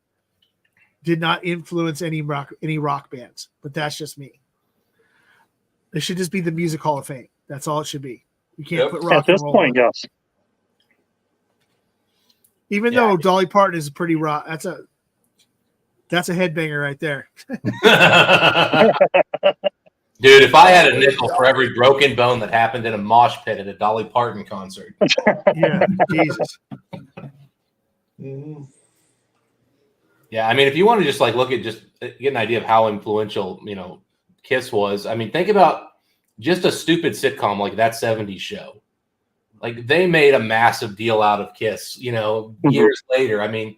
did not influence any rock bands, but that's just me. It should just be the Music Hall of Fame. That's all it should be. You can't put rock At this and roll point, on. yes. Even though Dolly Parton is a pretty rock, that's a headbanger right there. Dude, if I had a nickel for every broken bone that happened in a mosh pit at a Dolly Parton concert. Yeah, Jesus. Mm-hmm. Yeah, I mean, if you want to just like look at just get an idea of how influential, KISS was. I mean, think about just a stupid sitcom like That 70s Show. Like they made a massive deal out of KISS, years later. I mean,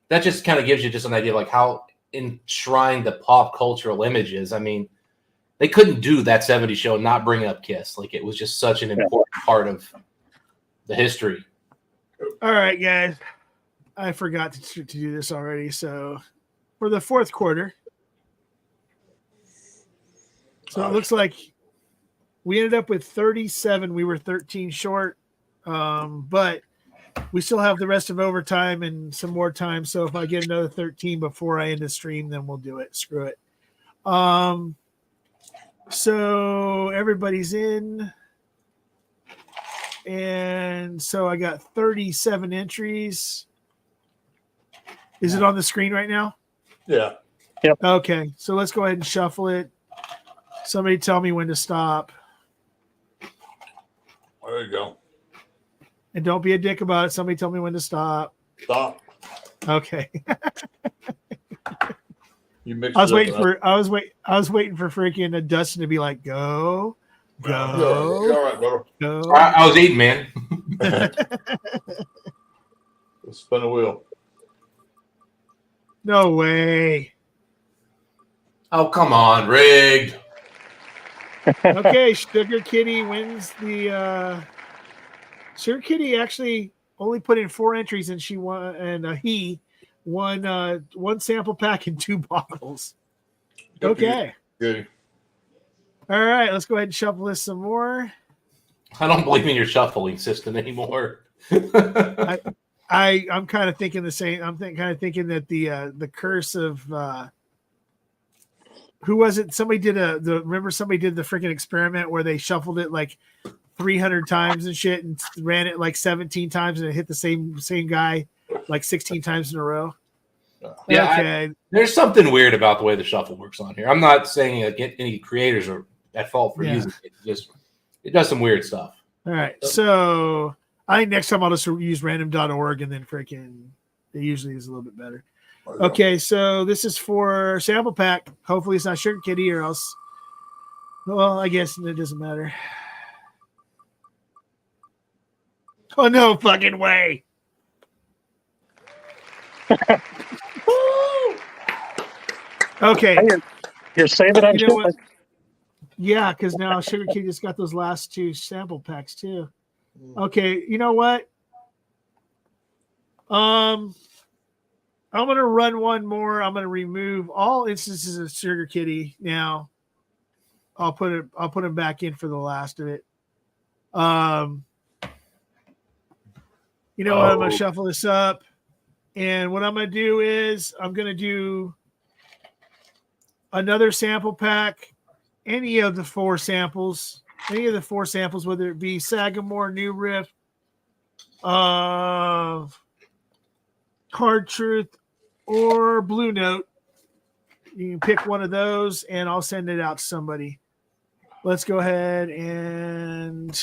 that just kind of gives you just an idea of like how enshrined the pop cultural image is. I mean, they couldn't do That 70s Show and not bring up KISS. Like it was just such an important part of the history. All right, guys. I forgot to do this already. So for the fourth quarter, so it looks like we ended up with 37. We were 13 short, but we still have the rest of overtime and some more time. So if I get another 13 before I end the stream, then we'll do it. Screw it. So everybody's in. And so I got 37 entries. Is it on the screen right now? Yeah. Yep. Okay, so let's go ahead and shuffle it. Somebody tell me when to stop. There you go. And don't be a dick about it. Somebody tell me when to stop. Stop. Okay. You mixed I was it up waiting enough. for I was waiting for freaking Dustin to be like, go. You're all right, brother. Go. I was eating, man. Let's spin the wheel. No way. Oh, come on, rigged. Okay, Sugar Kitty wins the Sugar Kitty actually only put in 4 entries and she won, and he won one sample pack and 2 bottles. Okay. Good. All right, let's go ahead and shuffle this some more. I don't believe in your shuffling system anymore. I'm kind of thinking the same. I'm kind of thinking that the curse of who was it? Somebody did remember somebody did the freaking experiment where they shuffled it like 300 times and shit and ran it like 17 times and it hit the same guy like 16 times in a row. Yeah, okay. There's something weird about the way the shuffle works on here. I'm not saying any creators are at fault for using it. It does some weird stuff. All right. So I think next time I'll just use random.org and then freaking it usually is a little bit better. Okay. Okay, so this is for sample pack. Hopefully it's not Sugar Kitty or else. Well, I guess it doesn't matter. Oh, no fucking way. Okay. Hey, you're saving on You know what? shipment. Yeah, because now Sugar Kitty just got those last 2 sample packs too. Okay, you know what? I'm gonna run one more. I'm gonna remove all instances of Sugar Kitty now. I'll put him back in for the last of it. You know what? I'm gonna shuffle this up, and what I'm gonna do is I'm gonna do another sample pack. Any of the 4 samples, whether it be Sagamore, New Riff, Hard Truth, or Blue Note. You can pick one of those, and I'll send it out to somebody. Let's go ahead and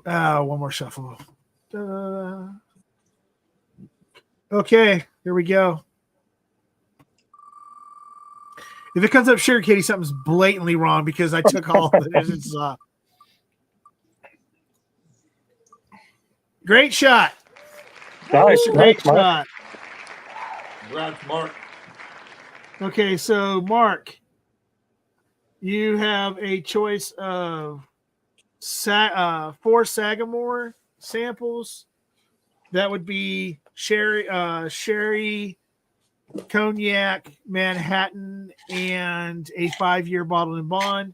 one more shuffle. Okay, here we go. If it comes up Sugar Kitty, something's blatantly wrong because I took all of it. Great shot. Nice, Great Mark. shot. Congrats, Mark. Okay, so Mark, you have a choice of 4 Sagamore samples. That would be sherry, cognac, Manhattan, and a 5-year bottled and bond.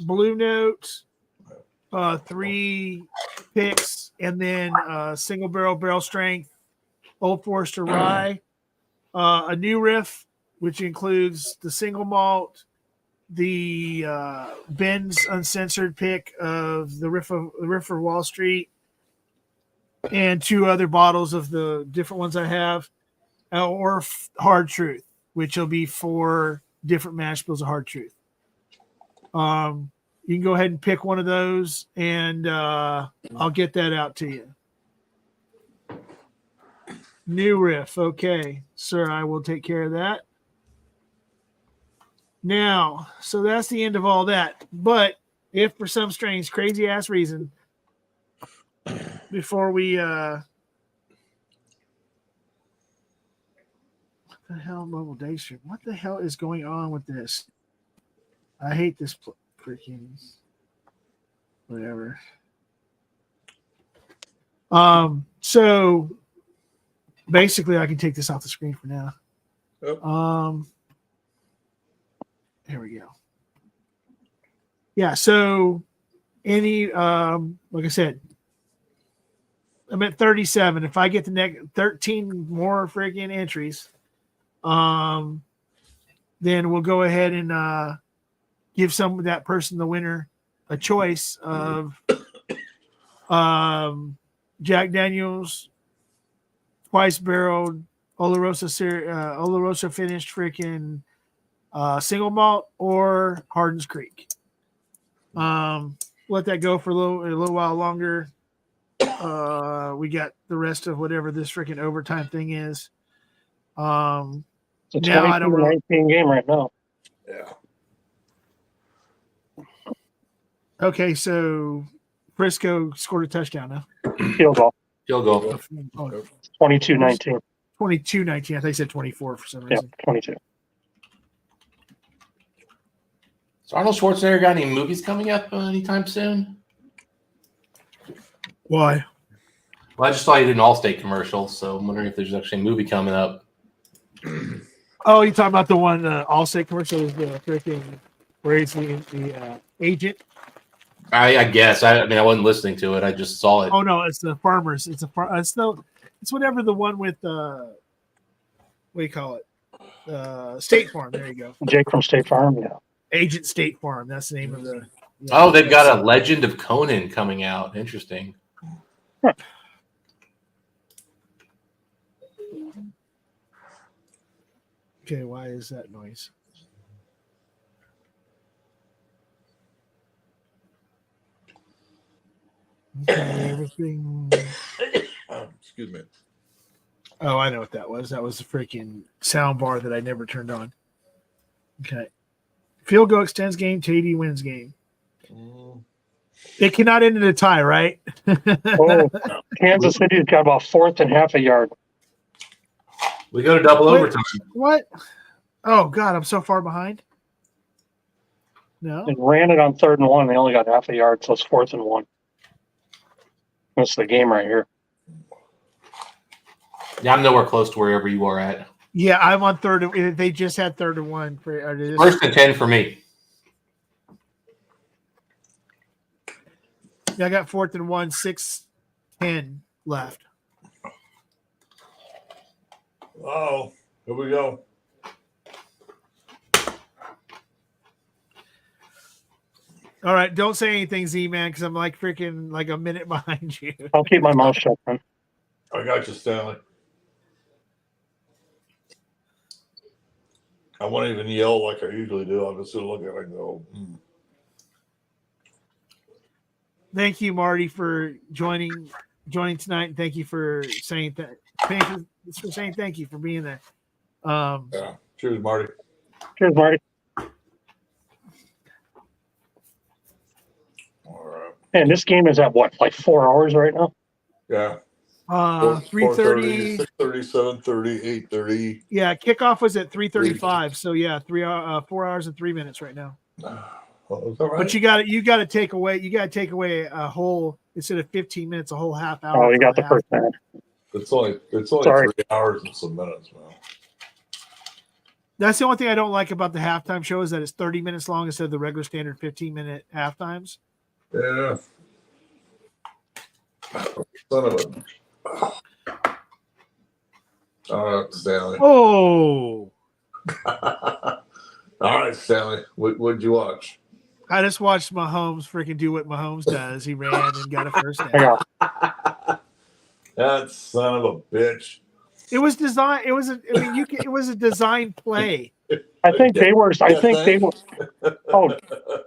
Blue Note, 3 picks, and then single barrel strength Old Forester rye. A New Riff, which includes the single malt, the Ben's uncensored pick of the Riff of Wall Street, and 2 other bottles of the different ones I have, or Hard Truth, which will be 4 different mash bills of Hard Truth. You can go ahead and pick one of those, and I'll get that out to you. New Riff. Okay, sir, I will take care of that. Now, so that's the end of all that. But if for some strange, crazy ass reason, before we what the hell, mobile day stream? What the hell is going on with this? I hate this freaking whatever. So basically I can take this off the screen for now. Yep. Here we go. Yeah, so any like I said, I'm at 37. If I get the next 13 more freaking entries, then we'll go ahead and give that person, the winner, a choice of Jack Daniels, twice barreled Oloroso finished freaking single malt, or Hardin's Creek. Let that go for a little while longer. We got the rest of whatever this freaking overtime thing is. It's a Now I don't really. 22-19 game right now. Yeah. Okay, so Frisco scored a touchdown now. Field goal. Field goal. 22-19. 22-19. I think I said 24 for some Yeah, reason. 22. So Arnold Schwarzenegger got any movies coming up anytime soon? Why? Well, I just saw he did an Allstate commercial, so I'm wondering if there's actually a movie coming up. Oh, you talking about the one Allstate commercial is the freaking where he's the agent? I guess. I mean, I wasn't listening to it. I just saw it. Oh no, it's the farmers. It's whatever the one with what do you call it? State Farm. There you go. Jake from State Farm. Yeah. Agent State Farm. That's the name of the. Yeah, Oh, they've got a Legend of Conan coming out. Interesting. Okay, why is that noise? Okay, everything. Excuse me. Oh, I know what that was. That was the freaking sound bar that I never turned on. Okay. Field goal extends game. TD wins game. It cannot end in a tie, right? Oh, Kansas City's got about 4th and half a yard. We go to double Wait. overtime. What? Oh, God, I'm so far behind. No. And ran it on 3rd and 1. They only got half a yard, so it's 4th and 1. That's the game right here. Yeah, I'm nowhere close to wherever you are at. Yeah, I'm on 3rd. They just had 3rd and 1. First and 10 for me. Yeah, I got 4th and 1, 6-10 left. Oh, here we go. All right, don't say anything, Z-Man, because I'm like freaking like a minute behind you. I'll keep my mouth shut, man. I got you, Stanley. I won't even yell like I usually do. I'll just sort of look at it and go, Thank you, Marty, for joining tonight, and thank you for saying thank you for being there. Yeah. Cheers, Marty. Cheers, Marty. All right. And this game is at what, like 4 hours right now? Yeah. 3:30, 6:30, 7:30, 8:30. Yeah, kickoff was at 3:35. So yeah, 4 hours and 3 minutes right now. Well, is that right? But you got to take away a whole, instead of 15 minutes, a whole half hour. Oh, you got for the a first minute. It's only Sorry. 3 hours and some minutes, man. That's the only thing I don't like about the halftime show is that it's 30 minutes long instead of the regular standard 15-minute half times. Yeah. Son of a. All right, Stanley. Oh, All right, Stanley. What'd you watch? I just watched Mahomes freaking do what Mahomes does. He ran and got a first I down. got That son of a bitch. It was designed. It was it was a design play. I think they were. Oh,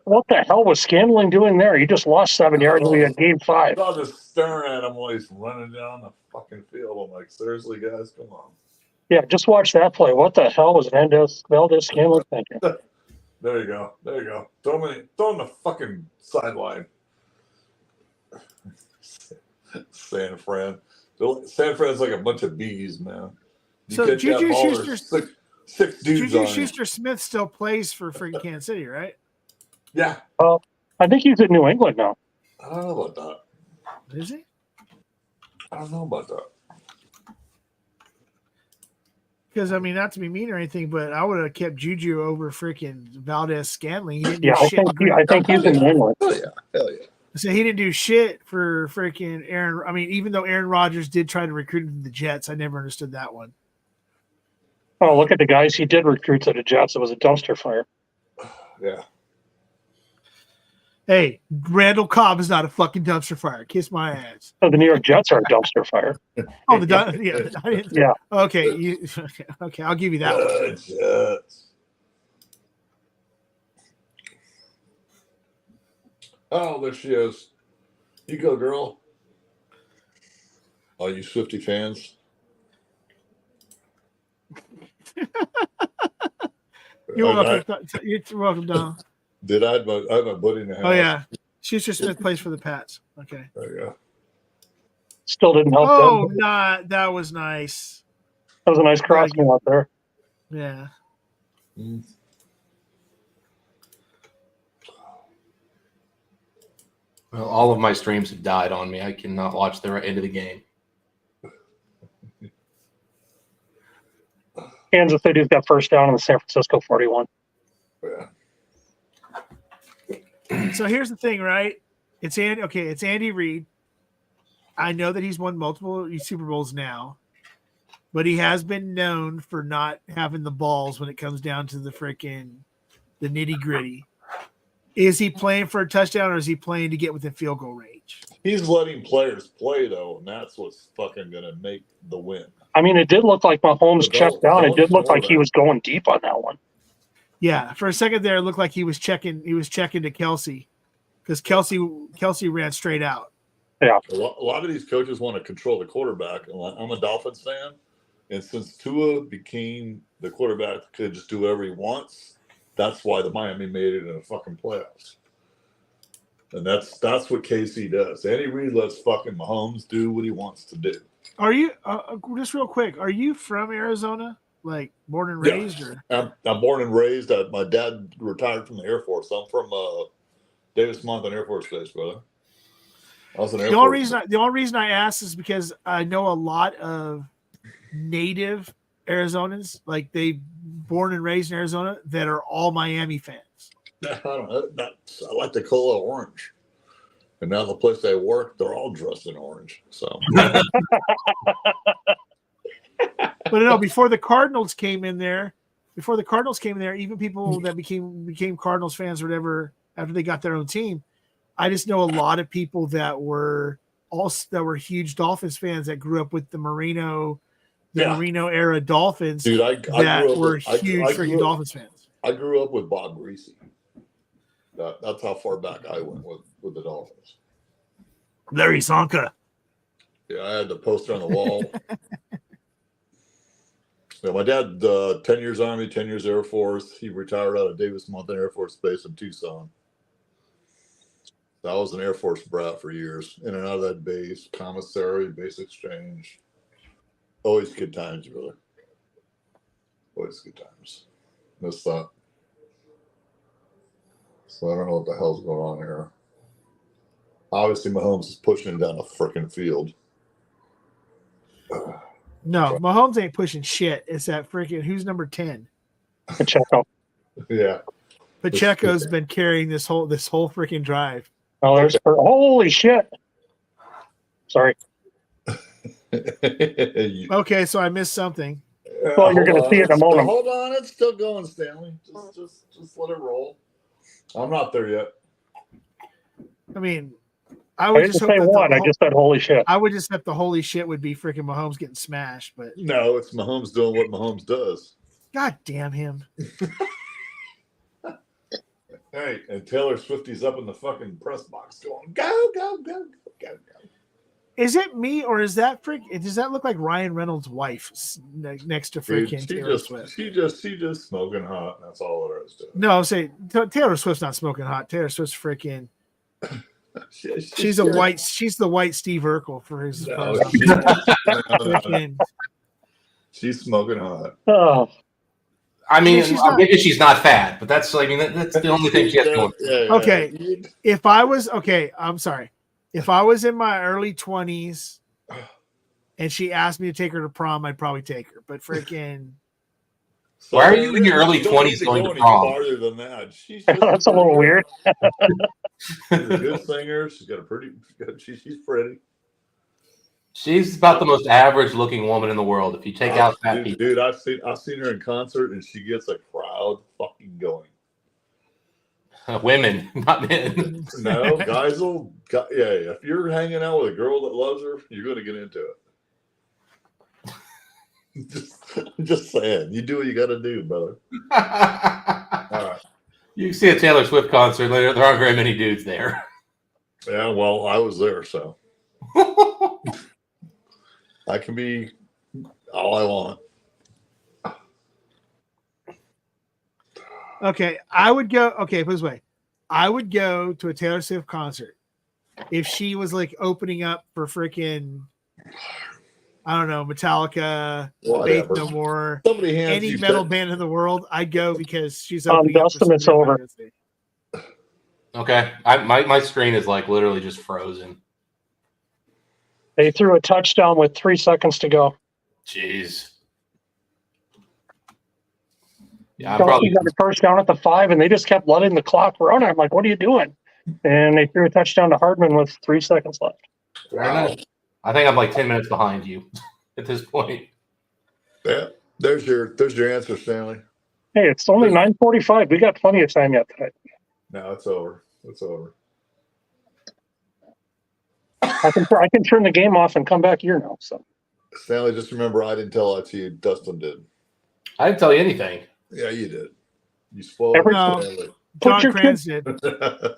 what the hell was Scanlon doing there? He just lost 7 yards. We had game 5. I was just staring at him while he's running down the fucking field. I'm like, seriously, guys, come on. Yeah, just watch that play. What the hell was Valdez Scanlon thinking? There you go. There you go. Throw him in the fucking sideline. San Fran. San Fran's like a bunch of bees, man. You So catch that Juju ball, there's six dudes Juju on you. Schuster-Smith still plays for freaking Kansas City, right? Yeah. I think he's in New England now. I don't know about that. Is he? I don't know about that. Because I mean, not to be mean or anything, but I would have kept Juju over freaking Valdez Scantling. He didn't Yeah, do shit. I think he's in New England. Hell yeah. Hell yeah. So he didn't do shit for freaking Aaron. I mean, even though Aaron Rodgers did try to recruit him to the Jets, I never understood that one. Oh, look at the guys he did recruit to the Jets. It was a dumpster fire. Yeah. Hey, Randall Cobb is not a fucking dumpster fire. Kiss my ass. So the New York Jets are a dumpster fire. Oh, yeah. I didn't, Yeah. Okay. Okay. I'll give you that one. Jets. Oh, there she is. You go, girl. All you Swifty fans. You're welcome. You're welcome, Don. Did I have my buddy in the house? Oh yeah, Schuster-Smith plays for the Pats. Okay. There you go. Still didn't help Oh, them. that was nice. That was a nice crossing out there. Yeah. Well, all of my streams have died on me. I cannot watch the end of the game. Kansas City's got first down in the San Francisco 41. Yeah. So here's the thing, right? It's Andy Reid. I know that he's won multiple Super Bowls now, but he has been known for not having the balls when it comes down to the nitty gritty. Is he playing for a touchdown or is he playing to get within field goal range? He's letting players play though, and that's what's fucking gonna make the win. I mean, it did look like Mahomes checked down. It did look like he that. was going deep on that one. Yeah, for a second there, it looked like he was checking. He was checking to Kelsey, because Kelsey ran straight out. Yeah. A lot of these coaches want to control the quarterback. And I'm a Dolphins fan, and since Tua became the quarterback that could just do whatever he wants, that's why the Miami made it in the fucking playoffs. And that's what KC does. Andy Reid lets fucking Mahomes do what he wants to do. Are you just real quick? Are you from Arizona? Like born and raised, or I'm born and raised. My dad retired from the Air Force. I'm from Davis Monthan Air Force Base, brother. I was an Air the only Force. reason I asked is because I know a lot of native Arizonans, like they born and raised in Arizona, that are all Miami fans. I don't know. I like the color orange. And now the place they work, they're all dressed in orange. So, But no, before the Cardinals came in there, even people that became Cardinals fans or whatever after they got their own team, I just know a lot of people that were huge Dolphins fans that grew up with the Marino era Dolphins. dude, I that grew up were with, huge I freaking grew up, Dolphins fans. I grew up with Bob Greasy. That's how far back I went with the Dolphins. Larry Zonka. Yeah, I had the poster on the wall. Yeah, my dad, 10 years Army, 10 years Air Force. He retired out of Davis Monthan Air Force Base in Tucson. I was an Air Force brat for years, in and out of that base, commissary, base exchange. Always good times, brother. Always good times. Miss that. So I don't know what the hell's going on here. Obviously, Mahomes is pushing him down the frickin' field. No, Mahomes ain't pushing shit. It's that freaking who's number 10? Pacheco. Yeah. Pacheco's been carrying this whole freaking drive. Oh, holy shit. Sorry. Okay, so I missed something. Well, you're going to see it in a moment. Hold on, it's still going, Stanley. Just let it roll. I'm not there yet. I mean, I I would didn't just hope say that one. I just said holy shit. I would just hope the holy shit would be freaking Mahomes getting smashed, but No, it's Mahomes doing what Mahomes does. God damn him. Hey, and Taylor Swiftie's up in the fucking press box going, go, go, go, go, go, go. Is it me or is that does that look like Ryan Reynolds' wife next to freaking Taylor Swift? She just smoking hot. That's all there is to it. No, I'm saying Taylor Swift's not smoking hot. Taylor Swift's freaking. She's the white Steve Urkel for his. No, freaking. She's smoking hot. Oh. I mean, maybe she's not fat, but that's the only thing she has going. Okay, if I was I'm sorry. If I was in my early 20s and she asked me to take her to prom, I'd probably take her. But freaking. Why are you in your early 20s going to prom? Farther than that. That's a little weird. She's a good singer. She's got a pretty. She's pretty. She's about the most average-looking woman in the world. If you take out fat people, dude, I've seen her in concert, and she gets a crowd fucking going. Women, not men. No, guys will. Yeah, if you're hanging out with a girl that loves her, you're going to get into it. just saying, you do what you got to do, brother. All right. You can see a Taylor Swift concert. There aren't very many dudes there. Yeah, well, I was there, so I can be all I want. Okay, I would go. Okay, put it this way, I would go to a Taylor Swift concert if she was like opening up for freaking, I don't know, Metallica, Faith No More, any metal band in the world. I'd go because she's opening up. Dustin, it's over. Okay, my screen is like literally just frozen. They threw a touchdown with 3 seconds to go. Jeez. Yeah, Kelsey got a first down at the 5, and they just kept letting the clock run. I'm like, what are you doing? And they threw a touchdown to Hardman with 3 seconds left. Wow. I think I'm like 10 minutes behind you at this point. Yeah, there's your answer, Stanley. Hey, it's only 9:45. We got plenty of time yet tonight. No, it's over. It's over. I can turn the game off and come back here now. So, Stanley, just remember, I didn't tell that to you. Dustin did. I didn't tell you anything. Yeah, you did. You spoiled John your Kranz kids, did.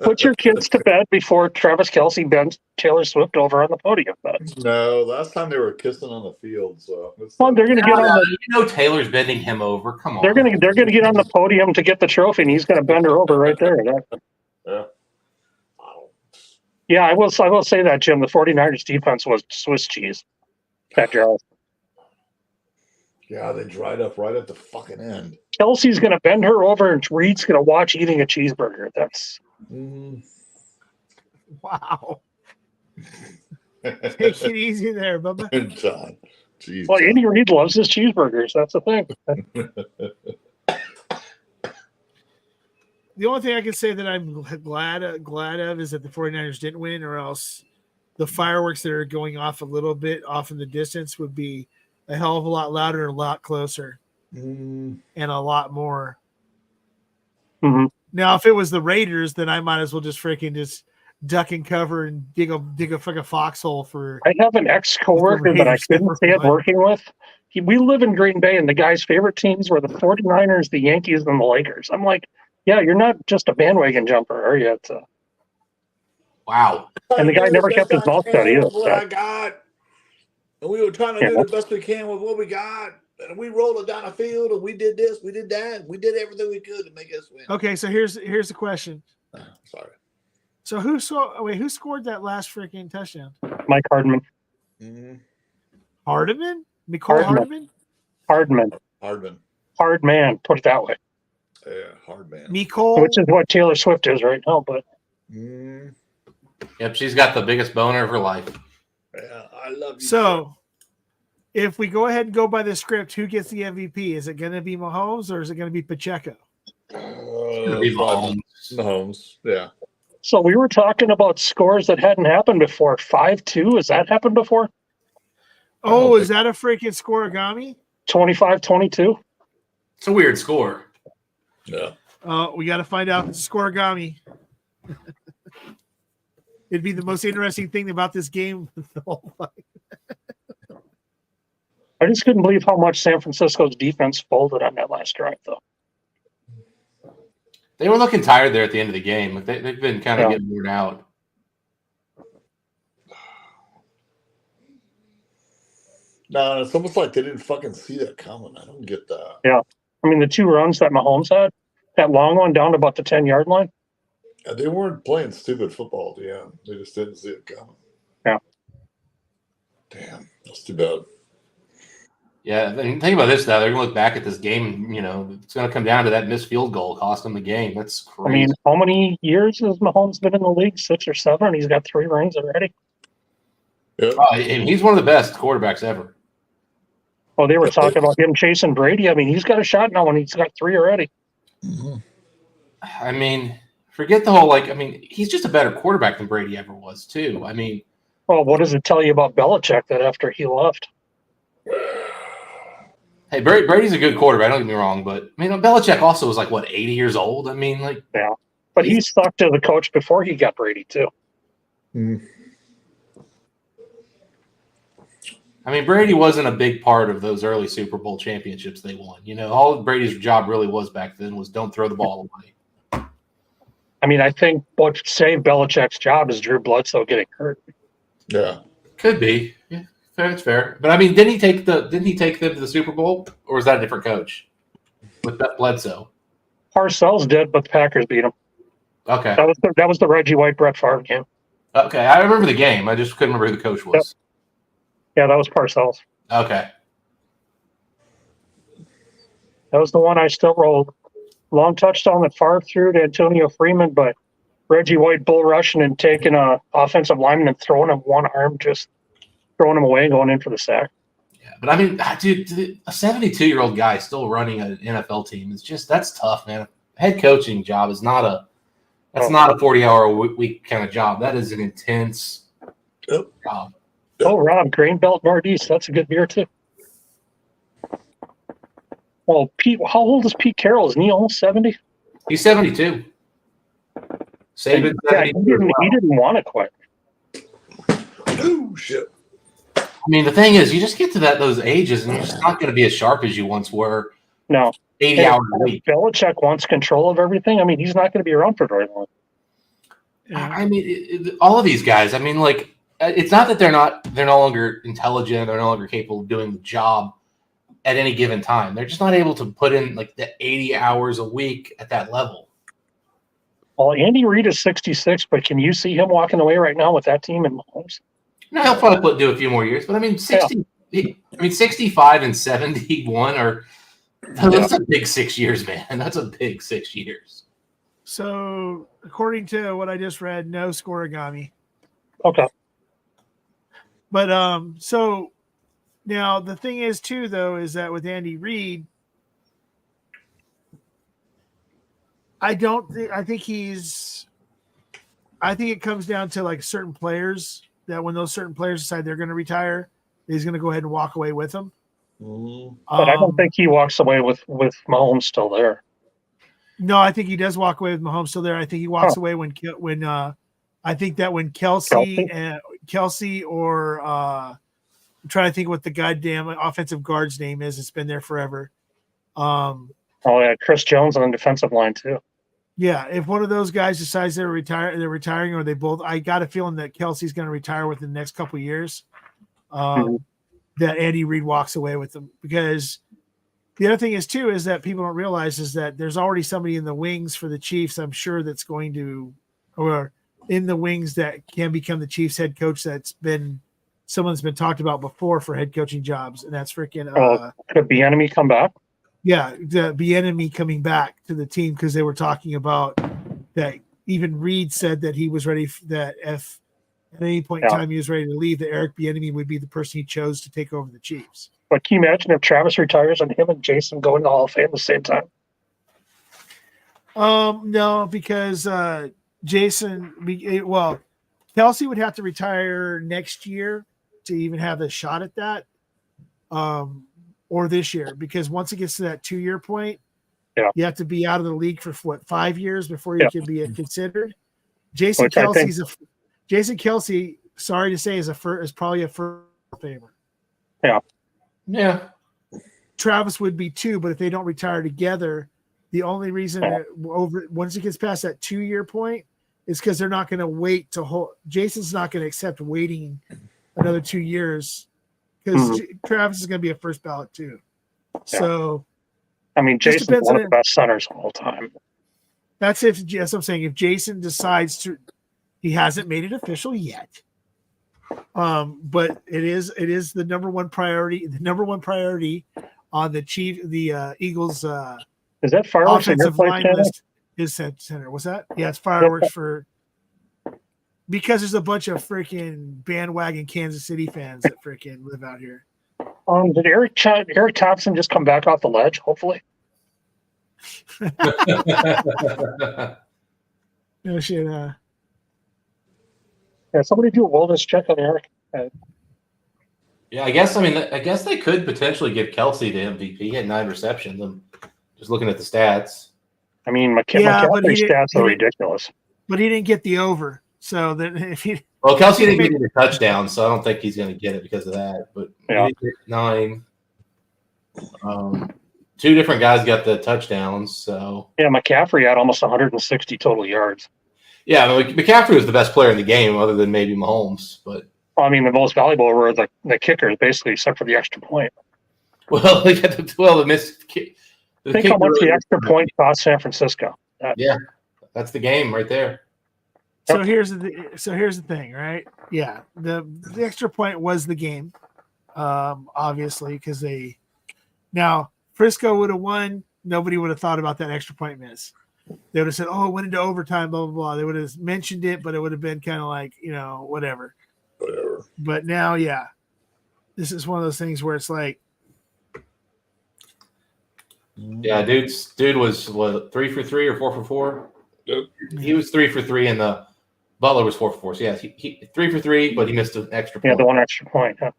put your kids to bed before Travis Kelce bends Taylor Swift over on the podium. No, last time they were kissing on the field, so Well, they're going to get on the. You know Taylor's bending him over. Come on. They're gonna get on the podium to get the trophy, and he's going to bend her over right there. yeah. Yeah, I will say that, Jim. The 49ers defense was Swiss cheese. That drive. Yeah, they dried up right at the fucking end. Kelsey's going to bend her over, and Reed's going to watch eating a cheeseburger. That's Wow. Take it easy there, Bubba. John. Jeez, well, John. Andy Reid loves his cheeseburgers. That's the thing. The only thing I can say that I'm glad of is that the 49ers didn't win, or else the fireworks that are going off a little bit off in the distance would be a hell of a lot louder and a lot closer and a lot more. Mm-hmm. Now, if it was the Raiders, then I might as well just freaking just duck and cover and dig a fucking foxhole for. I have an ex-coworker that I couldn't stand working with. We live in Green Bay, and the guy's favorite teams were the 49ers, the Yankees, and the Lakers. I'm like, yeah, you're not just a bandwagon jumper, are you? Wow. And the guy never kept his mouth shut either. What I got, and we were trying to do the best we can with what we got, and we rolled it down the field, and we did this, we did that, we did everything we could to make us win. Okay, so here's the question. Sorry. So who scored that last freaking touchdown? Mike Hardman. Hardman? Nicole Hardman? Hardman. Hard man, put it that way. Yeah, hard man. Nicole, which is what Taylor Swift is right now, but Yep, she's got the biggest boner of her life. Yeah, I love you. So if we go ahead and go by the script, who gets the MVP? Is it going to be Mahomes or is it going to be Pacheco? Mahomes. Yeah. So we were talking about scores that hadn't happened before. 5-2, has that happened before? Oh, is that a freaking scoregami? 25-22. It's a weird score. Yeah. We got to find out if it's a scoregami. It'd be the most interesting thing about this game. The whole fight. I just couldn't believe how much San Francisco's defense folded on that last drive, though. They were looking tired there at the end of the game. They've been kind of getting worn out. No, it's almost like they didn't fucking see that coming. I don't get that. Yeah. I mean, the two runs that Mahomes had, that long one down to about the 10-yard line. Yeah, they weren't playing stupid football at the end. They just didn't see it coming. Yeah. Damn, that's too bad. Yeah, I mean, think about this now. They're going to look back at this game. You know, it's going to come down to that missed field goal cost them the game. That's crazy. I mean, how many years has Mahomes been in the league? 6 or 7, and he's got 3 rings already. Yeah. And he's one of the best quarterbacks ever. Oh, they were talking about him chasing Brady. I mean, he's got a shot now, and he's got 3 already. Mm-hmm. I mean, forget the whole he's just a better quarterback than Brady ever was, too. I mean, well, what does it tell you about Belichick that after he left? Hey, Brady's a good quarterback. Don't get me wrong, but I mean, Belichick also was 80 years old. I mean, yeah, but he stuck to the coach before he got Brady too. Mm. I mean, Brady wasn't a big part of those early Super Bowl championships they won. You know, all Brady's job really was back then was don't throw the ball away. I mean, I think what saved Belichick's job is Drew Bledsoe getting hurt. Yeah, could be. Yeah, that's fair. But I mean, didn't he take them to the Super Bowl, or was that a different coach with Bledsoe? Parcells did, but the Packers beat him. Okay, that was the Reggie White Brett Favre game. Okay, I remember the game. I just couldn't remember who the coach was. Yeah, that was Parcells. Okay, that was the one I still rolled. Long touchdown that Favre threw to Antonio Freeman, but Reggie White bull rushing and taking a offensive lineman and throwing him one arm, just throwing him away and going in for the sack. Yeah, but I mean, dude, a 72-year-old guy still running an NFL team is that's tough, man. A head coaching job is not a 40-hour-a-week kind of job. That is an intense job. Oh, Rob, Grain Belt Northeast. That's a good beer, too. Well, Pete, how old is Pete Carroll? Isn't he almost 70? He's 72. Saban, yeah, he didn't want to quit. Oh, shit. I mean, the thing is, you just get to those ages, and you're just not going to be as sharp as you once were. No. 80 hours a week. Belichick wants control of everything. I mean, he's not going to be around for very long. Yeah. I mean, all of these guys. I mean, like, it's not that they're no longer intelligent. They're no longer capable of doing the job at any given time. They're just not able to put in like the 80 hours a week at that level. Well, Andy Reid is 66, but can you see him walking away right now with that team in Mahomes? No, he'll probably do a few more years, but I mean, 65 and 71 are that's a big 6 years, man. That's a big 6 years. So, according to what I just read, no scoregami. Okay. But so now the thing is too, though, is that with Andy Reid, I think it comes down to like certain players that when those certain players decide they're going to retire, he's going to go ahead and walk away with them. But I don't think he walks away with Mahomes still there. No, I think he does walk away with Mahomes still there. I think he walks away when I think that when Kelsey or I'm trying to think what the goddamn offensive guard's name is. It's been there forever. Chris Jones on the defensive line too. Yeah, if one of those guys decides they're retiring, or they both, I got a feeling that Kelsey's going to retire within the next couple of years. That Andy Reid walks away with them, because the other thing is too is that people don't realize is that there's already somebody in the wings for the Chiefs. I'm sure that's going to, or in the wings that can become the Chiefs head coach. Someone's been talked about before for head coaching jobs, and that's freaking. Could Bieniemy come back? Yeah, the Bieniemy coming back to the team, because they were talking about that. Even Reid said that he was ready. That if at any point in time he was ready to leave, that Eric Bieniemy would be the person he chose to take over the Chiefs. But can you imagine if Travis retires and him and Jason go in the Hall of Fame at the same time? No, because Kelsey would have to retire next year to even have a shot at that, or this year, because once it gets to that 2-year point, you have to be out of the league for 5 years before you can be considered. Jason Kelsey, sorry to say, is probably a first favorite. Yeah. Travis would be too, but if they don't retire together, the only reason that once it gets past that 2-year point is because they're not going to wait to hold. Jason's not going to accept waiting another 2 years, because Travis is going to be a first ballot too. So, I mean, Jason's one of the best centers of all time. That's what I'm saying. If Jason decides to, he hasn't made it official yet. But it is the number one priority. The number one priority on the Eagles. Is that fireworks offensive line list is center? What's that? Yeah, it's fireworks because there's a bunch of freaking bandwagon Kansas City fans that freaking live out here. Did Eric Thompson just come back off the ledge? Hopefully. No shit. Somebody do a wellness check on Eric. Yeah, I guess they could potentially give Kelsey the MVP. He had 9 receptions. I'm just looking at the stats. I mean, McCaffrey's stats are ridiculous. But he didn't get the over. So that if he Kelsey didn't get the touchdown, so I don't think he's going to get it because of that. But he did get 9. 2 different guys got the touchdowns. So McCaffrey had almost 160 total yards. Yeah, McCaffrey was the best player in the game, other than maybe Mahomes. But I mean, the most valuable were the kickers, basically, except for the extra point. Well, they got the missed kick. Think how much the extra point cost San Francisco. Yeah, that's the game right there. So here's the thing, right? Yeah, the extra point was the game, obviously, because now Frisco would have won. Nobody would have thought about that extra point miss. They would have said, "Oh, it went into overtime." Blah blah blah. They would have mentioned it, but it would have been kind of like, whatever. But now, this is one of those things where it's like, dude was 3 for 3 or 4 for 4. Yep. He was 3 for 3, and the Butler was 4 for 4. So yeah, he 3 for 3, but he missed an extra point. Yeah, the one extra point. Yeah.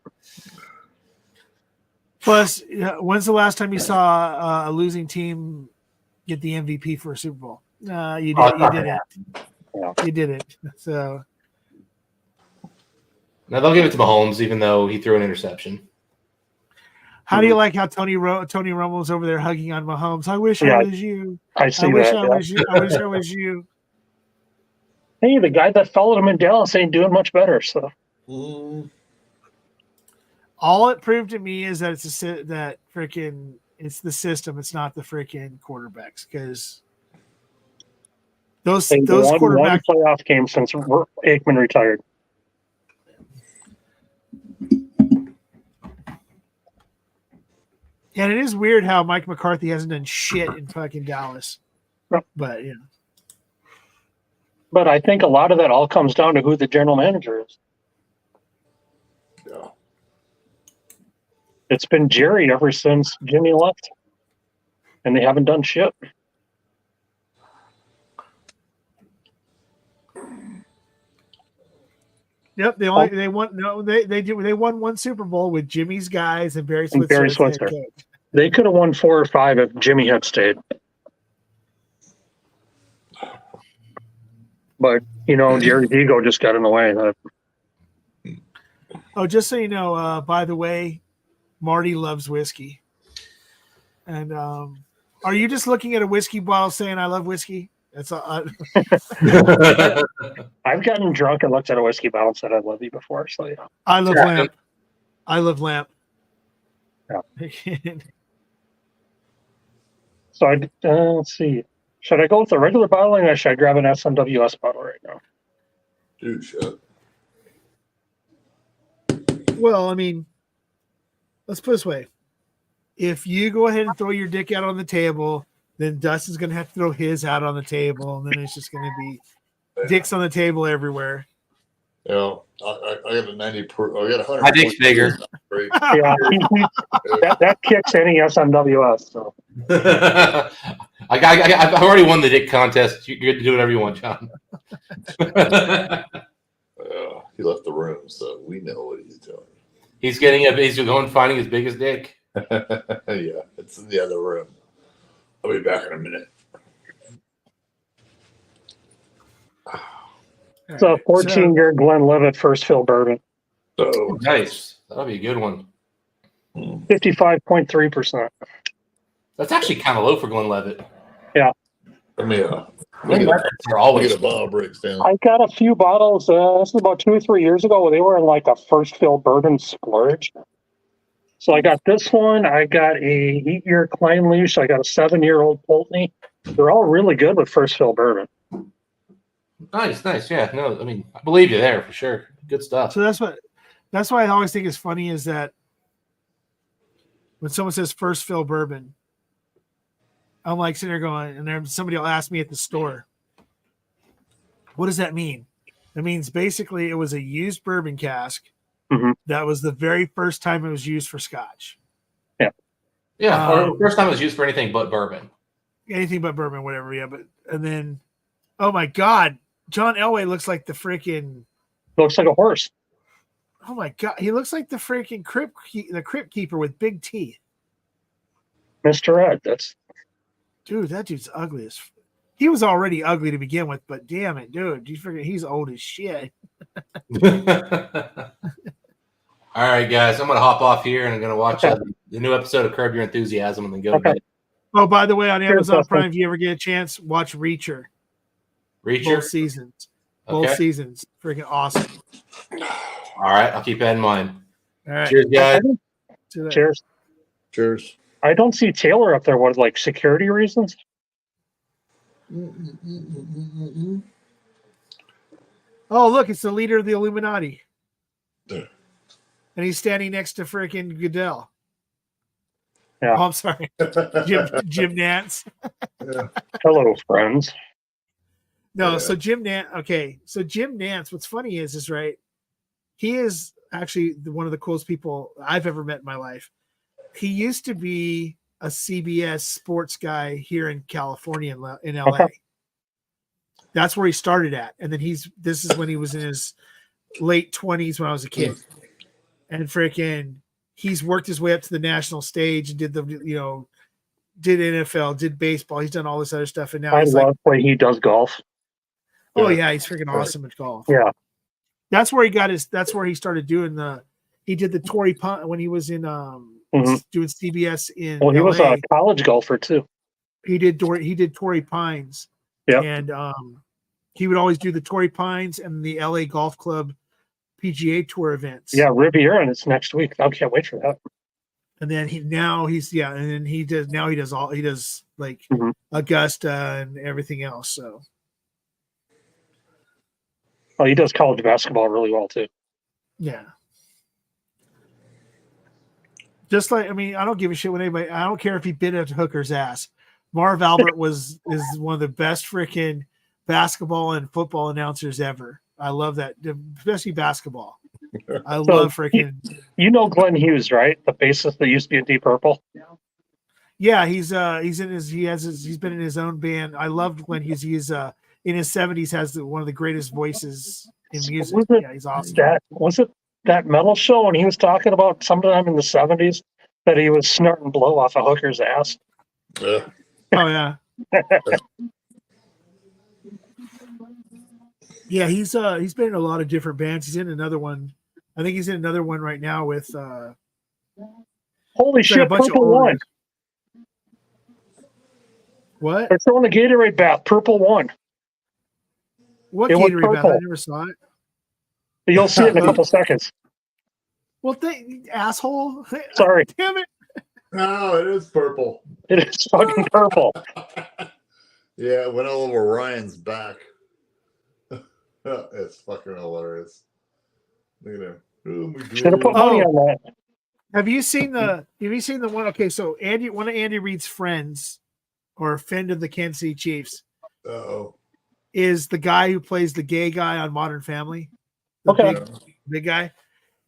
Plus, when's the last time you saw a losing team get the MVP for a Super Bowl? You didn't. You didn't. So now they'll give it to Mahomes, even though he threw an interception. How do you like how Tony Romo's over there hugging on Mahomes? I wish I was you. I see I wish that. I was you. I wish I was you. Hey, the guy that followed him in Dallas ain't doing much better. So All it proved to me is that it's it's the system. It's not the freaking quarterbacks, because those one quarterbacks. playoff game since Aikman retired. And it is weird how Mike McCarthy hasn't done shit in fucking Dallas. Yep. But you know. But I think a lot of that all comes down to who the general manager is. Yeah. It's been Jerry ever since Jimmy left, and they haven't done shit. Yep, they won one Super Bowl with Jimmy's guys and Barry And Barry Switzer as the head Switzer. coach. They could have won 4 or 5 if Jimmy had stayed. But, Jerry's ego just got in the way. Oh, just so you know, by the way, Marty loves whiskey. And are you just looking at a whiskey bottle saying I love whiskey? That's all. I've gotten drunk and looked at a whiskey bottle and said I love you before. So, yeah. I love lamp. I love lamp. Yeah. So, let's see. Should I go with the regular bottling or should I grab an SMWS bottle right now? Dude, shit. Well, I mean, let's put it this way. If you go ahead and throw your dick out on the table, then Dustin's going to have to throw his out on the table, and then it's just going to be dicks on the table everywhere. I got a 90 per. I got 100. My dick's bigger. Yeah, that kicks any SMWS. So I've already won the dick contest. You get to do whatever you want, John. He left the room, so we know what he's doing. He's going finding his biggest dick. Yeah, it's in the other room. I'll be back in a minute. it's a 14-year Glenlivet first fill bourbon. So Nice. That'll be a good one. 55.3%. That's actually kind of low for Glenlivet. let me They're always get a bottle breaks down. I got a few bottles. This was about 2 or 3 years ago. They were in like a first fill bourbon splurge. So I got this one. I got a 8-year Klein Leash. I got a 7-year-old Pulteney. They're all really good with first fill bourbon. Nice. Yeah, no, I mean, I believe you there for sure. Good stuff. So that's why I always think is funny is that when someone says first fill bourbon, I'm like sitting there going, and then somebody will ask me at the store, what does that mean? It means basically it was a used bourbon cask. Mm-hmm. That was the very first time it was used for scotch. Yeah, or the first time it was used for anything but bourbon. Anything but bourbon, whatever. Yeah, and then, oh my God, John Elway looks like the freaking. Looks like a horse. Oh my God, he looks like the freaking crypt keeper with big teeth. Mr. Ed, Dude, that dude's ugly as. He was already ugly to begin with, but damn it, dude, you forget he's old as shit. All right, guys, I'm going to hop off here and I'm going to watch the new episode of Curb Your Enthusiasm and then go to bed. Oh, by the way, on Amazon Dustin. Prime, if you ever get a chance, watch Reacher. Reacher? Both seasons. Okay. Both seasons. Freaking awesome. All right, I'll keep that in mind. All right. Cheers, guys. Cheers. Cheers. I don't see Taylor up there. What, like security reasons? Oh, look, it's the leader of the Illuminati. Yeah. And he's standing next to freaking Goodell. Yeah. Oh, I'm sorry. Jim Nance. Yeah. Hello, friends. No, Yeah. so Jim Nance. Okay, so Jim Nance. What's funny is right. He is actually one of the coolest people I've ever met in my life. He used to be a CBS sports guy here in California, in LA. Okay. That's where he started at, and then this is when he was in his late 20s when I was a kid, and freaking he's worked his way up to the national stage and did did NFL, did baseball. He's done all this other stuff, and now I he's love the way he does golf. oh yeah, he's freaking awesome at golf. Yeah. That's where he got his. That's where he started doing he did the Torrey punt when he was in Mhm. doing CBS in Well, he was LA. a college golfer too. He did Torrey Pines, Yep. and he would always do the Torrey Pines and the LA Golf Club PGA Tour events. Yeah, Riviera, and it's next week. I can't wait for that. And then he does like Mhm. Augusta and everything else. So Oh, he does college basketball really well too. yeah. Just like, I mean, I don't give a shit when anybody, I don't care if he bit a hooker's ass. Marv Albert is one of the best freaking basketball and football announcers ever. I love that, especially basketball. I love freaking. You know Glenn Hughes, right? The bassist that used to be in Deep Purple. Yeah, he's been in his own band. I loved Glenn Hughes. He's in his 70s, has one of the greatest voices in music. Yeah, he's awesome. Was it that metal show when he was talking about sometime in the 70s that he was snorting blow off a hooker's ass? Yeah. Oh yeah. Yeah, he's been in a lot of different bands. He's in another one. I think he's in another one right now with Holy shit, a bunch of Purple older- won. What? They're throwing the Gatorade bath. Purple won. What It was Gatorade bath? I purple. never saw it. You'll see it in a couple seconds. Well, asshole. Sorry. Damn it. No, it is purple. It is fucking purple. Yeah, it went all over Ryan's back. It's fucking hilarious. Look at him. Oh, my Should have put God. money on that. Have you seen the one? Okay, so one of Andy Reid's friends or friend of the Kansas City Chiefs Uh-oh. is the guy who plays the gay guy on Modern Family. The Okay. big guy.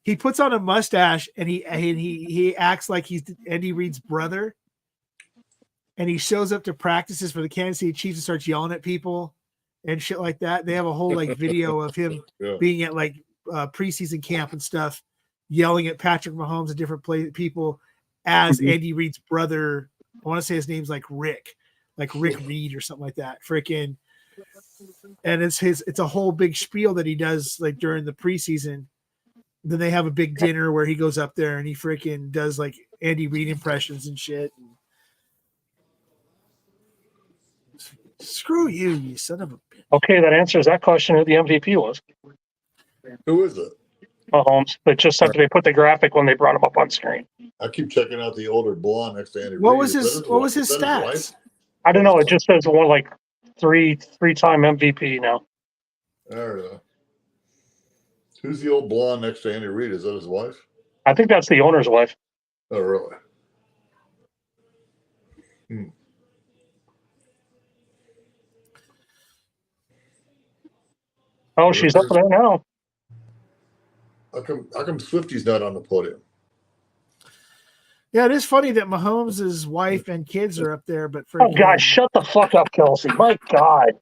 He puts on a mustache and he acts like he's Andy Reid's brother. And he shows up to practices for the Kansas City Chiefs and starts yelling at people and shit like that. They have a whole like video of him Yeah. being at like preseason camp and stuff, yelling at Patrick Mahomes and different people as Andy Reid's brother. I want to say his name's like Rick Reed or something like that. Freaking, and it's a whole big spiel that he does like during the preseason. Then they have a big dinner where he goes up there and he freaking does like Andy Reid impressions and shit. Screw you, you son of a bitch. Okay, that answers that question who the MVP was. Who is it? Mahomes. They just said they put the graphic when they brought him up on screen. I keep checking out the older blonde next to Andy What Reid. was his stats? Wife? I don't know. It just says one like three-time MVP now. There we go. Who's the old blonde next to Andy Reid? Is that his wife? I think that's the owner's wife. Oh, really? Oh, she's up there now. How come Swifty's not on the podium? Yeah, it is funny that Mahomes' wife and kids are up there, but Oh God, shut the fuck up, Kelsey. My God.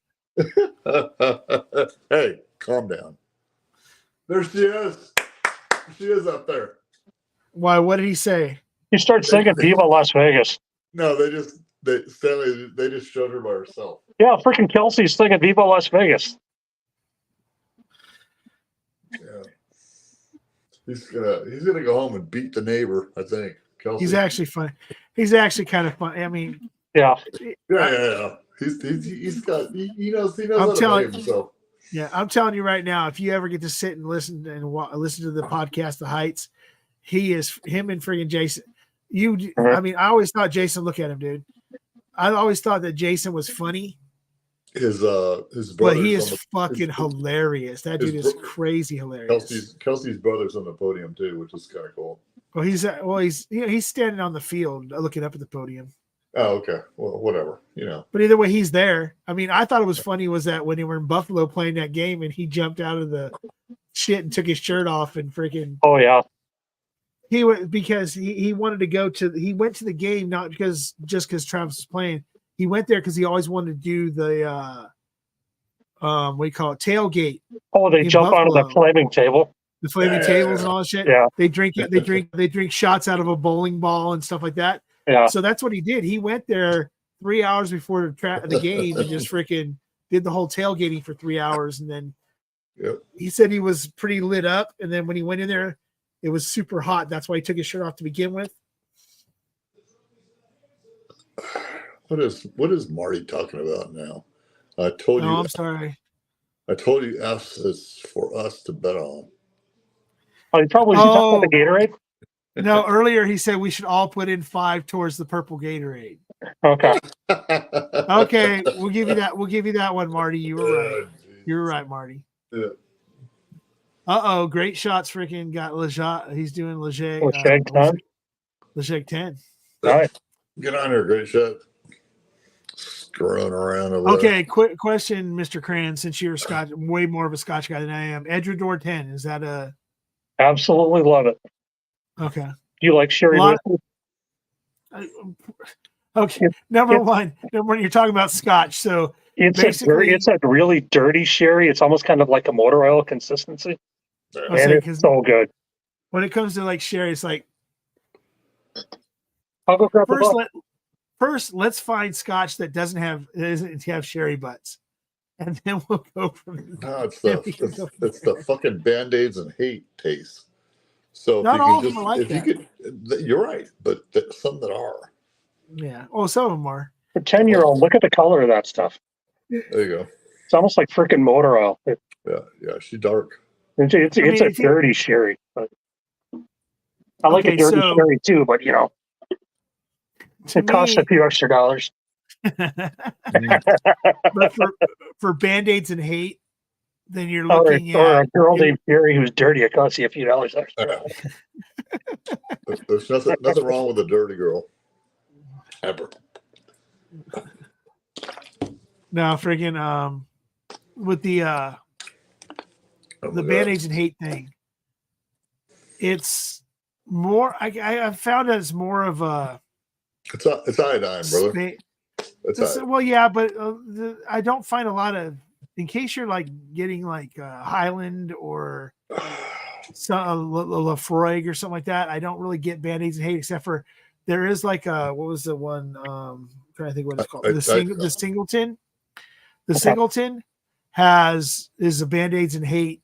Hey, calm down. There she is. She is up there. Why? What did he say? You start singing Viva Las Vegas. No, Stanley, they just showed her by herself. Yeah, freaking Kelsey's singing Viva Las Vegas. Yeah. He's gonna go home and beat the neighbor, I think. Kelsey. He's actually funny. He's actually kind of funny. I mean, Yeah. Yeah. He's got he knows I'm how to telling behave himself. yeah, I'm telling you right now, if you ever get to sit and listen to the podcast, The Heights, him and friggin' Jason. I mean, I always thought Jason. Look at him, dude. I always thought that Jason was funny. His brother. But he is fucking hilarious. That dude is crazy hilarious. Kelsey's brother's on the podium too, which is kind of cool. Well, he's standing on the field looking up at the podium. Oh, okay. Well, whatever. But either way, he's there. I mean, I thought it was funny was that when they were in Buffalo playing that game and he jumped out of the shit and took his shirt off and freaking. Oh yeah. He went because he wanted to go to. He went to the game not because Travis was playing. He went there because he always wanted to do the what do you call it, tailgate. Oh, they jump out of the flaming table. The flaming tables and all that shit. Yeah. They drink shots out of a bowling ball and stuff like that. Yeah. So that's what he did. He went there 3 hours before the game and just freaking did the whole tailgating for 3 hours. And then he said he was pretty lit up. And then when he went in there, it was super hot. That's why he took his shirt off to begin with. What is Marty talking about now? I told Oh, you. I'm sorry. I told you F is for us to bet on. Oh, you probably should talk about the Gatorade. No, earlier he said we should all put in 5 towards the purple Gatorade. Okay. Okay, we'll give you that. We'll give you that one, Marty. You were right. You were right, Marty. Yeah. Great shots. Freaking got Lejeune. He's doing Lejeune. Lejeune 10. Lejeune 10. All right. Get on here, great shot. Screwing around over Okay, quick question, Mr. Cran. Since you're Scotch, way more of a Scotch guy than I am. Edredor 10. Is that a Absolutely love it. okay? Do you like sherry whiskey? Okay, number one, you're talking about Scotch. So basically, It's a really dirty sherry. It's almost kind of like a motor oil consistency. there. And it's so good. when it comes to like sherry, it's like I'll go grab a bottle. first let's find Scotch that doesn't have sherry butts, and then we'll go from No, it's the fucking Band-Aids and hate taste. So Not all of them are like if that. you could, you're right, but some that are. Yeah. Oh, some of them are. For 10-year-old, look at the color of that stuff. There you go. It's almost like freaking motor oil. Yeah, she's dark. It's a dirty sherry. But I like a dirty sherry too, but it costs a few extra dollars. But for Band-Aids and hate, then you're looking or a girl named Sherry who's dirty. It costs you a few dollars extra. There's nothing wrong with a dirty girl. Ever. No, freaking with the Band-Aids and hate thing, it's more. I've found that it's more of a. It's iodine, brother. Well, yeah, but I don't find a lot of. In case you're like getting like Highland or Lafroig or something like that, I don't really get Band-Aids and hate except for there is like what was the one? I'm trying to think what it's called. The Singleton. The Singleton is a Band-Aids and hate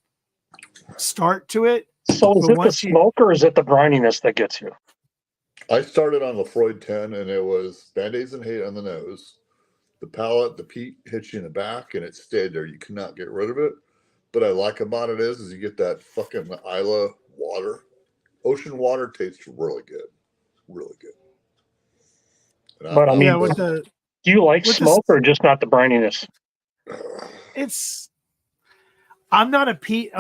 start to it. So is it the smoke or is it the brininess that gets you? I started on Lafroig 10 and it was Band-Aids and hate on the nose. The palate, the peat hits you in the back and it stayed there. You cannot get rid of it. But I like about it is you get that fucking Isla water. Ocean water tastes really good. Really good. But I mean, do you like smoke or just not the brininess? I'm not a peat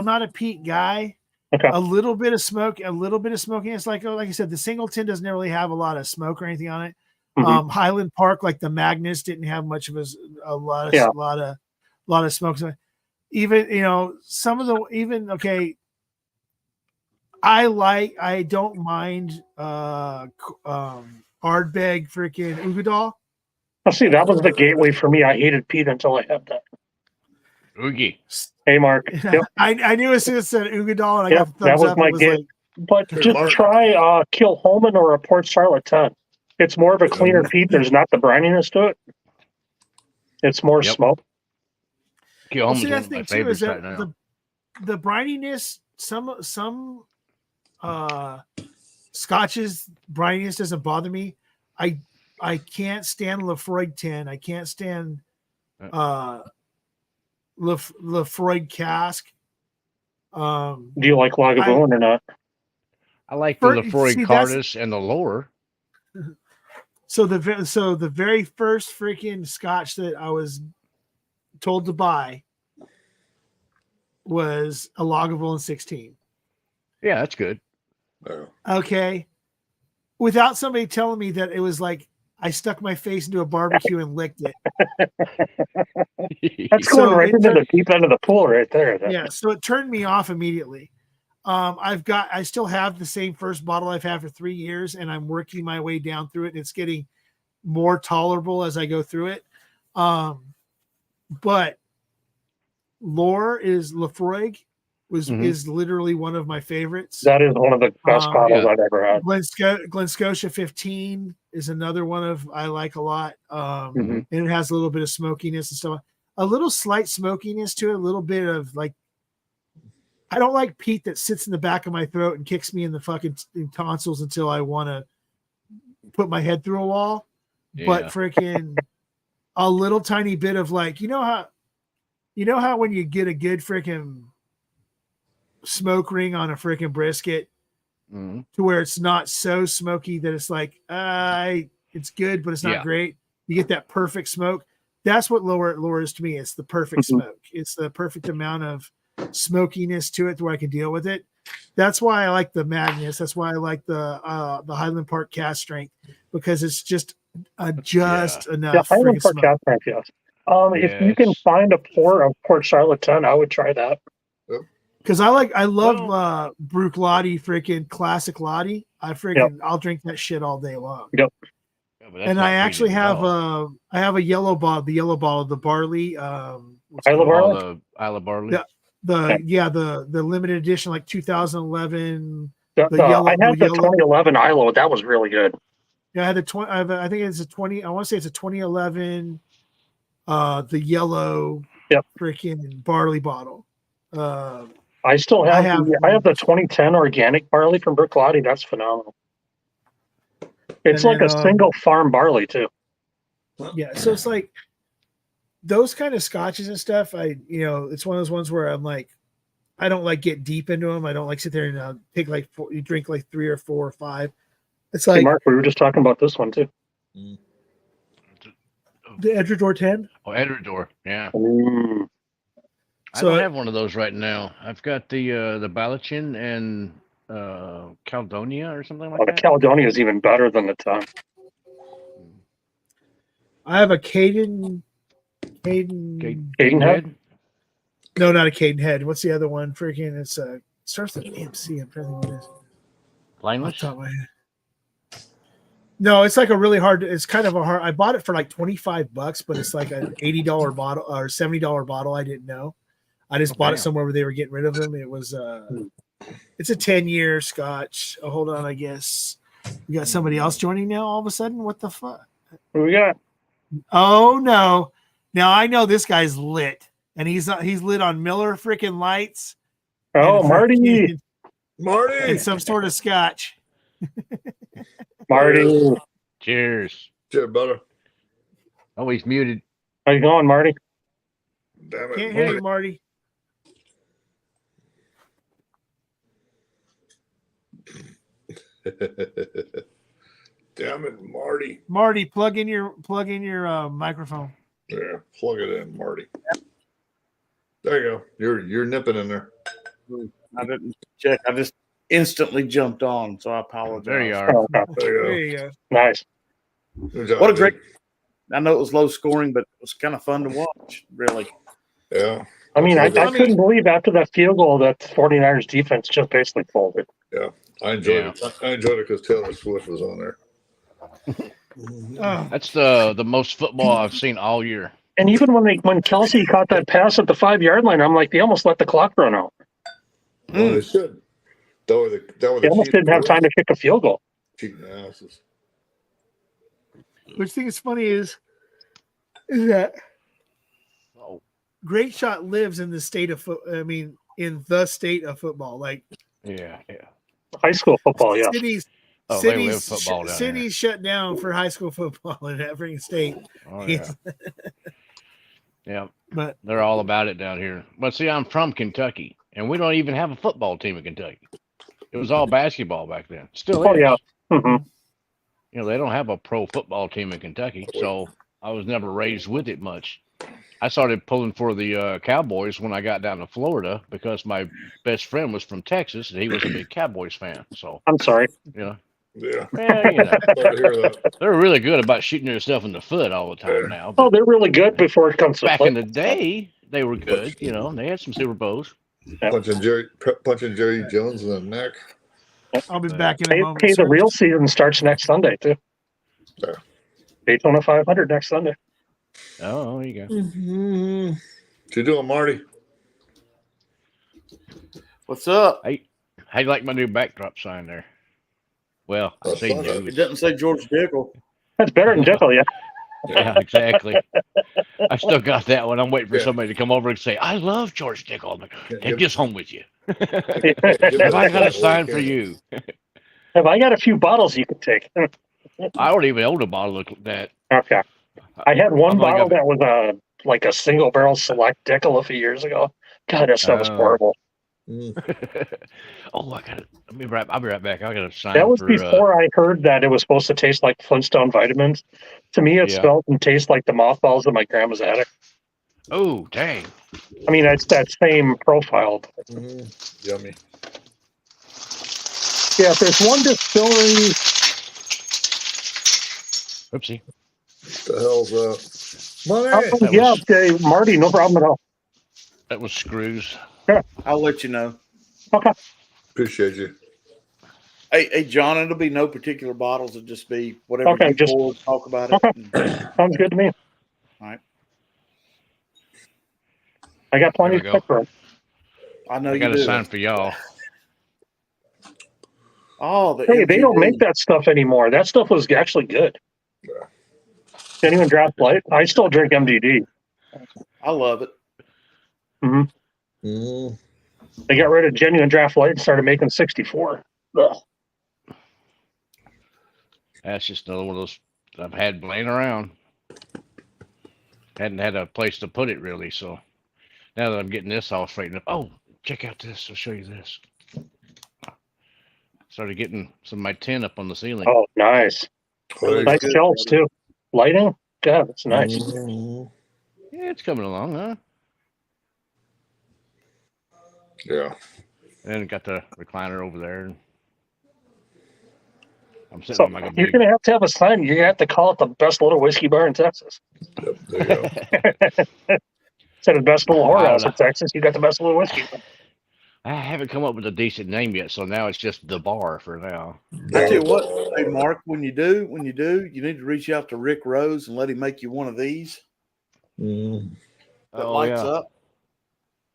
guy. Okay. A little bit of smokiness. Like I said, the Singleton doesn't really have a lot of smoke or anything on it. Mm-hmm. Highland Park, like the Magnus, didn't have much of a lot of smoke. Even some of the I don't mind Ardbeg freaking Ugadal. Oh, see, that was the gateway for me. I hated peat until I had that. Oogie. Hey, Mark. Yep. I knew as soon as it said Ugadal, and I got the thumbs that was up. my game. But just try Kilhoman or a Port Charlotte 10. It's more of a cleaner peat. There's not the brininess to it. It's more smoke. Kilhoman's one of my favorites right now. The brininess, some Scotch's brininess doesn't bother me. I can't stand Lafroig 10. I can't stand Lafroig cask. Do you like Lagavulin or not? I like the Lafroig Cardis and the lower. So the very first freaking Scotch that I was told to buy was a Lagavulin 16. Yeah, that's good. Okay. Without somebody telling me that it was like I stuck my face into a barbecue and licked it. That's going right into the deep end of the pool right there. Yeah, so it turned me off immediately. I still have the same first bottle I've had for 3 years, and I'm working my way down through it, and it's getting more tolerable as I go through it. But Lafroig is literally one of my favorites. That is one of the best bottles I've ever had. Glen Scotia 15 is another one I like a lot. And it has a little bit of smokiness and stuff. A little slight smokiness to it, a little bit of like, I don't like peat that sits in the back of my throat and kicks me in the fucking tonsils until I want to put my head through a wall. but Yeah. freaking a little tiny bit of like, you know how when you get a good freaking smoke ring on a freaking brisket Mhm. to where it's not so smoky that it's like, it's good, but it's not Yeah. great. You get that perfect smoke. That's what lure is to me. It's the perfect Mhm. smoke. It's the perfect amount of smokiness to it to where I can deal with it. That's why I like the Magnus. That's why I like the Highland Park cast strength, because it's just Yeah, enough Highland freaking Park smoke. cast strength, yes. If Yeah, you can it's find a port of Port Charlotte 10, I would try that. Because I love Well- Brook Lottie, freaking classic Lottie. I'll drink that shit all day long. Yep. yeah, but that's And not I actually peated at have all. I have a yellow bottle, the barley. What's it Isle of called? Barley? The Isle of Barley. Yeah. The limited edition, like 2011. I The yellow. had the 2011 ILO. That was really good. Yeah, I had the 20. I think it's a 20. I want to say it's a 2011. The yellow. Yep. Freaking barley bottle. I still have I have the 2010 organic barley from Brook Lottie. That's phenomenal. It's And like then, a single farm barley too. Yeah, so it's like those kind of scotches and stuff. It's one of those ones where I'm like, I don't like get deep into them. I don't like sit there and take like you drink like 3 or 4 or 5. It's Hey, like Mark, we were just talking about this one too. the Edredor 10. Oh, Edredor. Yeah. Mm. I So- don't have one of those right now. I've got the Balachin and Caledonia or something like Oh, the that. Caledonia is even better than the 10. I have a Caden. Cadenhead? No, not a Cadenhead. What's the other one? Freaking, it's starts with MC. I'm trying to think what it is. Off the Blameless. top of my head. No, it's like a really hard. It's kind of a hard. I bought it for like $25, but it's like an $80 bottle or $70 bottle. I didn't know. I just bought it damn. somewhere where they were getting rid of them. It was it's a 10-year Scotch. Oh, hold on, I guess we got somebody else joining now. All of a sudden, what the fuck? Who we got? Oh no! Now I know this guy's lit, and he's lit on Miller freaking Lights. Oh, and Marty. freaking- Marty. and some sort of Scotch. Marty. Cheers. Cheers, brother. Oh, he's muted. How you going, Marty? Damn it, Can't hear you, Marty. Marty. Damn it, Marty. Marty, plug in your microphone. Yeah, plug it in, Marty. There you go. You're nipping in there. I didn't check. I just instantly jumped on, so I apologize. There you are. Oh, okay. There There you you go. Nice. go. Good job, What a great! dude. I know it was low scoring, but it was kind of fun to watch. Really, Yeah, I mean, I Absolutely. couldn't believe after that field goal that 49ers defense just basically folded. I enjoyed it. I enjoyed it because Taylor Swift was on there. Oh, That's the most football I've seen all year. And even when Kelsey caught that pass at the 5-yard line, I'm like, they almost let the clock run out. Well, they should. That were They almost didn't have time to kick a field goal. Cheating asses. which thing is funny is that Oh, Great Shot lives in the state of in the state of football. Like yeah. High school football, yeah. cities, Oh, they live football down cities shut down for high school football in every state. Oh, yeah. Yeah. But They're all about it down here. But see, I'm from Kentucky, and we don't even have a football team in Kentucky. It was all basketball back then. Still Oh, is. yeah. hmm You know, they don't have a pro football team in Kentucky, so I was never raised with it much. I started pulling for the Cowboys when I got down to Florida because my best friend was from Texas, and he was a big Cowboys fan. So, I'm sorry. you know, Yeah. well, you know, Sorry to hear that. they're really good about shooting yourself in the foot all the time now. Oh, But they're really good before it comes to back play. in the day, they were good. You know, they had some Super Bowls. Punching Jerry Jones in the neck. I'll be back in a Hey, moment. the sir. real season starts next Sunday, too. Yeah. Daytona 500 next Sunday. Oh, there you go. What you doing, Marty? what's up? How you like my new backdrop sign there? Well, I say saw that. new. It doesn't say George Dickel. That's better than Dickel, yeah. Yeah, exactly. I still got that one. I'm waiting for Yeah. somebody to come over and say, "I love George Dickel." I'm like, take this home with you. Give Have I got a that sign away, for Ken. you? Have I got a few bottles you could take? I already even own a bottle of that Okay. I had one I've only bottle got- that was like a single barrel select Dickel a few years ago. God, that stuff was horrible. Oh, I got it. I'll be right back. I got to sign That was for. before I heard that it was supposed to taste like Flintstone vitamins. To me, it Yeah. smelled and tastes like the mothballs in my grandma's attic. Oh, dang! I mean, it's that same profile. Yummy. Yeah, if there's one distillery, Oopsie. What the hell's that? Money. That yeah, was- okay, Marty, no problem at all. That was screws. I'll let you know. Okay, Appreciate you. Hey, John, it'll be no particular bottles. It'll just be whatever Okay, you just- pour, talk about okay. it. Sounds good to me. All right. I got plenty There to we pick from. I know I you got a do. sign for y'all. Oh, the Hey, they don't MGD. make that stuff anymore. That stuff was actually good. Yeah. Genuine Draft Light. I still drink MDD. I love it. They got rid of Genuine Draft Light and started making 64. Ugh. That's just another one of those I've had laying around. Hadn't had a place to put it really, so now that I'm getting this all straightened up. Oh, check out this. I'll show you this. Started getting some of my tin up on the ceiling. Oh, nice. Very Nice good, shelves, brother. too. Lighting? God, that's nice. Yeah, it's coming along, huh? Yeah. And then got the recliner over there. I'm sitting So on like a you're big. going to have a sign. You're going to have to call it the best little whiskey bar in Texas. Yep. There you go. Instead of best little I don't whorehouse know. in Texas, you got the best little whiskey bar. I haven't come up with a decent name yet, so now it's just the bar for now. I tell you what, hey Mark, when you do, you need to reach out to Rick Rose and let him make you one of these that Oh, lights yeah. up.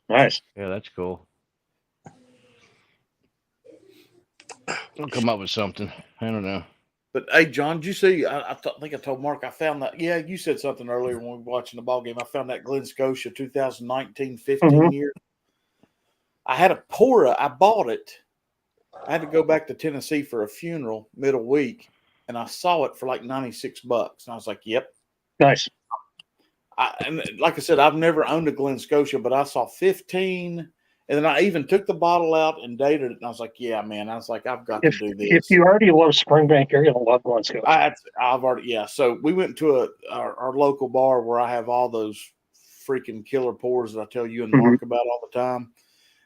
Nice. Yeah, that's cool. I'll come up with something. I don't know. But hey, John, did you see? I think I told Mark I found that. Yeah, you said something earlier when we were watching the ball game. I found that Glen Scotia 2019 15 year. I had a pour. I bought it. I had to go back to Tennessee for a funeral middle week, and I saw it for like $96. And I was like, "Yep." Nice. And like I said, I've never owned a Glen Scotia, but I saw 15, and then I even took the bottle out and dated it, and I was like, "Yeah, man." I was like, "I've got to do this." If you already love Springbank, you're going to love Glen Scotia. I've already, yeah. So we went to our local bar where I have all those freaking killer pours that I tell you and Mark about all the time.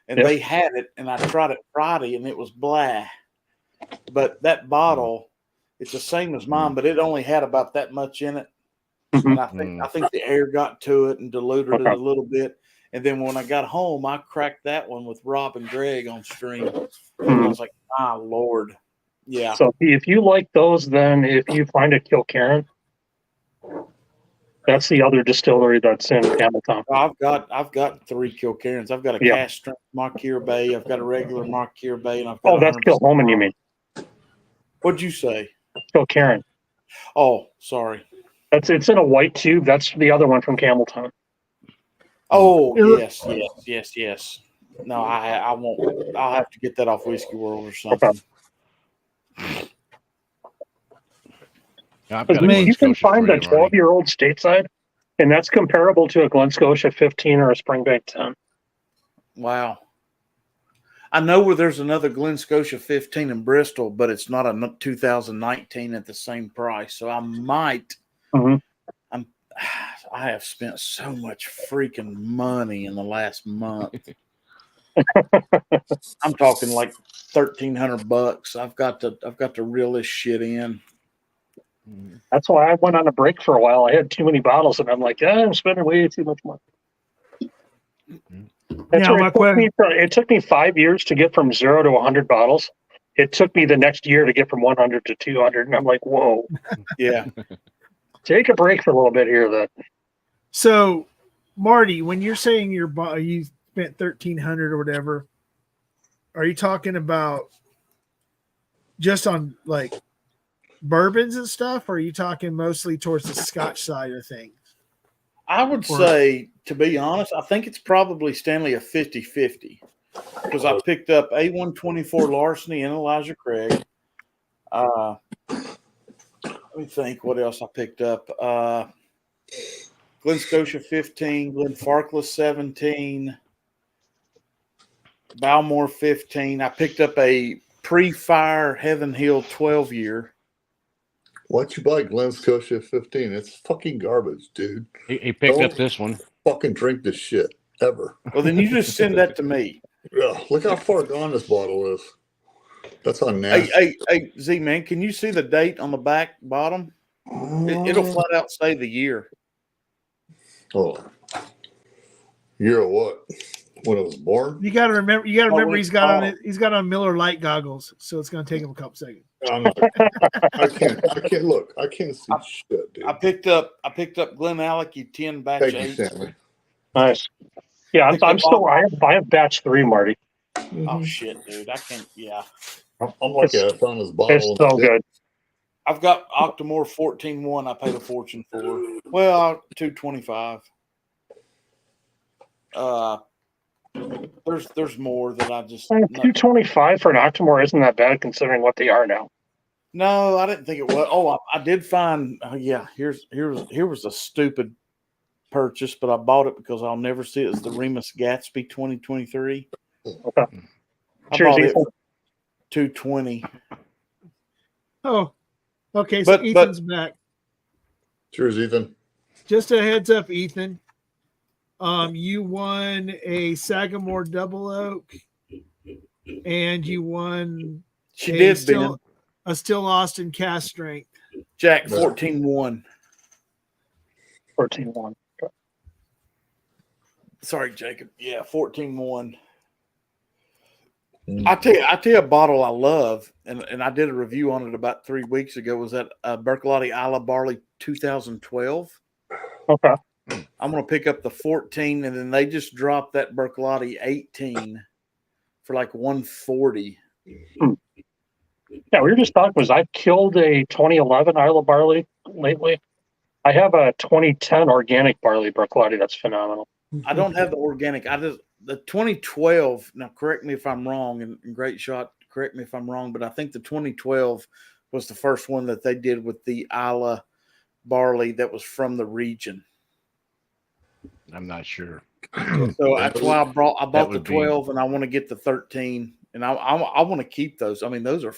And they had it, and I tried it Friday, and it was blah. But that bottle, it's the same as mine, but it only had about that much in it. And I think the air got to it and diluted it a little bit. And then when I got home, I cracked that one with Rob and Greg on stream. And I was like, "My Lord." Yeah. So if you like those, then if you find a Kilkerran, that's the other distillery that's in Hamilton. I've got 3 Kilkerrans. I've got a cast strength Marquire Bay. I've got a regular Marquire Bay, and I've got. Oh, that's 100%. Kilhoman, you mean? What'd you say? Kilkerran. Oh, sorry. It's in a white tube. That's the other one from Campbelltown. Oh, yes. No, I won't. I'll have to get that off Whiskey World or something. I've Because got a you can Glen Scotia find for a you, Marty. 12-year-old stateside, and that's comparable to a Glen Scotia 15 or a Springbank 10. Wow. I know where there's another Glen Scotia 15 in Bristol, but it's not a 2019 at the same price. So I might. I have spent so much freaking money in the last month. I'm talking like $1,300. I've got to reel this shit in. That's why I went on a break for a while. I had too many bottles, and I'm like, I'm spending way too much money. It took me 5 years to get from 0 to 100 bottles. It took me the next year to get from 100 to 200, and I'm like, whoa. Yeah. Take a break for a little bit here. Then. So, Marty, when you're saying you spent $1,300 or whatever, are you talking about just on like bourbons and stuff, or are you talking mostly towards the Scotch side of things? I would say, to be honest, I think it's probably Stanley a 50-50 because I picked up A124 Larceny and Elijah Craig. me think what else I picked up. Glen Scotia 15, Glen Farkless 17, Balmore 15. I picked up a pre-fire Heaven Hill 12-year. Why'd you buy Glen Scotia 15? It's fucking garbage, dude. He picked Don't up this one. fucking drink this shit ever. Well, then you just send that to me. Yeah, look how far gone this bottle is. That's on nasty. Hey, Z man, can you see the date on the back bottom? It'll flat out say the year. Oh, year of what? When it was born? You got to remember. You got to remember. wait, He's got on it. He's got on Miller Lite goggles, so it's going to take him a couple seconds. I'm not, I can't look. I can't see shit, dude. I picked up Glen Alecky 10 batch Thank you, 8. Stanley. Nice. Yeah, I have batch 3, Marty. Oh shit, dude! I can't. Yeah, I'm lucky I found this bottle. It's so good. I've got Octomore 14-1. I paid a fortune for. Well, $225. There's more that I just. $225 for an Octomore isn't that bad considering what they are now. No, I didn't think it was. Oh, I did find. Yeah, here was a stupid purchase, but I bought it because I'll never see it. It's the Remus Gatsby 2023. Okay. I Cheers, bought it Ethan. for $220. Oh, okay. So But- Ethan's back. Cheers, Ethan. Just a heads up, Ethan. You won a Sagamore Double Oak, and you won She did, Ben. a Still Austin Cast Strength. Jack 14-1. 14-1. Sorry, Jacob. Yeah, 14-1. I tell you a bottle I love, and I did a review on it about 3 weeks ago. Was that Bercolotti Isla Barley 2012? Okay. I'm going to pick up the 14, and then they just dropped that Bercolotti 18 for like 140. Yeah, we were just talking because I killed a 2011 Isla Barley lately. I have a 2010 organic barley Bercolotti that's phenomenal. I don't have the organic. The 2012. Now, correct me if I'm wrong, and great shot. Correct me if I'm wrong, but I think the 2012 was the first one that they did with the Isla barley that was from the region. I'm not sure. So that's why I bought the would be- 12, and I want to get the 13, and I want to keep those. I mean, those are.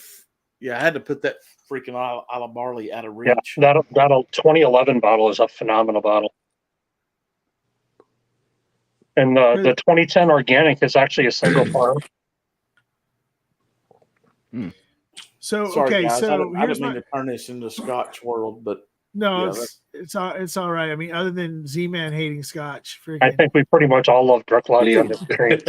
I had to put that freaking Isla barley out of Yeah, reach. that 2011 bottle is a phenomenal bottle. And the 2010 organic is actually a single farm. So Sorry, okay, guys. so I here's didn't mean my to turn this into Scotch world, but no, yeah, it's all right. I mean, other than Z-Man hating Scotch, I freaking, think we pretty much all love Bercolotti on this screen.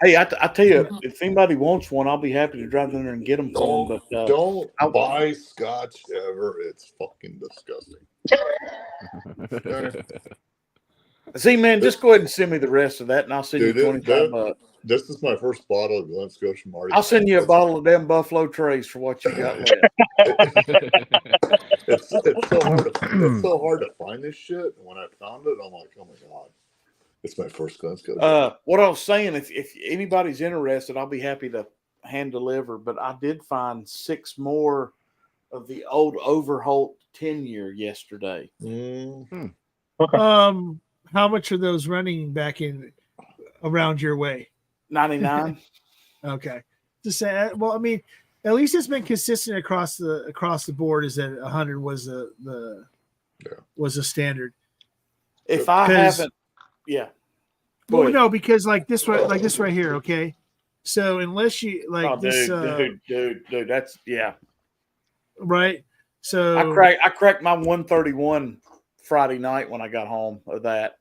hey, I tell you, if anybody wants one, I'll be happy to drive in there and get them for them. But Don't buy scotch ever. It's fucking disgusting. see, man, just go ahead and send me the rest of that, and I'll send Dude, you $25. This is my first bottle of Glen Scotia Marty. I'll send you a bottle of them Buffalo Trace for what you got left. It's so hard to find this shit. And when I found it, I'm like, oh my god, it's my first Glen Scotia. What I was saying, if anybody's interested, I'll be happy to hand deliver. But I did find 6 more of the old Overholt 10-year yesterday. Mm. how much are those running back in around your way? 99. Okay, just say. Well, I mean, at least it's been consistent across the board. Is that 100 was was a standard? If I 'Cause- haven't, yeah. Go Well, ahead. no, because like this right here. Okay, so unless you like Oh, this, dude, that's yeah. right? So I cracked my 131 Friday night when I got home of that.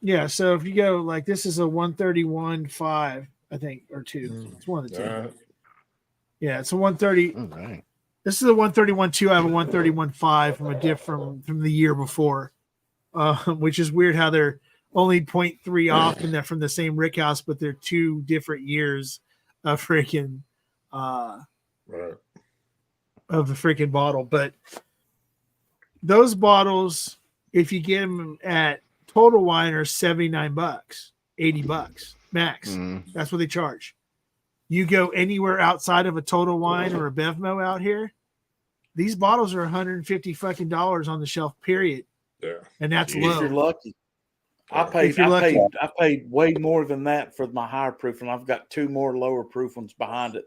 yeah. So if you go like this is a 131.5, I think, or 2. It's one of the two. All right. Yeah, it's a 130. All right. This is a 131.2. I have a 131.5 from a diff from the year before, which is weird how they're only 0.3 off and they're from the same rick house, but they're 2 different years of freaking Right. of the freaking bottle. But those bottles, if you get them at Total Wine, are $79, $80 max. Mm. That's what they charge. You go anywhere outside of a Total Wine or a Bevmo out here, these bottles are $150 fucking on the shelf, period. Yeah. And that's If low. you're lucky. If you're lucky. I paid way more than that for my higher proof, and I've got 2 more lower proof ones behind it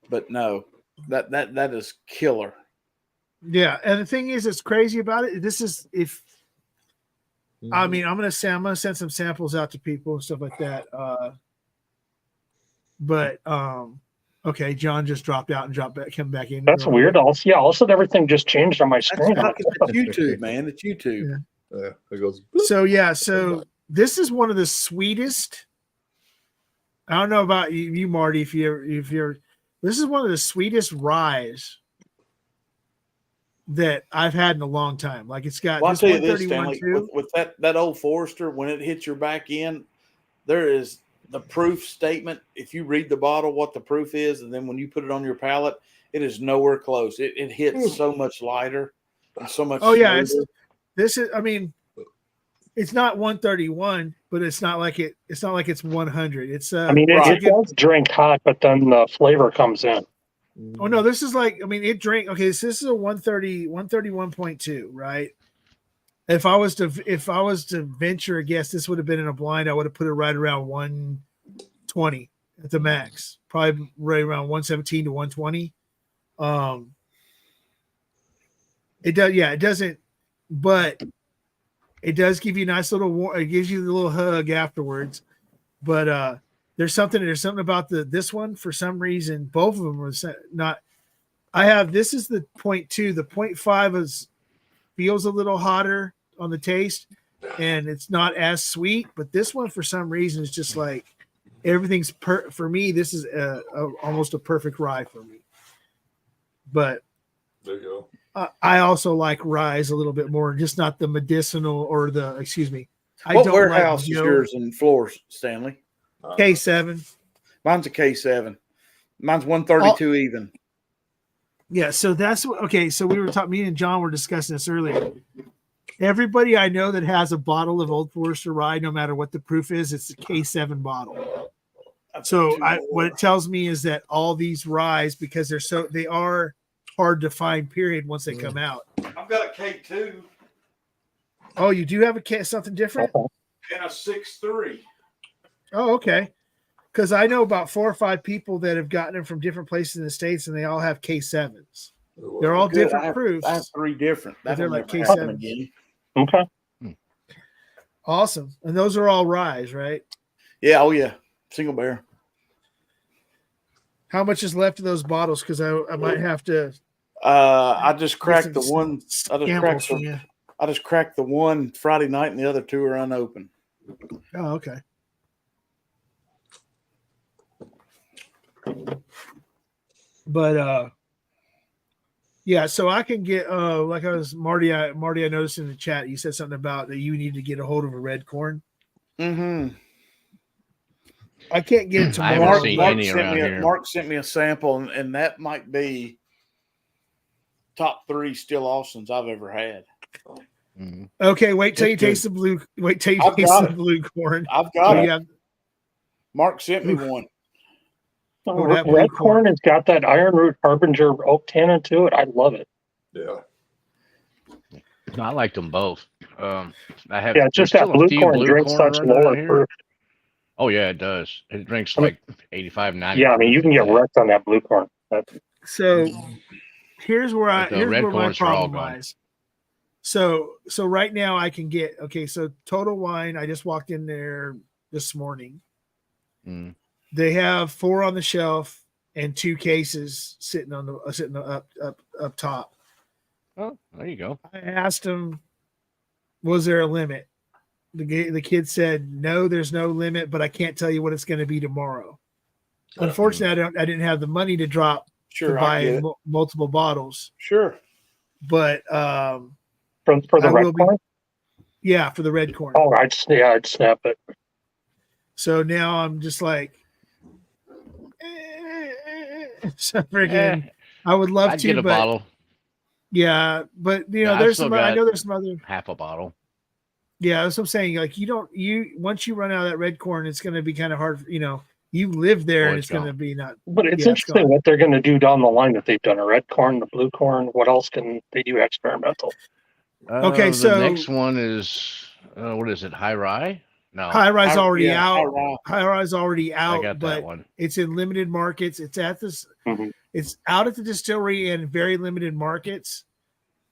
but no, that is killer. Yeah, and the thing is, it's crazy about it. This is I mean, I'm gonna send some samples out to people and stuff like that. Okay, John just dropped out and come back in. That's weird. Also everything just changed on my screen. That's YouTube, man. It's YouTube. Yeah, it goes. So this is one of the sweetest. I don't know about you Marty, if you're this is one of the sweetest ryes that I've had in a long time. Like it's got. Well, I'll this tell you this, Stanley, too. with that old Forester, when it hits your back end, there is the proof statement. If you read the bottle, what the proof is, and then when you put it on your palate, it is nowhere close. It hits so much lighter and so much. Oh yeah, smoother. I mean, it's not 131, but it's not like it's 100. It's I mean, it does drink hot, but then the flavor comes in. Oh no, this is like, I mean, it drank. Okay, so this is a 131.2, right? If I was to venture a guess, this would have been in a blind. I would have put it right around 120 at the max, probably right around 117 to 120. It does, yeah, it doesn't, but it does give you a nice little. It gives you the little hug afterwards, but there's something about this one for some reason. Both of them were not. This is the 0.2. The 0.5 feels a little hotter on the taste, and it's not as sweet. But this one, for some reason, is just like everything's for me. This is almost a perfect rye for me. But there you go. I also like ryes a little bit more, just not the medicinal or the. Excuse me. What warehouse is yours in Florence, Stanley? K7. Mine's a K7. Mine's 132 even. Yeah, so that's okay. So we were talking. Me and John were discussing this earlier. Everybody I know that has a bottle of Old Forester rye, no matter what the proof is, it's a K7 bottle. So what it tells me is that all these ryes, because they are hard to find. Period. Once they come out. I've got a K2. Oh, you do have something different? And a 6.3. Oh, okay. Because I know about 4 or 5 people that have gotten them from different places in the States, and they all have K7s. They're all different proofs. I have 3 different. They're like K7s. Again. Okay. Awesome. And those are all ryes, right? Yeah. Oh, yeah. Single barrel. How much is left of those bottles? Because I might have to. I just cracked the one. I just cracked the one Friday night, and the other 2 are unopened. Oh, okay. But yeah, so I can get like I was Marty. I noticed in the chat you said something about that you need to get a hold of a red corn. Mm-hmm. I can't get it tomorrow. Mark sent me a sample, and that might be top 3 still Austins I've ever had. Mm-hmm. Okay, wait till you taste the blue. Wait till you taste the blue corn. I've got it. Mark sent me one. Red corn has got that Iron Root Harbinger oak tannin to it. I love it. Yeah. No, I liked them both. Just that blue corn drinks such lower proof. Oh yeah, it does. It drinks like 85, 90. Yeah, I mean you can get wrecked on that blue corn. So here's where my problem lies. So right now I can get so Total Wine. I just walked in there this morning. Mm. They have 4 on the shelf and 2 cases sitting up top. Oh, there you go. I asked him, was there a limit? The kid said, no, there's no limit, but I can't tell you what it's going to be tomorrow. Unfortunately, I didn't have the money to drop to buy multiple bottles. Sure. But for the red corn? Yeah, for the red corn. Oh, I'd snap it. So now I'm just like, so freaking, I would love to get a bottle. Yeah, but there's some. I know there's some other half a bottle. Yeah, that's what I'm saying. Like once you run out of that red corn, it's going to be kind of hard. You live there, and Boy, it's going to John. be not. But it's Yeah, interesting what they're going to do down the line that they've done a red corn, the blue corn. What else can they do experimental? Okay, The so- next one is what is it? High rye? No, High Rise already yeah, out. High-Rise. High Rise already I out, got that but one. it's in limited markets. It's at this. Mhm. It's out at the distillery in very limited markets.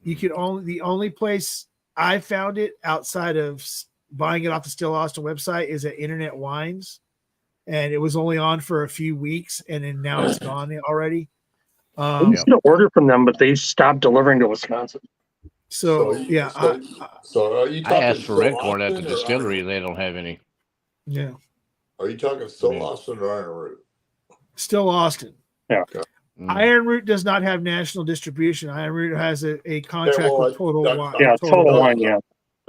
You could the only place I found it outside of buying it off the Still Austin website is at Internet Wines, and it was only on for a few weeks, and then now it's gone already. I used to order from them, but they stopped delivering to Wisconsin. So So- yeah, So are you I talking asked for Still red corn at the Austin or distillery. Iron- They don't have any. yeah, Are you talking Still Yeah. Austin or Iron Root? Still Austin. Mm. Iron Root does not have national distribution. Iron Root has a contract well, with Total Wine. Yeah, Total Wine. Yeah,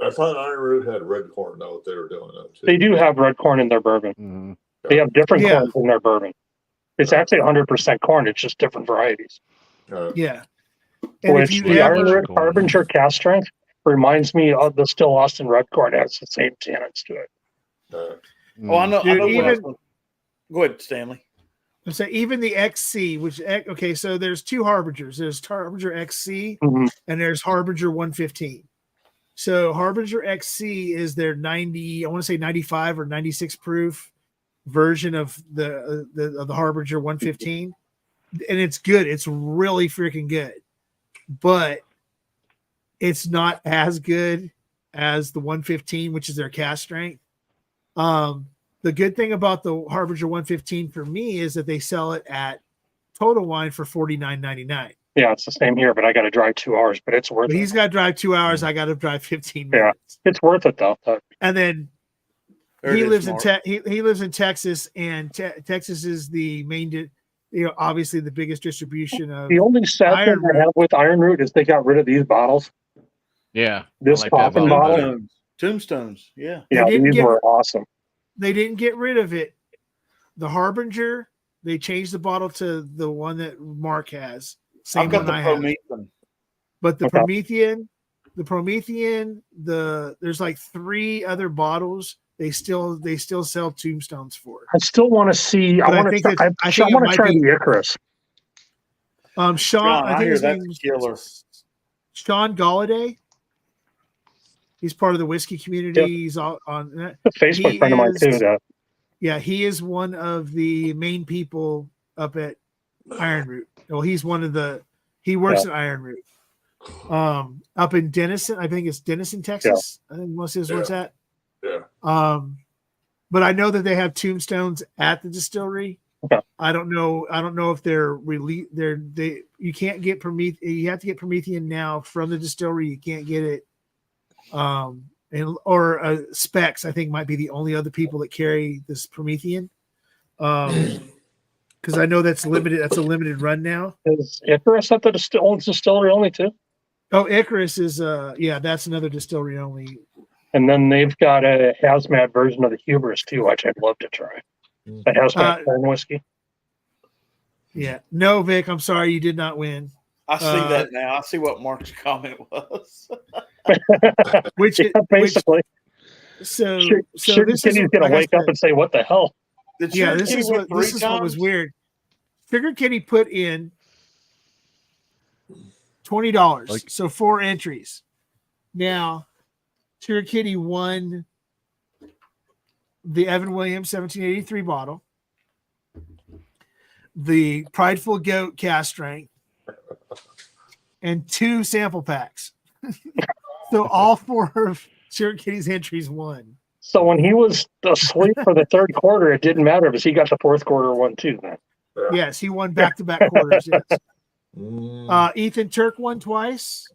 I thought Iron Root had red corn. Know what they were doing though too. they do have red corn in their bourbon. Mhm. They have different Yeah. corns in their bourbon. It's actually 100% corn. It's just different varieties. Yeah. And Which if you the ever, Iron Root Corn. Harbinger cast strength reminds me of the Still Austin red corn. It has the same tannins to it. Oh, I know. I Dude, know what I was even- gonna- Go ahead, Stanley. let's say even the XC, which okay, so there's two Harbingers. There's Harbinger XC Mhm. and there's Harbinger 115. So Harbinger XC is their 90, I want to say 95 or 96 proof version of the Harbinger 115, and it's good. It's really freaking good, but it's not as good as the 115, which is their cast strength. The good thing about the Harbinger 115 for me is that they sell it at Total Wine for $49.99. Yeah, it's the same here, but I got to drive 2 hours, but it's worth But it. he's got to drive 2 hours. I got to drive 15 Yeah. minutes. It's worth it though. And then There he it is, lives Mark. he lives in Texas, and Texas is the main, obviously the biggest distribution of. The only sad Iron thing I have with Iron Root is they got rid of these bottles. Yeah. This I like that coffin bottle bottle. better. Tombstones. Yeah. They Yeah, didn't these get- were awesome. They didn't get rid of it. The Harbinger, they changed the bottle to the one that Mark has. Same I've got one the I have. Promethean. But the Okay. Promethean, there's like 3 other bottles. They still sell Tombstones for. I still want to see. But I I want think to. that- Try, I I think it want to might try be- the Icarus. Sean, John, I I think hear his that's name's killer. Sean Galladay. He's part of the whiskey community. He's on that. A Facebook He friend of mine is- too. That Yeah, he is one of the main people up at Iron Root. Well, he's one of the. He works at Iron Root. Up in Denison, I think it's Denison, Texas. I think most is where it's at. Yeah. But I know that they have Tombstones at the distillery. Okay. I don't know if they're you can't get Promethean. You have to get Promethean now from the distillery. You can't get it. Or Specs, I think, might be the only other people that carry this Promethean. Because I know that's limited. That's a limited run now. is Icarus at the distillery only too. Oh, Icarus is that's another distillery only. And then they've got a hazmat version of the Hubris too, which I'd love to try. The hazmat corn whiskey. Yeah. No, Vic, I'm sorry, you did not win. I see that now. I see what Mark's comment was. Which Yeah, basically, so Sugar this is Kitty's gonna like I wake up said, and say, "What the hell?" Did yeah, Sugar this Kitty is win what 3 what was times? weird. Sugar Kitty put in $20, Like- so 4 entries. Now, Sugar Kitty won the Evan Williams 1783 bottle, the Prideful Goat cast strength, and 2 sample packs. So all 4 of Sugar Kitty's entries won. So when he was asleep for the third quarter, it didn't matter because he got the fourth quarter one too. Then Yes, he won back-to-back quarters. Yes. Mm. Ethan Turk won twice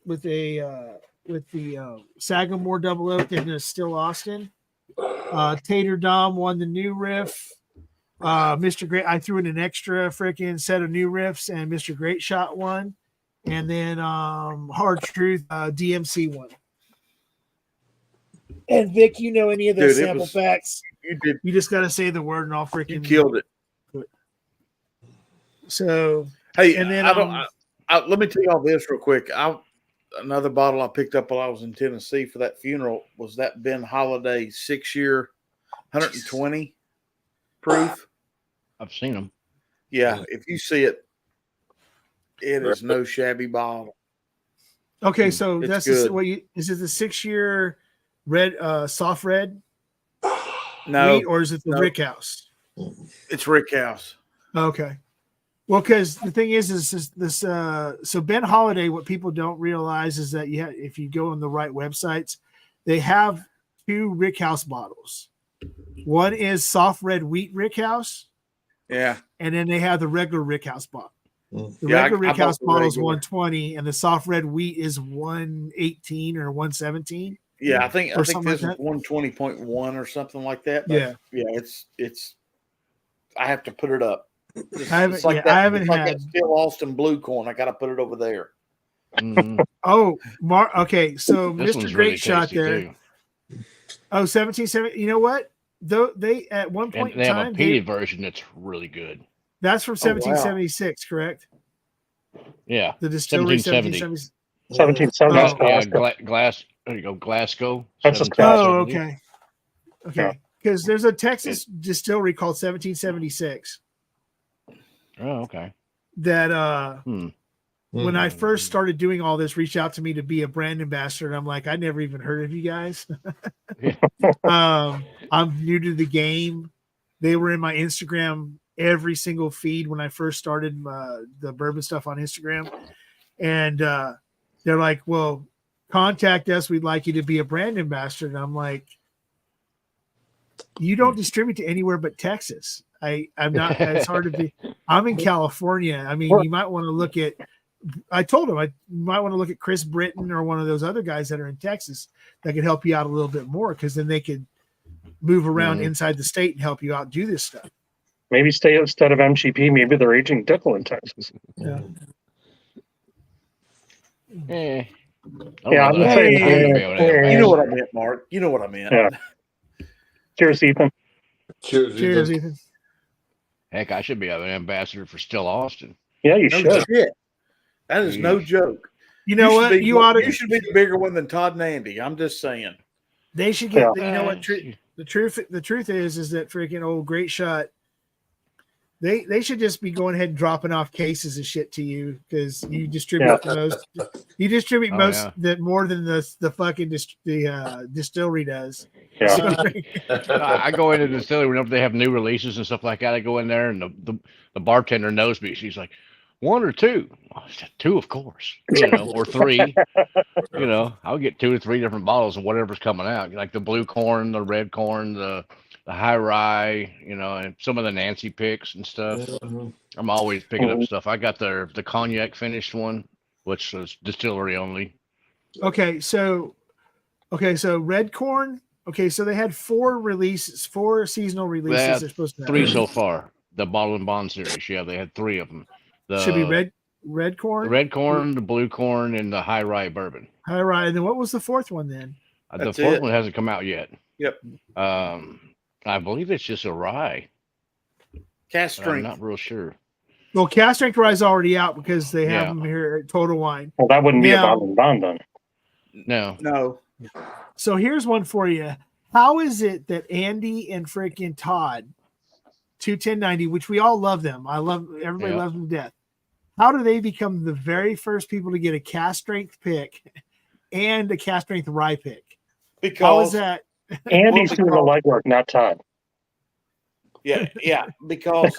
with the Sagamore Double Oak and a Still Austin. Tater Dom won the new riff. Mr. Great, I threw in an extra freaking set of new riffs, and Mr. Great Shot won. And then Hard Truth DMC won. And Vic, you know any of those Dude, it sample was- packs? You did. You just got to say the word, and I'll You freaking killed it. So Hey, And then, I don't. Let me tell y'all this real quick. Another bottle I picked up while I was in Tennessee for that funeral was that Ben Holiday 6-year 120. proof. I've seen them. Yeah, if you see it, it is no shabby bottle. Okay, so It's that's good. Is it the 6-year red, soft red No, wheat, or is it the no. Rick House? It's Rick House. Okay. Well, because the thing is this. So Ben Holiday, what people don't realize is that if you go on the right websites, they have 2 Rick House bottles. One is soft red wheat Rick House, Yeah. and then they have the regular Rick House bottle. The Yeah, regular I Rick bought House the bottle is regular. 120, and the soft red wheat is 118 or 117. Yeah, I think Or something this like is 120.1 or something like that. But Yeah. it's I have to put it up. It's, I haven't. it's like Yeah, that. I haven't It's like had. that Still Austin blue corn. I got to put it over there. Mhm. Oh, Okay, so This Mr. one's Great really Shot tasty there. too. Oh, 1770. You know what? Though they at one And point they in have a time, peated version that's really good. that's from Oh, wow. 1776, correct? Yeah, The distillery 1770. 1770 Oh. is Costco. Glass. There you go, Glasgow. That's a 1770. Oh, okay. Because there's a Texas distillery called 1776 Oh, okay. that Hmm. when I first started doing all this, reached out to me to be a brand ambassador. And I'm like, I never even heard of you guys. I'm new to the game. They were in my Instagram every single feed when I first started the bourbon stuff on Instagram. And they're like, well, contact us. We'd like you to be a brand ambassador. And I'm like, you don't distribute to anywhere but Texas. I'm not, it's hard to be. I'm in California. I mean, you might want to look at, I told him you might want to look at Chris Britton or one of those other guys that are in Texas that could help you out a little bit more, because then they could move around inside the state and help you out do this stuff. Maybe stay instead of MGP. Maybe they're aging Dickel in Texas. Yeah. Yeah. Yeah, I'm saying. You know what I meant, Mark. You know what I meant. Yeah. Cheers, Ethan. Cheers, Ethan. Heck, I should be an ambassador for Still Austin. Yeah, you No should. shit. That is no joke. You know what? You should be the bigger one than Todd and Andy. I'm just saying. They should get. Yeah. You know what? The truth is that freaking old Great Shot. They should just be going ahead and dropping off cases of shit to you, because you distribute the most. You distribute more than the fucking distillery does. Yeah. I go into the distillery whenever they have new releases and stuff like that. I go in there and the bartender knows me. She's like, 1 or 2? I said, 2, of course, or 3. I'll get 2 or 3 different bottles of whatever's coming out, like the blue corn, the red corn, the high rye, and some of the Nancy picks and stuff. I'm always picking up stuff. I got the cognac finished one, which is distillery only. Okay, so red corn. Okay, so they had 4 seasonal releases. They're supposed to have 3 so far. The Bottle and Bond series, they had 3 of them. Should be red corn, the red corn, the blue corn, and the high rye bourbon. High rye, and then what was the 4th one then? The 4th one hasn't come out yet. Yep. I believe it's just a rye. Cast strength. I'm not real sure. Well, cast strength rye is already out because they have them here at Total Wine. Well, that wouldn't be a bottle and bond then. No. So here's one for you. How is it that Andy and freaking Todd, 21090, which we all love them. Everybody loves them to death. How do they become the very first people to get a cast strength pick and a cast strength rye pick? Because how is that? Andy's doing the legwork, not Todd. Yeah, because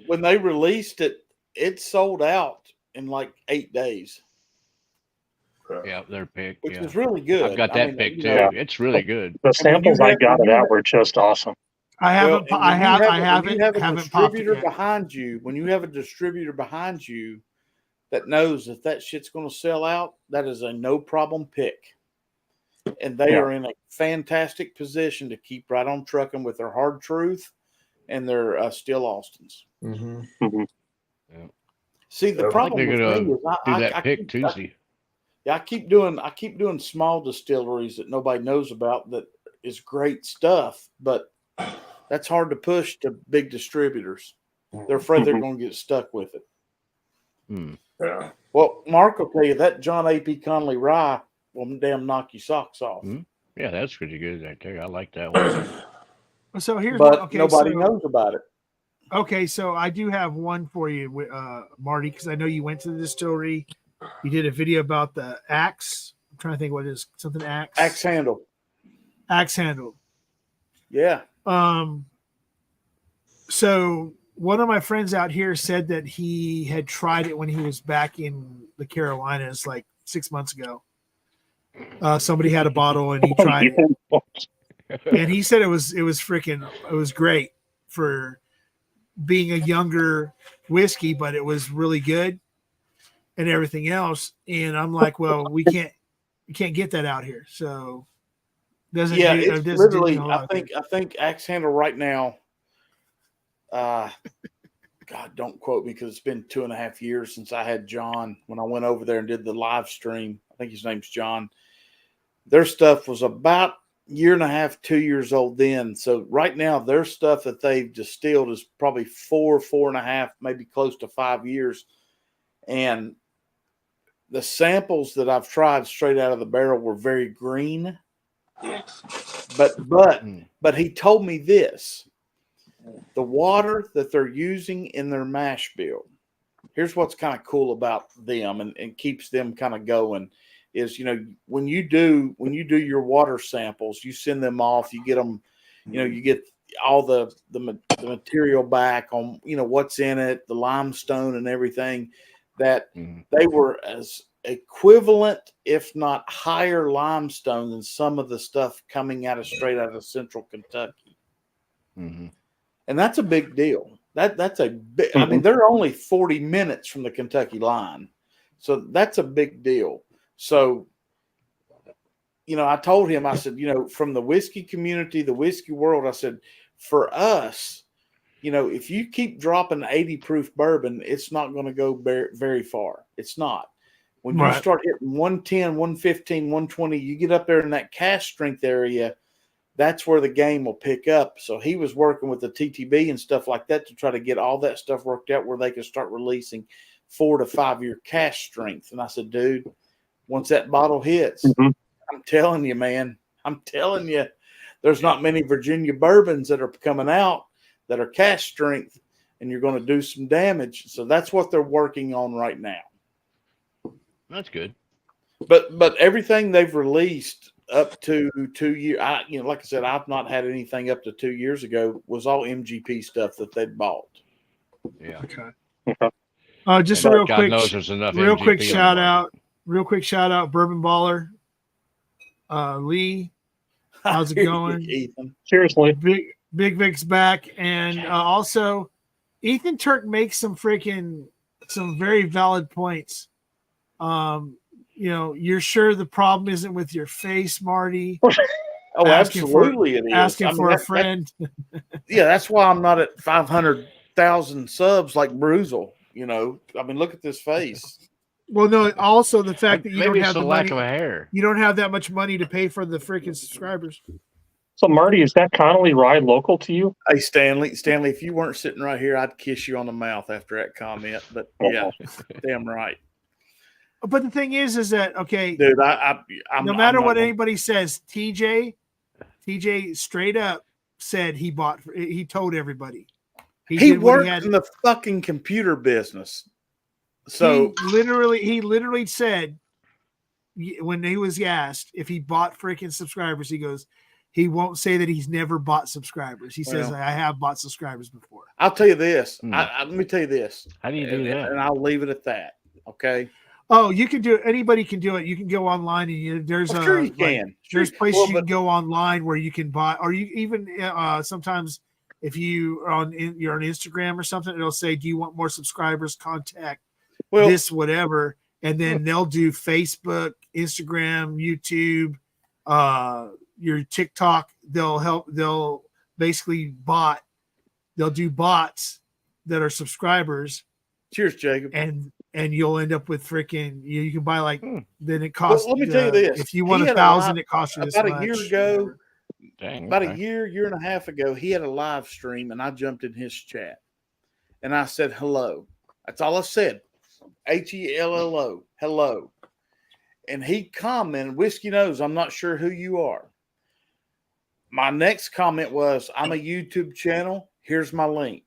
when they released it, it sold out in like 8 days. Yeah, their pick, which was really good. I've got that pick too. It's really good. The samples I got of that were just awesome. I haven't. When you have a distributor behind you that knows that shit's going to sell out, that is a no problem pick. And they are in a fantastic position to keep right on trucking with their Hard Truth and their Still Austins. See, the problem with me is I pick Tuesday. I keep doing small distilleries that nobody knows about that is great stuff, but that's hard to push to big distributors. They're afraid they're going to get stuck with it. Yeah. Well, Mark will tell you that John A.P. Conley rye will damn knock your socks off. Yeah, that's pretty good. I like that one. So here's but one. Okay, nobody so, knows about it. Okay, so I do have one for you, Marty, because I know you went to the distillery. You did a video about the axe. I'm trying to think what it is. Something axe. Axe handle. Axe handle. Yeah. So one of my friends out here said that he had tried it when he was back in the Carolinas like 6 months ago. Somebody had a bottle and he tried it. And he said it was great for being a younger whiskey, but it was really good and everything else. And I'm like, well, we can't get that out here. So It's doesn't literally. do a lot I think Axe Handle right now. God, don't quote me because it's been 2.5 years since I had John when I went over there and did the live stream. I think his name's John. Their stuff was about 1.5, 2 years old then. So right now, their stuff that they've distilled is probably 4.5, maybe close to 5 years. And the samples that I've tried straight out of the barrel were very green. But he told me this. The water that they're using in their mash bill, here's what's kind of cool about them and keeps them kind of going is, when you do your water samples, you send them off, you get them, you get all the material back on, what's in it, the limestone and everything, that they were as equivalent, if not higher limestone than some of the stuff coming straight out of central Kentucky. Mm-hmm. And that's a big deal. That's a big, I mean, they're only 40 minutes from the Kentucky line. So that's a big deal. So, I told him, I said, from the whiskey community, the whiskey world, I said, for us, if you keep dropping 80 proof bourbon, it's not going to go very far. It's not. When you start hitting 110, 115, 120, you get up there in that cask strength area, that's where the game will pick up. So he was working with the TTB and stuff like that to try to get all that stuff worked out where they can start releasing 4 to 5 year cask strength. And I said, dude, once that bottle hits, I'm telling you, man, there's not many Virginia bourbons that are coming out that are cask strength, and you're going to do some damage. So that's what they're working on right now. That's good. But everything they've released up to 2 years, like I said, I've not had anything up to 2 years ago, was all MGP stuff that they'd bought. Yeah. Okay. Just a God knows there's enough real MGP quick on shout the out, Bourbon Baller, Lee. How's it going, Ethan? Seriously, Big Vic's back, and also Ethan Turk makes some very valid points. You're sure the problem isn't with your face, Marty? Oh, absolutely it is. Asking for a friend. That's why I'm not at 500,000 subs like Bruzel. Look at this face. Well, no, also the fact that you don't have the lack money. of a hair. You don't have that much money to pay for the freaking subscribers. So Marty, is that Connolly Rye local to you? Hey, Stanley, if you weren't sitting right here, I'd kiss you on the mouth after that comment. But yeah, damn right. But the thing is that okay, dude, no matter what anybody says, TJ straight up said he told everybody. He worked in the fucking computer business. So he literally said when he was asked if he bought freaking subscribers, he goes, he won't say that he's never bought subscribers. He says, I have bought subscribers before. I'll tell you this. Let me tell you this. How do you do that? And I'll leave it at that. Okay. Oh, you can do it. Anybody can do it. You can go online and there's sure you can. There's places you can go online where you can buy, or you even sometimes if you're on Instagram or something, it'll say, do you want more subscribers? Contact this, whatever. And then they'll do Facebook, Instagram, YouTube, your TikTok. They'll basically they'll do bots that are subscribers. Cheers, Jacob. And you'll end up with freaking you can buy then it costs. Well, let me tell you this: if you want 1,000, it costs you this about much. A year ago. Dang, about a year and a half ago, he had a live stream, and I jumped in his chat, and I said hello. That's all I said. HELLO, hello. And he commented, "Whiskey knows I'm not sure who you are. my next comment was, I'm a YouTube channel. Here's my link.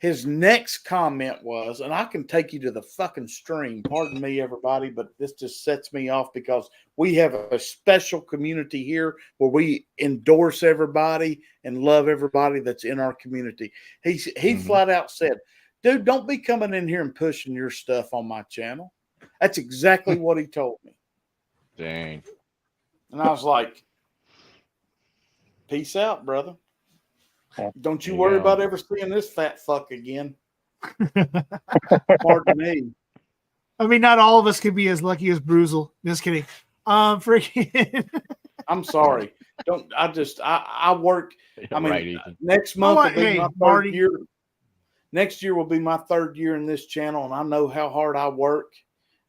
His next comment was, and I can take you to the fucking stream. Pardon me, everybody, but this just sets me off because we have a special community here where we endorse everybody and love everybody that's in our community. He flat out said, dude, don't be coming in here and pushing your stuff on my channel. That's exactly what he told me. Dang. And I was like, peace out, brother. Don't you worry about ever seeing this fat fuck again. Pardon me. I mean, not all of us could be as lucky as Bruzel. Just kidding. Freaking. I'm sorry. I work. I mean, Right, next month will be hey, my third Marty. year. Next year will be my third year in this channel, and I know how hard I work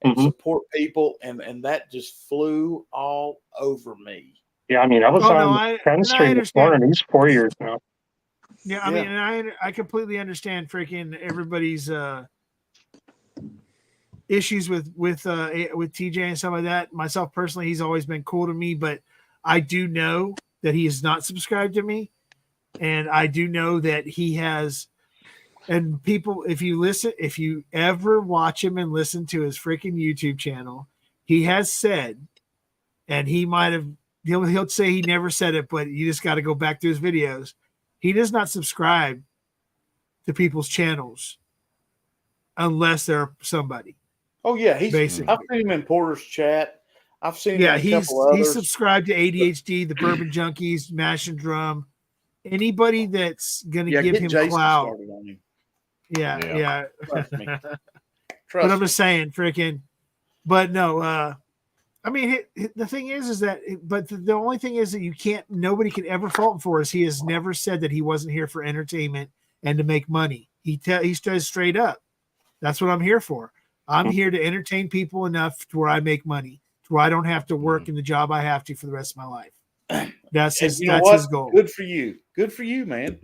and support people, and that just flew all over me. Yeah, I mean, I was on 10th Street this morning. He's 4 years now. Yeah, I mean, and I completely understand freaking everybody's issues with TJ and stuff like that. Myself personally, he's always been cool to me, but I do know that he is not subscribed to me, and I do know that he has. And people, if you ever watch him and listen to his freaking YouTube channel, he has said, and he might have, he'll say he never said it, but you just got to go back to his videos. He does not subscribe to people's channels unless they're somebody. Oh yeah, basically. I've seen him in Porter's chat. I've seen him in a couple others. He's subscribed to ADHD, the Bourbon Junkies, Mash and Drum. Anybody that's gonna give him Jason clout. Yeah. Trust me. But I'm just saying, freaking. But no, I mean, the thing is that, but the only thing is that nobody can ever fault him for is he has never said that he wasn't here for entertainment and to make money. He says straight up, that's what I'm here for. I'm here to entertain people enough to where I make money, to where I don't have to work in the job I have to for the rest of my life. That's his goal. Good for you. Good for you, man.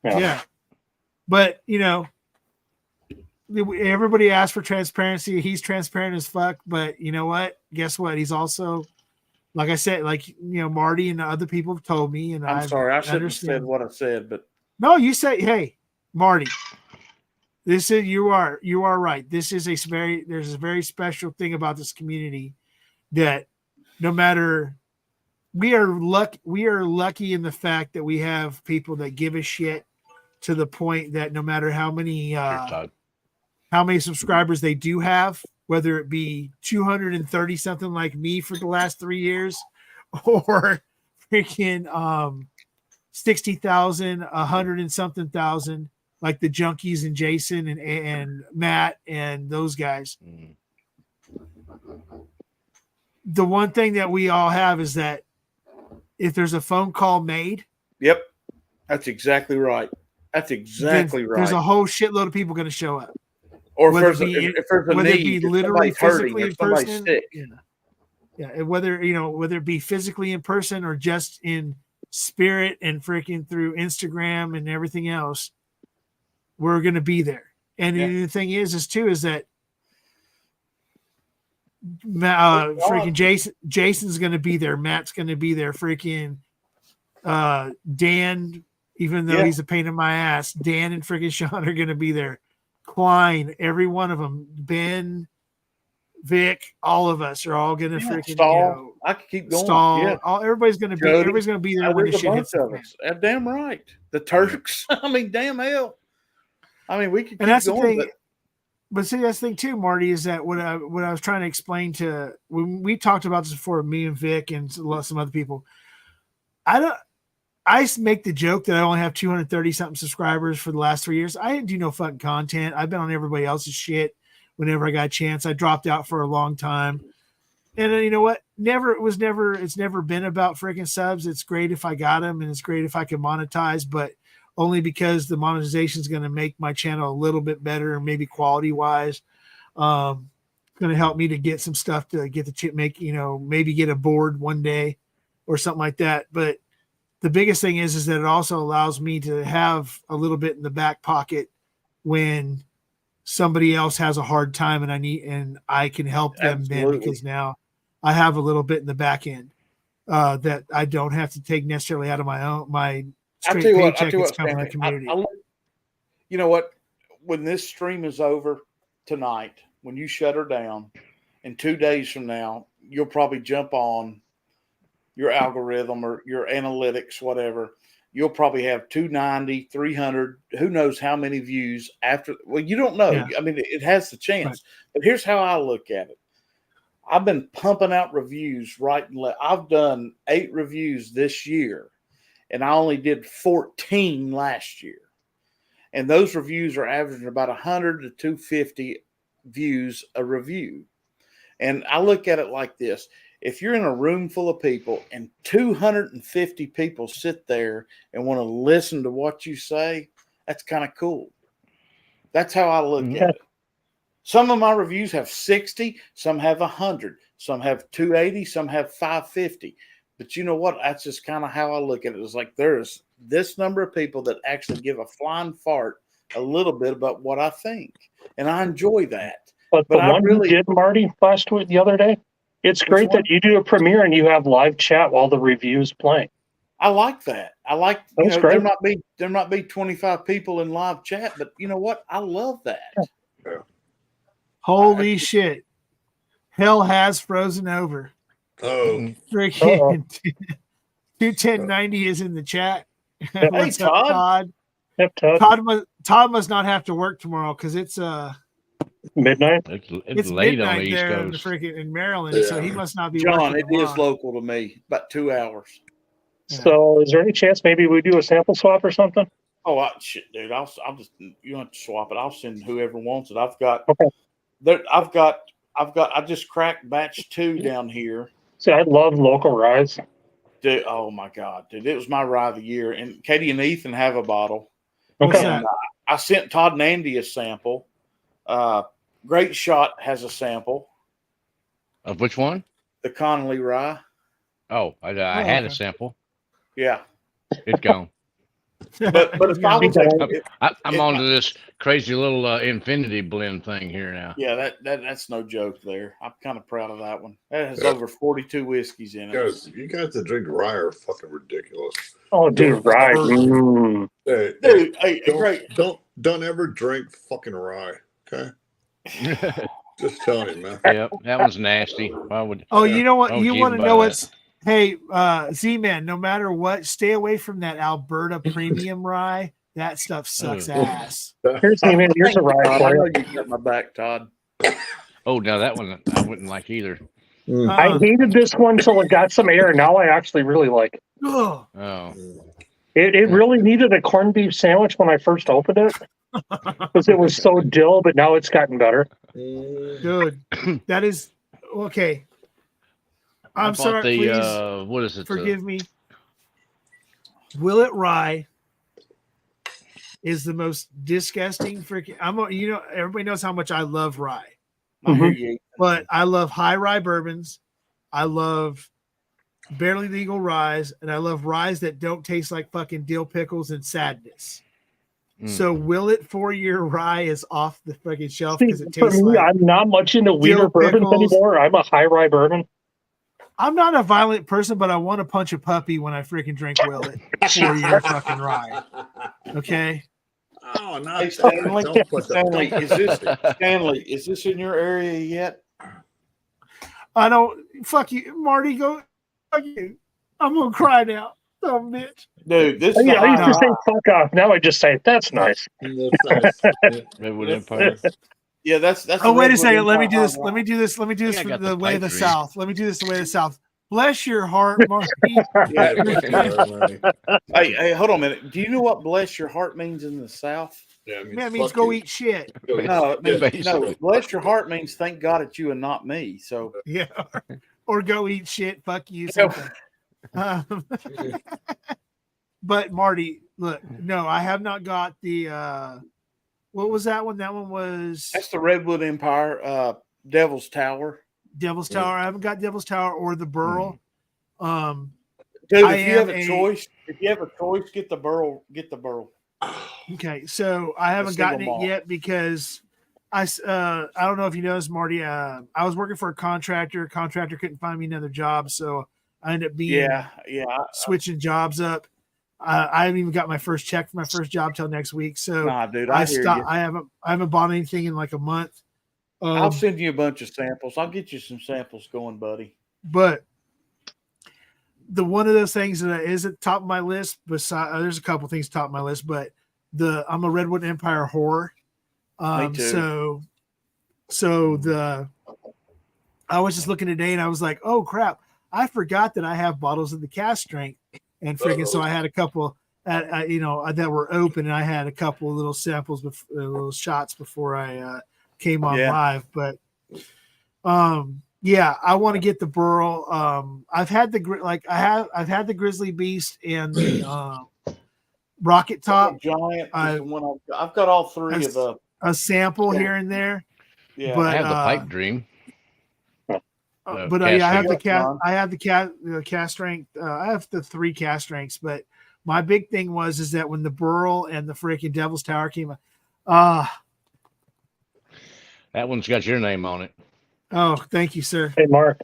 Yeah. But, everybody asks for transparency. He's transparent as fuck, but you know what? Guess what? He's also, like I said, Marty and other people have told me, and I'm sorry, I shouldn't have said what I said, but no, you say, hey, Marty, you are right. There's a very special thing about this community that no matter, we are lucky in the fact that we have people that give a shit to the point that no matter how many subscribers they do have, whether it be 230 something like me for the last 3 years, or freaking 60,000, 100 and something thousand, like the Junkies and Jason and Matt and those guys. The one thing that we all have is that if there's a phone call made, yep, that's exactly right. That's exactly right. There's a whole shitload of people going to show up. Or if there's a need, literally physically in person, sick. Yeah, whether it be physically in person or just in spirit and freaking through Instagram and everything else, we're gonna be there. And the thing is that freaking Jason's gonna be there, Matt's gonna be there, freaking Dan, even though he's a pain in my ass, Dan and freaking Sean are gonna be there. Klein, every one of them, Ben, Vic, all of us are all gonna freaking I could keep going. Everybody's gonna be there when the shit hits the fan. Damn right. The Turks. I mean, damn hell. I mean, we could keep going. But see, that's the thing too, Marty, is that what I was trying to explain to when we talked about this before, me and Vic and some other people. I make the joke that I only have 230 something subscribers for the last 3 years. I didn't do no fucking content. I've been on everybody else's shit whenever I got a chance. I dropped out for a long time. And you know what? It's never been about freaking subs. It's great if I got them and it's great if I can monetize, but only because the monetization is going to make my channel a little bit better and maybe quality wise. Going to help me to get some stuff to get the chip, maybe get a board one day or something like that. But the biggest thing is that it also allows me to have a little bit in the back pocket when somebody else has a hard time and I can help them then, because now I have a little bit in the back end. that I don't have to take necessarily out of my straight tell you paycheck. It's come from the Stanley, community. you know what? When this stream is over tonight, when you shut her down, in 2 days from now, you'll probably jump on your algorithm or your analytics, whatever. You'll probably have 290, 300, who knows how many views after. Well, you don't know. Yeah. I mean, it has the chance. Right. But here's how I look at it. I've been pumping out reviews right and left. I've done 8 reviews this year, and I only did 14 last year. And those reviews are averaging about 100 to 250 views a review. And I look at it like this. If you're in a room full of people and 250 people sit there and want to listen to what you say, that's kind of cool. That's how I look at it. Some of my reviews have 60, some have 100, some have 280, some have 550. But you know what? That's just kind of how I look at it. It's like there's this number of people that actually give a flying fart a little bit about what I think. And I enjoy that. But the I one you did, Marty, last week, the other day, it's great that you do a premiere and you have live chat while the review is playing. I like that. I like, That's great. there might be 25 people in live chat, but you know what? I love that. Yeah. Holy shit. Hell has frozen over. Oh, Freaking 21090 is in the chat. Hey, What's up, Todd? Yep, Todd. Todd must not have to work tomorrow because it's Midnight. It's late on midnight the East there in, Coast. in Maryland, so he must not be John, working it is tomorrow. local to me, about 2 hours. Yeah. So is there any chance maybe we do a sample swap or something? Oh, shit, dude. I'll just, you don't have to swap it. I'll send whoever wants it. I've got, Okay. I just cracked batch 2 down here. See, I love local ryes. Dude, oh my God, dude. It was my rye of the year. And Katie and Ethan have a bottle. What's Okay. that? I sent Todd and Andy a sample. Great Shot has a sample. Of which one? The Connolly rye. Oh, I had okay. a sample. Yeah. It's gone. But if I was I'm on to this crazy little infinity blend thing here now. yeah, that's no joke there. I'm kind of proud of that one. That has over 42 whiskeys in it. you guys that drink rye are fucking ridiculous. Oh, dude, rye. Hey, Dude, hey, great. don't ever drink fucking rye. Okay, just telling you, man. Yep, that one's nasty. Why would? Oh, you know what? Oh, You gee, want to by know that. what's hey, Z-Man, no matter what, stay away from that Alberta premium rye. That stuff sucks ass. Here's a rye Todd, I for know you. you got my back, Todd. Oh, now that one I wouldn't like either. I hated this one till it got some air. Now I actually really like it. Ugh. Oh, It really needed a corned beef sandwich when I first opened it because it was so dill, but now it's gotten better. Dude, that is okay. I'm I bought sorry, the please what is it? forgive me. Willet Rye is the most disgusting freaking. Everybody knows how much I love rye, I hear you. but I love high rye bourbons. I love barely legal ryes, and I love ryes that don't taste like fucking dill pickles and sadness. So Willet 4-year rye is off the fucking shelf because it For tastes me, like. I'm not much into wheater dill bourbons pickles. anymore. I'm a high rye bourbon. I'm not a violent person, but I want to punch a puppy when I freaking drink Willet 4-year fucking rye. Okay. Oh, not Hey, Stanley, don't put Stanley, the Stanley, is this in your area yet? I don't. Fuck you, Marty. Go. Fuck you. I'm gonna cry now. Oh, bitch. Dude, this Oh, is yeah, I used to the say fuck off. Now I just say that's nice. Redwood Empire. yeah, that's. Oh, wait a Redwood second. Let me Empire do this. rye. Let me do this. Let me do this I for got the the way of the pipe South. Let me do this the way of the South. Bless your heart, Marty. Hey, hold on a minute. Do you know what "bless your heart" means in the South? Yeah, That means go eat shit. No, it means, Basically. bless your heart means thank God it's you and not me. So Yeah. Or go eat shit. Fuck you. Something. But Marty, look, no, I have not got the. What was that one? That one was that's the Redwood Empire, Devil's Tower. Devil's Tower. I haven't got Devil's Tower or the Burl. Dude, I if you have am a a- choice, get the Burl. Get the Burl. Okay, so I haven't single gotten it malt. yet because I don't know if you noticed, Marty. I was working for a contractor. Contractor couldn't find me another job, so I ended up being switching jobs up. I haven't even got my first check for my first job till next week. So Nah, dude, I hear you. I haven't bought anything in like a month. I'll send you a bunch of samples. I'll get you some samples going, buddy. But the one of those things that is at the top of my list, besides there's a couple things top of my list, but I'm a Redwood Empire whore. Me too. So I was just looking today and I was like, oh crap, I forgot that I have bottles of the cast strength, and freaking so I had a couple that were open, and I had a couple little samples, little shots before I came on live. But I want to get the Burl. I've had the Grizzly Beast and the Rocket Top Giant. I've got all three of the a sample here and there. Yeah, but I have the Pipe Dream. I have the cast. I have the cast strength. I have the 3 cast strengths. But my big thing is that when the Burl and the freaking Devil's Tower came out, that one's got your name on it. Oh, thank you, sir. Hey, Mark.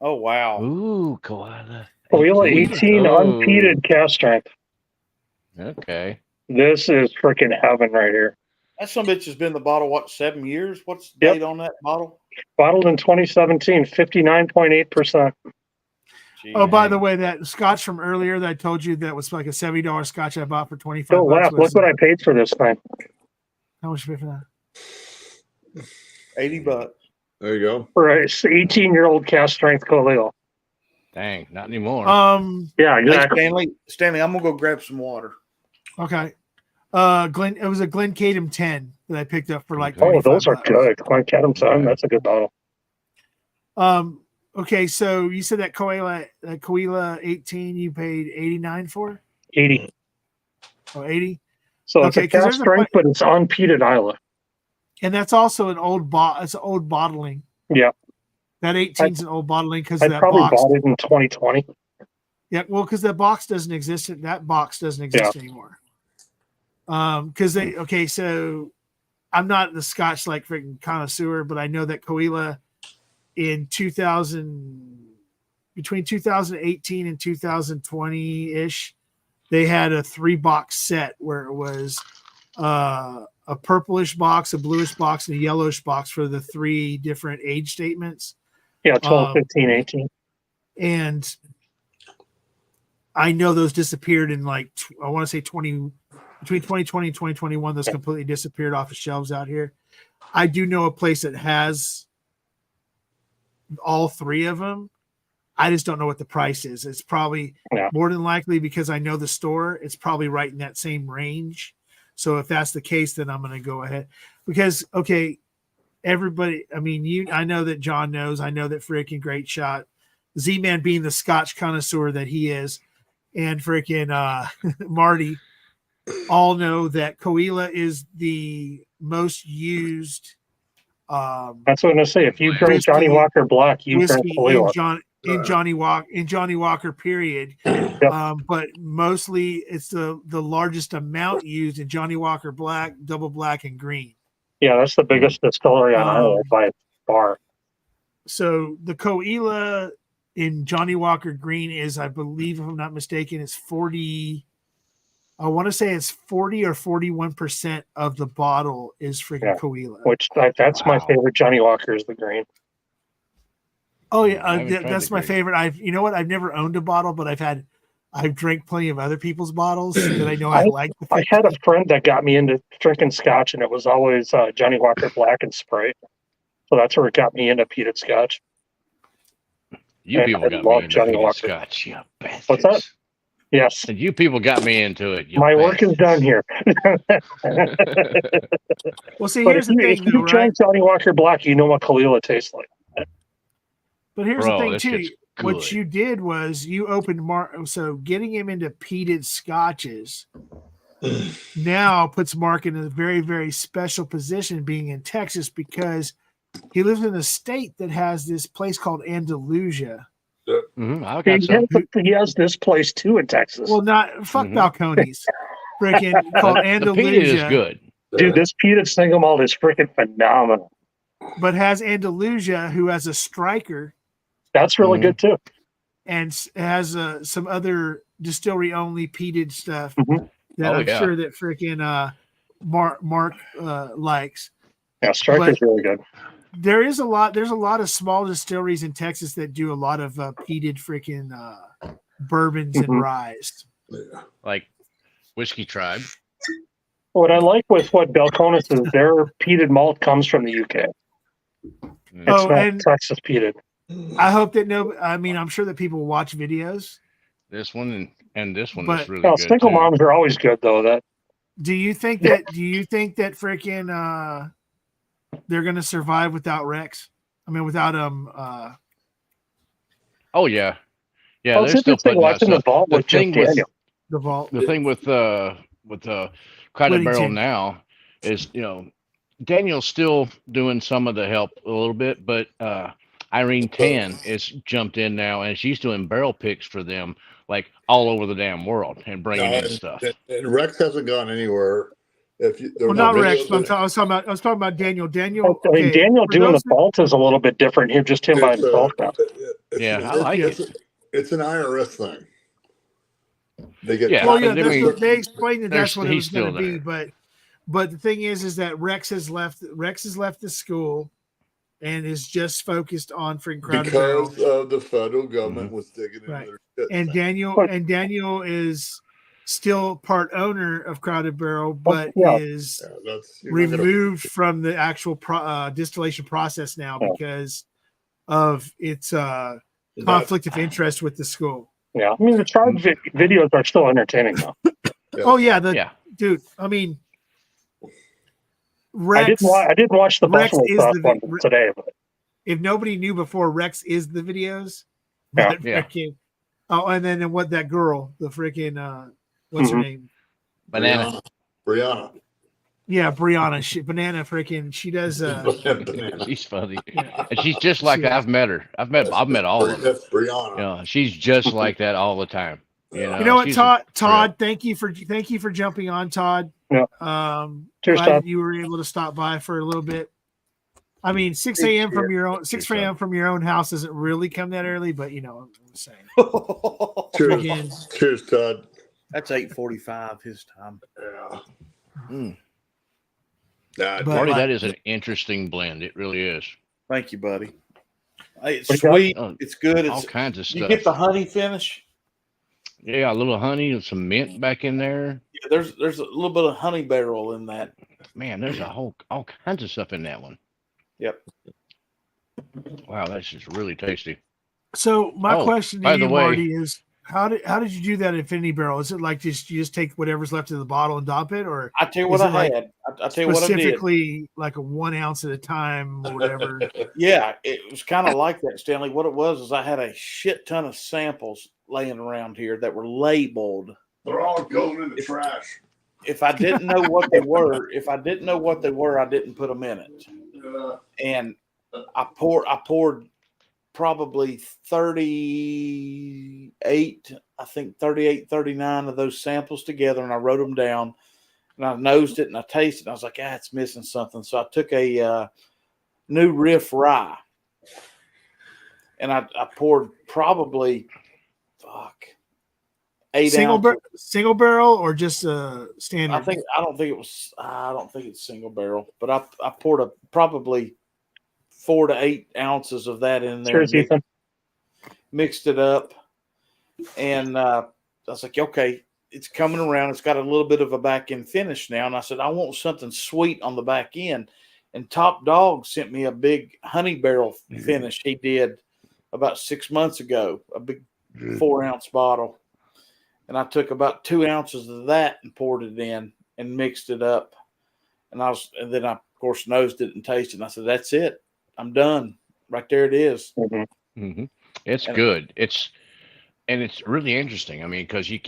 Oh wow. Ooh, Koala. Koala 18 unpeated cast strength. Okay. This is freaking heaven right here. That some bitch has been in the bottle, what, 7 years? What's the date on that bottle? Bottled in 2017, 59.8%. Oh, by the way, that scotch from earlier that I told you that was like a $70 scotch I bought for 25 Don't bucks. laugh. Look what I paid for this thing. How much you pay for that? $80. There you go. For a 18-year-old cast strength Coleo. Dang, not anymore. Yeah, exactly. Hey, Stanley, I'm gonna go grab some water. Okay. It was a Glencadam 10 that I picked up for like those are bucks. good. Glencadam 10, that's a good bottle. Okay, so you said that Koala 18 you paid 89 for? 80. Oh, 80? So it's a cast strength, but it's unpeated Isla. And that's also an old it's an old bottling. Yeah. That 18 is an old bottling because I that probably box bought it in 2020. Yeah, well, because that box doesn't exist. That box doesn't exist anymore. So I'm not the Scotch like freaking connoisseur, but I know that Koala in between 2018 and 2020 ish, they had a 3-box set where it was a purplish box, a bluish box, and a yellowish box for the 3 different age statements. Yeah, 12, 15, 18. And I know those disappeared in I want to say between 2020 and 2021, those completely disappeared off the shelves out here. I do know a place that has all 3 of them. I just don't know what the price is. It's probably more than likely, because I know the store, it's probably right in that same range. So if that's the case, then I'm going to go ahead because, everybody, I know that John knows, I know that freaking Great Shot, Z-Man being the Scotch connoisseur that he is, and freaking Marty all know that Koala is the most used. That's what I'm going to say. If you drink Johnny Walker Black, you drink Koala. In Johnny Walker period. Yep. But mostly it's the largest amount used in Johnny Walker Black, Double Black, and Green. Yeah, that's the biggest distillery on Island by far. So the Koala in Johnny Walker Green is, I believe, if I'm not mistaken, it's 40. I want to say it's 40 or 41% of the bottle is freaking Koala. Which that's my favorite Johnny Walker is the green. Oh yeah, that's my favorite. I've never owned a bottle, but I've drank plenty of other people's bottles that I know I like. I had a friend that got me into drinking Scotch, and it was always Johnny Walker Black and Sprite. So that's where it got me into peated Scotch. You people got me into Johnny Walker Scotch, you bastards. What's that? Yes. And you people got me into it. My work is done here. Well, see, here's the thing, if you drink Johnny Walker Black, you know what Kahlua tastes like. But here's the thing, too. What you did was you opened so getting him into peated scotches now puts Mark in a very, very special position being in Texas, because he lives in a state that has this place called Andalusia. He has this place too in Texas. Well, Balcones. Freaking called Andalusia. The peated is good. Dude, this peated single malt is freaking phenomenal. But has Andalusia, who has a striker That's really Mhm. good too. and has some other distillery only peated stuff Mhm. that Oh, I'm yeah. sure that freaking Mark likes. Yeah, Strike But- is really good. There's a lot of small distilleries in Texas that do a lot of peated freaking bourbons and Mhm. ryes. Yeah. Like Whiskey Tribe. What I like with what Belconis is their peated malt comes from the UK. Mm. It's Oh, not and Texas peated. I hope that I'm sure that people watch videos. This one and this one But- is really Well, good single too. moms are always good though. That Do you think that freaking they're gonna survive without Rex? I mean, without Oh yeah, yeah. well, it's They're still interesting putting out watching the stuff. vault The with just thing with Daniel. the vault. the thing with Credit Barrel Whittington. now is Daniel's still doing some of the help a little bit, but Irene Tan is jumped in now and she's doing barrel picks for them like all over the damn world and bringing in stuff. And Rex hasn't gone anywhere. If you, there Well, were not no Rex. videos But I was talking about Daniel. Daniel. I mean, Okay, Daniel for doing the those that- vault is a little bit different. Him by It's, himself now. Yeah, I like it's an IRS thing. They get Yeah, Well, I yeah, mean, they explained that that's there's- what it was he's going to still be, there. but the thing is that Rex has left the school and is just focused on freaking Crowded Barrel. because of the federal government was digging into Right. their shit. And Daniel is still part owner of Crowded Barrel, but yeah. is Yeah, that's you're not gonna- removed from the actual distillation process now Yeah. because of its that- conflict of interest with the school. Yeah, I mean the tribe videos are still entertaining though. Yeah. Oh yeah, Yeah, dude. I mean, Rex. I didn't watch the Rex Buffalo is Sauce the one vi- today, but If nobody knew before, Rex is the videos. Yeah. But Yeah. freaking- Oh, and then what that girl, the freaking what's her Mhm. name? Banana. Brianna. Yeah, Brianna. Banana freaking. She does. Banana. She's funny, Yeah. and she's just like Yeah. I've met her. I've met all of them. That's Brianna. You know, she's just like that all the time. You know, You know what, she's a Todd? Thank you for jumping on, Todd. Yeah. Glad Cheers, Todd. that you were able to stop by for a little bit. I mean, 6 a.m. from your own 6 a.m. from your own house doesn't really come that early, but you know, I'm just saying. Cheers. Again. Cheers, Todd. That's 8:45 his time. Yeah. Mm. Nah, But- Marty, like- that is an interesting blend. It really is. Thank you, buddy. Hey, it's What you got? sweet. Oh, It's good. all It's kinds of you stuff. get the honey finish. Yeah, a little honey and some mint back in there. Yeah, there's a little bit of honey barrel in that. Man, there's all kinds of stuff in that one. Yep. Wow, that's just really tasty. So my Oh, question by to the you, way- Marty, is how did you do that Infinity Barrel? Is it like you just take whatever's left of the bottle and dump it, or I tell you Is what it I like had. I tell you what I did. specifically like a 1 ounce at a time or whatever? Yeah, it was kind of like that, Stanley. What it was is I had a shit ton of samples laying around here that were labeled. They're all going in the trash. If I didn't know what they were, I didn't put them in it. And I poured probably 38, 39 of those samples together, and I wrote them down, and I nosed it and I tasted it. And I was like, it's missing something. So I took a New Riff rye, and I poured probably 8 ounces. Single barrel or just standard? I don't think it's single barrel, but I poured probably 4 to 8 ounces of that in there. Cheers, Ethan. Mixed it up, and I was like, okay, it's coming around. It's got a little bit of a back end finish now, and I said I want something sweet on the back end. And Top Dog sent me a big honey barrel finish he did about 6 months ago, a big 4 ounce bottle. And I took about 2 ounces of that and poured it in and mixed it up. And then I, of course, nosed it and tasted it. And I said, that's it. I'm done. Right there it is. Mhm. Hmm. It's And- good. It's really interesting. I mean, because you're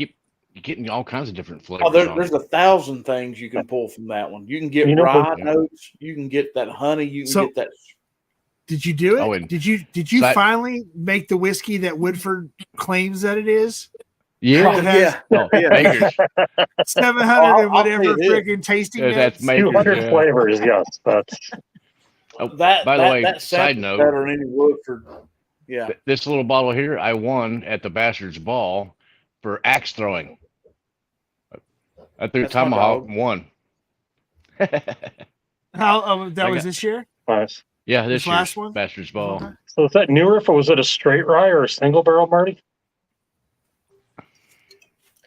getting all kinds of different flavors. Oh, on there's it. 1,000 things you can pull from that one. You can get You know, rye yeah. notes. You can get that honey. You can So- get that. Did you do it? Oh, and- did you So finally make the whiskey that Woodford claims that it is? Yeah. It has Oh, Makers. 700 I'll and whatever tell you this. friggin' tasting Yeah, that's notes. Makers. 200 yeah. flavors, yes. That's Oh, That by the way, that side sample's note. better than any Woodford. Yeah. This little bottle here, I won at the Bastards Ball for axe throwing. I threw That's my tomahawk, dog. won. How that I was got- this year? Nice. Yeah, This this last year's one? Bastards Ball. Okay. So is that new riff or was it a straight rye or a single barrel, Marty?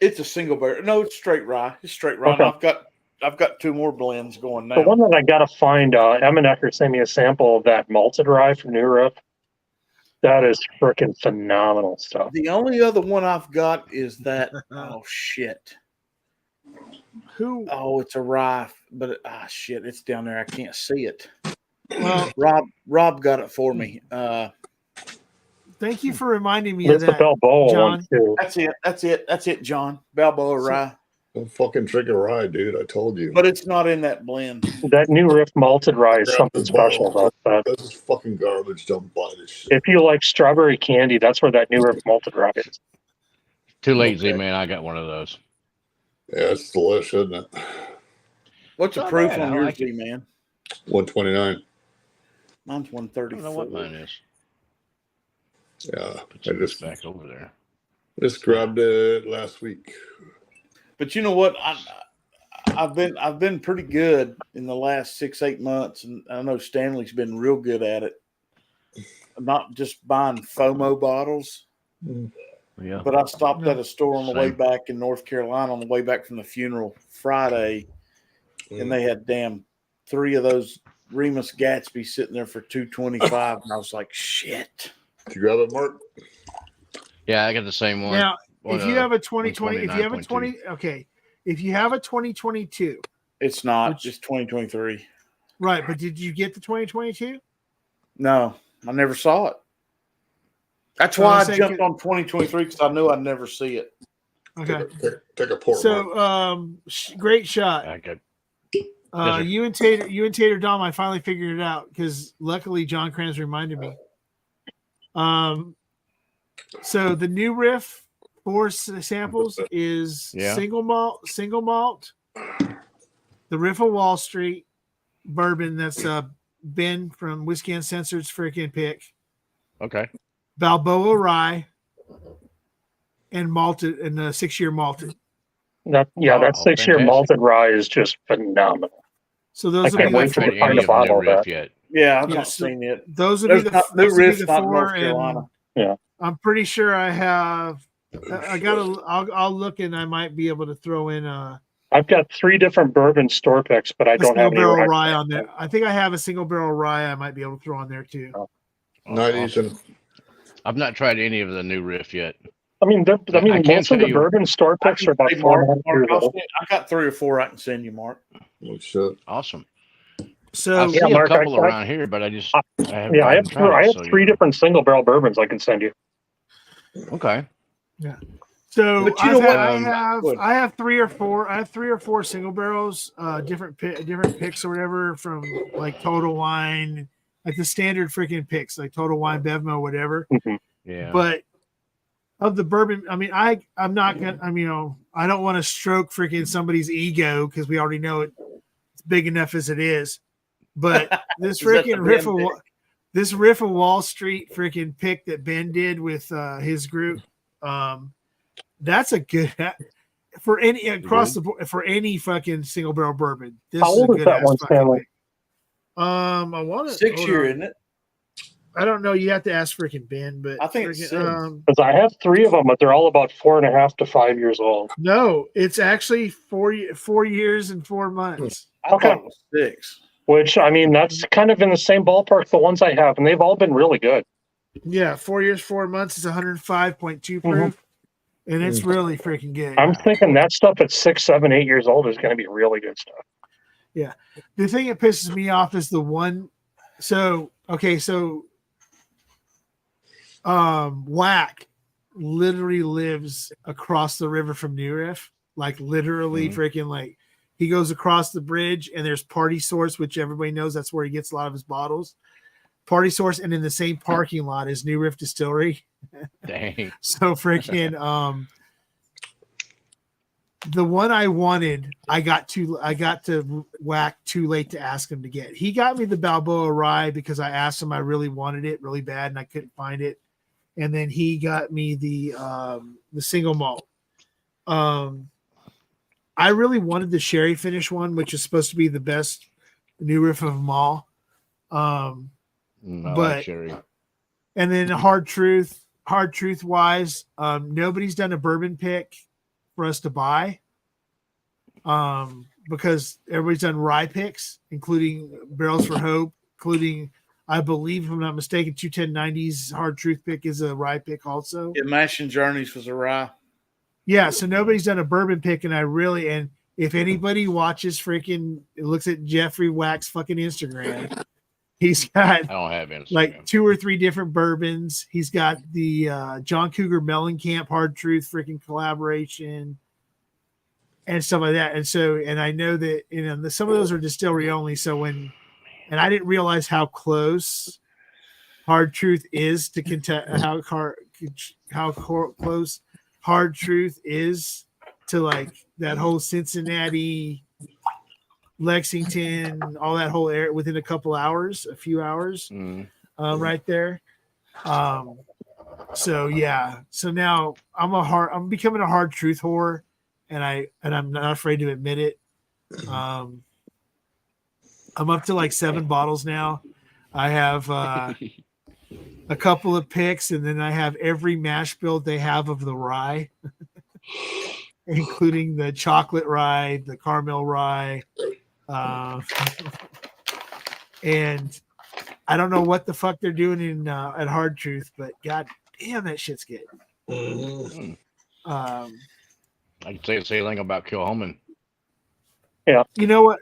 It's a single barrel. No, it's straight rye. It's straight rye. Okay. I've got 2 more blends going The now. one that I gotta find, Eminecker sent me a sample of that malted rye from New Riff. That is freaking phenomenal stuff. The only other one I've got is that. Oh shit! Who? Oh, it's a rye, but shit, it's down there. I can't see it. Well, Rob got it for me. thank you for reminding me That's of the that. Balboa John. one too. That's it, John. Balboa rye, Don't fucking drink a rye, dude. I told you. but it's not in that blend. That New Riff malted rye is Yeah, something the special ball. about that. This is fucking garbage. Don't buy this shit. If you like strawberry candy, that's where that New Riff malted rye is. Too late, Okay. Z-Man. I got one of those. Yeah, it's delicious, isn't it? What's the Not proof bad, on I yours, like it. man? 129. Mine's I don't 134. know what mine is. Yeah, Put I this just back over there. grabbed it last week. But you know what? I've been pretty good in the last 6-8 months, and I know Stanley's been real good at it. I'm not just buying FOMO bottles, Yeah. but I stopped at a store on the way Same. back in North Carolina on the way back from the funeral Friday, and they had 3 of those Remus Gatsby sitting there for $2.25, and I was like, shit. Did you grab it, Mark? Yeah, I got the same one. Now, if you have a 2020, if you have a 129.2. 20, okay, if you have a 2022, It's not Which- just 2023. right? But did you get the 2022? No, I never saw it. That's Well, why I'm I saying jumped on 2023 because I knew I'd never see it. Okay. Take a pour, Mark. So, great shot. I got Yes, sir. You and Tater Dom, I finally figured it out because luckily John Kranz reminded me. So the new riff 4 samples is Yeah. single malt, the Riff of Wall Street bourbon. That's Ben from Whiskey Uncensored's freaking pick, okay. Balboa rye, and malted and 6-year malted. That Oh, 6-year fantastic. malted rye is just phenomenal. So those I would can't be wait the to four, Tried find any a of the bottle new of that. riff yet. Yeah, I've Yeah, not so- seen it. those would be the New those would be riff's the not in 4, North Carolina. and I'm pretty sure I have. I gotta. I'll look and I might be able to throw in I've got 3 different bourbon store picks, but I a don't single have any barrel rye. rye on there. I think I have a single barrel rye. I might be able to throw on there too. Nineties and I've not tried any of the new riff yet. I mean, I can most of tell the you- bourbon store picks are about Hey, 4.5 years I'll old. send- I got 3 or 4 I can send you, Mark. oh, shit. Awesome. So I see Yeah, Mark, a couple I- around here, but I haven't. Yeah, I have tried it, so, 3 different single barrel bourbons I can send you. Okay. So But you know what? I have 3 or 4. I have 3 or 4 single barrels, different picks or whatever from like Total Wine, like the standard freaking picks, like Total Wine, Bevmo, whatever. Yeah. But of the bourbon, I mean, I'm not gonna. I mean, I don't want to stroke freaking somebody's ego because we already know it's big enough as it is. But this Is that the freaking riff Ben of this Riff of Wall Street freaking pick that Ben did with his group, that's a good for any across the board for any fucking single barrel bourbon. This How is a old is good that ass one, fucking Stanley? pick. I want to 6 year, isn't it? I don't know. You have to ask freaking Ben, but I think it's freaking, 6. Because I have 3 of them, but they're all about 4.5 to 5 years old. no, it's actually 4 years and 4 months. I Okay. thought it was 6. Which, I mean, that's kind of in the same ballpark, the ones I have, and they've all been really good. Yeah, 4 years, 4 months is 105.2 proof, and it's really freaking good. I'm thinking that stuff at 6, 7, 8 years old is going to be really good stuff. The thing that pisses me off is the one. So Whack literally lives across the river from New Riff, like literally freaking like he goes across the bridge and there's Party Source, which everybody knows that's where he gets a lot of his bottles. Party Source, and in the same parking lot is New Riff Distillery. Dang. So freaking the one I wanted, I got to Whack too late to ask him to get. He got me the Balboa rye because I asked him I really wanted it really bad and I couldn't find it. and then he got me the single malt. I really wanted the sherry finish one, which is supposed to be the best new riff of them all. I But like sherry. and then hard truth wise, nobody's done a bourbon pick for us to buy. Because everybody's done rye picks, including Barrels for Hope, including, I believe, if I'm not mistaken, 21090's Hard Truth pick is a rye pick also. Yeah, Mashing Journeys was a rye. Yeah, so nobody's done a bourbon pick, and and if anybody watches looks at Jeffrey Wax fucking Instagram, he's got I don't have Instagram. like 2 or 3 different bourbons. He's got the John Cougar Mellencamp Hard Truth freaking collaboration and stuff like that. And I know that some of those are distillery only. So and I didn't realize how close Hard Truth is to how close Hard Truth is to like that whole Cincinnati, Lexington, all that whole area within a few hours, right there. So yeah. So now I'm becoming a Hard Truth whore, and I'm not afraid to admit it. I'm up to like 7 bottles now. I have a couple of picks, and then I have every mash bill they have of the rye, including the chocolate rye, the caramel rye, and I don't know what the fuck they're doing in at Hard Truth, but god damn, that shit's good. I can say the same thing about Kilhoman. Yeah. You know what?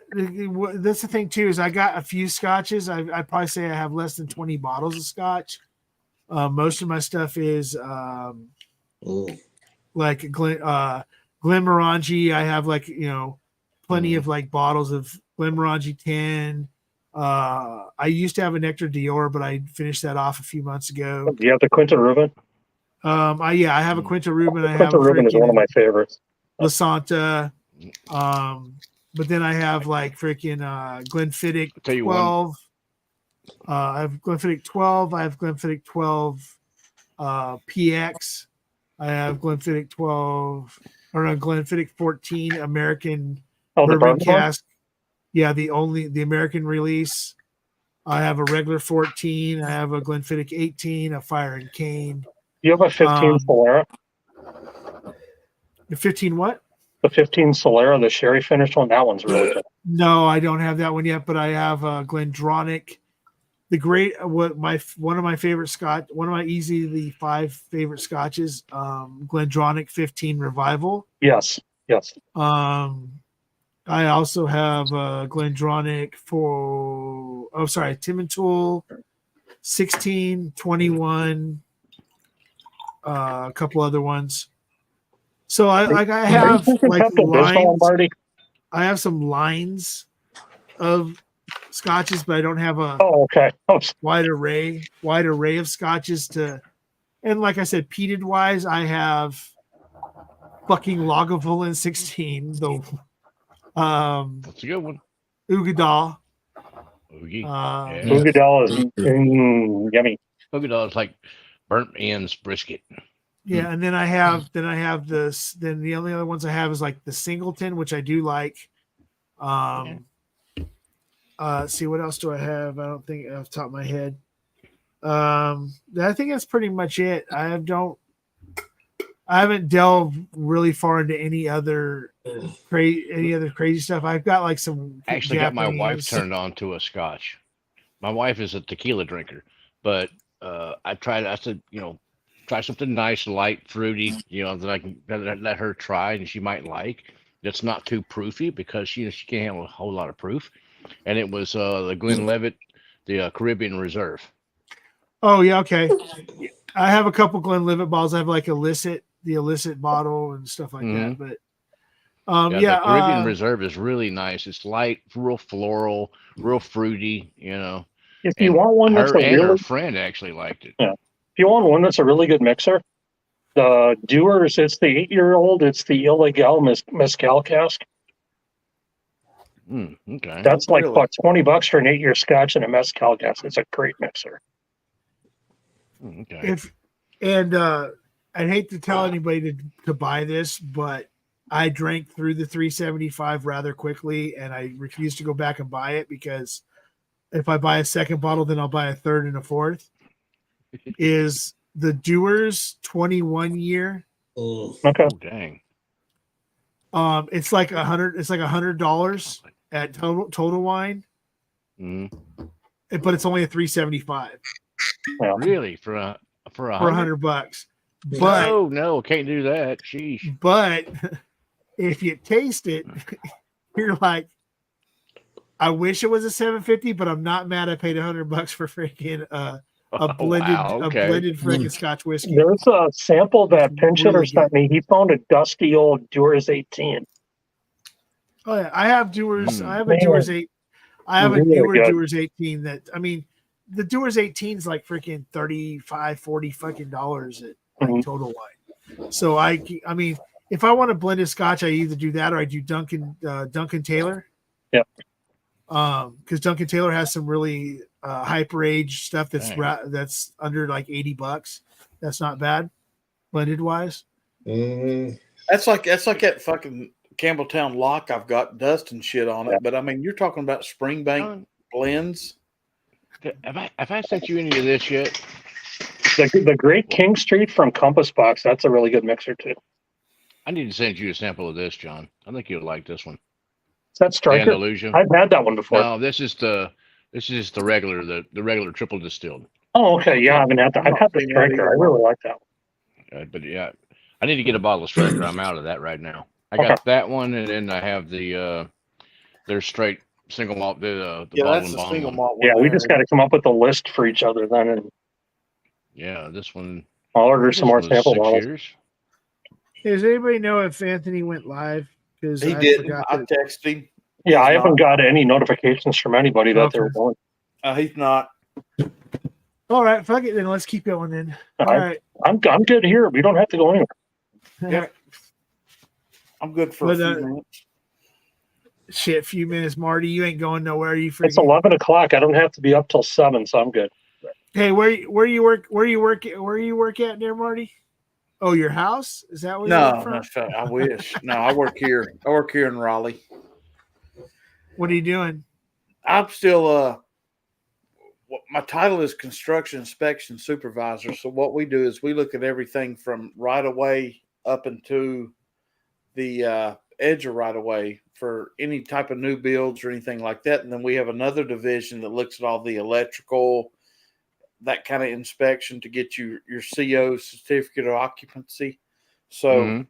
That's the thing too, is I got a few scotches. I'd probably say I have less than 20 bottles of scotch. Most of my stuff is like Glenmorangie. I have like, plenty of like bottles of Glenmorangie 10. I used to have a Nectar Dior, but I finished that off a few months ago. Do you have the Quinta Ruben? I have a Quinta Ruben. I have Quinta a Ruben is one of my favorites. La Santa. But then I have like freaking Glenfiddich 12. I have Glenfiddich 12. I have Glenfiddich 12 PX. I have Glenfiddich 12 or no, Glenfiddich 14 American bourbon cask. Yeah, the American release. I have a regular 14. I have a Glenfiddich 18, a Fire and Cane. You have a 15 Solera? The 15 what? The 15 Solera, the sherry finished one. That one's really good. No, I don't have that one yet, but I have Glendronach. One of my favorite scotch, one of my easily 5 favorite scotches, Glendronach 15 Revival. Yes. I also have Glendronach Timmentool 16, 21, a couple other ones. So I have like lines. I have some lines of scotches, but I don't have a wide array of scotches and like I said, peated wise, I have fucking Lagavulin 16, That's a good one. Ugadal. Ugadal is yummy. Ugadal is like burnt ends brisket. Yeah, and then I have this. Then the only other ones I have is like the Singleton, which I do like. See what else do I have? I don't think off the top of my head. I think that's pretty much it. I haven't delved really far into any other crazy stuff. I've got like some. Actually, got my wife turned on to a scotch. My wife is a tequila drinker, but I said, try something nice, light, fruity, that I can let her try and she might like. That's not too proofy because she can't handle a whole lot of proof. And it was the Glenlivet, the Caribbean Reserve. Oh yeah, okay. I have a couple Glenlivet bottles. I have like the illicit bottle and stuff like that. But the Caribbean Reserve is really nice. It's light, real floral, real fruity. If you want one that's her friend actually liked it. Yeah. If you want one that's a really good mixer, the Dewar's, it's the 8-year-old. It's the Illegal Mezcal cask. Okay. That's like about $20 for an 8-year scotch and a mezcal cask. It's a great mixer. Okay. And I'd hate to tell anybody to buy this, but I drank through the 375 rather quickly, and I refuse to go back and buy it because if I buy a second bottle, then I'll buy a third and a fourth. Is the Dewar's 21 year? Okay. Oh, dang. It's like $100. It's like $100 at Total Wine, Mhm. but it's only a 375 Yeah. Really? For a for $100. But no, can't do that. Sheesh. but if you taste it, you're like, I wish it was a 750, but I'm not mad. I paid $100 for freaking a blended freaking Scotch whiskey. There's a sample that Pinch Hitter really sent me. He found a dusty old Dewar's 18. Oh yeah, I have Dewar's. I have a Man. Dewar's 8. I have a Really newer good. Dewar's 18 that, I mean, the Dewar's 18 is like freaking 35, 40 fucking dollars at like Total Wine. So I mean, if I want a blended Scotch, I either do that or I do Duncan Taylor. Yep. Because Duncan Taylor has some really hyper age stuff that's Dang. that's under like $80. That's not bad, blended wise. That's like that fucking Campbelltown lock I've got dust and shit on it. Yeah. But I mean, you're talking about Springbank blends. Have I sent you any of this yet? The Great King Street from Compass Box. That's a really good mixer too. I need to send you a sample of this, John. I think you'll like this one. Is that Striker? Andalusia. I've had that one before. No, this is the regular, the regular triple distilled. Oh, okay. Yeah, I haven't had that. I've had the Striker. I really like that one. But yeah, I need to get a bottle of Striker. I'm out of that right now. I got that one, and then I have the their straight single malt. The Yeah, bottle that's and the bond single one. malt one. Yeah, we there. just got to come up with a list for each other then, and Yeah, this one. I'll order this some more one was sample 6 bottles. years. Does anybody know if Anthony went live? Because He I didn't. forgot I that- texted him. Yeah, I He's haven't got any notifications from anybody that they were Okay. going. He's not. All right, fuck it then. Let's keep going then. All I- right. I'm good here. We don't have to go anywhere. Yep. I'm good for But, a few minutes. Shit, few minutes, Marty. You ain't going nowhere. You It's freaking. 11 o'clock. I don't have to be up till 7, so I'm good. Hey, where you work at there, Marty? Oh, your house? Is that where you work No, from? that's right. I wish. No, I work here. I work here in Raleigh. What are you doing? I'm still my title is construction inspection supervisor. So what we do is we look at everything from right of way up into the edge of right of way for any type of new builds or anything like that. And then we have another division that looks at all the electrical, that kind of inspection to get you your CO, certificate of occupancy. So Mhm.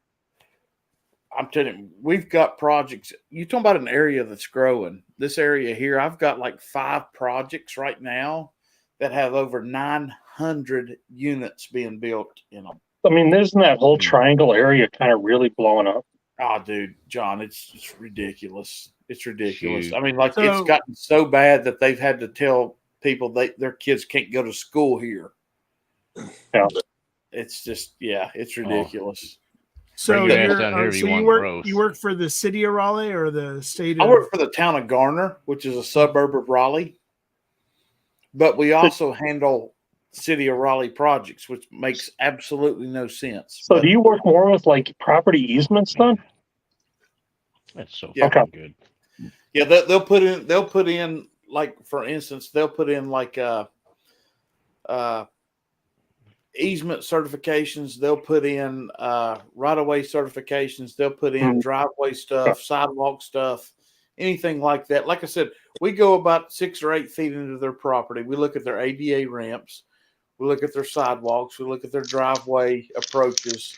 I'm telling you, we've got projects. You talking about an area that's growing. This area here, I've got like 5 projects right now that have over 900 units being built in them. I mean, isn't that whole triangle area kind of really blowing up? Oh, dude, John, it's ridiculous. It's ridiculous. Shoot. I mean, like So- it's gotten so bad that they've had to tell people their kids can't go to school here. Yeah. It's just, yeah, it's ridiculous. So Bring your ass you're, down here if so you you want work growth. you work for the city of Raleigh or the state I of work for the town of Garner, which is a suburb of Raleigh, but we also handle city of Raleigh projects, which makes absolutely no sense. So But do you work more with like property easements then? That's so Yeah. fucking good. yeah, they'll put in like, for instance, they'll put in like easement certifications. They'll put in right of way certifications. They'll put in driveway stuff, sidewalk stuff, anything like that. Like I said, we go about 6 or 8 feet into their property. We look at their ADA ramps. We look at their sidewalks. We look at their driveway approaches.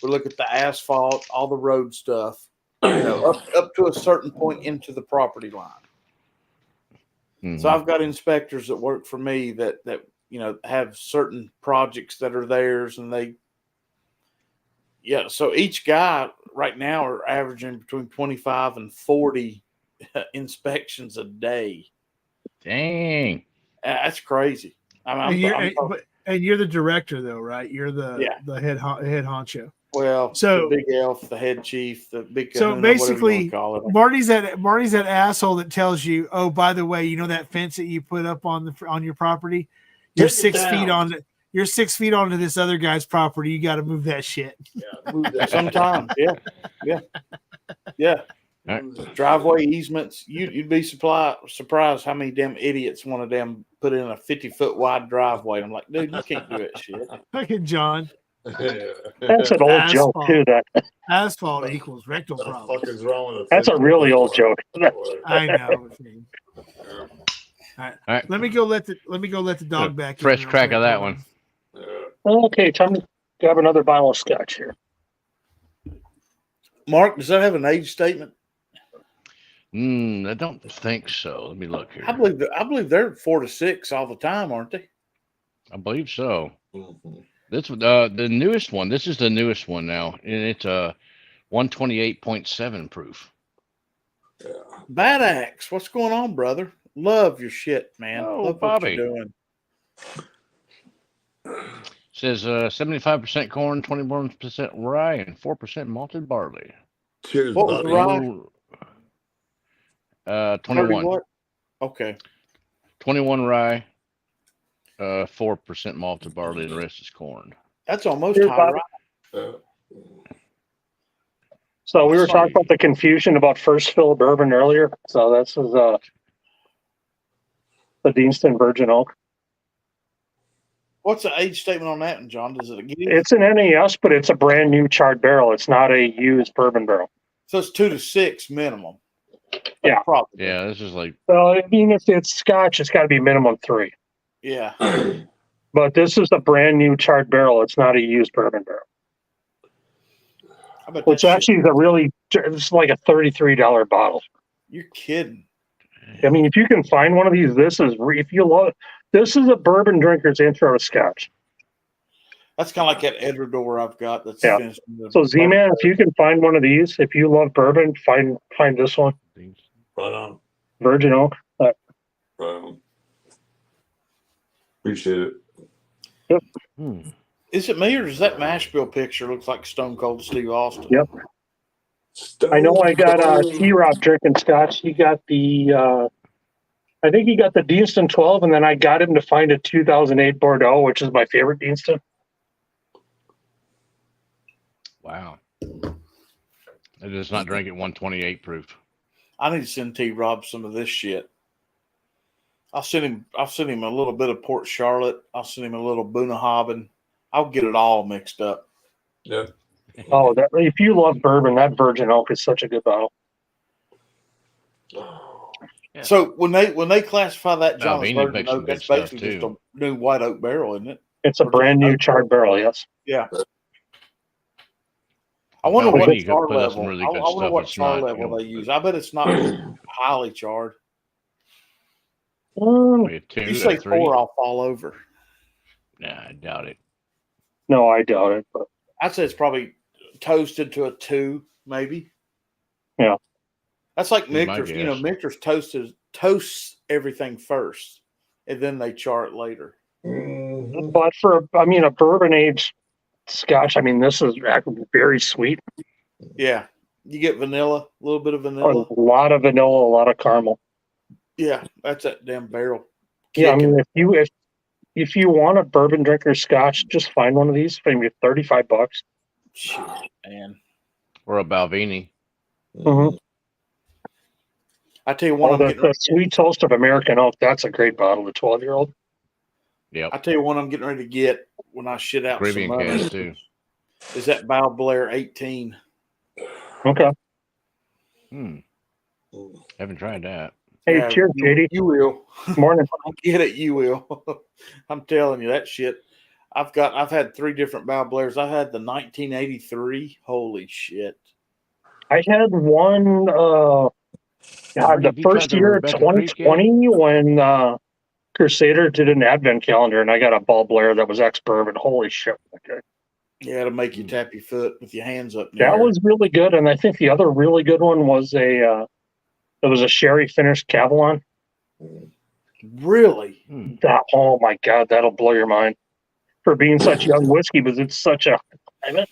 We look at the asphalt, all the road stuff, up to a certain point into the property line. Mhm. So I've got inspectors that work for me that have certain projects that are theirs, and so each guy right now are averaging between 25 and 40 inspections a day. Dang. That's crazy. and you're the director though, right? You're the head honcho. Well, So- the big elf, the head chief, the big So kahuna, whatever you basically, wanna call it. Marty's that asshole that tells you, oh, by the way, you know that fence that you put up on your property, you're Take it 6 feet down. you're 6 feet onto this other guy's property. You got to move that shit. Yeah, move that. Sometimes, yeah. Driveway easements. You'd be surprised how many damn idiots want to damn put in a 50-foot wide driveway. I'm like, dude, you can't do that shit. Fucking John. That's an old joke Asphalt. too. That Asphalt equals rectal What the problem. fuck is wrong with it? that's a really old joke. I know. All All right. Let me go let the dog back. in Fresh real crack quick. of that Hold one. on. Okay, time to grab another bottle of scotch here. Mark, does that have an age statement? I don't think so. Let me look here. I believe they're 4 to 6 all the time, aren't they? I believe so. Mhm. This the newest one. This is the newest one now, and it's 128.7 proof. Yeah. Bad Axe, what's going on, brother? Love your shit, man. Oh, Love Bobby. what you're doing. Says 75% corn, 21% rye, and 4% malted barley. Cheers, What was the buddy. rye? 21. What? Okay. 21 rye, 4% malted barley, and the rest is corn. That's almost Here's high Bobby. rye. So we were Let's talking see. about the confusion about first fill bourbon earlier. So this is the Deanston Virgin Oak. What's the age statement on that one, John? Does it give? It's an NAS, but it's a brand new charred barrel. It's not a used bourbon barrel. So it's 2 to 6 minimum. Yeah. Probably. Yeah, this is like Well, I mean, if it's scotch, it's got to be minimum 3. Yeah. But this is a brand new charred barrel. It's not a used bourbon barrel. I bet Which that shit- actually is it's like a $33 bottle. You're kidding. I mean, if you can find one of these, this is a bourbon drinker's intro to scotch. That's kind of like that Edredor I've got that's Yeah. finished. in the- So Z-Man, if you can find one of these, if you love bourbon, find this one, Right on. Virgin Oak. Right on. Appreciate it. Is it me or does that mash bill picture look like Stone Cold Steve Austin? Yep. I know I got T-Rob drinking scotch. He got the, I think he got the Deanston 12, and then I got him to find a 2008 Bordeaux, which is my favorite Deanston. wow. It does not drink at 128 proof. I need to send T Rob some of this shit. I'll send him a little bit of Port Charlotte. I'll send him a little Bunnahabhain. I'll get it all mixed up. Yep. Oh, if you love bourbon, that Virgin Oak is such a good bottle. Yeah. So when they classify that John as Balvenie Virgin makes some Oak, good that's stuff, basically just too. a new white oak barrel, isn't it? It's a Or brand just new oak charred barrel, yes. Yeah. I wonder Balvenie what could char put out some level. really I good wonder stuff. what It's char not, level they use. I bet it's not highly charred. maybe a 2, If you say a 3. 4, I'll fall over. Nah, I doubt it. No, I doubt it. But I'd say it's probably toasted to a 2, maybe. Yeah. That's like Be my Michter's. You know, guess. Michter's toasts everything first, and then they char it later. Mhm. but a bourbon aged scotch, I mean, this is actually very sweet. Yeah. You get vanilla, a little bit of A vanilla. lot of vanilla, a lot of caramel. Yeah, that's that damn barrel. Yeah, I Kicking. mean, if you want a bourbon drinker scotch, just find one of these. Maybe $35. Shit, man. Or a Balvenie. Mhm. I tell you one, I'm getting The ready to Sweet Toast of American Oak. That's a great bottle. The 12-year-old. Yep. I tell you one, I'm getting ready to get when I shit out Caribbean some money. cast, too. Is that Bow Blair 18? Okay. Haven't tried that. Hey, Yeah, cheers, JD. You will. Morning. I get it. You will. I'm telling you that shit. I've had 3 different Bow Blairs. I had the 1983. Holy shit. I had one. Marty, The have you tried first the year of Rebecca Creek yet? 2020 when Crusader did an advent calendar, and I got a Ball Blair that was ex-bourbon. Holy shit. Okay. Yeah, to make you tap your foot with your hands up in the That air. was really good. And I think the other really good one was it was a sherry finished Cavalon. Really? Oh my God, that'll blow your mind. For being such young whiskey, because it's such a climate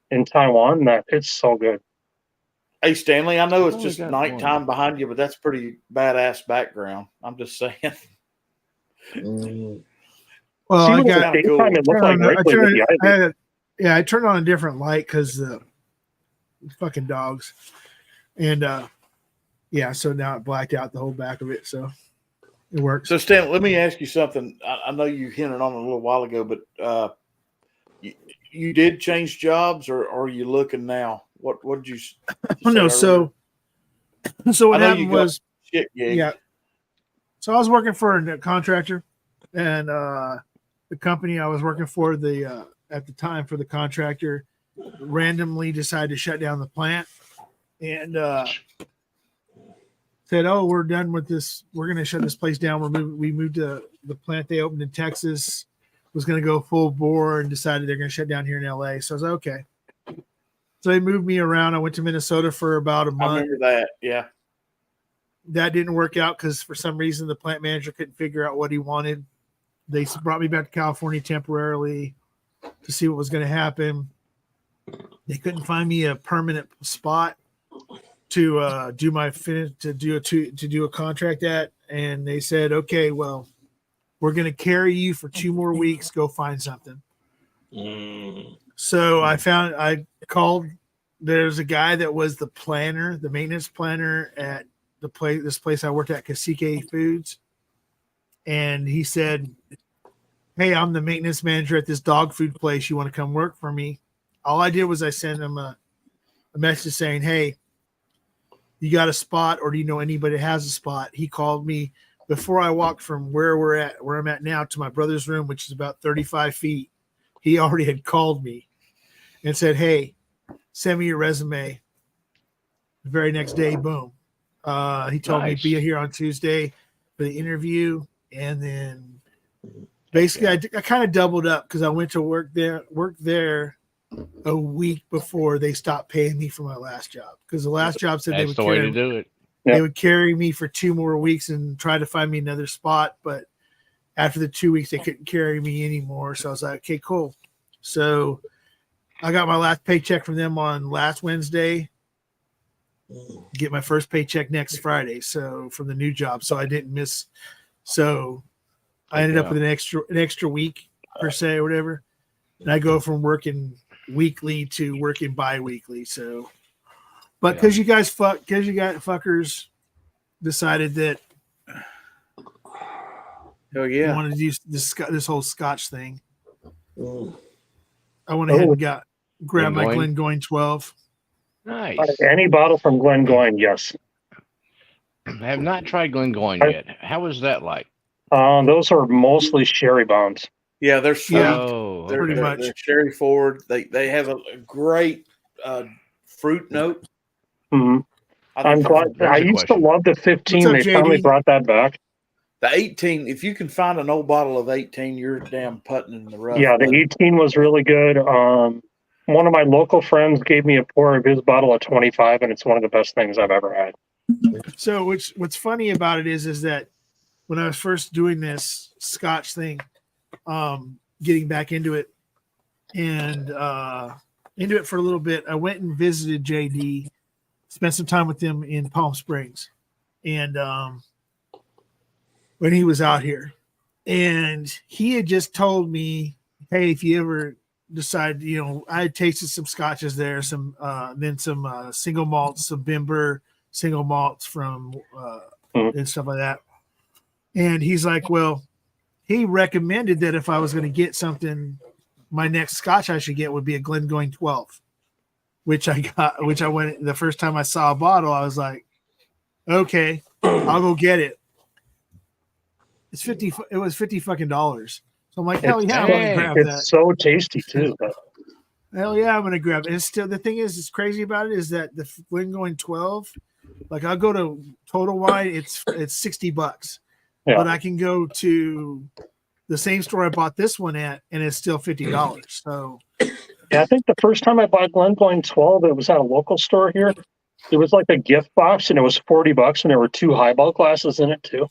in Taiwan that it's so good. Hey, Stanley, I know I've it's only just got nighttime one. behind you, but that's pretty badass background. I'm just saying. Mhm. Well, See I what got the daytime it looked like I Wrigley with the Ivy. I turned on a different light because the fucking dogs, and yeah, so now it blacked out the whole back of it, so it works. So, Stan, let me ask you something. I know you hinted on it a little while ago, but you did change jobs, or are you looking now? What did you? Oh no, so what I know you happened got was shit gig. yeah. So I was working for a contractor, and the company I was working for, the at the time for the contractor, randomly decided to shut down the plant, and said, "Oh, we're done with this. We're going to shut this place down. We moved to the plant they opened in Texas, was going to go full bore, and decided they're going to shut down here in LA." So I was like, okay. So they moved me around. I went to Minnesota for about a I month. remember that. Yeah. That didn't work out because for some reason the plant manager couldn't figure out what he wanted. They brought me back to California temporarily to see what was going to happen. They couldn't find me a permanent spot to do my finish to do a contract at, and they said, "Okay, well, we're going to carry you for 2 more weeks. Go find something." So I called. There's a guy that was the planner, the maintenance planner at this place I worked at, Cacique Foods, and he said, "Hey, I'm the maintenance manager at this dog food place. You want to come work for me?" All I did was I sent him a message saying, "Hey, you got a spot, or do you know anybody that has a spot?" He called me before I walked from where I'm at now, to my brother's room, which is about 35 feet. He already had called me and said, "Hey, send me your resume." The very next day, boom. He told me Nice. be here on Tuesday for the interview, and then basically I kind of doubled up because I went to work there a week before they stopped paying me for my last job, because the last job said That's the way to do it. they would carry me for 2 more weeks and try to find me another spot, but after the 2 weeks they couldn't carry me anymore. So I was like, okay, cool. So I got my last paycheck from them on last Wednesday. Get my first paycheck next Friday, so from the new job, so I didn't miss. So I ended up with an extra week per se or whatever, and I go from working weekly to working bi-weekly. So, but because you guys fuckers decided that Hell you yeah. wanted to do this whole Scotch thing, I went ahead and grabbed my Glengoyne 12. Nice. Any bottle from Glengoyne, yes. I have not tried Glengoyne yet. How is that like? Those are mostly sherry bombs. Yeah, they're sweet. Oh, They're, pretty they're, much. they're sherry forward. They have a great fruit note. Mm-hmm. I'm glad. I used to love the 15. What's up, They finally JD? brought that back. The 18, if you can find an old bottle of 18, you're damn putting in the rough. Yeah, the 18 was really good. One of my local friends gave me a pour of his bottle of 25, and it's one of the best things I've ever had. So what's funny about it is that when I was first doing this Scotch thing, getting back into it and into it for a little bit, I went and visited JD, spent some time with him in Palm Springs, and when he was out here, and he had just told me, "Hey, if you ever decide, I had tasted some scotches there, then some single malts, some Bimber single malts from and stuff like that." And he's like, well, he recommended that if I was going to get something, my next Scotch I should get would be a Glengoyne 12, which I went the first time I saw a bottle, I was like, okay, I'll go get it. It was $50 fucking dollars. So I'm like, hell yeah, I'm gonna grab that. It's so tasty too. Hell yeah, I'm gonna grab it. And still, the thing is, crazy about it is that the Glengoyne 12, like I'll go to Total Wine, it's $60, but I can go to the same store I bought this one at, and it's still $50. So yeah, I think the first time I bought Glengoyne 12, it was at a local store here. It was like a gift box, and it was $40, and there were 2 highball glasses in it too.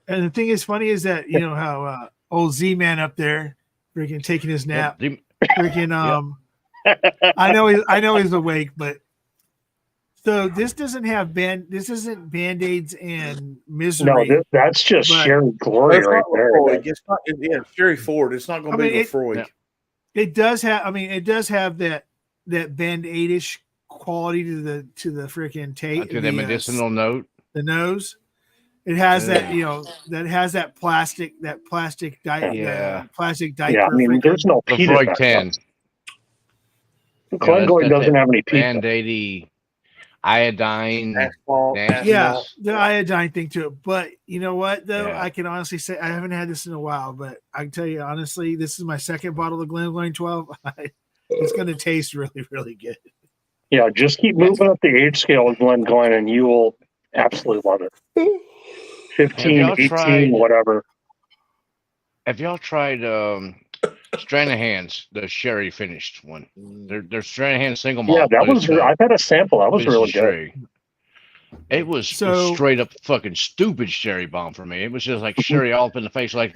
And the thing is funny is that how old Z-Man up there freaking taking his nap. Freaking I know he's awake, but So this doesn't have this isn't Band-Aids and No, Misery. that's just But- Sherry Glory It's right not there. Lafroig. It's not. Yeah, Sherry Ford. It's not going I to be mean, Lafroig. It does have. I mean, it does have that Band-Aidish quality to the freaking tape. To the medicinal note. The nose. It has that, Yeah. that has that plastic plastic diaper. Yeah. Plastic diaper. Yeah, I mean, there's no peat in Lafroig that. 10. Glengoyne doesn't have any peat. Band-Aidy, iodine. Asphalt. nasty. Yeah, asphalt. the iodine thing to it. But you know what, though? Yeah. I can honestly say I haven't had this in a while, but I can tell you honestly, this is my second bottle of Glengoyne 12. It's going to taste really, really good. Yeah, just keep moving up the age scale with Glengoyne and you will absolutely love it. 15, y'all 18, tried- whatever. Have y'all tried Stranahan's, the sherry finished one? They're Stranahan single malt. Yeah, that but was. it's, I've had a sample. That was it's really good. sherry. It was So- straight up fucking stupid sherry bomb for me. It was just like sherry all up in the face. Like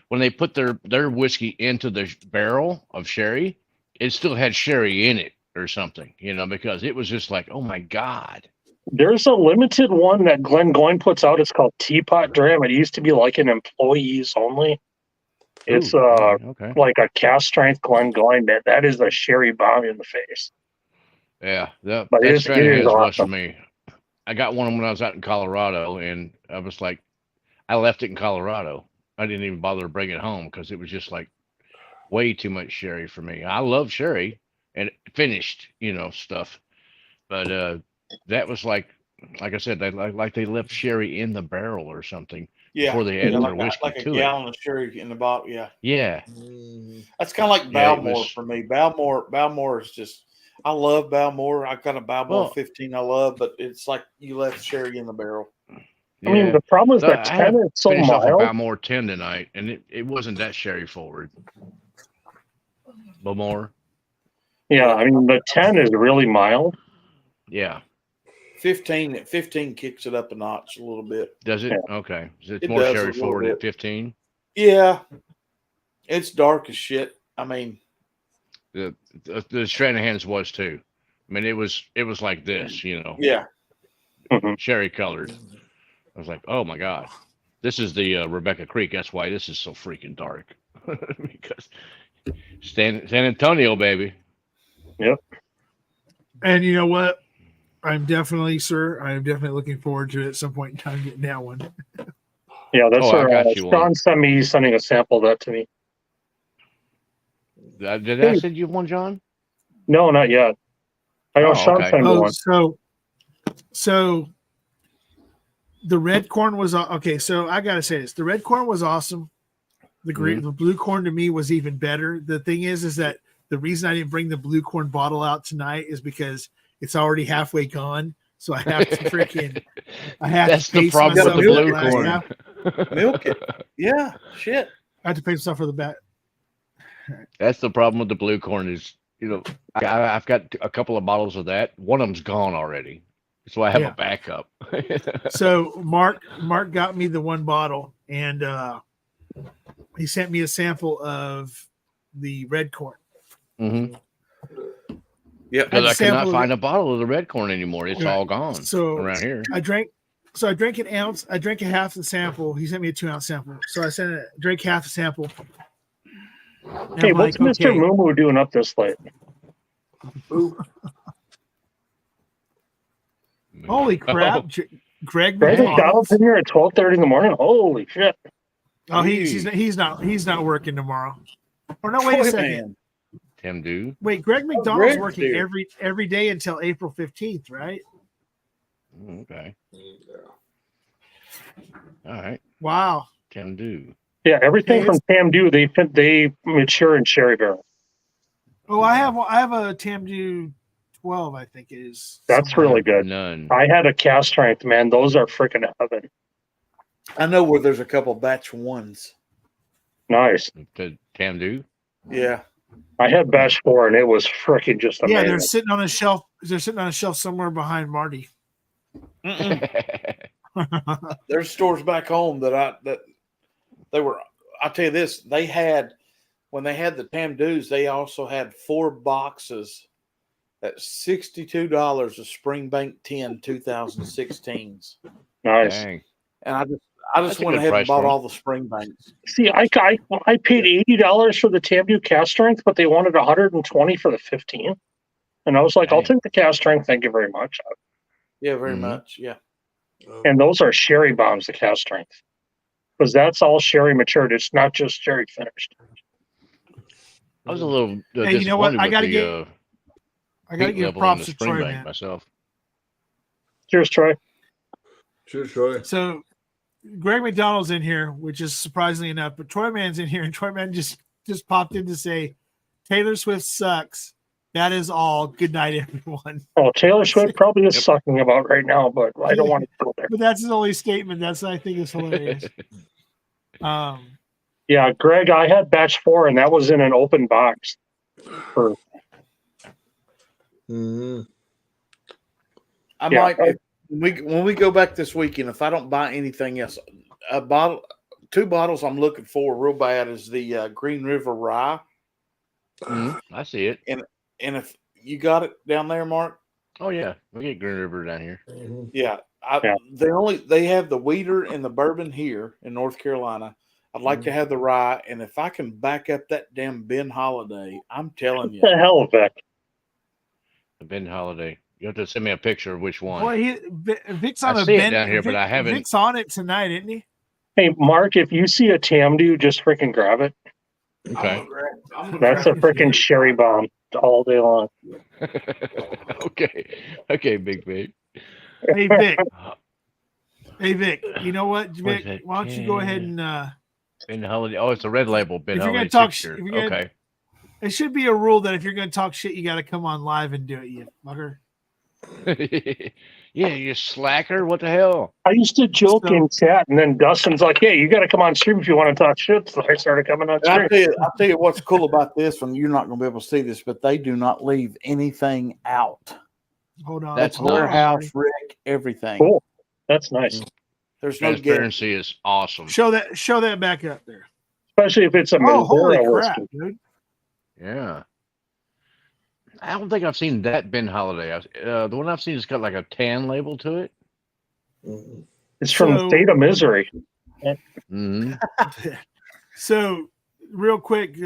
when they put their whiskey into the barrel of sherry, it still had sherry in it or something, because it was just like, oh my God. There's a limited one that Glengoyne puts out. It's called Teapot Dram. It used to be like an employees only. It's Ooh, okay. like a cast strength Glengoyne. That is a sherry bomb in the face. Yeah, that But it is Stranahan's was for awesome. me. I got one when I was out in Colorado, and I was like, I left it in Colorado. I didn't even bother to bring it home because it was just like way too much sherry for me. I love sherry and finished, stuff, but that was like I said, they they left sherry in the barrel or something before they added their whiskey like a to gallon of sherry in the bottle. Yeah, Yeah, that's kind of like Yeah, it Balmore was- for me. Balmore is just. I love Balmore. I've got a Balmore Well- 15 I love, but it's like you left sherry in the barrel. I mean, the problem is So that I had 10 is so finished off a mild. Balmore 10 tonight, and it wasn't that sherry forward. Balmore, Yeah, I mean, the 10 is really mild. yeah. 15 kicks it up a notch a little bit. Does it? Yeah. Okay. Is it It more does a sherry little forward bit. at 15? Yeah, it's dark as shit. I mean, The Stranahan's was too. I mean, it was like this, yeah. sherry colored. I was like, oh my God, this is the Rebecca Creek. That's why this is so freaking dark. Because San Antonio, baby. And you know what? I'm definitely looking forward to it at some point in time getting that one. Yeah, that's Oh, I where got you Sean one. sent me sending a sample of that to me. Did I send you one, John? No, not yet. I know Oh, Sean okay. sent me Oh, one. so the red corn was okay. So I gotta say this: the red corn was awesome. The blue corn to me was even better. The thing is that the reason I didn't bring the blue corn bottle out tonight is because it's already halfway gone. So I have to That's the pace problem with the myself blue last corn. half. Milk it. Yeah, shit. I have to pace myself for the back. That's the problem with the blue corn is, I've got a couple of bottles of that. One of them's gone already. So I have Yeah. a backup. So Mark got me the one bottle, and he sent me a sample of the red corn. Mm-hmm. Yep. Because I could sample not of find a bottle of the red corn anymore. It's Right. all gone So around here. I drank an ounce. I drank a half the sample. He sent me a 2-ounce sample. So I drank half the sample. And Hey, I'm what's like, Mr. okay. Moo doing up this late? Holy crap. Oh, Greg Greg Hey. McDonald's in here at 12:30 in the morning. Holy shit! Oh, he's not working tomorrow. Or no, wait a Boy, second. man. Tim do. Wait, Greg McDonald's Greg's working there. every day until April 15th, right? Okay. All right. Wow. Tim do. Yeah, everything Hey, from Tam Do they mature in sherry barrel. Oh, I have a Tamdu 12, I think it is. That's somewhere. really good. None. I had a cast strength, man. Those are freaking heaven. I know where there's a couple batch ones. Nice. To Tim do. Yeah. I had Bash 4 and it was freaking just Yeah, amazing. they're sitting on a shelf. They're sitting on a shelf somewhere behind Marty. There's stores back home that they were. I'll tell you this: they had when they had the Tam Dews, they also had 4 boxes. at $62 a Springbank 10 2016s. Nice. Dang. And I That's just a went good ahead price and bought for 'em. all the Springbanks. See, I paid $80 for the Tambu cast strength, but they wanted $120 for the 15. And I was like, I'll Dang. take the cast strength. Thank you very much. Yeah, very Mhm. much. Yeah. And those are sherry bombs, the cast strength. Because that's all sherry matured. It's not just sherry finished. I was a little Hey, you know what? disappointed I with gotta the get I gotta heat give level in props the to Troy, Springbank man. myself. Cheers, Troy. Cheers, Troy. So Greg McDonald's in here, which is surprisingly enough, but Troy Man's in here, and Troy Man just popped in to say Taylor Swift sucks. That is all. Good night, everyone. Oh, Taylor Swift probably is Yep. sucking about right now, but I don't want to go there. But that's his only statement. That's what I think is hilarious. Yeah, Greg, I had batch 4, and that was in an open box. For Mhm. I Yeah. might when we go back this weekend, if I don't buy anything else, two bottles I'm looking for real bad is the Green River Rye. Mhm. I see it. And if you got it down there, Mark, Oh yeah, we get Green River down here. Mhm. yeah, Yeah. they have the Weeder and the bourbon here in North Carolina. I'd like to have the rye, and if I can back up that damn Ben Holiday, I'm telling you, the hell, Vic. The Ben Holiday. You have to send me a picture of which one. boy, Vic's on I a see it Ben down here, but I haven't- Vic's on it tonight, isn't he? Hey, Mark, if you see a Tamdu, just freaking grab it. Okay. That's a freaking sherry bomb all day long. Okay, Big Big. Hey Vic. Hey Vic. You know what, What is Vic? that? Why don't you go ahead and Ben Holiday. Oh, it's a red label. Ben If you're Holiday gonna talk six-year. if you're gonna- Okay. it should be a rule that if you're gonna talk shit, you gotta come on live and do it, you fucker. Yeah, you slacker. What the hell? I used to joke So- in chat, and then Dustin's like, "Hey, you got to come on stream if you want to talk shit." So I started coming on and stream. I'll tell you what's cool about this one. You're not going to be able to see this, but they do not leave anything out. Hold on. That's hold on, Warehouse, Marty. Rick, everything. Cool. That's nice, There's no guess. Transparency is awesome. Show that back up there. especially if it's a Oh, holy Madeira crap, whiskey. dude. Yeah. I don't think I've seen that Ben Holiday. The one I've seen has got like a tan label to it. Mhm. It's from the So- state of misery. Mm-hmm. So, real quick,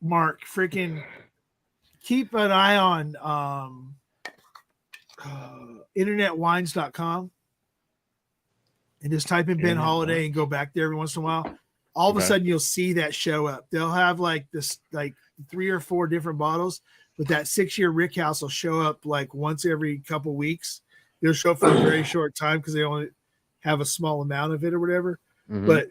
Mark, freaking keep an eye on internetwines.com and just type in Ben Internet Holiday and go back there every once in a while. All of a Okay. sudden, you'll see that show up. They'll have like 3 or 4 different bottles, but that 6-year Rick House will show up like once every couple weeks. They'll show up for a very short time because they only have a small amount of it or whatever. Mhm. But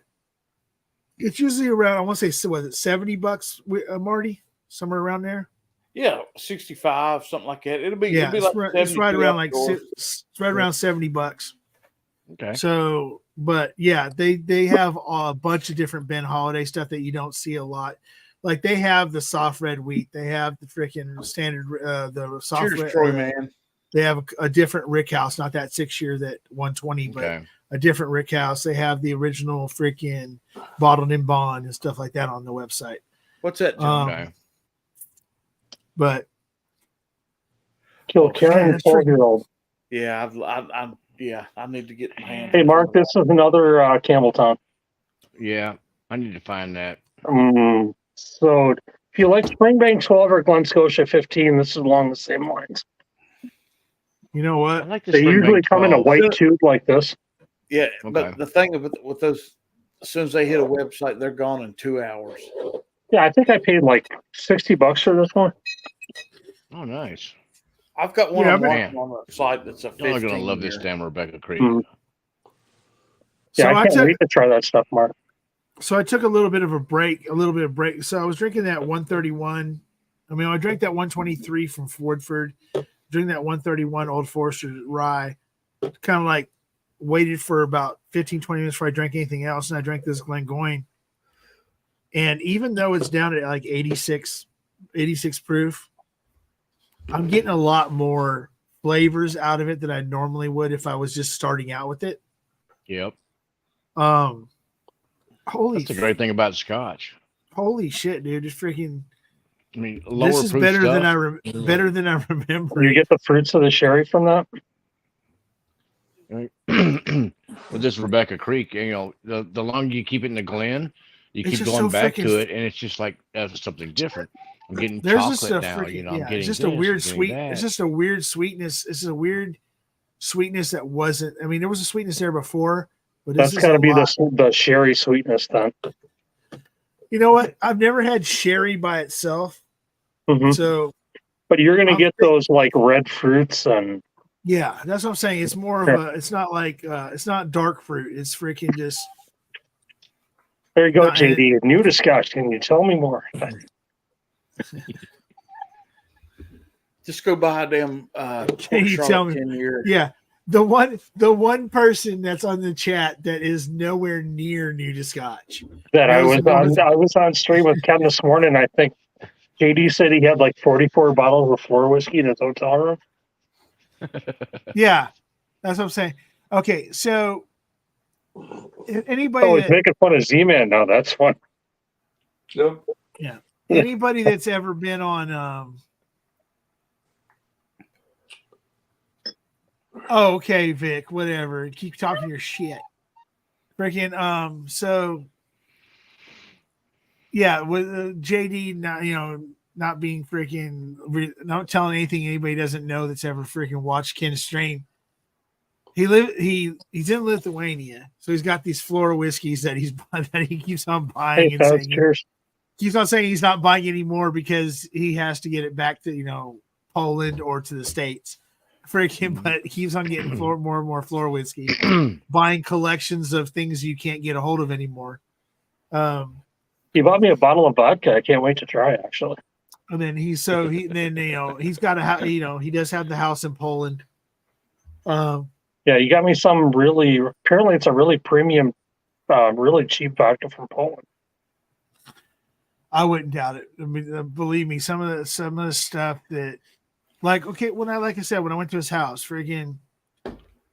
it's usually around, I want to say, was it $70, Marty? Somewhere around there. Yeah, 65, something like that. It'll be Yeah, like it's right 72 around like outdoors. it's right around $70. Okay. So, but yeah, they have a bunch of different Ben Holiday stuff that you don't see a lot. Like they have the soft red wheat, they have the freaking standard the soft Cheers, red. Troy, man. They have a different Rick House, not that 6-year that 120, but Okay. a different Rick House. They have the original freaking bottled in bond and stuff like that on the website. What's that, John? Okay. But Kill man, Karen, that's freaking- 12-year-old. Yeah, I need to get my hands. Hey, on Mark, some of this is another Campbelltown. Yeah, I need to find that. So if you like Springbank 12 or Glen Scotia 15, this is along the same lines. you know I what? like this. They usually come in a white tube like this. that. Yeah, Okay. but the thing with those, as soon as they hit a website, they're gone in 2 hours. Yeah, I think I paid like $60 for this one. Oh, nice. I've got one Yeah, I'm man. watching on the site that's a 15. Y'all are gonna love this year. damn Rebecca Creek. Mhm. So Yeah, I I can't took wait to try that stuff, Mark. so I took a little bit of a break. So I was drinking that 131. I mean, I drank that 123 from Fordford, drinking that 131 Old Forester rye, kind of like waited for about 15, 20 minutes before I drank anything else. And I drank this Glengoyne. And even though it's down at like 86 proof, I'm getting a lot more flavors out of it than I normally would if I was just starting out with it. Yep. Holy That's the great thing about Scotch. holy shit, dude. It's freaking I mean, lower This is proof better stuff. than better than I remember. You get the fruits of the sherry from that. With this Rebecca Creek, the longer you keep it in the Glen, you It's keep just going so back freaking- to it, and it's just like something different. I'm getting There's just chocolate a now. freaking I'm getting it's just this, a weird I'm getting sweet. that. It's just a weird sweetness. It's a weird sweetness that wasn't. I mean, there was a sweetness there before, but this That's is got to a be lot. the sherry sweetness then. You know what? I've never had sherry by itself, Mhm. so But you're gonna I'm get those like red fruits and yeah, that's what I'm saying. It's more of a. It's not like it's not dark fruit. It's freaking just. there you go, No, JD. New discussion. Can you tell me more? Just go buy a damn Can you tell me? 10-year. Yeah, the one person that's on the chat that is nowhere near new to Scotch. That I was Those- on. I was on stream with Ken this morning. I think JD said he had like 44 bottles of floor whiskey in his hotel room. Yeah, that's what I'm saying. Okay, so if anybody Oh, he's that, making fun of Z-Man now. That's fun. Yep. anybody that's ever been on oh, okay, Vic, whatever. Keep talking your shit. Freaking so yeah, with JD not being freaking not telling anything anybody doesn't know that's ever freaking watched Ken stream. He's in Lithuania, so he's got these floral whiskeys that he keeps on buying Hey, and fellas, saying cheers. keeps on saying he's not buying anymore because he has to get it back to Poland or to the States. Freaking, but he keeps on getting more and more floral whiskey, buying collections of things you can't get a hold of anymore. He bought me a bottle of vodka. I can't wait to try it, actually. And then he's got he does have the house in Poland. Yeah, you got me some really, apparently it's a really premium, really cheap vodka from Poland. I wouldn't doubt it. I mean, believe me, some of the stuff that, like I said, when I went to his house, friggin',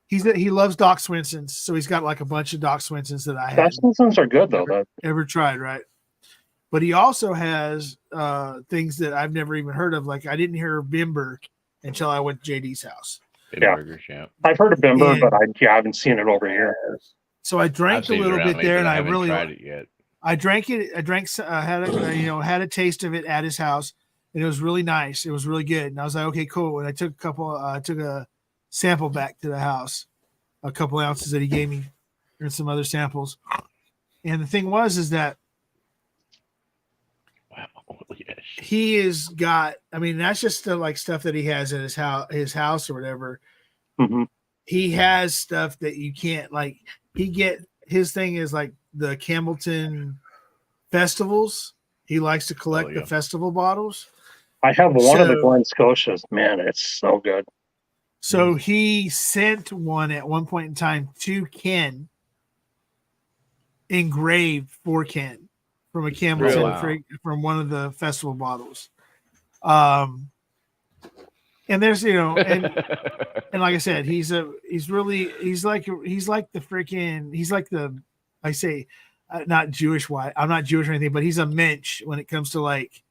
he loves Doc Swinson's, so he's got like a bunch of Doc Swinson's that I had Swinson's are good though. ever tried, right? But he also has things that I've never even heard of. Like I didn't hear Bimber until I went to JD's house. Yeah. Burgers, yeah. I've heard of Bimber, And- but I haven't seen it over here. So I drank I've a seen it little around bit me, there, but and I haven't really tried it yet. I drank it. Had a taste of it at his house, and it was really nice. It was really good, and I was like, okay, cool. And I took a sample back to the house, a couple ounces that he gave me, and some other samples. And the thing is that Wow. Yes. he has got. I mean, that's just the like stuff that he has at his house or whatever. Mhm. He has stuff that you can't like. His thing is like the Campbellton festivals. He likes to collect yeah. the festival bottles. I have one of the So- Glen Scotias. Man, it's so good. So he sent one at one point in time to Ken, engraved for Ken from a Campbellton Wow. from one of the festival bottles. And there's and like I said, he's like I say, not Jewish white. I'm not Jewish or anything, but he's a mensch when it comes to like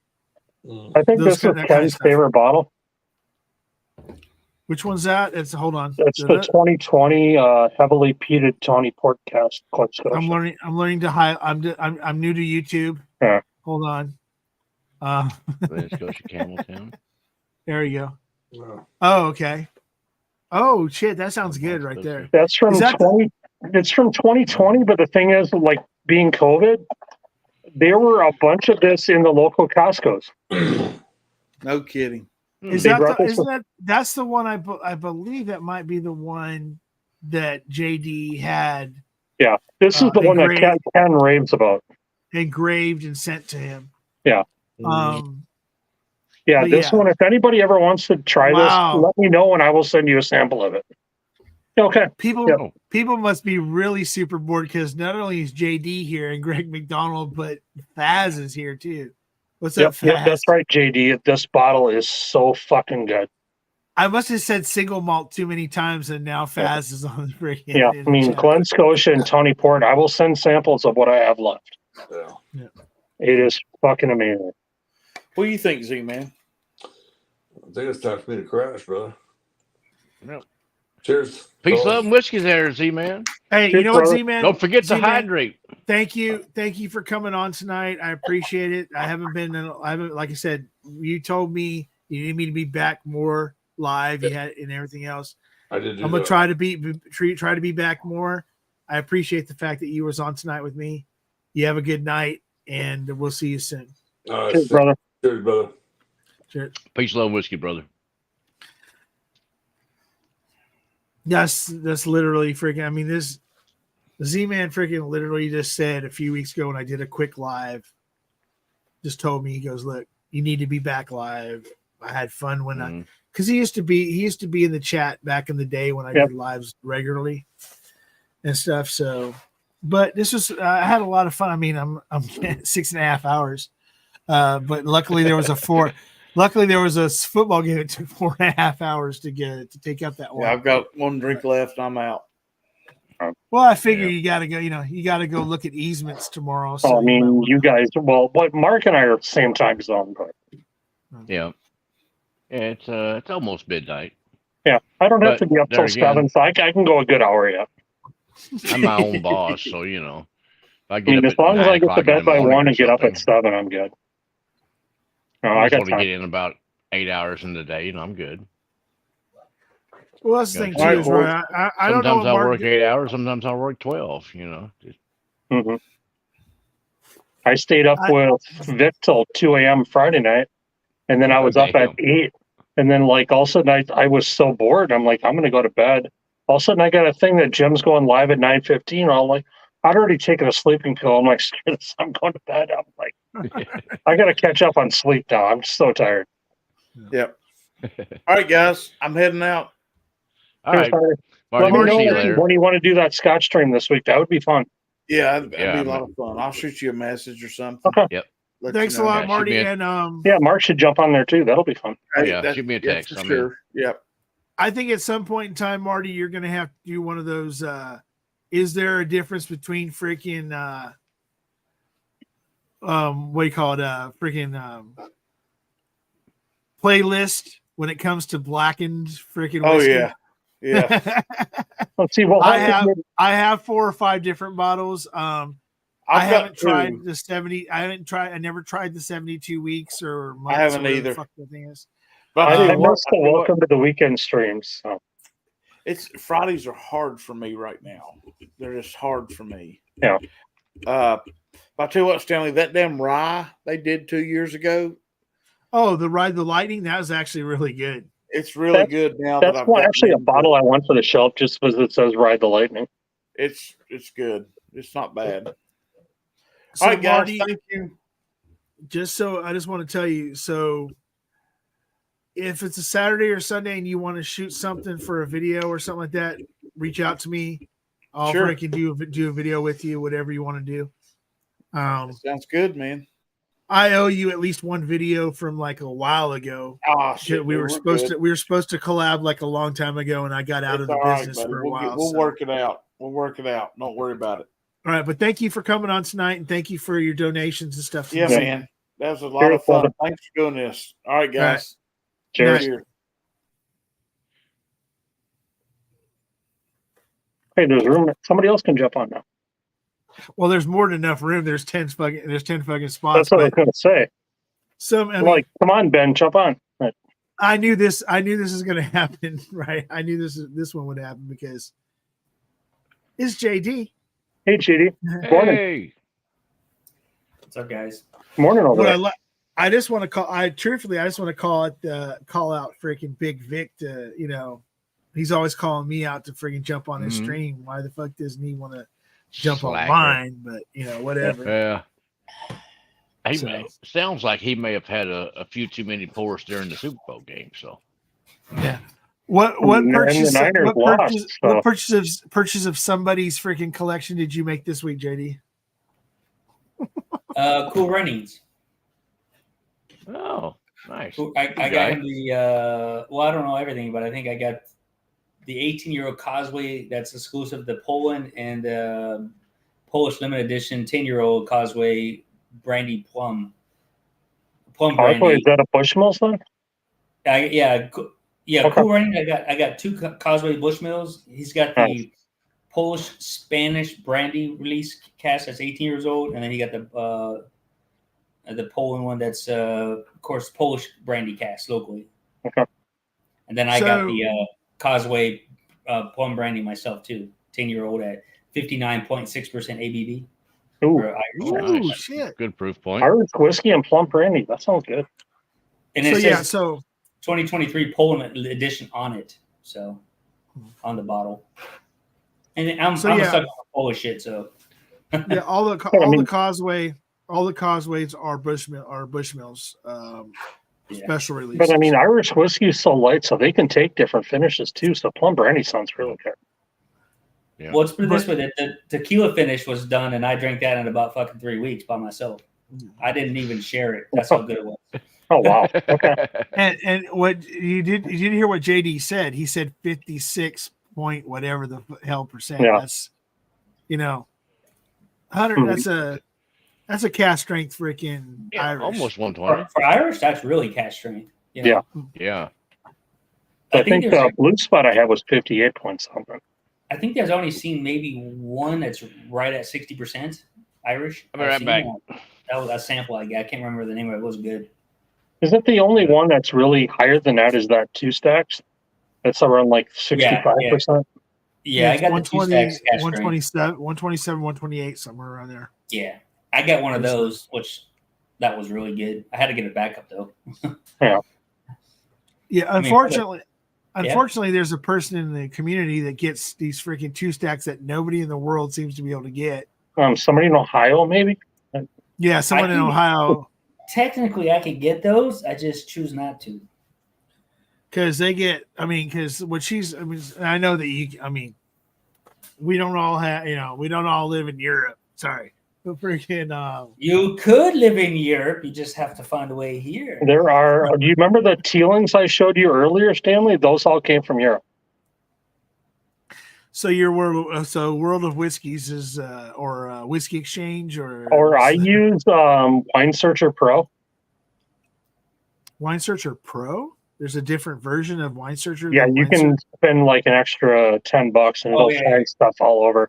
Mm. I think Those this kind- is that kind of Ken's stuff. favorite bottle. which one's that? It's hold on. It's the 2020 heavily peated Tawny Port Cast Glen Scotia. I'm learning to hide. I'm new to YouTube. Yeah. Hold on. Glen Scotia Campbelltown. There you go. Yeah. Oh, okay. Oh shit, that sounds good right there. That's from Is that 20. It's from 2020, but the thing is, like being COVID, there were a bunch of this in the local Costco's. No kidding. Is They that brought the, this isn't that that's the one I believe that might be the one that JD had Yeah, this is the one that Ken raves about. engraved and sent to him. Yeah. Yeah, But this yeah. one. If anybody ever wants to try Wow. this, let me know and I will send you a sample of it. Okay. People must be really super bored because not only is JD here and Greg McDonald, but Faz is here too. What's up, Faz? Yep, that's right, JD. This bottle is so fucking good. I must have said single malt too many times, and now Faz is on the freaking. Yeah, I mean, Glen Scotia and Tawny Port. I will send samples of what I have left. Yeah. It is fucking amazing. What do you think, Z man? I think it's time for me to crash, brother. Yep. Cheers. Peace, fellas. love, and whiskey there, Z-Man. Hey, Cheers, you know what, brother. Z-Man? Don't forget to Z-Man, hydrate. Thank you for coming on tonight. I appreciate it. I haven't, like I said, you told me you need me to be back more live. You had and everything else. I did do I'm gonna that. try to be back more. I appreciate the fact that you was on tonight with me. You have a good night, and we'll see you soon. All right, Cheers, brother. Cheers, brother. Cheers. Peace, love, and whiskey, brother. That's literally freaking. I mean, this Z-Man freaking literally just said a few weeks ago when I did a quick live, just told me, he goes, "Look, you need to be back live." I had fun when because he used to be in the chat back in the day when I did lives regularly and stuff. So, but this was I had a lot of fun. I mean, I'm 6.5 hours, but luckily there was a football game that took 4.5 hours to take up that one. Yeah, I've got one drink left. I'm out. Well, I figure you got to go. You got to go look at easements tomorrow. So I mean, you guys. Well, what Mark and I are the same time zone, but Yeah. Yeah, it's almost midnight. yeah, I don't have But to be up there till again- 7, so I can go a good hour yet. I'm my own boss, so if I I get mean, up as at long as 9 I get to o'clock in bed the by morning 1 or and get up at something, 7, I'm good. No, I I just got want to time. get in about 8 hours in the day, and I'm good. well, that's the thing too. All right, Is right. I don't know Sometimes what I Mark work 8 hours, sometimes I work 12. Just, Mhm. I stayed up with Vic till 2 a.m. Friday night, and then I was up at 8. And then, like, all of a sudden, I was so bored. I'm like, I'm going to go to bed. All of a sudden, I got a thing that Jim's going live at 9:15. I'm like, I'd already taken a sleeping pill. I'm like, screw this, I'm going to bed. I'm like, I got to catch up on sleep now. I'm so tired. Yep. All right, guys, I'm heading out. all right, Let Marty, me we'll know see you later. when you want to do that Scotch stream this week. That would be fun. Yeah, that'd Yeah, be a I'm lot not- of fun. I'll shoot you a message or something. Okay. Yep. Let Thanks you a know. lot, Yeah, Marty. shoot me And Yeah, Mark should jump on there too. That'll be fun. Hey, Yeah, shoot me a text. For I'm sure. Yep. I think at some point in time, Marty, you're going to have to do one of those. Is there a difference between freaking what do you call it? Freaking playlist when it comes to blackened freaking Oh whiskey. yeah. Let's see. Well, I have 4 or 5 different bottles. I I've got haven't tried two. the 70. I never tried the 72 weeks or months. I haven't or whatever the either. fuck the thing is. But I I missed the welcome to the weekend streams. So. it's Fridays are hard for me right now. They're just hard for me. Yeah. I tell you what, Stanley, that damn rye they did 2 years ago, Oh, the Ride the Lightning, that was actually really good. it's really good now that That's I've one, got actually a bottle I want for the shelf just because it says Ride the Lightning. It's good. It's not bad. So, All right, guys, Marty, thank you. I just want to tell you, so if it's a Saturday or Sunday and you want to shoot something for a video or something like that, reach out to me. I'll Sure. freaking do a video with you, whatever you want to do. Sounds good, man. I owe you at least one video from like a while ago. Oh, shit, we dude, were supposed to collab like a long time ago, and I got out of the business buddy. for a while. We'll so. work it out. We'll work it out. Don't worry about it. All right, but thank you for coming on tonight, and thank you for your donations and stuff. Yeah, man. That was a lot of fun. Thanks for doing this. All right, guys. Cheers. Hey, there's room. Somebody else can jump on now. Well, there's more than enough room. There's 10 fucking spots. That's what I was going to say. Come on, Ben, jump on. Right. I knew this is going to happen, right? I knew this one would happen because it's JD. Hey, JD. Morning. Hey. What's up, guys? Morning over there. I just want to call. I just want to call out freaking Big Vic to he's always calling me out to freaking jump on his stream. Why the fuck doesn't he want to jump on mine? But whatever. Yeah. Sounds like he may have had a few too many pours during the Super Bowl game. So yeah. What purchase of somebody's freaking collection did you make this week, JD? Cool Runnings. Oh, nice. I got him the I don't know everything, but I think I got the 18-year-old Causeway that's exclusive to Poland, and the Polish limited edition 10-year-old Causeway Brandy Plum. plum Causeway, brandy. is that a Bushmills then? Yeah, Okay. Cool Running. I got two Causeway Bushmills. He's got the Nice. Polish Spanish brandy release cask that's 18 years old, and then he got the Poland one that's of course Polish brandy cask locally. Okay. And then I got the Causeway plum brandy myself too, 10-year-old at 59.6% ABV. Ooh, for Irish. Ooh, Nice. shit. Good proof point. Irish whiskey and plum brandy. That sounds good. And So it yeah, says so 2023 Poland edition on it, so on the bottle. And I'm a sucker for Polish shit, so yeah, all the causeways are Bushmills special release. But I mean, Irish whiskey is so light, so they can take different finishes too. So plum brandy sounds really good. Yeah. Well, let's put it this way: the tequila finish was done, and I drank that in about fucking 3 weeks by myself. I didn't even share it. That's how good it was. Oh wow! Okay. And what you didn't hear what JD said? He said 56 point whatever the hell percent. Yeah. That's 100. That's a cast strength freaking Irish. Almost 120. For Irish, that's really cask strength. Yeah. Yeah. I think the blue spot I had was 58 point something. I think there's only seen maybe one that's right at 60% Irish. I'll be right back. That was a sample I got. I can't remember the name of it. It was good. Isn't the only one that's really higher than that is that two stacks? That's around like 65%. Yeah, I got the two stacks. 127, 128, somewhere around there. Yeah, I got one of those, which that was really good. I had to get it back up though. Yeah. Yeah, unfortunately, there's a person in the community that gets these freaking two stacks that nobody in the world seems to be able to get. Somebody in Ohio, maybe. Yeah, someone in Ohio. Technically, I could get those. I just choose not to. Because they get, because what I know that we don't all have, we don't all live in Europe. Sorry. But freaking. You could live in Europe. You just have to find a way here. There are, do you remember the Teelings I showed you earlier, Stanley? Those all came from Europe. So your World of Whiskeys is, or Whiskey Exchange, or I use Wine Searcher Pro. Wine Searcher Pro? There's a different version of Wine Searcher. Yeah, you can spend like an extra $10 and it'll find stuff all over.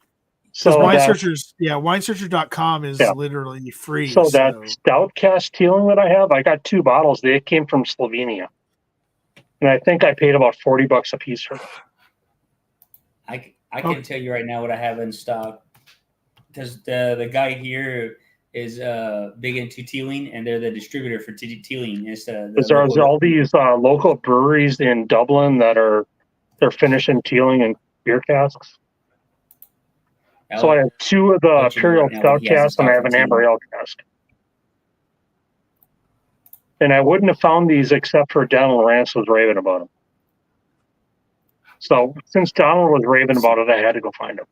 So winesearcher.com is literally free. So that stout cast Teeling that I have, I got 2 bottles. They came from Slovenia, and I think I paid about $40 a piece for them. I can tell you right now what I have in stock, because the guy here is big into Teeling, and they're the distributor for Teeling. There's all these local breweries in Dublin they're finishing Teeling and beer casks. So I have 2 of the Imperial Stout casks, and I have an Amber Ale cask. And I wouldn't have found these except for Donald Rance was raving about them. So since Donald was raving about it, I had to go find them.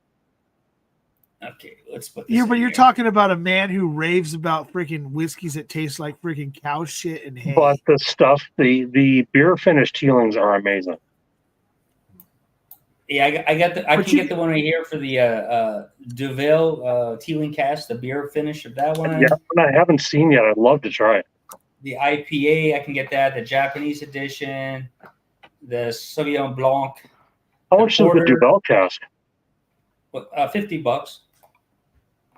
Okay, let's put this but you're talking about a man who raves about freaking whiskeys that taste like freaking cow shit and hay. But the stuff, the beer finished Teelings are amazing. Yeah, I can get the one right here for the Duvel Teeling cask, the beer finish of that one. Yeah, I haven't seen yet. I'd love to try it. The IPA, I can get that. The Japanese edition, the Sauvignon Blanc. How much is the Duvel cask? $50.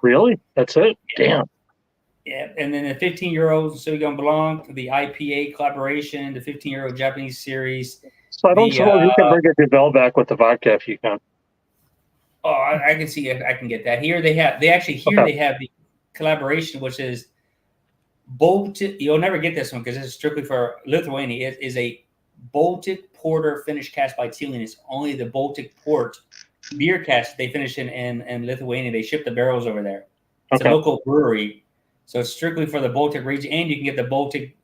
Really? That's it? Damn. Yeah, and then the 15-year-old Sauvignon Blanc, the IPA collaboration, the 15-year-old Japanese series. So I don't suppose you can bring a Duvel back with the vodka if you can. Oh, I can see if I can get that. Here they have the collaboration, which is Baltic. You'll never get this one because it's strictly for Lithuania. It is a Baltic Porter finished cask by Teeling. It's only the Baltic Port beer cask they finish in Lithuania. They ship the barrels over there. It's a local brewery, so it's strictly for the Baltic region, and you can get the Baltic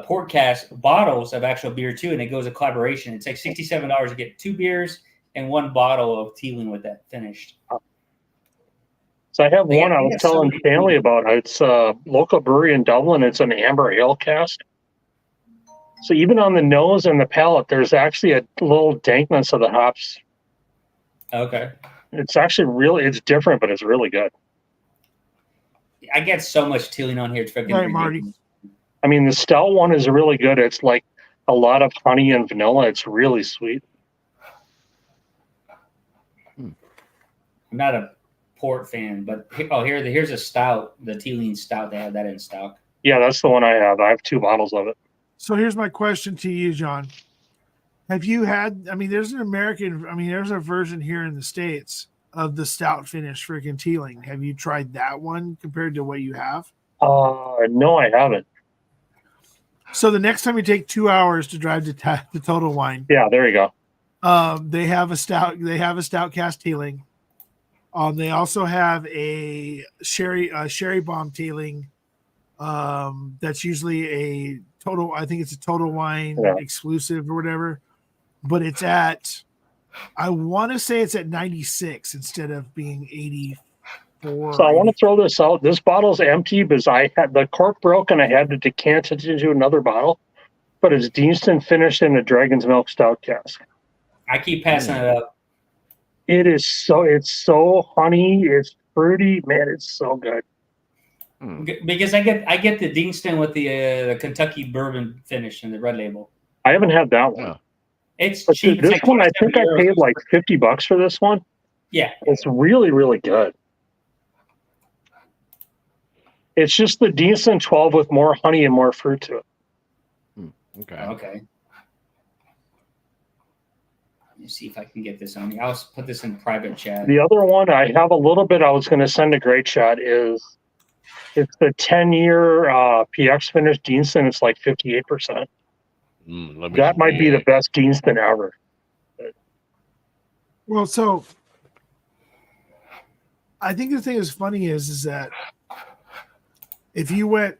port cask bottles of actual beer too, and it goes a collaboration. It's like $67 to get 2 beers and 1 bottle of Teeling with that finished. So I have one I was telling Stanley about. It's a local brewery in Dublin. It's an amber ale cask. So even on the nose and the palate, there's actually a little dankness of the hops. Okay. It's actually it's different, but it's really good. I get so much Teeling on here. It's freaking Right, Marty. ridiculous. I mean, the stout one is really good. It's like a lot of honey and vanilla. It's really sweet. I'm not a port fan, but here's a stout, the Teeling stout. They have that in stock. Yeah, that's the one I have. I have 2 bottles of it. So here's my question to you, John. Have you had? I mean, there's a version here in the States of the stout finish freaking Teeling. Have you tried that one compared to what you have? No, I haven't. So the next time you take 2 hours to drive to Total Wine, Yeah, there you go. they have a stout. They have a stout cast Teeling. They also have a sherry bomb Teeling. That's usually a total. I think it's a Total Wine exclusive or whatever. But it's at, I want to say it's at 96 instead of being 84. So I want to throw this out. This bottle's empty because I had the cork broke and I had to decant it into another bottle. But it's Deanston finished in a Dragon's Milk Stout cask. I keep passing it up. It's so honey. It's fruity, man. It's so good. Because I get the Deanston with the Kentucky bourbon finish and the red label. I haven't had that one. Oh. It's But cheap. this It's like one, I think I 27 paid euros. like $50 for this one. Yeah. It's really, really good. It's just the Deanston 12 with more honey and more fruit to it. Okay. Okay. Let me see if I can get this on. I'll put this in private chat. The other one I have a little bit I was going to send a great shot is it's the 10-year PX finish Deanston. It's like 58%. That might be the best Deanston ever. Well, so I think the thing that's funny is that if you went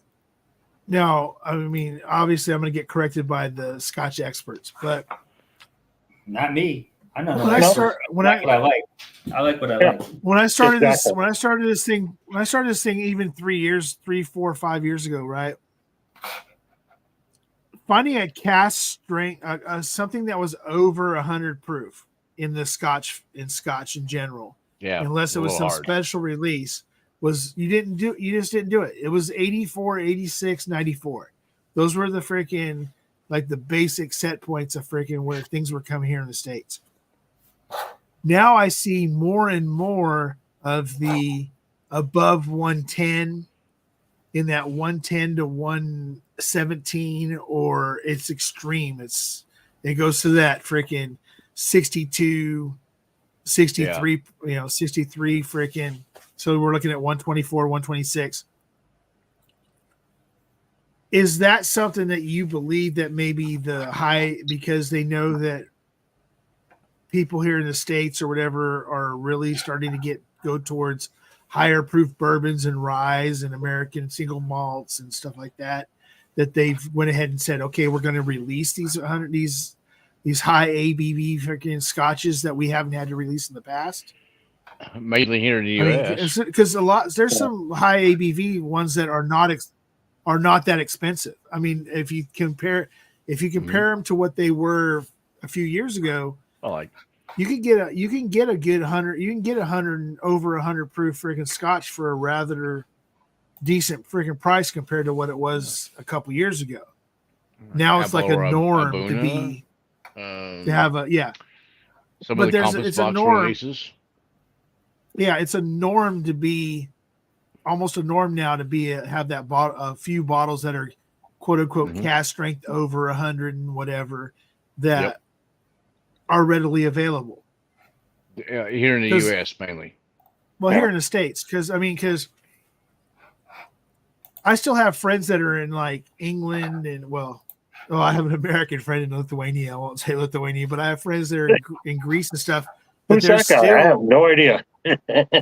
now, I mean, obviously I'm going to get corrected by the Scotch experts, but Not me. I know when I start when I what I like. I like what I Yeah. like. when I started Exactly. when I started this thing even 3, 4, 5 years ago, right? Finding a cast strength, something that was over 100 proof in the Scotch in general, Yeah. unless it was some special release, was you just didn't do it. It was 84, 86, 94. Those were the freaking like the basic set points of freaking where things were coming here in the States. Now I see more and more of the above 110 in that 110 to 117, or it's extreme. It goes to that freaking 62, 63, 63 freaking. So we're looking at 124, 126. Is that something that you believe that maybe the high, because they know that people here in the States or whatever are really starting to go towards higher proof bourbons and rye and American single malts and stuff like that, that they've went ahead and said, okay, we're going to release these high ABV freaking scotches that we haven't had to release in the past? Mainly here in the U.S. Because there's some high ABV ones that are not that expensive. I mean, if you compare them to what they were a few years ago, you can get a good 100. You can get 100 over 100 proof freaking Scotch for a rather decent freaking price compared to what it was a couple years ago. Now it's like a norm to have a Some but of the there's Compass it's a Box norm. releases. Yeah, it's a norm to be almost a norm now to be have that a few bottles that are quote unquote cast strength over 100 and whatever that are readily available. Here in the U.S. mainly. Well, here in the States, because I still have friends that are in like England and I have an American friend in Lithuania. I won't say Lithuania, but I have friends that are in Greece and stuff. Who's that guy? I have no idea.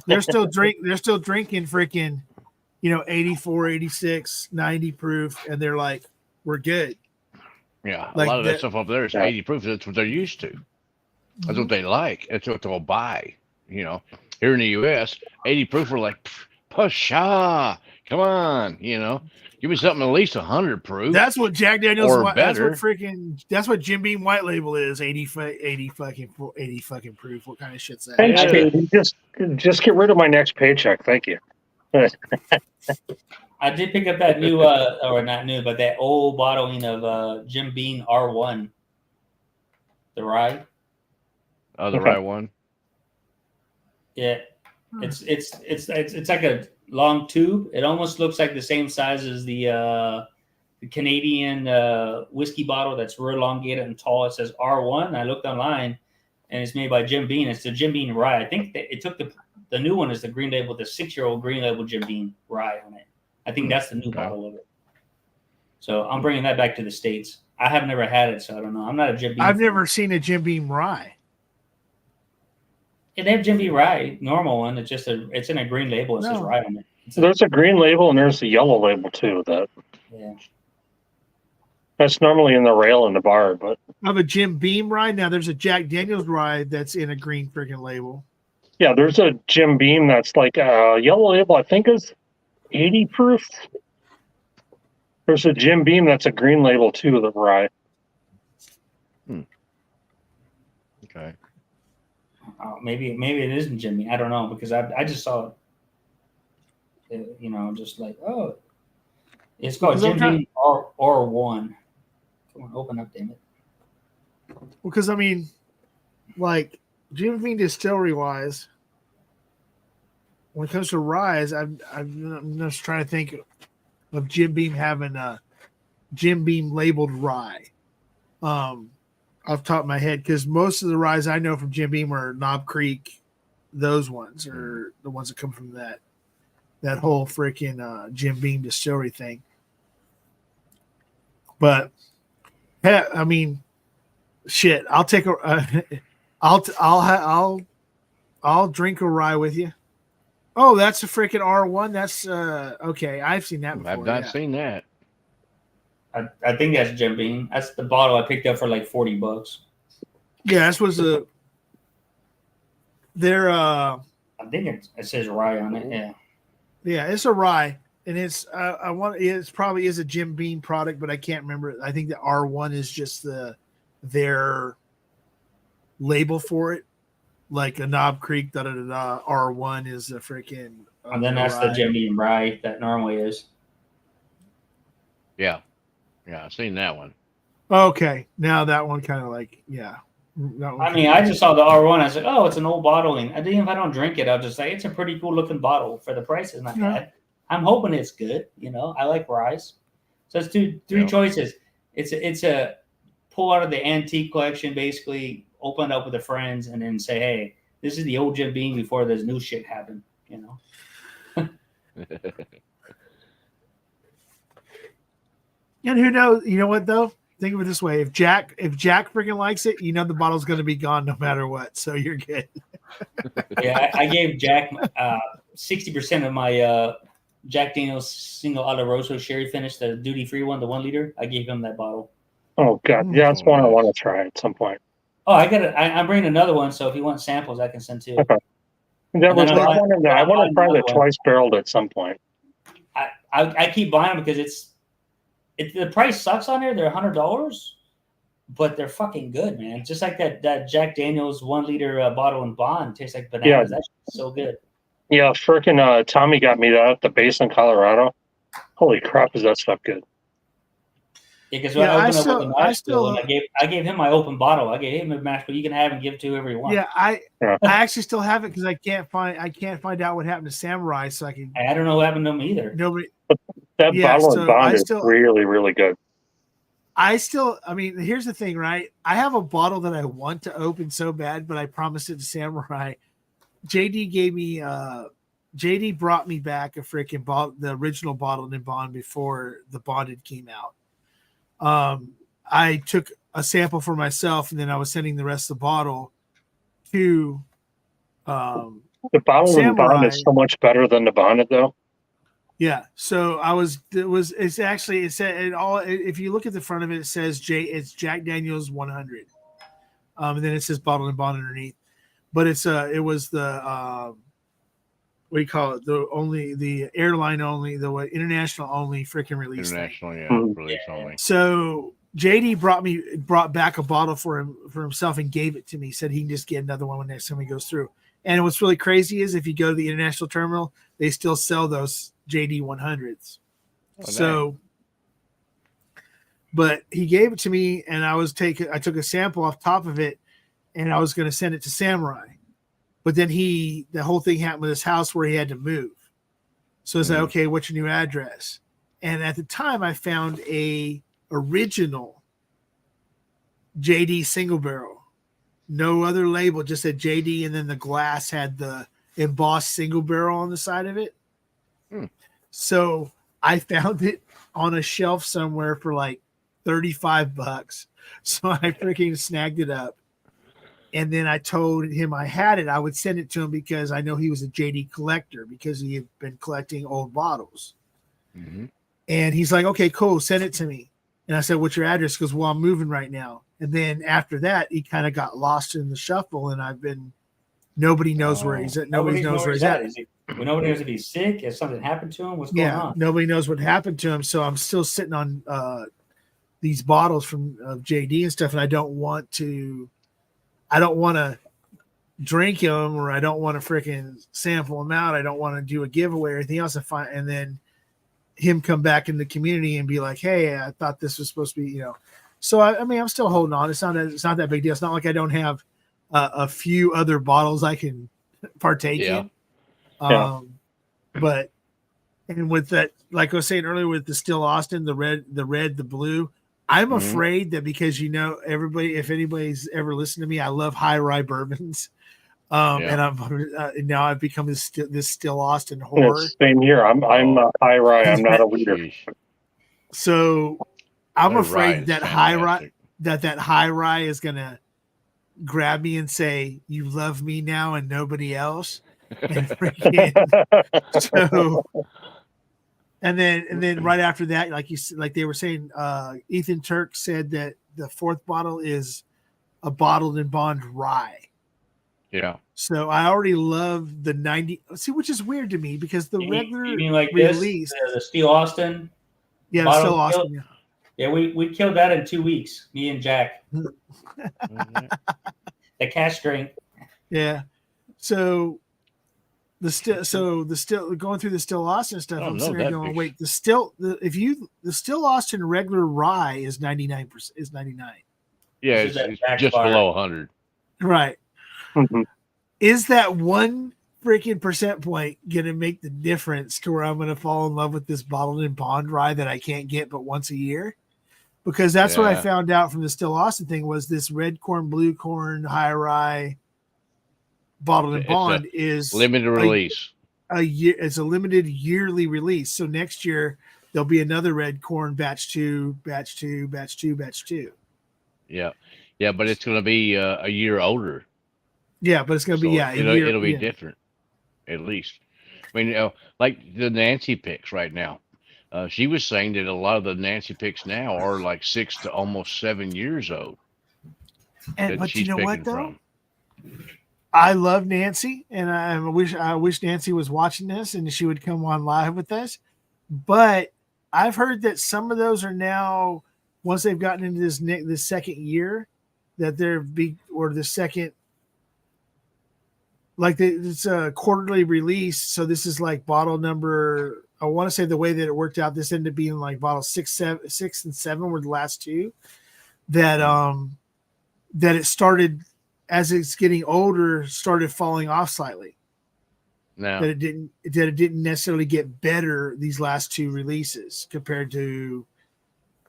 They're still drinking freaking, 84, 86, 90 proof, and they're like, we're good. Yeah, Like a lot of that stuff up there is 80 proof. That's what they're used to. That's what they like. That's what they'll buy. Here in the U.S., 80 proof, we're like, pusha, come on, give me something at least 100 proof. That's what Jack Daniels or better. That's what Jim Beam White Label is. 80 fucking proof. What kind of shit's that? Thanks, Katie. Just get rid of my next paycheck. Thank you. I did pick up that new, or not new, but that old bottling of Jim Beam R1, the rye. Oh, the Okay. right one. Yeah, it's like a long tube. It almost looks like the same size as the Canadian whiskey bottle that's real elongated and tall. It says R1. I looked online, and it's made by Jim Beam. It's the Jim Beam rye. I think that it took the new one is the green label, the 6-year-old green label Jim Beam rye on it. I think that's the new bottle of it. So I'm bringing that back to the States. I have never had it, so I don't know. I'm not a Jim Beam. I've never seen a Jim Beam rye. Yeah, they have Jim Beam rye, normal one. It's just it's in a green label. It says rye on it. There's a green label and there's a yellow label too. That's normally in the rail in the bar, but Of a Jim Beam rye. Now there's a Jack Daniels rye that's in a green freaking label. yeah, there's a Jim Beam that's like a yellow label. I think is 80 proof. There's a Jim Beam that's a green label too of the rye. Okay. Maybe it isn't Jim Beam. I don't know because I just saw it. Just like it's called Jim Beam R1. Come on, open up, damn it. Because I mean, like Jim Beam distillery wise, when it comes to rye, I'm just trying to think of Jim Beam having a Jim Beam labeled rye. Off the top of my head, because most of the ryes I know from Jim Beam are Knob Creek, those ones are the ones that come from that whole freaking Jim Beam distillery thing. But I mean, shit, I'll take I'll drink a rye with you. Oh, that's a freaking R1. That's okay. I've seen that before. I've not seen that. I think that's Jim Beam. That's the bottle I picked up for like $40. Yeah, this was I think it says rye on it. Yeah, it's a rye, and it's it's probably is a Jim Beam product, but I can't remember. I think the R1 is just their label for it, like a Knob Creek R1 is the freaking. And then that's the Jim Beam rye that normally is. Yeah, I've seen that one. Okay, now that one kind of like I mean, I just saw the R1. I was like, oh, it's an old bottling. Even if I don't drink it, I'll just say it's a pretty cool looking bottle for the price. It's not bad. I'm hoping it's good. I like ryes. So it's three choices. It's a pull out of the antique collection, basically open it up with the friends, and then say, hey, this is the old Jim Beam before this new shit happened. And who knows? You know what though? Think of it this way: if Jack freaking likes it, the bottle's going to be gone no matter what. So you're good. Yeah, I gave Jack 60% of my Jack Daniel's single Oloroso sherry finish, the duty free one, the 1 liter. I gave him that bottle. Oh god, yeah, that's one I want to try at some point. Oh, I'm bringing another one, so if you want samples, I can send too. Okay. I want to try the twice barreled at some point. I keep buying them because the price sucks on there. They're $100, but they're fucking good, man. Just like that Jack Daniel's 1 liter bottle in Bond tastes like bananas. That's so good. Yeah, freaking Tommy got me that at the base in Colorado. Holy crap, is that stuff good? Yeah, because when I opened up with the mash bill, and I gave him my open bottle. I gave him a mash bill. You can have and give to whoever you want. Yeah, I actually still have it because I can't find out what happened to Samurai, so I can. I don't know what happened to him either. Nobody. That bottle of Bond is really, really good. I mean, here's the thing, right? I have a bottle that I want to open so bad, but I promised it to Samurai. JD brought me back a freaking bottle, the original bottle in Bond before the Bonded came out. I took a sample for myself, and then I was sending the rest of the bottle to the bottle in Bond is so much better than the Bonded, though. Yeah, so it said all. If you look at the front of it, it says it's Jack Daniel's 100, and then it says bottle and bond underneath. But it was the what do you call it? The airline only, the international only freaking release. International, release only. So JD brought back a bottle for himself and gave it to me. Said he can just get another one when next time he goes through. And what's really crazy is if you go to the international terminal, they still sell those JD 100s. So, but he gave it to me, and I took a sample off top of it, and I was going to send it to Samurai. But then the whole thing happened with his house where he had to move. So it's like, okay, what's your new address? And at the time, I found a original JD single barrel, no other label, just a JD, and then the glass had the embossed single barrel on the side of it. So I found it on a shelf somewhere for like $35. So I freaking snagged it up. And then I told him I had it. I would send it to him because I know he was a JD collector because he had been collecting old bottles. And he's like, okay, cool. Send it to me. And I said, what's your address? He goes, well, I'm moving right now. And then after that, he kind of got lost in the shuffle. And nobody knows where he's at. Nobody knows where he's at. Nobody knows if he's sick, if something happened to him, what's going on. Nobody knows what happened to him. So I'm still sitting on these bottles from JD and stuff. And I don't want to drink them, or I don't want to freaking sample them out. I don't want to do a giveaway or anything else. And then him come back in the community and be like, hey, I thought this was supposed to be, So I mean, I'm still holding on. It's not that big deal. It's not like I don't have a few other bottles I can partake in. But and with that, like I was saying earlier, with the Still Austin, the red, the blue, I'm afraid that because everybody, if anybody's ever listened to me, I love high rye bourbons. And I'm now I've become this Still Austin whore. Same here. I'm a high rye. I'm not a leader. So I'm afraid that fantastic. that high rye is gonna grab me and say, "You love me now and nobody else." And and then right after that, like they were saying, Ethan Turk said that the fourth bottle is a bottled and bond rye. Yeah. So I already love the 90. See, which is weird to me because the regular you mean like release, the Steel Austin. Yeah, the Still Austin. Yeah, we killed that in 2 weeks. Me and Jack. The cash drink. Yeah. So the still going through the Still Austin stuff. I'm sitting there going, wait, the Still Austin regular rye is 99%. Is 99. Yeah, it's just below 100. Right. Is that one freaking percent point gonna make the difference to where I'm gonna fall in love with this bottled and bond rye that I can't get but once a year? Because that's what I found out from the Still Austin thing was this red corn, blue corn, high rye bottled and bond is limited release. It's a limited yearly release. So next year there'll be another red corn batch 2. Yeah. Yeah, but it's gonna be a year older. Yeah, but it's going to be, it'll be different, at least. I mean, like the Nancy picks right now. She was saying that a lot of the Nancy picks now are like 6 to almost 7 years old. But you know what, though? I love Nancy, and I wish Nancy was watching this and she would come on live with us. But I've heard that some of those are now, once they've gotten into this second year, that the second. Like it's a quarterly release, so this is like bottle number. I want to say the way that it worked out, this ended up being like bottle 6 and 7 were the last two. That it started as it's getting older, started falling off slightly. No, that it didn't necessarily get better these last two releases compared to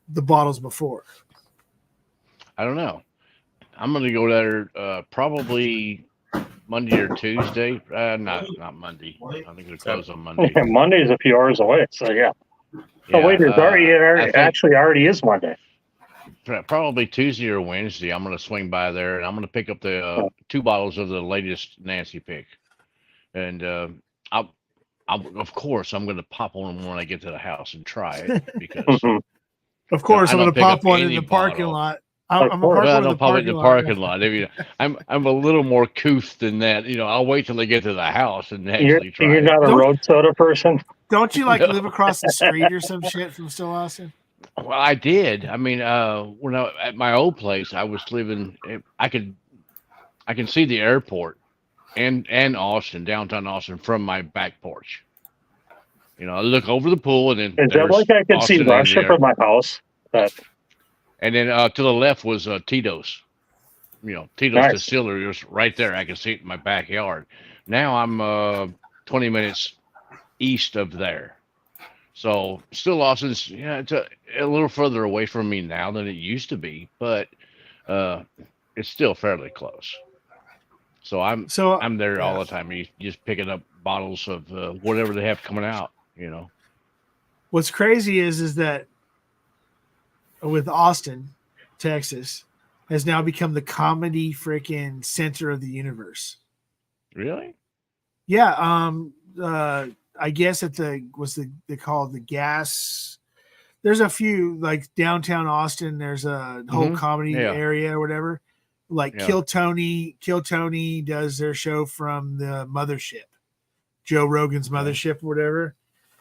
the bottles before. I don't know. I'm gonna go there probably Monday or Tuesday. Not Monday. I think it close on Monday. Yeah, Monday's a few hours away. So yeah. Oh wait, it already is Monday. Probably Tuesday or Wednesday. I'm gonna swing by there and I'm gonna pick up the 2 bottles of the latest Nancy pick, and of course I'm gonna pop on them when I get to the house and try it because of course I'm gonna pop one in the parking lot. I don't pop it in the parking lot. I mean, I'm a little more couth than that. I'll wait till I get to the house and actually try. You're not a road soda person. Don't you live across the street or some shit from Still Austin? Well, I did. I mean, when at my old place, I was living. I can see the airport and Austin, downtown Austin, from my back porch. You know, I look over the pool, and then Is that there's like I could see Austin Russia there. from my house? And then to the left was Tito's. You know, Tito's Nice. Distillery was right there. I could see it in my backyard. Now I'm 20 minutes east of there. So still Austin's, yeah, it's a little further away from me now than it used to be, but it's still fairly close. So I'm there all the time. You just picking up bottles of whatever they have coming out, you know. What's crazy is that with Austin, Texas, has now become the comedy freaking center of the universe. Really? Yeah. I guess at they call it the gas. There's a few like downtown Austin. There's a whole comedy area or whatever. Like Kill Tony does their show from the mothership, Joe Rogan's mothership or whatever.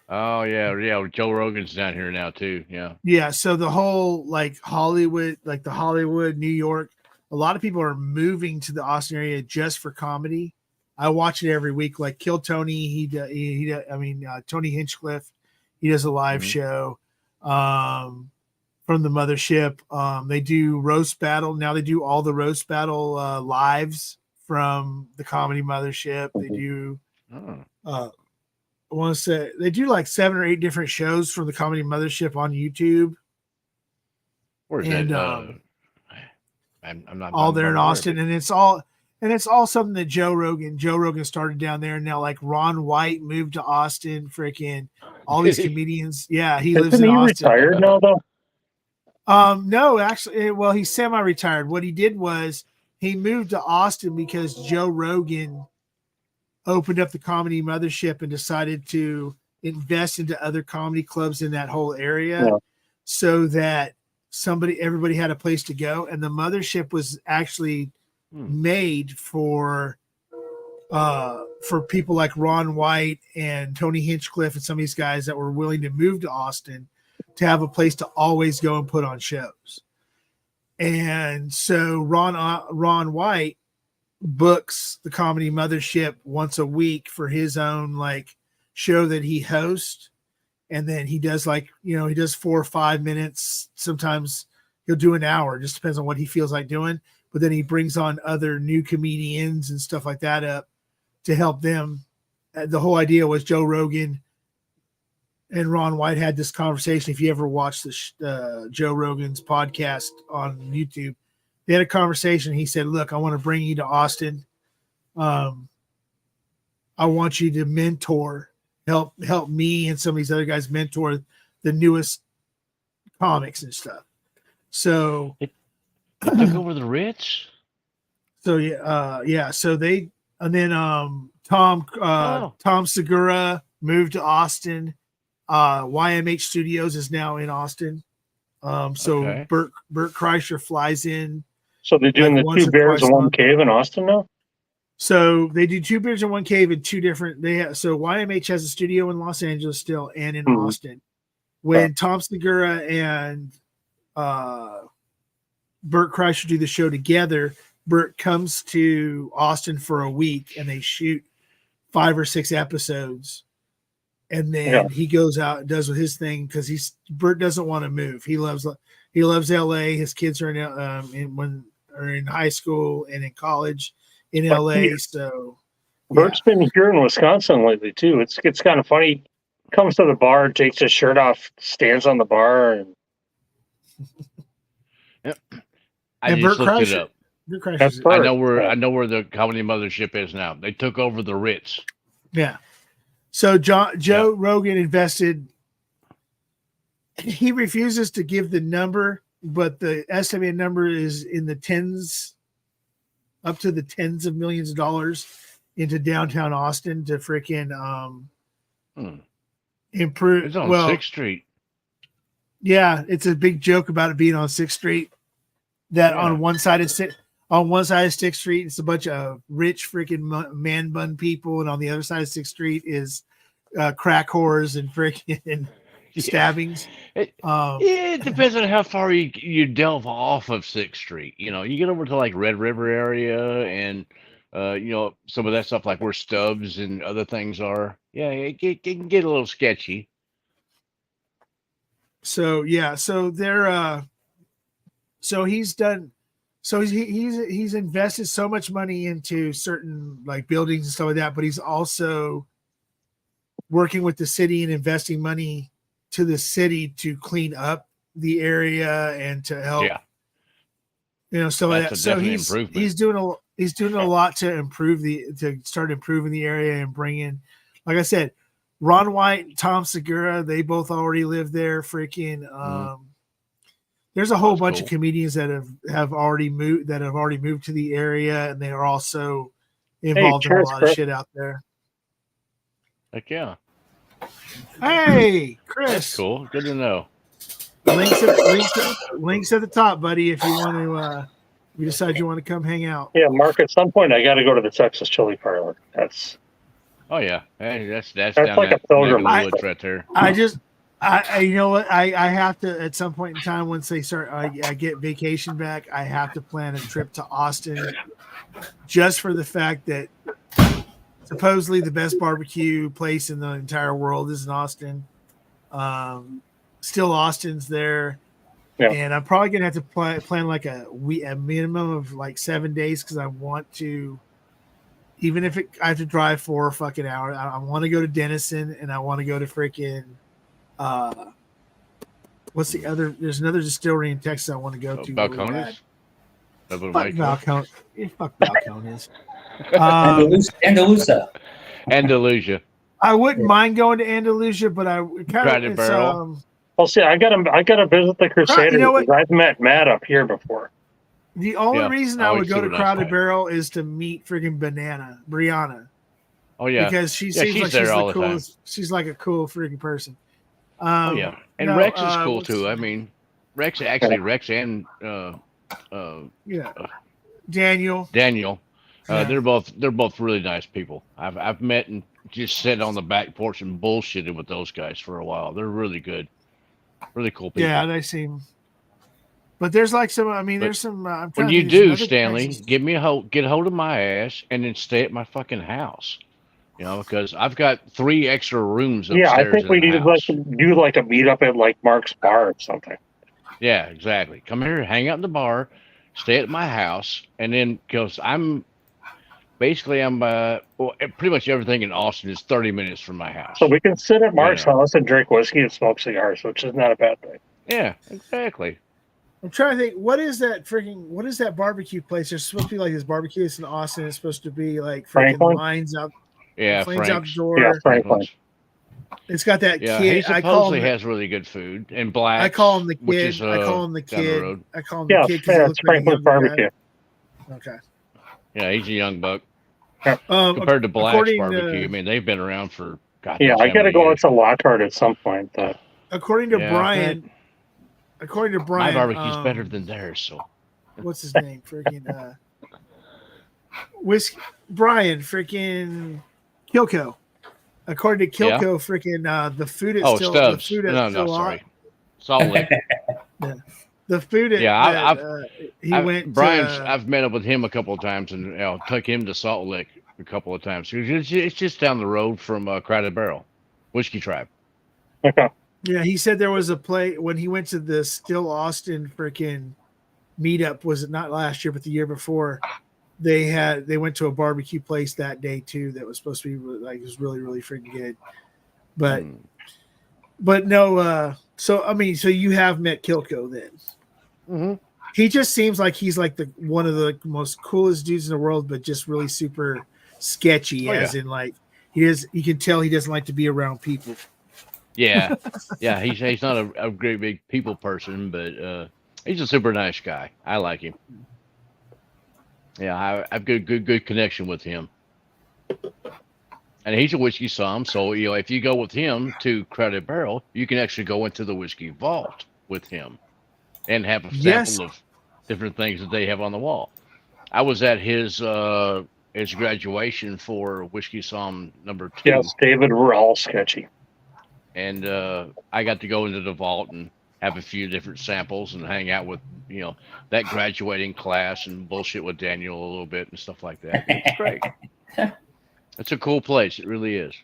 Oh yeah. Joe Rogan's down here now too. Yeah. Yeah. So the whole like Hollywood, New York, a lot of people are moving to the Austin area just for comedy. I watch it every week. Like Kill Tony, Tony Hinchcliffe, he does a live show from the mothership. They do roast battle. Now they do all the roast battle lives from the comedy mothership. They do I want to say they do like 7 or 8 different shows from the comedy mothership on YouTube. Where's that? I'm not all there in Austin, and it's all something that Joe Rogan started down there. And now like Ron White moved to Austin, freaking all these comedians. Yeah, he lives in Austin. Retired now though? No, actually, well, he's semi-retired. What he did was he moved to Austin because Joe Rogan opened up the comedy mothership and decided to invest into other comedy clubs in that whole area so that everybody had a place to go. And the mothership was actually made for people like Ron White and Tony Hinchcliffe and some of these guys that were willing to move to Austin to have a place to always go and put on shows. And so Ron White books the comedy mothership once a week for his own like show that he hosts. And then he does he does 4 or 5 minutes. Sometimes he'll do an hour, just depends on what he feels like doing. But then he brings on other new comedians and stuff like that up to help them. The whole idea was Joe Rogan and Ron White had this conversation. If you ever watched the Joe Rogan's podcast on YouTube, they had a conversation. He said, look, I want to bring you to Austin. I want you to help me and some of these other guys mentor the newest comics and stuff. So it took over the Ritz. So So Tom Segura moved to Austin. YMH Studios is now in Austin. Bert Kreischer flies in. So they're doing the 2 bears in 1 cave in Austin now? So they do 2 bears in 1 cave in 2 different. So YMH has a studio in Los Angeles still and in Austin. When Tom Segura and Bert Kreischer do the show together, Bert comes to Austin for a week and they shoot 5 or 6 episodes. And then he goes out and does his thing because Bert doesn't want to move. He loves LA. His kids are in high school and in college in LA. So Bert's been here in Wisconsin lately too. It's kind of funny. Comes to the bar, takes his shirt off, stands on the bar, and I just looked it up. I know where the comedy mothership is now. They took over the Ritz. Yeah. So Joe Rogan invested. He refuses to give the number, but the estimated number is in the tens, up to the tens of millions of dollars into downtown Austin to freaking improve. It's on 6th Street. Yeah, it's a big joke about it being on 6th Street. That on one side of 6th Street, it's a bunch of rich freaking man bun people, and on the other side of 6th Street is crack whores and freaking stabbings. It depends on how far you delve off of 6th Street. You know, you get over to like Red River area and some of that stuff like where stubs and other things are. Yeah, it can get a little sketchy. So yeah, so they're so he's done. So he's invested so much money into certain like buildings and stuff like that, but he's also working with the city and investing money to the city to clean up the area and to help. Yeah, So that's that a so definite he's improvement. he's doing a lot to start improving the area and bring in, like I said, Ron White and Tom Segura. They both already live there. Freaking. There's a whole That's bunch cool. of comedians that have already moved to the area, and they are also involved in a cheers, lot of Chris. shit out there. Heck yeah, Hey, Chris. that's cool. Good to know. Links at the top, buddy. If you want to, you decide you want to come hang out. Yeah, Mark. At some point, I got to go to the Texas Chili Parlor. That's Oh yeah, hey, that's That's down like a that neck of pilgrimage. the woods right there. I you know what? I have to at some point in time once they start, I get vacation back. I have to plan a trip to Austin, just for the fact that supposedly the best barbecue place in the entire world is in Austin. Still Austin's there. Yeah. And I'm probably gonna have to plan like a minimum of like 7 days because I want to, even if I have to drive 4 fucking hours. I want to go to Denison and I want to go to freaking what's the other? There's another distillery in Texas I want to go to. Really bad. Balcones. Fuck Balcones. Fuck Balcones. Andalusia. Andalusia. I wouldn't mind going to Andalusia, but I kind of Barrel. Well, see, I gotta visit the Crusaders. You know what? I've met Matt up here before. The only reason I would go to super nice Crowded guy. Barrel is to meet freaking Brianna. Oh yeah, Because she Yeah, seems she's like there she's all the the time. coolest. She's like a cool freaking person. Oh yeah, and no, Rex is cool what's- too. I mean, Rex and Yeah, Daniel. Daniel, Yeah. they're both really nice people. I've met and just sat on the back porch and bullshitted with those guys for a while. They're really good, really cool people. Yeah, they seem. But there's like some. I mean, But there's some. I'm When trying you to think, there's do, another Stanley, Texas- get a hold of my ass and then stay at my fucking house. Because I've got 3 extra rooms upstairs. Yeah, I think we in the need to house. do like a meetup at like Mark's bar or something. Yeah, exactly. Come here, hang out in the bar, stay at my house, and then because I'm pretty much everything in Austin is 30 minutes from my house. So we can sit at Mark's Yeah. house and drink whiskey and smoke cigars, which is not a bad thing. Yeah, exactly. I'm trying to think. What is that barbecue place? There's supposed to be like this barbecue. It's in Austin. It's supposed to be like freaking Franklin? lines out. Yeah, Flames out the Frank's. door. Yeah, Franklin. It's got that Yeah, kid. he supposedly has really good food and black. I call him the which kid. is, I call him the down the kid. road. I call him Yeah, the kid because he it's looks like a Franklin's younger barbecue. guy. Okay. Yeah, he's a young buck compared to Black's according barbecue. to- I mean, they've been around for God. Yeah, knows I how gotta many go out years. to Lockhart at some point. According to Yeah, Brian. According to My Brian, barbecue's better than theirs. So what's his name? Freaking whiskey. Brian. Freaking Kilco. According to Kilco, freaking the food is still Stubbs. the food is No, still sorry. Salt Lake. The food. Yeah, Brian's. I've met up with him a couple of times, and I'll took him to Salt Lake a couple of times. It's just down the road from Crowded Barrel, Whiskey Tribe. Okay. Yeah, he said there was a play when he went to the Still Austin freaking meetup. Was it not last year, but the year before? They went to a barbecue place that day too. That was supposed to be it was really really freaking good. But no. So I mean, so you have met Kilco then? Mm-hmm. He just seems like he's like one of the most coolest dudes in the world, but just really super sketchy. In like you can tell he doesn't like to be around people. Yeah, yeah. He's not a great big people person, but he's a super nice guy. I like him. Yeah, I've good connection with him, and he's a whiskey som. So if you go with him to Crowded Barrel, you can actually go into the whiskey vault with him, and have a sample of different things that they have on the wall. I was at his graduation for Whiskey Som number 2. Yes, David, we're all sketchy. And I got to go into the vault and have a few different samples and hang out with, that graduating class and bullshit with Daniel a little bit and stuff like that. It's great. It's a cool place. It really is.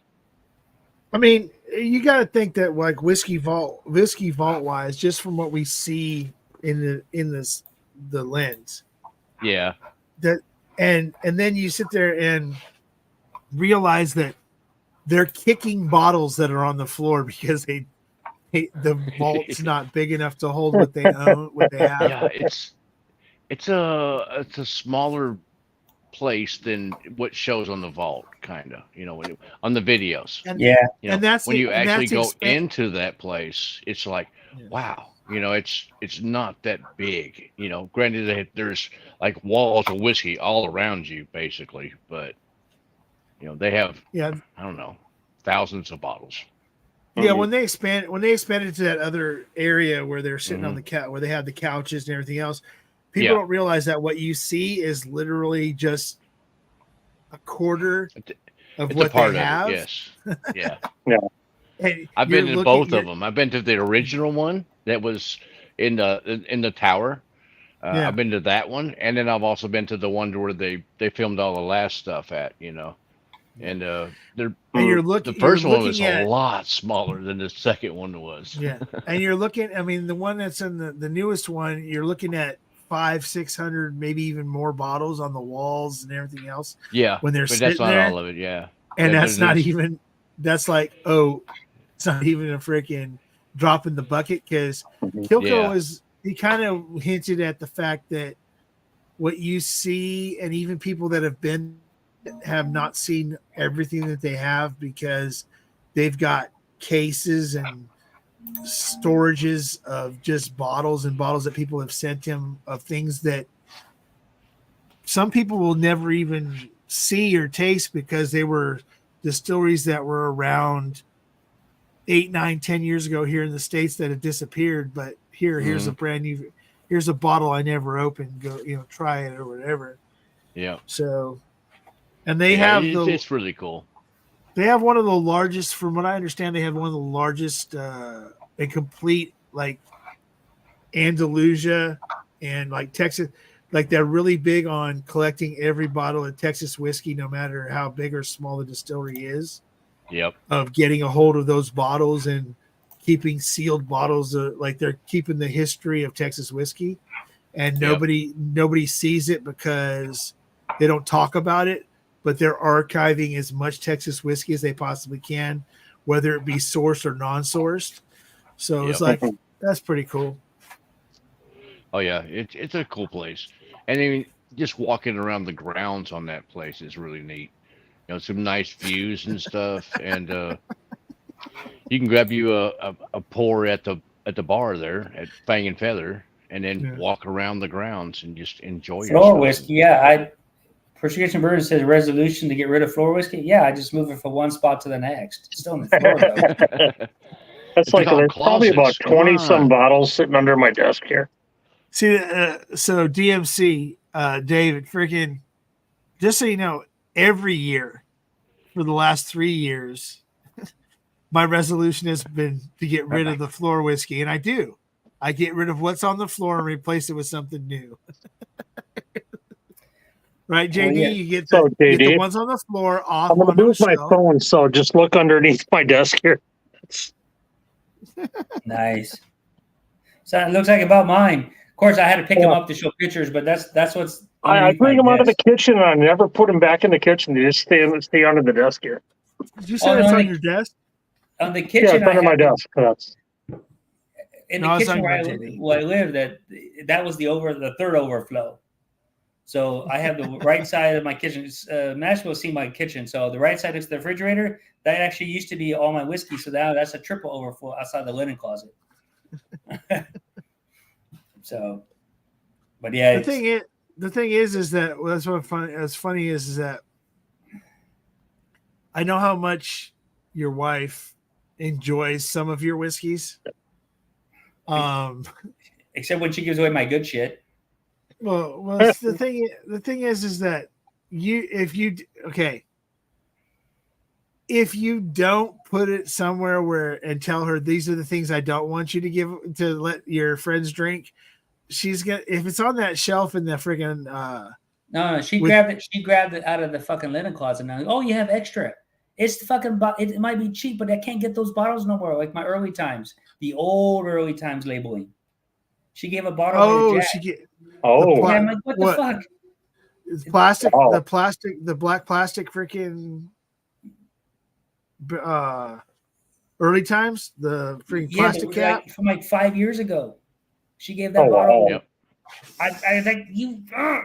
I mean, you got to think that like whiskey vault wise, just from what we see in the lens, Yeah. that and then you sit there and realize that they're kicking bottles that are on the floor because the vault's not big enough to hold what they own, what they have. Yeah, it's a smaller place than what shows on the vault, kind of, on the videos. Yeah. And that's when you and actually that's go into that place, it's like, wow, it's not that big. Granted, there's like walls of whiskey all around you, basically, but they have, I don't know, thousands of bottles. Yeah, when they expanded to that other area where they're sitting on the couch, where they have the couches and everything else, people don't realize that what you see is literally just a quarter of what they have. Yes, yeah. And I've been in both of them. I've been to the original one that was in the tower. I've been to that one, and then I've also been to the one where they filmed all the last stuff at. And the first one was a lot smaller than the second one was. Yeah. And you're looking, I mean, the one that's in the newest one, you're looking at 500-600, maybe even more bottles on the walls and everything else. Yeah. When they're but sitting that's not there, all of it. Yeah. And that's not even, that's like, it's not even a freaking drop in the bucket, because Kilco he kind of hinted at the fact that what you see, and even people that have not seen everything that they have, because they've got cases and storages of just bottles and bottles that people have sent him of things that some people will never even see or taste, because they were distilleries that were around 8, 9, 10 years ago here in the States that had disappeared. But here's a brand new, here's a bottle I never opened, go, try it or whatever. Yeah. So, and they have it's really cool. They have one of the largest, from what I understand, they have one of the largest and complete, like, Andalusia and like Texas, like they're really big on collecting every bottle of Texas whiskey, no matter how big or small the distillery is. Yep. Of getting a hold of those bottles and keeping sealed bottles, like they're keeping the history of Texas whiskey, and nobody sees it because they don't talk about it, but they're archiving as much Texas whiskey as they possibly can, whether it be sourced or non-sourced. So it's like, that's pretty cool. Oh yeah, it's a cool place, and I mean, just walking around the grounds on that place is really neat. Some nice views and stuff, and you can grab you a pour at the bar there at Fang and Feather, and then walk around the grounds and just enjoy floor yourself. whiskey. Yeah, Prescription Bourbon says resolution to get rid of floor whiskey. Yeah, I just move it from one spot to the next. It's still on the floor though. That's like there's probably about 20 some bottles sitting under my desk here. See, so DMC, David, freaking, just so you know, every year for the last 3 years, my resolution has been to get rid of the floor whiskey, and I do. I get rid of what's on the floor and replace it with something new. Right, JD? You get the ones on the floor off. I'm going to lose my phone, so just look underneath my desk here. Nice. So it looks like about mine. Of course, I had to pick them up to show pictures, but that's what's. I bring them out of the kitchen, and I never put them back in the kitchen. They just stay under the desk here. Did you say it's on your desk? On the kitchen, yeah, it's under my desk. In the kitchen where I live, that was the third overflow. So I have the right side of my kitchen. Mash will see my kitchen. So the right side is the refrigerator. That actually used to be all my whiskey. So now that's a triple overflow outside the linen closet. So, but yeah. The thing is that that's what funny is that I know how much your wife enjoys some of your whiskeys. Except when she gives away my good shit. Well, the thing is that if you don't put it somewhere where and tell her these are the things I don't want you to let your friends drink, she's gonna, if it's on that shelf in the freaking No, she with- grabbed it. She grabbed it out of the fucking linen closet. Now, oh, you have extra. It's the fucking. It might be cheap, but I can't get those bottles no more. Like my early times, the old early times labeling. She gave a bottle. oh, to Jack. she get Oh, pla- Yeah, I'm like, what the what? fuck? It's plastic, Wow. the black plastic freaking early times, the freaking Yeah, plastic but cap. like, from like 5 years ago, she gave that Oh, bottle. wow. Yep. I like you. I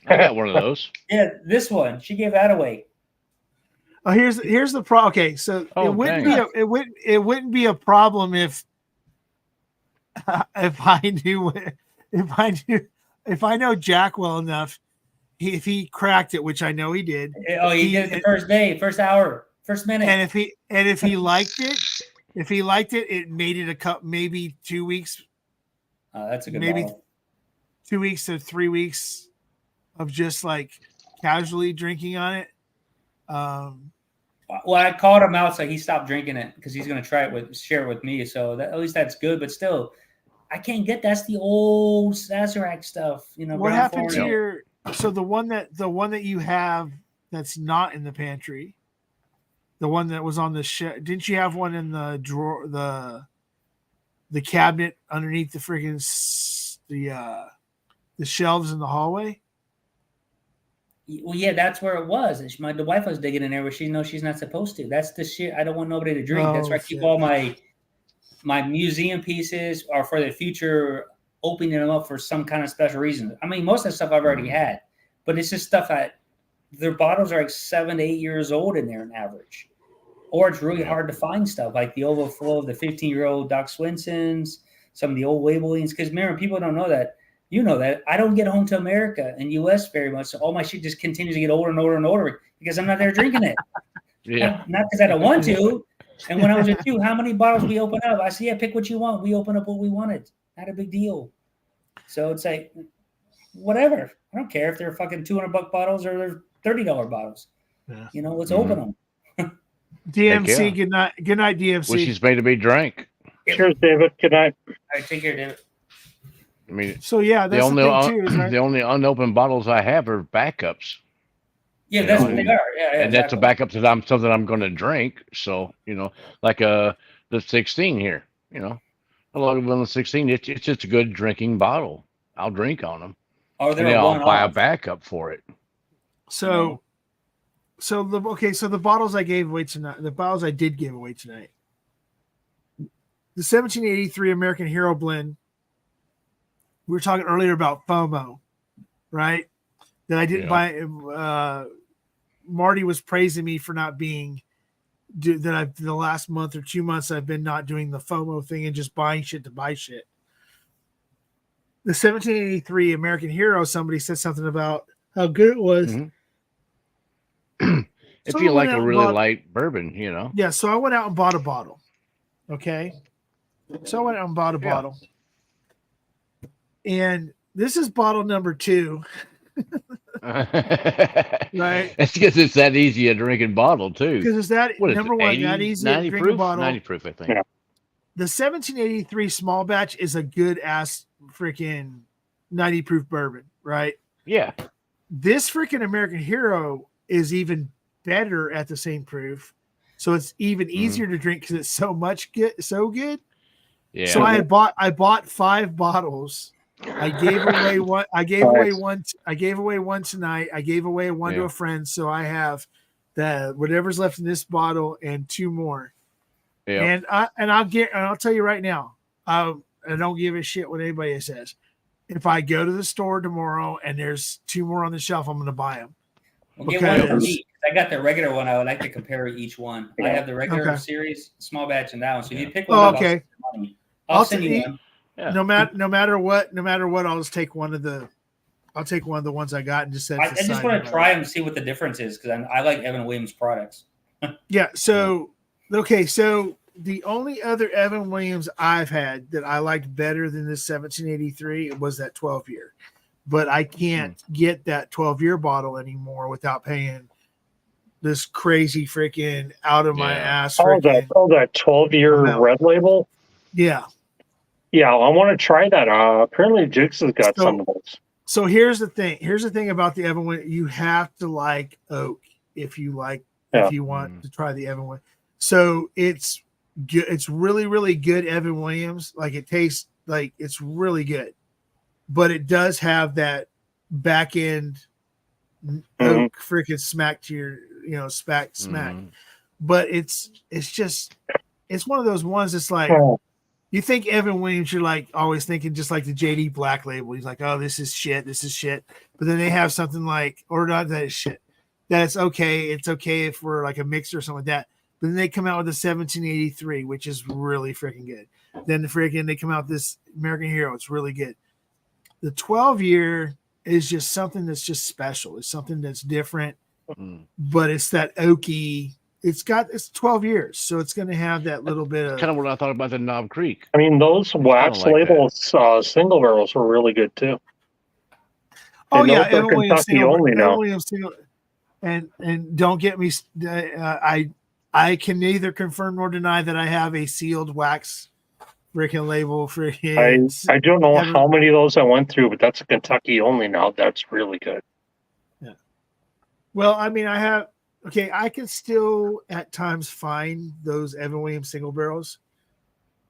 got one of those. Yeah, this one. She gave that away. Oh, here's the problem. Okay, so Oh, it wouldn't dang. be it wouldn't be a problem if I know Jack well enough, if he cracked it, which I know he did, Oh, he did it the first day, first hour, first minute. and if he liked it, it made it a cup, maybe 2 weeks, Oh, that's a good maybe bottle. 2 weeks to 3 weeks of just like casually drinking on it. Well, I called him out, so he stopped drinking it because he's going to try it share it with me. So at least that's good. But still, I can't get that's the old Sazerac stuff. You know What Brown happened to Thorn. your? So the one that you have that's not in the pantry, the one that was on the shelf. Didn't you have one in the drawer, the cabinet underneath the freaking the shelves in the hallway? Well, yeah, that's where it was. The wife was digging in there, but she knows she's not supposed to. That's the shit. I don't want nobody to drink. That's why I keep shit. all my museum pieces are for the future, opening them up for some kind of special reason. I mean, most of the stuff I've already had, but it's just stuff that their bottles are like 7 to 8 years old in there on average. Or it's really hard to find stuff like the overflow of the 15-year-old Doc Swinsons, some of the old labelings. Because remember, people don't know that. You know that I don't get home to America and US very much. So all my shit just continues to get older and older and older because I'm not there drinking it. Yeah. Not because I don't want to. And when I was with you, how many bottles we open up? I said, yeah, pick what you want. We open up what we wanted. Not a big deal. So it's like, whatever. I don't care if they're fucking $200 bottles or they're $30 bottles. Yeah. You know, let's open them. DMC, yeah. good night, DMC. Which is made to be drank. Cheers, David. Good night. All right, take care, David. I mean, So yeah, that's the thing too. Is, right? the only unopened bottles I have are backups. Yeah, You that's know, what they are. Yeah, And that's a exactly. backup to something I'm going to drink. So, like the 16 here, I love the 16. It's just a good drinking bottle. I'll drink on them. Or And they're then a I'll one buy a off. backup for it. So the bottles I gave away tonight, the bottles I did give away tonight, the 1783 American Hero Blend. We were talking earlier about FOMO, right? That I didn't buy. Marty was praising me for not being the last month or 2 months I've been not doing the FOMO thing and just buying shit to buy shit. The 1783 American Hero, somebody said something about how good it was. Mm-hmm. If So you I like went a out and really bought- light bourbon, Yeah, so I went out and bought a bottle. Okay. So I went out and bought a bottle. And this is bottle number 2. Right. It's because it's that easy a drinking bottle too. Because it's that What is number it, one, 80, that easy 90 to drink proof? a bottle. 90 proof, I think. Yeah. The 1783 small batch is a good ass freaking 90 proof bourbon, right? Yeah. This freaking American Hero is even better at the same proof. So it's even easier to drink because it's so good. Yeah. So I bought 5 bottles. I gave away one. I gave away one tonight. I gave away one to a friend. So I have whatever's left in this bottle and 2 more. Yeah. And I'll tell you right now, I don't give a shit what anybody says. If I go to the store tomorrow and there's 2 more on the shelf, I'm going to buy them. Well, get one for me. I got the regular one. I would like to compare each one. I have the regular series, small batch, and that one. So if you pick one, I'll send you one. Yeah. No matter what, I'll just take one of the. I'll take one of the ones I got and just set. I just want to try them and see what the difference is because I like Evan Williams products. Yeah. So So the only other Evan Williams I've had that I liked better than this 1783 was that 12 year, but I can't get that 12-year bottle anymore without paying this crazy freaking out of my Yeah. ass. Oh, that 12-year amount. red label. Yeah. Yeah, I want to try that. Apparently, Jukes has got some of those. So here's the thing. Here's the thing about the Evan Williams. You have to like oak if you want to try the Evan Williams. So it's good. It's really, really good Evan Williams. Like it tastes like it's really good, but it does have that back end oak freaking smack to your, smack. But it's one of those ones that's like, you think Evan Williams, you're like always thinking just like the JD Black label. He's like, oh, this is shit. But then they have something like, or not that it's shit. That it's okay. It's okay for like a mixer or something like that. But then they come out with the 1783, which is really freaking good. Then they come out with this American Hero. It's really good. The 12-year is just something that's just special. It's something that's different, but it's that oaky. It's 12 years, so it's going to have that little bit of kind of what I thought about the Knob Creek. I mean, those wax like labels single barrels were really good too. Oh and yeah, those are Evan Williams Kentucky single, only Evan now. Williams single, and don't get me. I can neither confirm nor deny that I have a sealed wax freaking label for him. I don't know how many of those I went through, but that's a Kentucky only now. That's really good. Yeah. Well, I mean, I have. Okay, I can still at times find those Evan Williams single barrels.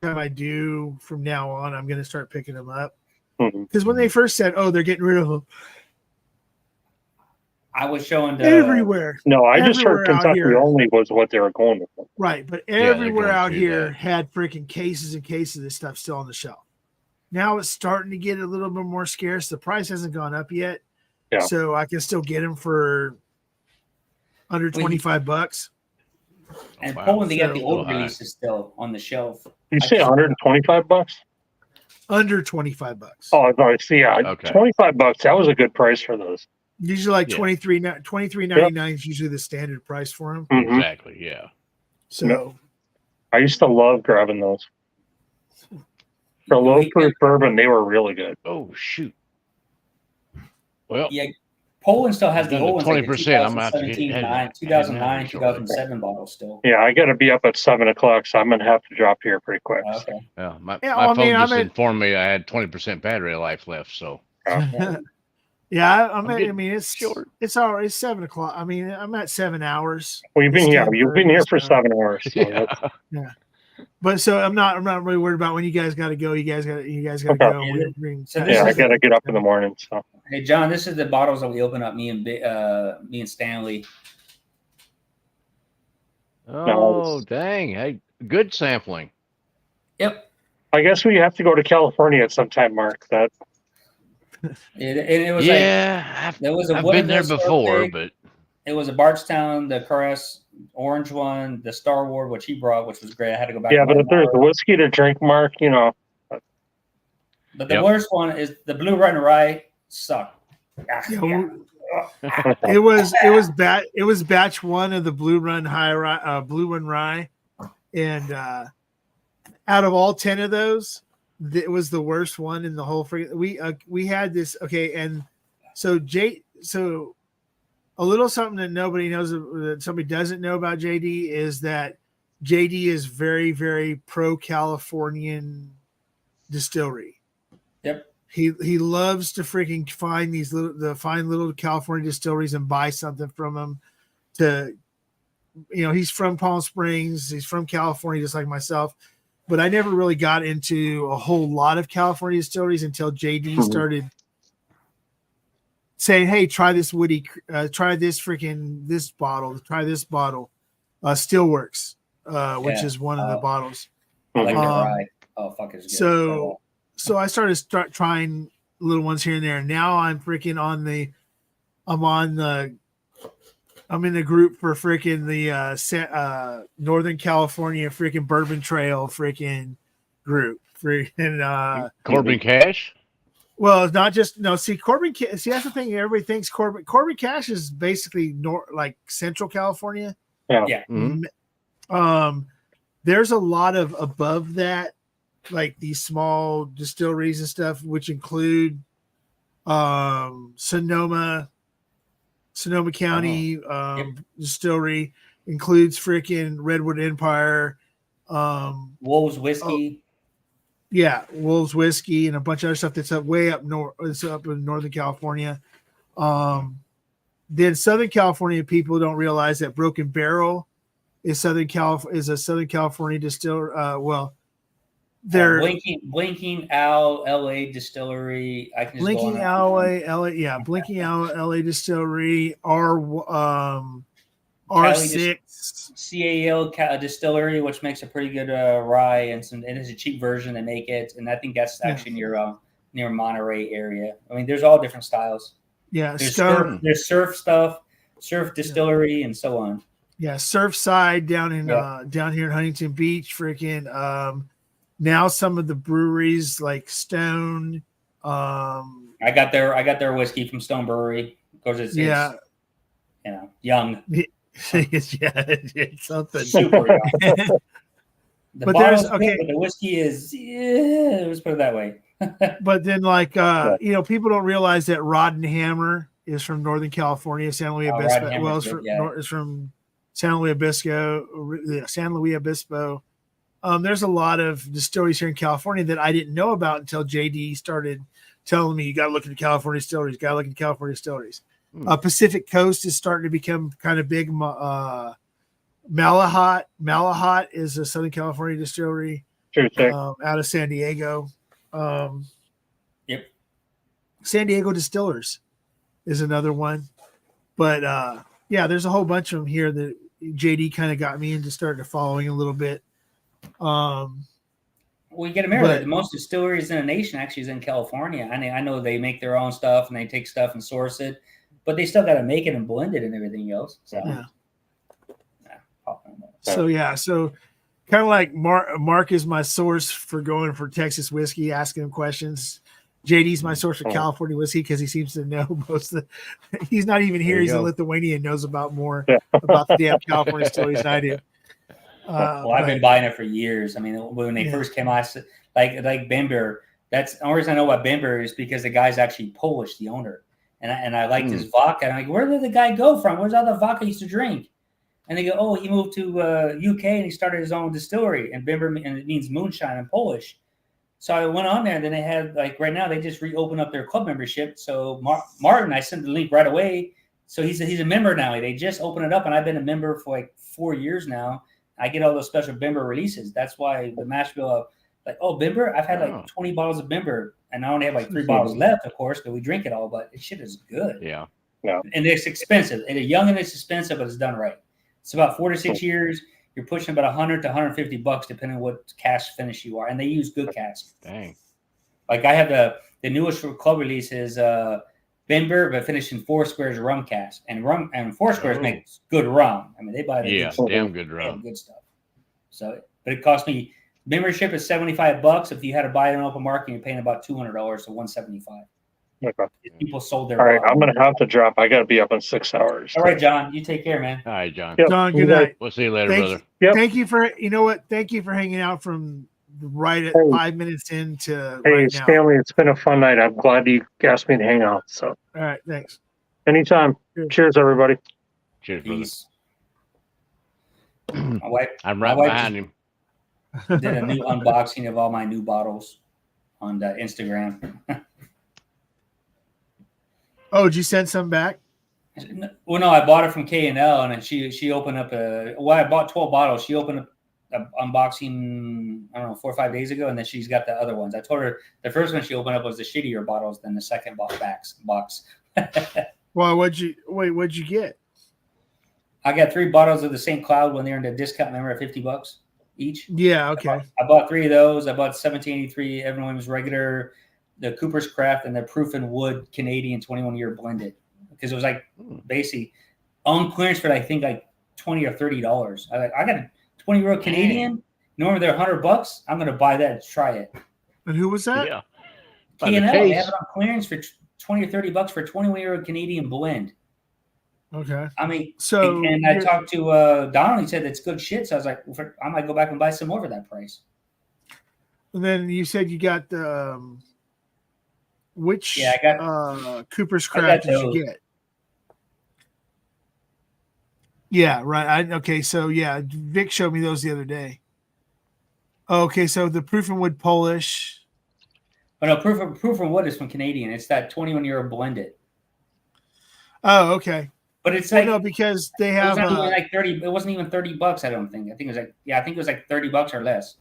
Time I do from now on, I'm going to start picking them up. Because when they first said, "Oh, they're getting rid of them," I was showing everywhere. No, I just heard Everywhere out Kentucky here. only was what they were going with. Right, but they're everywhere going out through here that. had freaking cases and cases of this stuff still on the shelf. Now it's starting to get a little bit more scarce. The price hasn't gone up yet, so I can still get them for under $25. And wow. Poland, they got the So old high. releases still on the shelf. You say $125? Under $25. Oh, no, see, Okay. $25. That was a good price for those. Usually like Yeah. $23.99 is usually the standard price for them. Exactly. Yeah. So I used to love grabbing those. For low proof bourbon, they were really good. Oh shoot. Well, Yeah, Poland still has the Down to old ones, like the 20%, I'm gonna have to get 2017, 2009, 2007 bottles still. Yeah, I got to be up at 7 o'clock, so I'm gonna have to drop here pretty quick. So. Okay. yeah, my Yeah, phone I mean, just I'm at- informed me I had 20% battery life left. So yeah, I getting mean it's short. it's already 7 o'clock. I mean, I'm at 7 hours. Well, you've been It's you've been here for 10:30, 7 hours. So yeah. Yeah. But so I'm not really worried about when you guys got to go. You guys got to Okay. go. So this I is- got to get up in the morning. So Hey John, this is the bottles that we opened up. Me and Stanley. Oh dang! Hey, good sampling. Yep. I guess we have to go to California at some time, Mark. That It was Yeah, there was a I've been there Woodville before, Pig. but It was a Bardstown, the Caress orange one, the Star Wars, which he brought, which was great. I had to go back. yeah, to but my if there's bottle. whiskey to drink, Mark, But the Yep. worst one is the Blue Run Rye sucked. Yeah, It was batch one of the Blue Run Rye, and out of all 10 of those, it was the worst one in the whole freaking. We had this and so a little something that nobody knows that somebody doesn't know about JD is that JD is very, very pro Californian distillery. Yep. He loves to freaking find little California distilleries and buy something from them. He's from Palm Springs. He's from California, just like myself. But I never really got into a whole lot of California distilleries until JD started saying, "Hey, try this woody, try this bottle, try this bottle." Steelworks, which is one of the bottles. I like the rye. Oh fuck, it's good. So I started trying little ones here and there. And now I'm freaking I'm in the group for freaking the Northern California freaking Bourbon Trail freaking group. Freaking Corbin Cash. Well, it's not just Corbin. See, that's the thing. Everybody thinks Corbin Cash is basically like Central California. Yeah. Mm-hmm. There's a lot of above that, like these small distilleries and stuff, which include Sonoma, Sonoma County distillery, includes freaking Redwood Empire, Wolves whiskey. Wolves whiskey, and a bunch of other stuff that's up way up north. It's up in Northern California. Then Southern California people don't realize that Broken Barrel is a Southern California distiller. They're Blinking Owl LA distillery. I can just Blinking Owl LA, Blinking Owl LA distillery. R6 CAL distillery, which makes a pretty good rye, and it's a cheap version. They make it, and I think that's actually near Monterey area. I mean, there's all different styles. Yeah, there's surf stuff, surf distillery, and so on. Yeah, Surfside down here in Huntington Beach. Freaking now some of the breweries like Stone. I got their whiskey from Stone Brewery because it's young. It's something super young. The but there's but the whiskey is let's put it that way. But then people don't realize that Rod and Hammer is from Northern California. San Luis Obispo. It's from San Luis Obispo. There's a lot of distilleries here in California that I didn't know about until JD started telling me, you got to look at the California distilleries. Pacific Coast is starting to become kind of big. Malahat is a Southern California distillery out of San Diego. San Diego Distillers is another one. But there's a whole bunch of them here that JD kind of got me into starting to following a little bit. We get to remember that the most distilleries in the nation actually is in California. I know they make their own stuff and they take stuff and source it, but they still got to make it and blend it and everything else. So, so kind of like Mark is my source for going for Texas whiskey, asking him questions. JD's my source for California whiskey because he seems to know most of the. He's not even here. He's in Lithuania and knows about more about the damn California distilleries than I do. I've been buying it for years. I mean, when they first came out, like Bember. That's the only reason I know about Bember is because the guy's actually Polish, the owner, and I liked his vodka. And I'm like, where did the guy go from? Where's all the vodka he used to drink? And they go, oh, he moved to UK and he started his own distillery. And Bember, and it means moonshine in Polish. So I went on there, and then they had right now they just reopened up their club membership. So Martin, I sent the link right away. So he's a member now. They just opened it up, and I've been a member for 4 years now. I get all those special Bember releases. That's why the mash bill Bember. I've had 20 bottles of Bember, and I only have 3 bottles left, of course, because we drink it all. But this shit is good. Yeah. And it's expensive. And it's young and it's expensive, but it's done right. It's about 4 to 6 years. You're pushing about $100 to $150 depending on what cask finish you are, and they use good cask. Dang. Like I have the newest club release is Bember, but finished in 4 Squares rum cask, and 4 Squares makes good rum. I mean, they buy damn good rum, good stuff. So, but it cost me membership is $75. If you had to buy it in open market, you're paying about $200 to $175. Okay. People sold their. All right, I'm gonna have to drop. I gotta be up in 6 hours. All right, John, you take care, man. All right, John. Yep. John, good night. We'll see you later, brother. Thank you for Thank you for hanging out from right at 5 minutes into right now. Stanley, it's been a fun night. I'm glad you asked me to hang out. So all right, thanks. Anytime. Cheers, everybody. Cheers, brother. Peace. My wife, I'm right behind him. Did a new unboxing of all my new bottles on the Instagram. Oh, did you send some back? Well, no, I bought it from K&L, and then she opened up I bought 12 bottles. She opened up an unboxing, I don't know, 4 or 5 days ago, and then she's got the other ones. I told her the first one she opened up was the shittier bottles than the second box. Well, what'd you get? I got 3 bottles of the St. Cloud when they're in the discount, remember, at $50 each. Yeah, okay. I bought 3 of those. I bought 1783 Evan Williams regular, the Cooper's Craft, and the Proof and Wood Canadian 21-year blended, because it was basically on clearance for I think $20 or $30. I got a 20-year-old Canadian. Normally they're $100. I'm going to buy that and try it. And who was that? Yeah. K&L. They have it on clearance for $20 or $30 for a 21-year-old Canadian blend. Okay. I mean, so and I talked to Donald. He said that's good shit. So I was like, I might go back and buy some more for that price. And then you said you got the which I got Cooper's Craft did you get? Yeah, right. Okay, so yeah, Vic showed me those the other day. Okay, so the Proof and Wood Polish. Oh no, proof from wood is from Canadian. It's that 21-year blended. Oh, okay. But it's Well, like no, because they it was have not even like 30. It wasn't even $30. I don't think. I think it was like I think it was like $30 or less.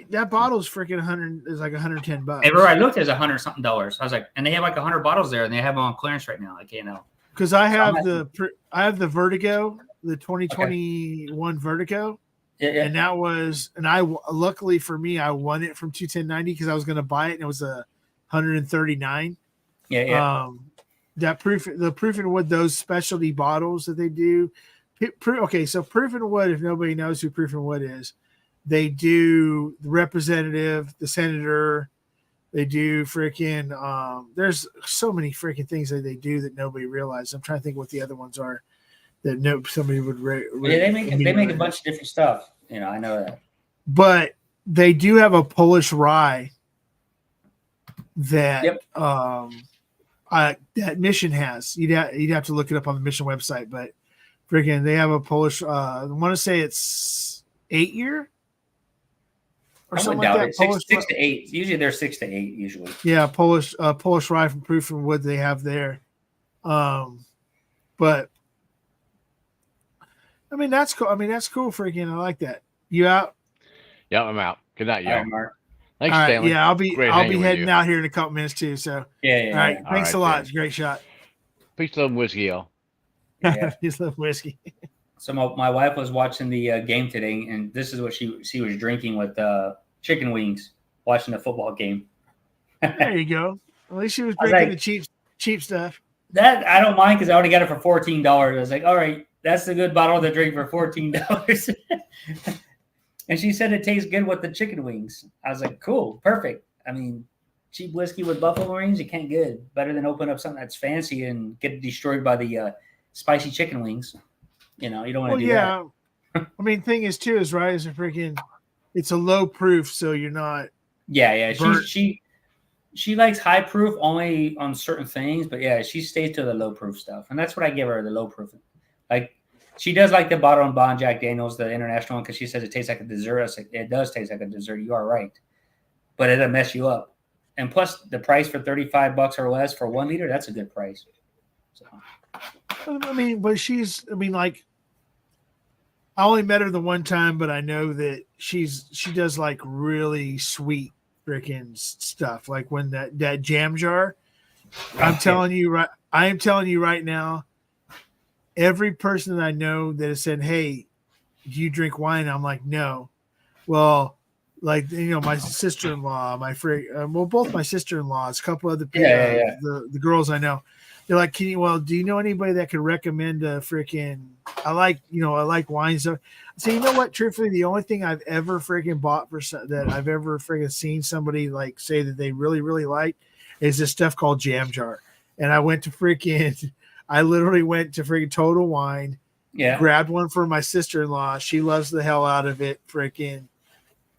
that bottle's freaking 100 is like $110. Everywhere I looked, there's $100 something. I was like, and they have like 100 bottles there, and they have them on clearance right now. Like Because I So I'm have the Vertigo, the 2021 Vertigo, yeah. and that was luckily for me I won it from 21090 because I was going to buy it and it was a 139. Yeah. The Proof and Wood, those specialty bottles that they do. Okay, so Proof and Wood, if nobody knows who Proof and Wood is, they do the representative, the senator. They do freaking. There's so many freaking things that they do that nobody realizes. I'm trying to think what the other ones are that somebody would. They make a bunch of different stuff. I know that. But they do have a Polish rye that that Mission has. You'd have to look it up on the Mission website, but freaking they have a Polish. I want to say it's 8-year or I something would like doubt that. it. 6 to 8. Usually they're 6 to 8. Usually. Yeah, Polish rye from Proof and Wood they have there. But I mean that's cool. Freaking, I like that. You out? Yeah, I'm out. Good night, All y'all. right, Mark. Thanks, All right, Stanley. yeah, I'll be Great hanging with heading you. out here in a couple minutes too. So Yeah. all right, All thanks right, a lot. then. It's a great shot. Peace, love, and whiskey, y'all. Yeah. Just love whiskey. So my wife was watching the game today, and this is what she was drinking with chicken wings, watching the football game. There you go. At least she was I was drinking like- the cheap stuff. That I don't mind because I already got it for $14. I was like, all right, that's a good bottle to drink for $14. And she said it tastes good with the chicken wings. I was like, cool, perfect. I mean, cheap whiskey with buffalo wings, you can't get better than open up something that's fancy and get destroyed by the spicy chicken wings. You don't want to do that. I mean, thing is too is right is it's a low proof, so you're not. Yeah. burnt. She likes high proof only on certain things, but yeah, she stays to the low proof stuff, and that's what I give her, the low proof. Like she does like the bottle and bond Jack Daniels, the international one, because she says it tastes like a dessert. I was like, it does taste like a dessert. You are right, but it'll mess you up. And plus, the price for $35 or less for 1 liter, that's a good price. So. I mean, but like, I only met her the one time, but I know that she does like really sweet freaking stuff. Like when that jam jar, I am telling you right now, every person that I know that has said, "Hey, do you drink wine?" I'm like, no. Well, like my sister-in-law, both my sister-in-laws, a couple other people, the girls I know. They're like, do you know anybody that could recommend a freaking? I like wine stuff. So you know what? Truthfully, the only thing I've ever freaking bought that I've ever freaking seen somebody like say that they really really like is this stuff called Jam Jar. And I literally went to freaking Total Wine, grabbed one for my sister-in-law. She loves the hell out of it. Freaking,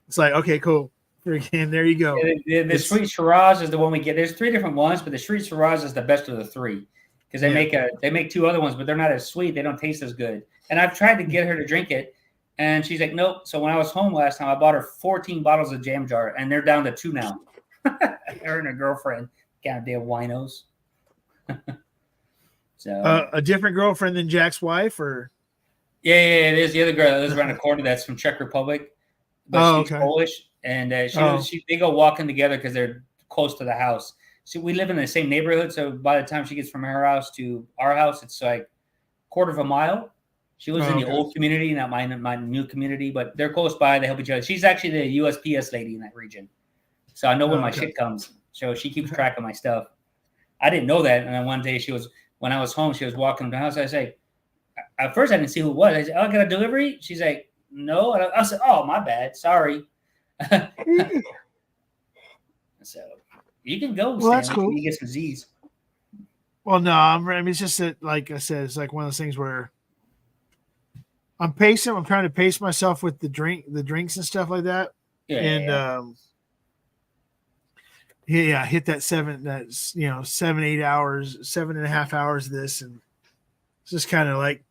it's like okay, cool. Freaking, there you go. The Sweet Shiraz is the one we get. There's 3 different ones, but the Sweet Shiraz is the best of the 3 because they make 2 other ones, but they're not as sweet. They don't taste as good. And I've tried to get her to drink it, and she's like, nope. So when I was home last time, I bought her 14 bottles of Jam Jar, and they're down to 2 now. Her and her girlfriend, goddamn winos. So a different girlfriend than Jack's wife, or yeah, it is the other girl that lives around the corner. That's from Czech Republic, but she's Polish. And they go walking together because they're close to the house. So we live in the same neighborhood. So by the time she gets from her house to our house, it's like quarter of a mile. She lives in the old community, not my new community, but they're close by. They help each other. She's actually the USPS lady in that region. So I know when my shit comes. So she keeps track of my stuff. I didn't know that. And then one day when I was home, she was walking to the house. I say, at first I didn't see who it was. I said, oh, I got a delivery? She's like, no. And I said, oh, my bad. Sorry. So you can go. Well, that's cool. You get some Z's. Well, no, I mean, it's just that, like I said, it's like one of those things where I'm pacing. I'm trying to pace myself with the drinks and stuff like that. Hit that 7.5 hours of this, and it's just kind of like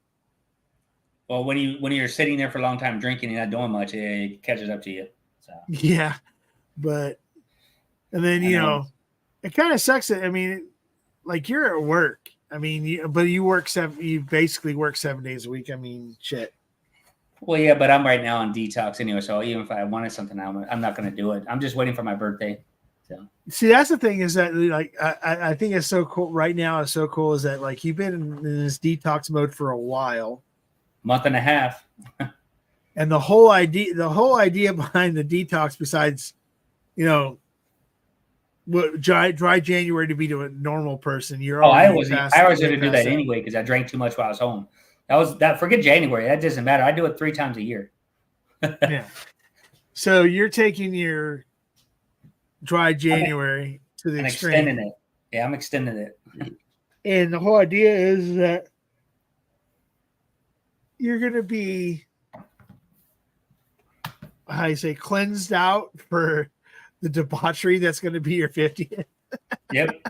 Well, when you're sitting there for a long time drinking and not doing much, it catches up to you. So Yeah, but and then you know, it kind of sucks. I mean, like you're at work. I mean, but you work you basically work 7 days a week. I mean, shit. Well, yeah, but I'm right now on detox anyway. So even if I wanted something, I'm not going to do it. I'm just waiting for my birthday. So see, that's the thing is that like I think it's so cool right now. It's so cool is that like you've been in this detox mode for a while, month and a half. and the whole idea behind the detox, besides, you know, what dry January to be to a normal person, you're I already was way going to do past that anyway because I drank too much while I was home. Forget January. That doesn't matter. I do it 3 times a year. Yeah. So you're taking your dry January to the and extreme. extending it. Yeah, I'm extending it. And the whole idea is that you're going to be, how you say, cleansed out for the debauchery that's going to be your 50th. Yep.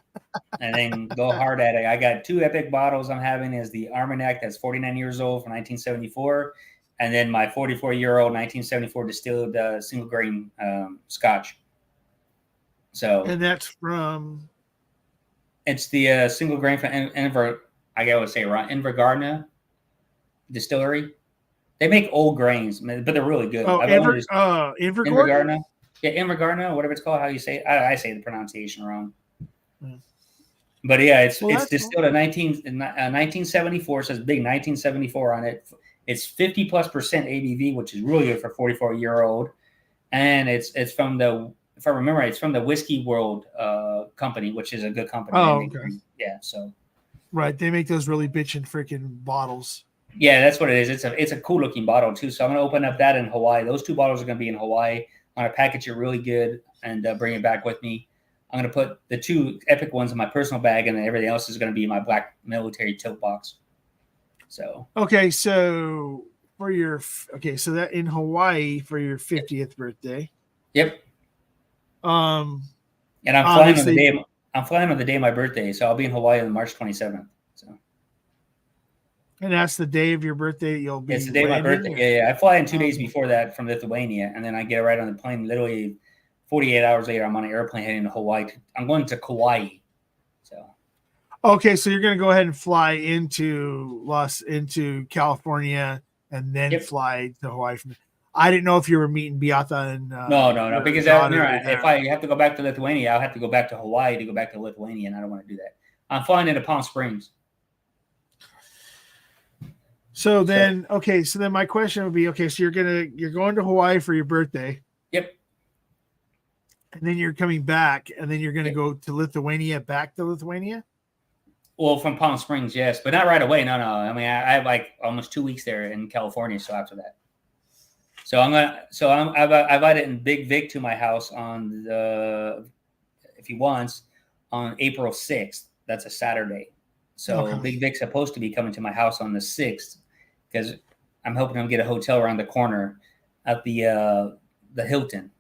And then go hard at it. I got 2 epic bottles I'm having is the Armagnac that's 49 years old from 1974. And then my 44-year-old 1974 distilled single grain scotch. So And that's from? It's the single grain from Invergardner Distillery. They make old grains, but they're really good. Oh, Invergardner? Yeah, Invergardner, whatever it's called, how you say it. I say the pronunciation wrong. But yeah, it's distilled in 1974. It says big 1974 on it. It's 50+% ABV, which is really good for 44-year-old. And it's from the, if I remember right, it's from the Whiskey World company, which is a good company. Oh, okay. Yeah, so. Right, they make those really bitchin' freaking bottles. Yeah, that's what it is. It's a cool looking bottle too. So I'm gonna open up that in Hawaii. Those 2 bottles are gonna be in Hawaii. I'm gonna package it really good and bring it back with me. I'm gonna put the 2 epic ones in my personal bag, and then everything else is gonna be in my black military tote box. So okay, so so that in Hawaii for your 50th birthday. Yep. And I'm flying on the day. I'm flying on the day of my birthday, so I'll be in Hawaii on March 27th. So. And that's the day of your birthday. You'll be. It's the day of my birthday. Yeah. I fly in 2 days before that from Lithuania, and then I get right on the plane. Literally, 48 hours later, I'm on an airplane heading to Hawaii. I'm going to Kauai. So. Okay, so you're going to go ahead and fly into California, and then fly to Hawaii from. I didn't know if you were meeting Beata and. No. Because if I have to go back to Lithuania, I'll have to go back to Hawaii to go back to Lithuania, and I don't want to do that. I'm flying into Palm Springs. So then my question would be, so you're going to Hawaii for your birthday. Yep. And then you're coming back, and then you're going to go to Lithuania, back to Lithuania? Well, from Palm Springs, yes, but not right away. No. I mean, I have like almost 2 weeks there in California, so after that. So I've invited in Big Vic to my house on if he wants, on April 6th. That's a Saturday. So Big Vic's supposed to be coming to my house on the 6th, because I'm hoping him get a hotel around the corner at the Hilton.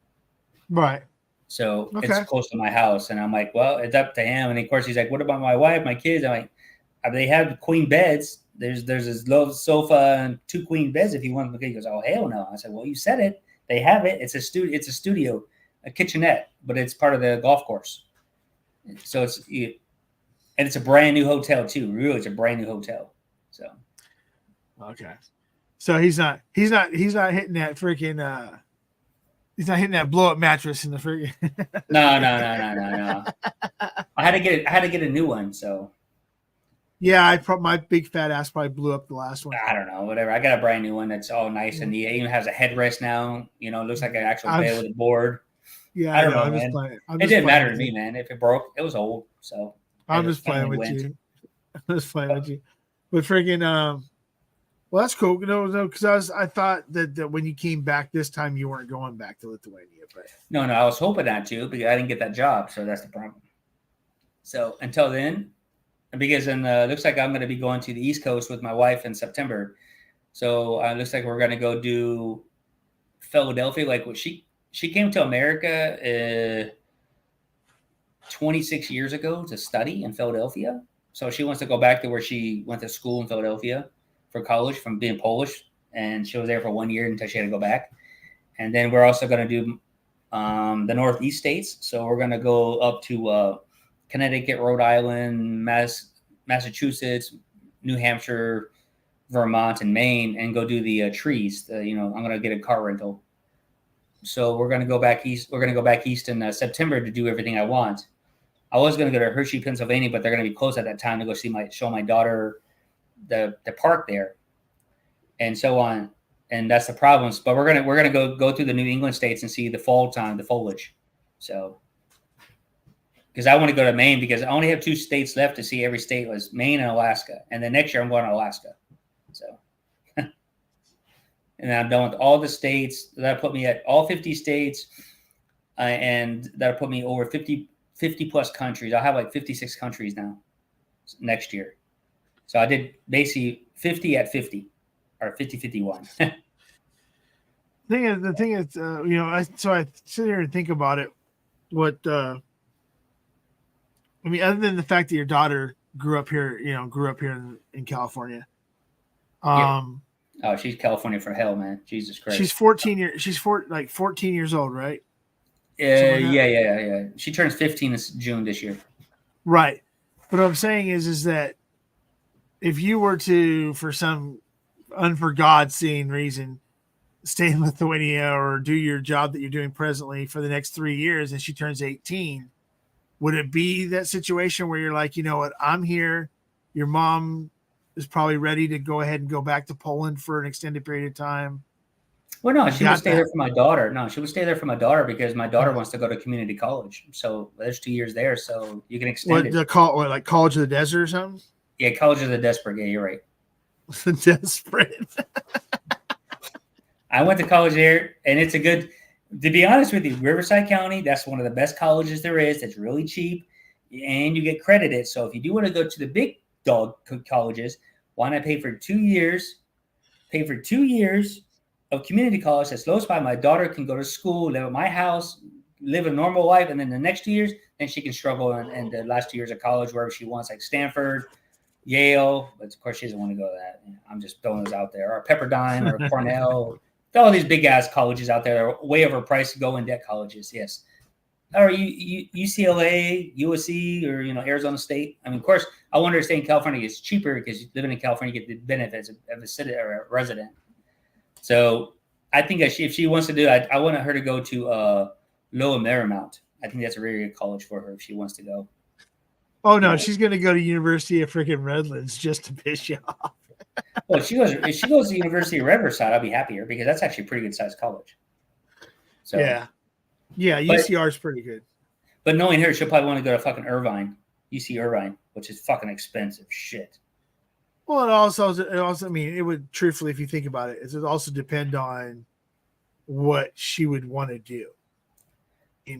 Right. So it's close to my house. And I'm like, well, it's up to him. And of course he's like, what about my wife, my kids? I'm like, they have queen beds. There's this low sofa and 2 queen beds if you want. He goes, oh, hell no. I said, well, you said it. They have it. It's a studio, a kitchenette, but it's part of the golf course. So it's a brand new hotel too. Really, it's a brand new hotel. So. Okay. So he's not hitting that freaking he's not hitting that blow up mattress in the freaking. No. I had to get a new one. So. Yeah, my big fat ass probably blew up the last one. I don't know, whatever. I got a brand new one that's all nice and neat. It even has a headrest now. You know, it looks like an actual bed with a board. Yeah, I don't know, I'm man. just playing. It didn't matter to me, man. If it broke, it was old. So I'm just playing with you. I'm just playing with you. But freaking well, that's cool. No, because I thought that when you came back this time you weren't going back to Lithuania, but no, I was hoping not to because I didn't get that job, so that's the problem. So until then. Because looks like I'm going to be going to the East Coast with my wife in September. So it looks like we're going to go do Philadelphia. Like she came to America 26 years ago to study in Philadelphia. So she wants to go back to where she went to school in Philadelphia for college from being Polish. and she was there for 1 year until she had to go back. And then we're also going to do the Northeast states. So we're going to go up to Connecticut, Rhode Island, Massachusetts, New Hampshire, Vermont, and Maine, and go do the trees. I'm going to get a car rental. So we're going to go back east. We're going to go back east in September to do everything I want. I was going to go to Hershey, Pennsylvania, but they're going to be closed at that time to go show my daughter the park there, and so on. And that's the problem. But we're gonna go through the New England states and see the fall time, the foliage. So, because I want to go to Maine because I only have 2 states left to see. Every state was Maine and Alaska, and then next year I'm going to Alaska. So, and I'm done with all the states. That'll put me at all 50 states, and that'll put me over 50 plus countries. I'll have like 56 countries now next year. So I did basically 50 at 50 or 50-51. The thing is, I sit here and think about it. Other than the fact that your daughter grew up here in California. Oh, she's California for hell, man. Jesus Christ. She's 14 years old, right? Yeah. She turns 15 in June this year. Right. But what I'm saying is that if you were to, for some unforeseen reason, stay in Lithuania or do your job that you're doing presently for the next 3 years and she turns 18, would it be that situation where you're like, you know what, I'm here, your mom is probably ready to go ahead and go back to Poland for an extended period of time? Well, no, she would stay there for my daughter. No, she would stay there for my daughter because my daughter wants to go to community college. So there's 2 years there, so you can extend it. Like College of the Desert or something? Yeah, College of the Desperate. Yeah, you're right. The Desperate. I went to college there, and it's a good. To be honest with you, Riverside County, that's one of the best colleges there is. That's really cheap, and you get credited. So if you do want to go to the big dog colleges, why not pay for 2 years? Pay for 2 years of community college that's close by. My daughter can go to school, live at my house, live a normal life, and then the next 2 years, then she can struggle in the last 2 years of college wherever she wants, like Stanford, Yale. But of course, she doesn't want to go to that. I'm just throwing those out there. Or Pepperdine or Cornell. All these big ass colleges out there are way overpriced to go in debt colleges. Yes. Or UCLA, USC, or Arizona State. I mean, of course, I wanted to stay in California. It's cheaper because living in California, you get the benefits of a citizen or a resident. So I think if she wants to do it, I want her to go to Lower Marymount. I think that's a very good college for her if she wants to go. Oh no, she's going to go to University of freaking Redlands just to piss you off. Well, if she goes to the University of Riverside, I'll be happier because that's actually a pretty good sized college. So yeah, UCR is pretty good. But knowing her, she'll probably want to go to fucking Irvine, UC Irvine, which is fucking expensive shit. Well, it also, I mean, it would truthfully, if you think about it, it would also depend on what she would want to do.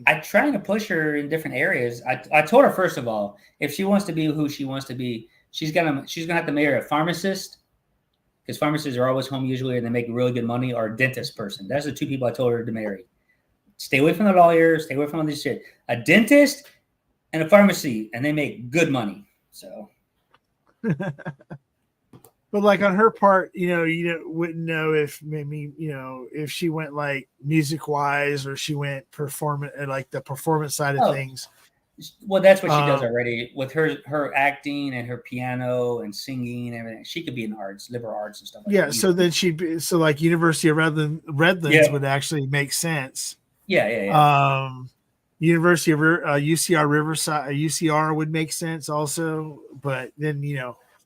I'm trying to push her in different areas. I told her, first of all, if she wants to be who she wants to be, she's gonna have to marry a pharmacist, because pharmacists are always home usually and they make really good money, or a dentist person. That's the 2 people I told her to marry. Stay away from the lawyers, stay away from all this shit. A dentist and a pharmacy, and they make good money. So but like on her part, you wouldn't know if maybe, if she went like music wise or she went like the performance side of things. Well, that's what she does already with her acting and her piano and singing and everything. She could be in arts, liberal arts and stuff like that. Yeah. So then like University of Redlands would actually make sense. Yeah. University of UCR Riverside, UCR would make sense also. But then,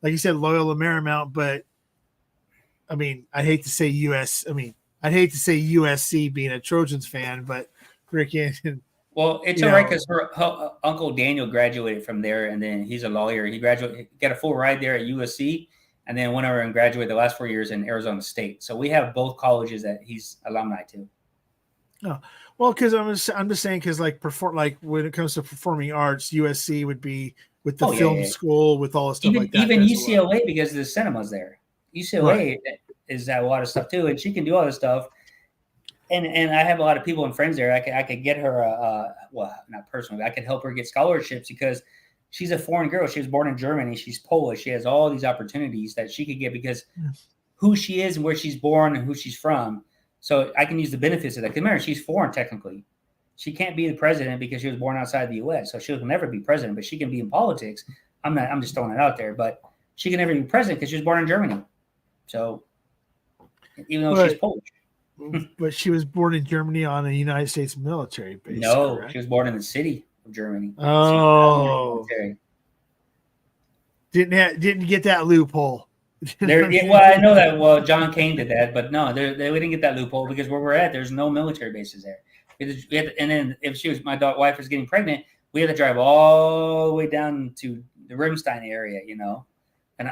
like you said, Loyola Marymount, but I mean, I'd hate to say USC being a Trojans fan, but freaking. Well, it's all right because her uncle Daniel graduated from there, and then he's a lawyer. He got a full ride there at USC, and then went over and graduated the last 4 years in Arizona State. So we have both colleges that he's alumni to. Oh, well, because I'm just saying, because like when it comes to performing arts, USC would be with the film school with all the stuff like that. Even UCLA, because the cinema's there. UCLA is that a lot of stuff too, and she can do all this stuff. And I have a lot of people and friends there. I could get her, well, not personally, I could help her get scholarships because she's a foreign girl. She was born in Germany. She's Polish. She has all these opportunities that she could get because who she is and where she's born and who she's from. So I can use the benefits of that. Because remember, she's foreign technically. She can't be the president because she was born outside the U.S. So she'll never be president, but she can be in politics. I'm just throwing it out there, but she can never be president because she was born in Germany. So even though she's Polish. But she was born in Germany on a United States military base. No, correct? she was born in the city of Germany. Oh, didn't get that loophole. Well, I know that. Well, John Kane did that, but no, we didn't get that loophole because where we're at, there's no military bases there. And then if my wife was getting pregnant, we had to drive all the way down to the Rimstein area, and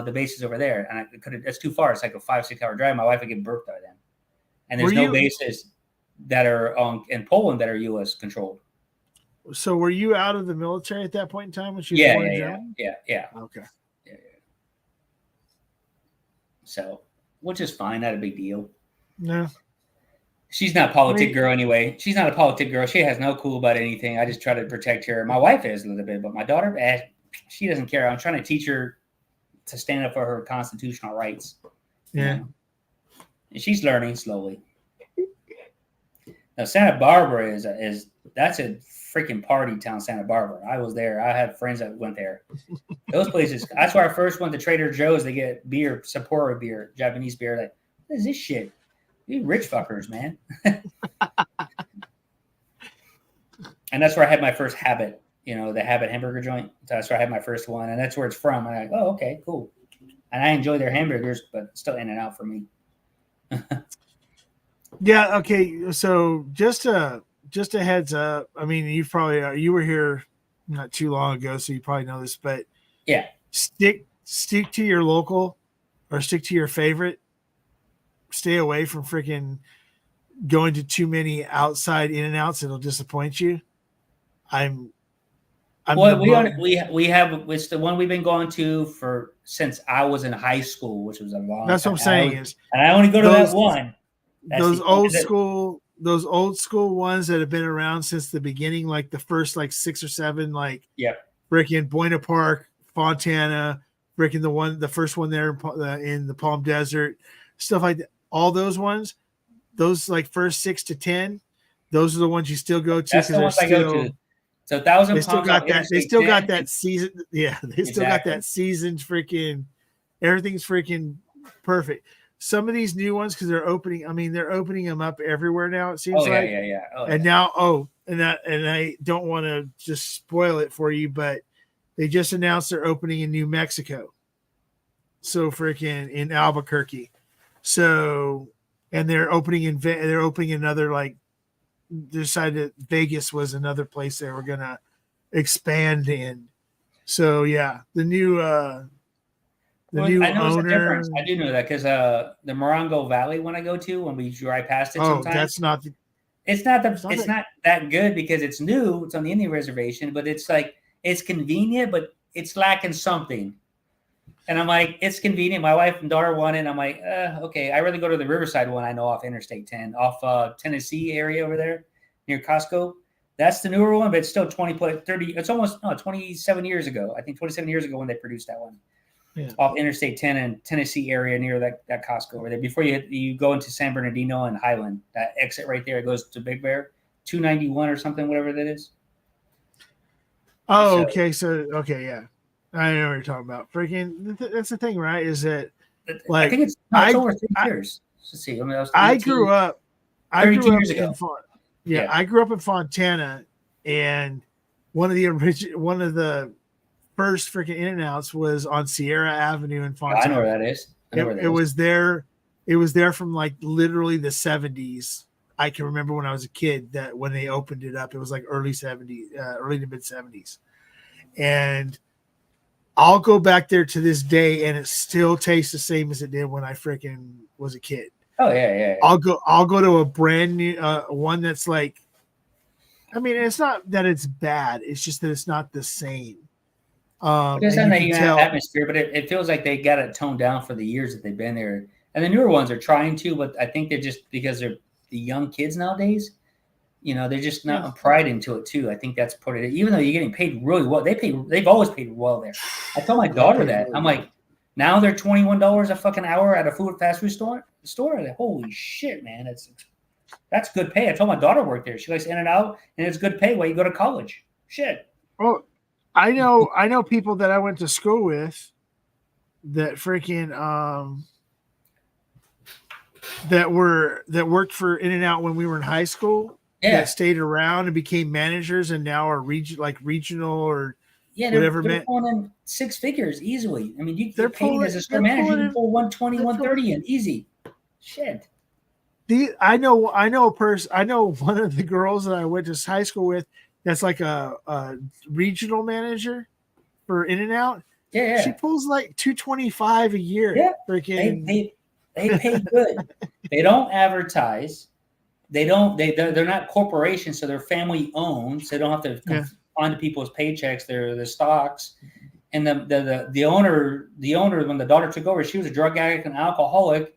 the base is over there, and it's too far. It's like a 5-6 hour drive. My wife would give birth by then, and there's no bases that are in Poland that are U.S. controlled. So were you out of the military at that point in time when she was born in Germany? Yeah. Okay. Yeah. So, which is fine, not a big deal. No. She's not a politic girl anyway. She's not a politic girl. She has no clue about anything. I just try to protect her. My wife is a little bit, but my daughter, she doesn't care. I'm trying to teach her to stand up for her constitutional rights. Yeah. And she's learning slowly. Now, Santa Barbara that's a freaking party town, Santa Barbara. I was there. I had friends that went there. Those places, that's where I first went to Trader Joe's. They get beer, Sapporo beer, Japanese beer. Like, what is this shit? You rich fuckers, man. And that's where I had my first Habit, the Habit hamburger joint. That's where I had my first one. And that's where it's from. And I'm like, oh, okay, cool. And I enjoy their hamburgers, but still in and out for me. Yeah. Okay. So just a heads up. I mean, you were here not too long ago, so you probably know this, but yeah, stick to your local or stick to your favorite. Stay away from freaking going to too many outside in and outs. It'll disappoint you. We have it's the one we've been going to since I was in high school, which was a long. That's time. what I'm saying and I only go to that one. Those old school ones that have been around since the beginning, like the first 6 or 7, freaking Buena Park, Fontana, freaking the first one there in the Palm Desert, stuff like that. All those ones, those first 6 to 10, those are the ones you still go to. That's the ones I go to. So 1,000 They still got that. They still got that season. Yeah, they still got that seasoned freaking. Everything's freaking perfect. Some of these new ones, because they're opening. I mean, they're opening them up everywhere now. It seems like. Yeah. And now, and I don't want to just spoil it for you, but they just announced they're opening in New Mexico. So freaking in Albuquerque. So, and they're opening another decided that Vegas was another place they were gonna expand in. So yeah, the new new I know owner. I do know that because the Morongo Valley when we drive past it sometimes. That's not. It's not that good because it's new. It's on the Indian reservation, but it's convenient, but it's lacking something. And I'm like, it's convenient. My wife and daughter want it. And I'm like, okay. I rather go to the Riverside one I know off Interstate 10, off Tennessee area over there near Costco. That's the newer one, but it's still 30. It's almost 27 years ago. I think 27 years ago when they produced that one. Yeah. Off Interstate 10 and Tennessee area near that Costco over there. Before you go into San Bernardino and Highland, that exit right there, it goes to Big Bear, 291 or something, whatever that is. Oh, okay. Yeah. I know what you're talking about. Freaking, that's the thing, right? Is that I think it's over 3 years. Let's see. I grew up 32 years ago. I grew up in Fontana, and one of the first freaking In-N-Outs was on Sierra Avenue in Fontana. I know where that is. It was there. It was there from literally the 70s. I can remember when I was a kid that when they opened it up, it was early 70s, early to mid 70s, and I'll go back there to this day, and it still tastes the same as it did when I freaking was a kid. Oh yeah. I'll go to a brand new one that's I mean, it's not that it's bad. It's just that it's not the same. It doesn't have that atmosphere, but it feels like they got it toned down for the years that they've been there. And the newer ones are trying to, but I think they're just because they're the young kids nowadays. They're just not pride into it too. I think that's even though you're getting paid really well, they've always paid well there. I told my daughter that. I'm like, Now they're $21 a fucking hour at a fast food store. Like, holy shit, man! That's good pay. I told my daughter worked there. She likes In-N-Out, and it's good pay while you go to college. Shit. Oh, I know people that I went to school with that freaking that worked for In-N-Out when we were in high school. Yeah. That stayed around and became managers and now are regional or they're pulling in six figures easily. I mean, they're paying as a store manager. You can pull 120, 130 in easy. Shit. I know one of the girls that I went to high school with that's like a regional manager for In-N-Out. Yeah. She pulls like $225 a year. Yeah. Freaking. They pay good. They don't advertise. They're not corporations, so they're family owned. So they don't have to confine to people's paychecks, their stocks. And the owner, when the daughter took over, she was a drug addict and alcoholic.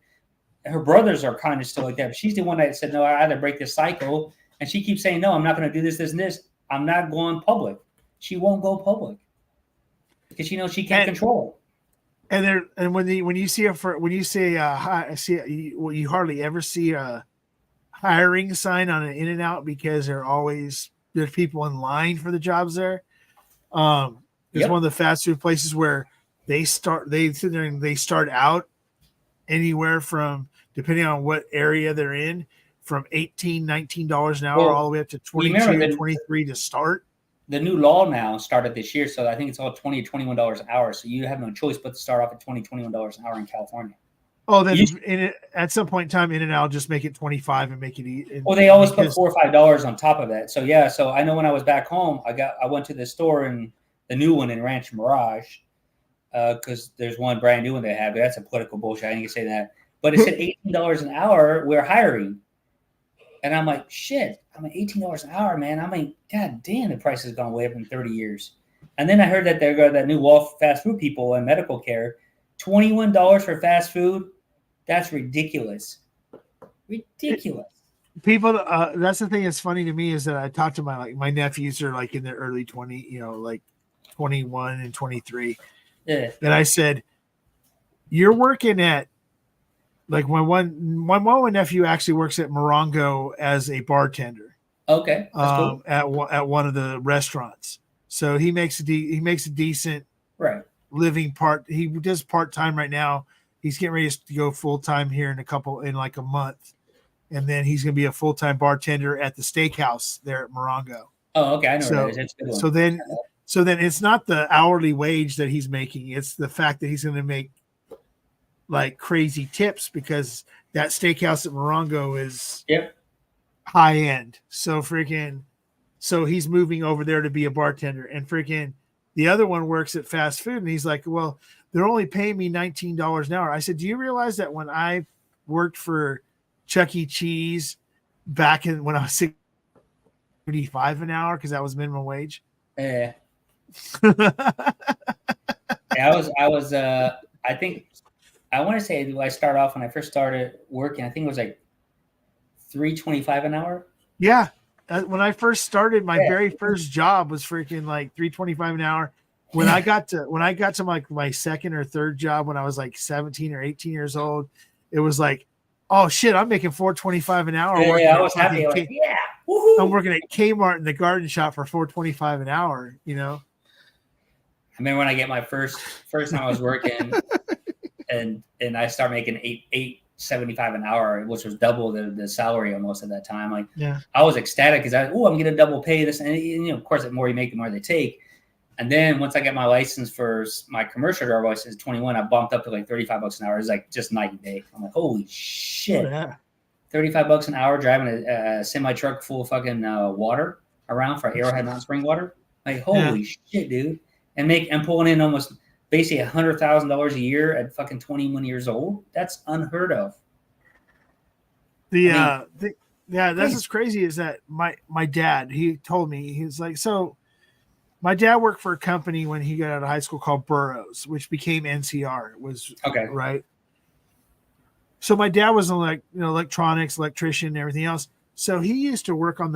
Her brothers are kind of still like that, but she's the one that said, no, I had to break this cycle. And she keeps saying, no, I'm not going to do this, this, and this. I'm not going public. She won't go public because she knows she can't control. And when you hardly ever see a hiring sign on an In-N-Out because there's people in line for the jobs there. It's one of the fast food places where they start out anywhere from, depending on what area they're in, from $18, $19 an hour all the way up to $22, $23 to start. The new law now started this year, so I think it's all $20 to $21 an hour. So you have no choice but to start off at $20, $21 an hour in California. Oh, then at some point in time, In-N-Out will just make it 25 and make it eat. Well, they always put $4 or $5 on top of that. So yeah, so I know when I was back home, I went to the store and the new one in Rancho Mirage, because there's one brand new one they have. But that's a political bullshit. I didn't say that, but it said $18 an hour. We're hiring, and I'm like, shit. I'm like $18 an hour, man. I'm like, god damn, the price has gone way up in 30 years. And then I heard that they got that new wall fast food people and medical care, $21 for fast food. That's ridiculous. Ridiculous. People, that's the thing that's funny to me is that I talk to my nephews are like in their early 20, like 21 and 23. Yeah. And I said, you're working at, like my one nephew actually works at Morongo as a bartender. Okay. That's cool. At one of the restaurants. So he makes a decent living He does part-time right now. He's getting ready to go full-time here in like a month. And then he's going to be a full-time bartender at the steakhouse there at Morongo. Oh, okay. I know what that is. It's a good one. So then it's not the hourly wage that he's making. It's the fact that he's going to make like crazy tips because that steakhouse at Morongo is high end. So he's moving over there to be a bartender, and the other one works at fast food. And he's like, well, they're only paying me $19 an hour. I said, do you realize that when I worked for Chuck E. Cheese back when I was $65 an hour, because that was minimum wage. Yeah. I think I want to say I started off when I first started working. I think it was like $3.25 an hour. Yeah, when I first started, my very first job was freaking like $3.25 an hour. When I got to my second or third job when I was like 17 or 18 years old, it was like, oh shit, I'm making $4.25 an hour. Yeah, I was happy. Like, yeah, woohoo. I'm working at Kmart in the garden shop for $4.25 an hour. I remember when I get my first time I was working. And I started making $8.75 an hour, which was double the salary almost at that time. Like, I was ecstatic because I'm getting double pay this, and of course, the more you make, the more they take. And then once I got my license for my commercial driver license, 21, I bumped up to like $35 an hour. It was like just night and day. I'm like, holy shit, $35 an hour driving a semi truck full of fucking water around for Arrowhead Mountain Spring water. Like, holy shit, dude, and pulling in almost basically $100,000 a year at fucking 21 years old. That's unheard of. That's what's crazy is that my dad, he told me, he's like, so my dad worked for a company when he got out of high school called Burroughs, which became NCR. It was right. So my dad was electronics, electrician, and everything else. So he used to work on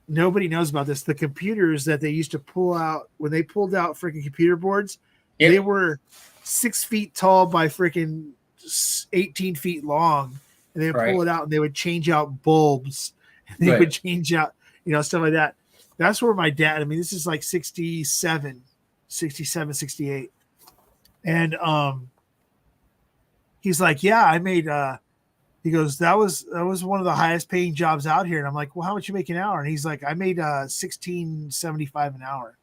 nobody knows about this, the computers that they used to pull out when they pulled out freaking computer boards. They were 6 feet tall by freaking 18 feet long, and they would Right. pull it out and they would change out bulbs. And they Right. would change out, stuff like that. That's where my dad, I mean, this is like 67, 68. And he's like, yeah, I made he goes, that was one of the highest paying jobs out here. And I'm like, well, how much you make an hour? And he's like, I made $16.75 an hour.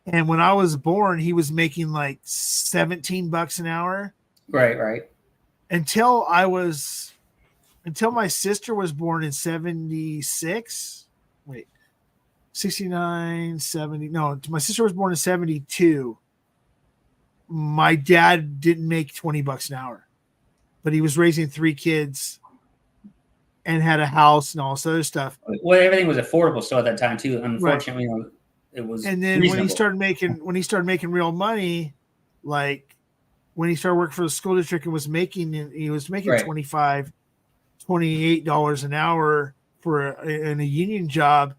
And when I was born, he was making like $17 an hour. Right. Until my sister was born in 76. Wait, 69, 70. No, my sister was born in 72. My dad didn't make $20 an hour, but he was raising 3 kids and had a house and all this other stuff. Well, everything was affordable still at that time too. Unfortunately, it was. And then reasonable. when he started making real money, like when he started working for the school district and he was making Right. $25, $28 an hour in a union job.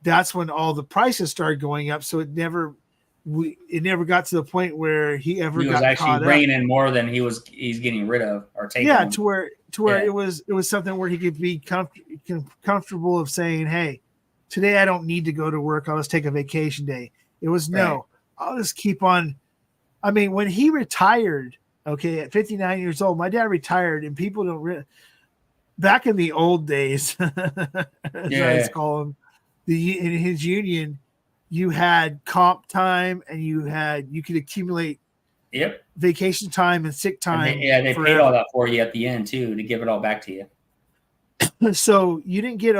That's when all the prices started going up. So it never got to the point where he was got actually caught bringing up. in more than he's getting rid of or taking. Yeah, to where Yeah. it was something where he could be comfortable of saying, hey, today I don't need to go to work. I'll just take a vacation day. It was no, I'll just keep on. I mean, when he retired, okay, at 59 years old, my dad retired, and people don't back in the old days, as I just call them, in his union, you had comp time and you could accumulate vacation time and sick time. They paid all that for you at the end too, to give it all back to you. So you didn't get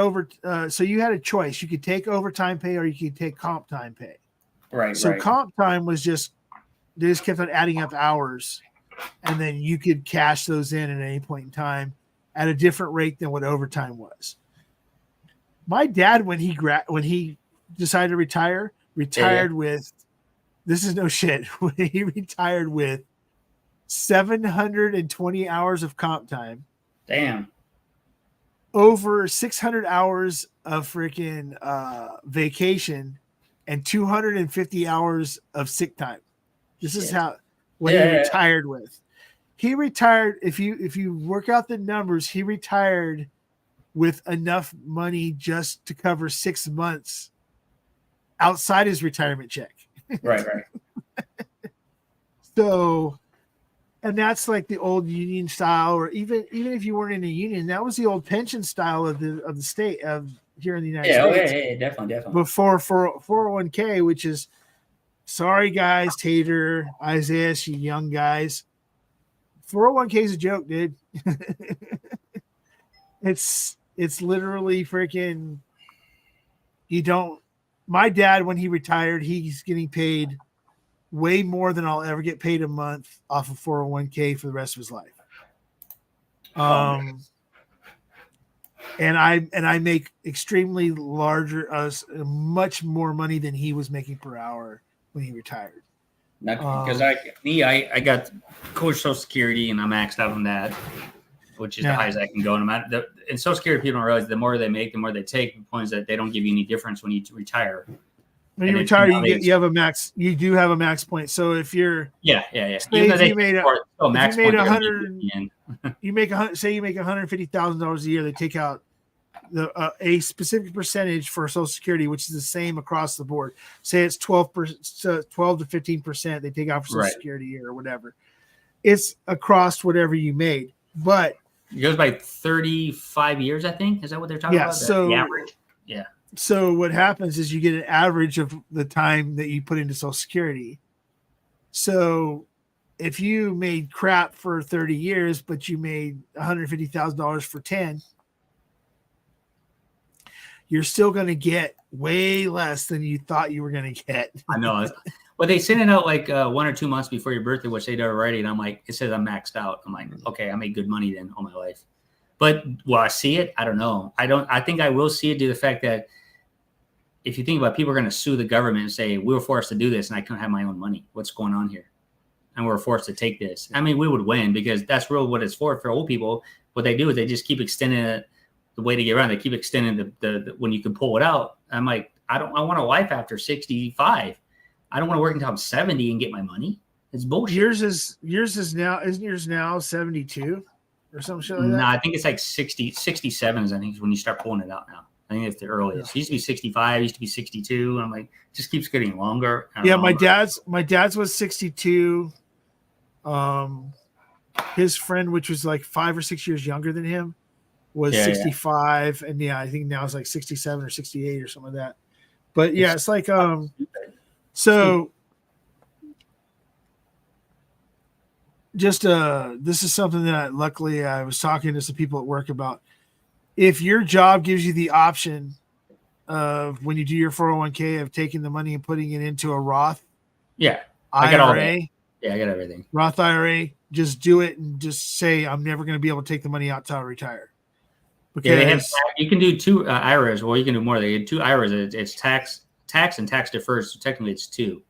so you had a choice. You could take overtime pay or you could take comp time pay. Right. So comp time was they just kept on adding up hours, and then you could cash those in at any point in time at a different rate than what overtime was. My dad, when he decided to retire with, this is no shit, he retired with 720 hours of comp time. Damn. Over 600 hours of freaking vacation and 250 hours of sick time. This is what he retired with. He retired, if you work out the numbers, he retired with enough money just to cover 6 months outside his retirement check. Right. So, and that's like the old union style, or even if you weren't in a union, that was the old pension style of the state of here in the United States. Yeah, definitely. Before 401k, which is, sorry guys, Tater, Isaiah, you young guys, 401k is a joke, dude. It's literally freaking. My dad, when he retired, he's getting paid way more than I'll ever get paid a month off of 401k for the rest of his life. And I make extremely much more money than he was making per hour when he retired. Because I got Coach Social Security and I'm maxed out on that, which is the highest I can go. And Social Security, people don't realize the more they make, the more they take. The point is that they don't give you any difference when you retire. When you retire, you have a max. You do have a max point. So if you're Say you made $150,000 a year, they take out a specific percentage for Social Security, which is the same across the board. Say it's 12 to 15%. They take out for Social Security or whatever. It's across whatever you made, but it goes by 35 years, I think. Is that what they're talking about? So the average. Yeah. So what happens is you get an average of the time that you put into Social Security. So if you made crap for 30 years, but you made $150,000 for 10, you're still going to get way less than you thought you were going to get. I know. Well, they send it out like 1 or 2 months before your birthday, which they do already. And I'm like, it says I'm maxed out. I'm like, okay, I made good money then all my life. But will I see it? I don't know. I think I will see it due to the fact that if you think about it, people are going to sue the government and say, we were forced to do this and I couldn't have my own money. What's going on here? And we're forced to take this. I mean, we would win because that's really what it's for old people. What they do is they just keep extending it, the way to get around. They keep extending the when you can pull it out. I'm like, I want a life after 65. I don't want to work until I'm 70 and get my money. It's bullshit. Yours is now, isn't yours now 72 or some shit like No, that? I think it's like 60, 67 is I think is when you start pulling it out now. I think it's the earliest. It used to be 65, used to be 62. And I'm like, it just keeps getting longer. And Yeah, longer. my dad's was 62. His friend, which was like 5 or 6 years younger than him, was 65, and I think now it's like 67 or 68 or something like that. But yeah, it's like so just this is something that luckily I was talking to some people at work about. If your job gives you the option of when you do your 401k of taking the money and putting it into a Roth I got all that. IRA, I got everything. Roth IRA, just do it and just say I'm never going to be able to take the money out till I retire. Because you can do 2 IRAs, or you can do more. They get 2 IRAs. It's tax and tax deferred. So technically, it's 2.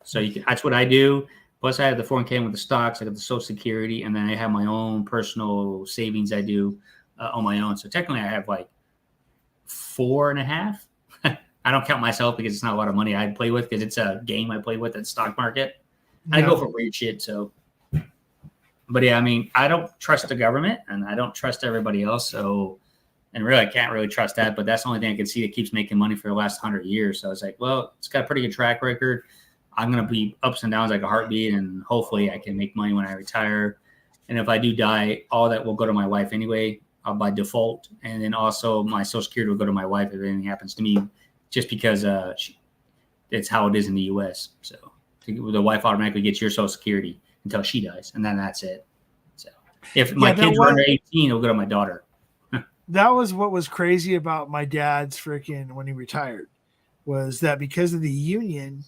So that's what I do. Plus, I have the 401k with the stocks. I got the Social Security, and then I have my own personal savings. I do on my own. So technically, I have like 4.5. I don't count myself because it's not a lot of money I play with because it's a game I play with at the stock market. I go for weird shit. So, but yeah, I mean, I don't trust the government and I don't trust everybody else. So, and really, I can't really trust that. But that's the only thing I can see that keeps making money for the last 100 years. So I was like, well, it's got a pretty good track record. I'm going to be ups and downs like a heartbeat, and hopefully I can make money when I retire. And if I do die, all that will go to my wife anyway, by default. And then also my Social Security will go to my wife if anything happens to me, just because it's how it is in the U.S. So the wife automatically gets your Social Security until she dies, and then that's it. So if my kids are under 18, it'll go to my daughter. That was what was crazy about my dad's freaking when he retired, was that because of the union,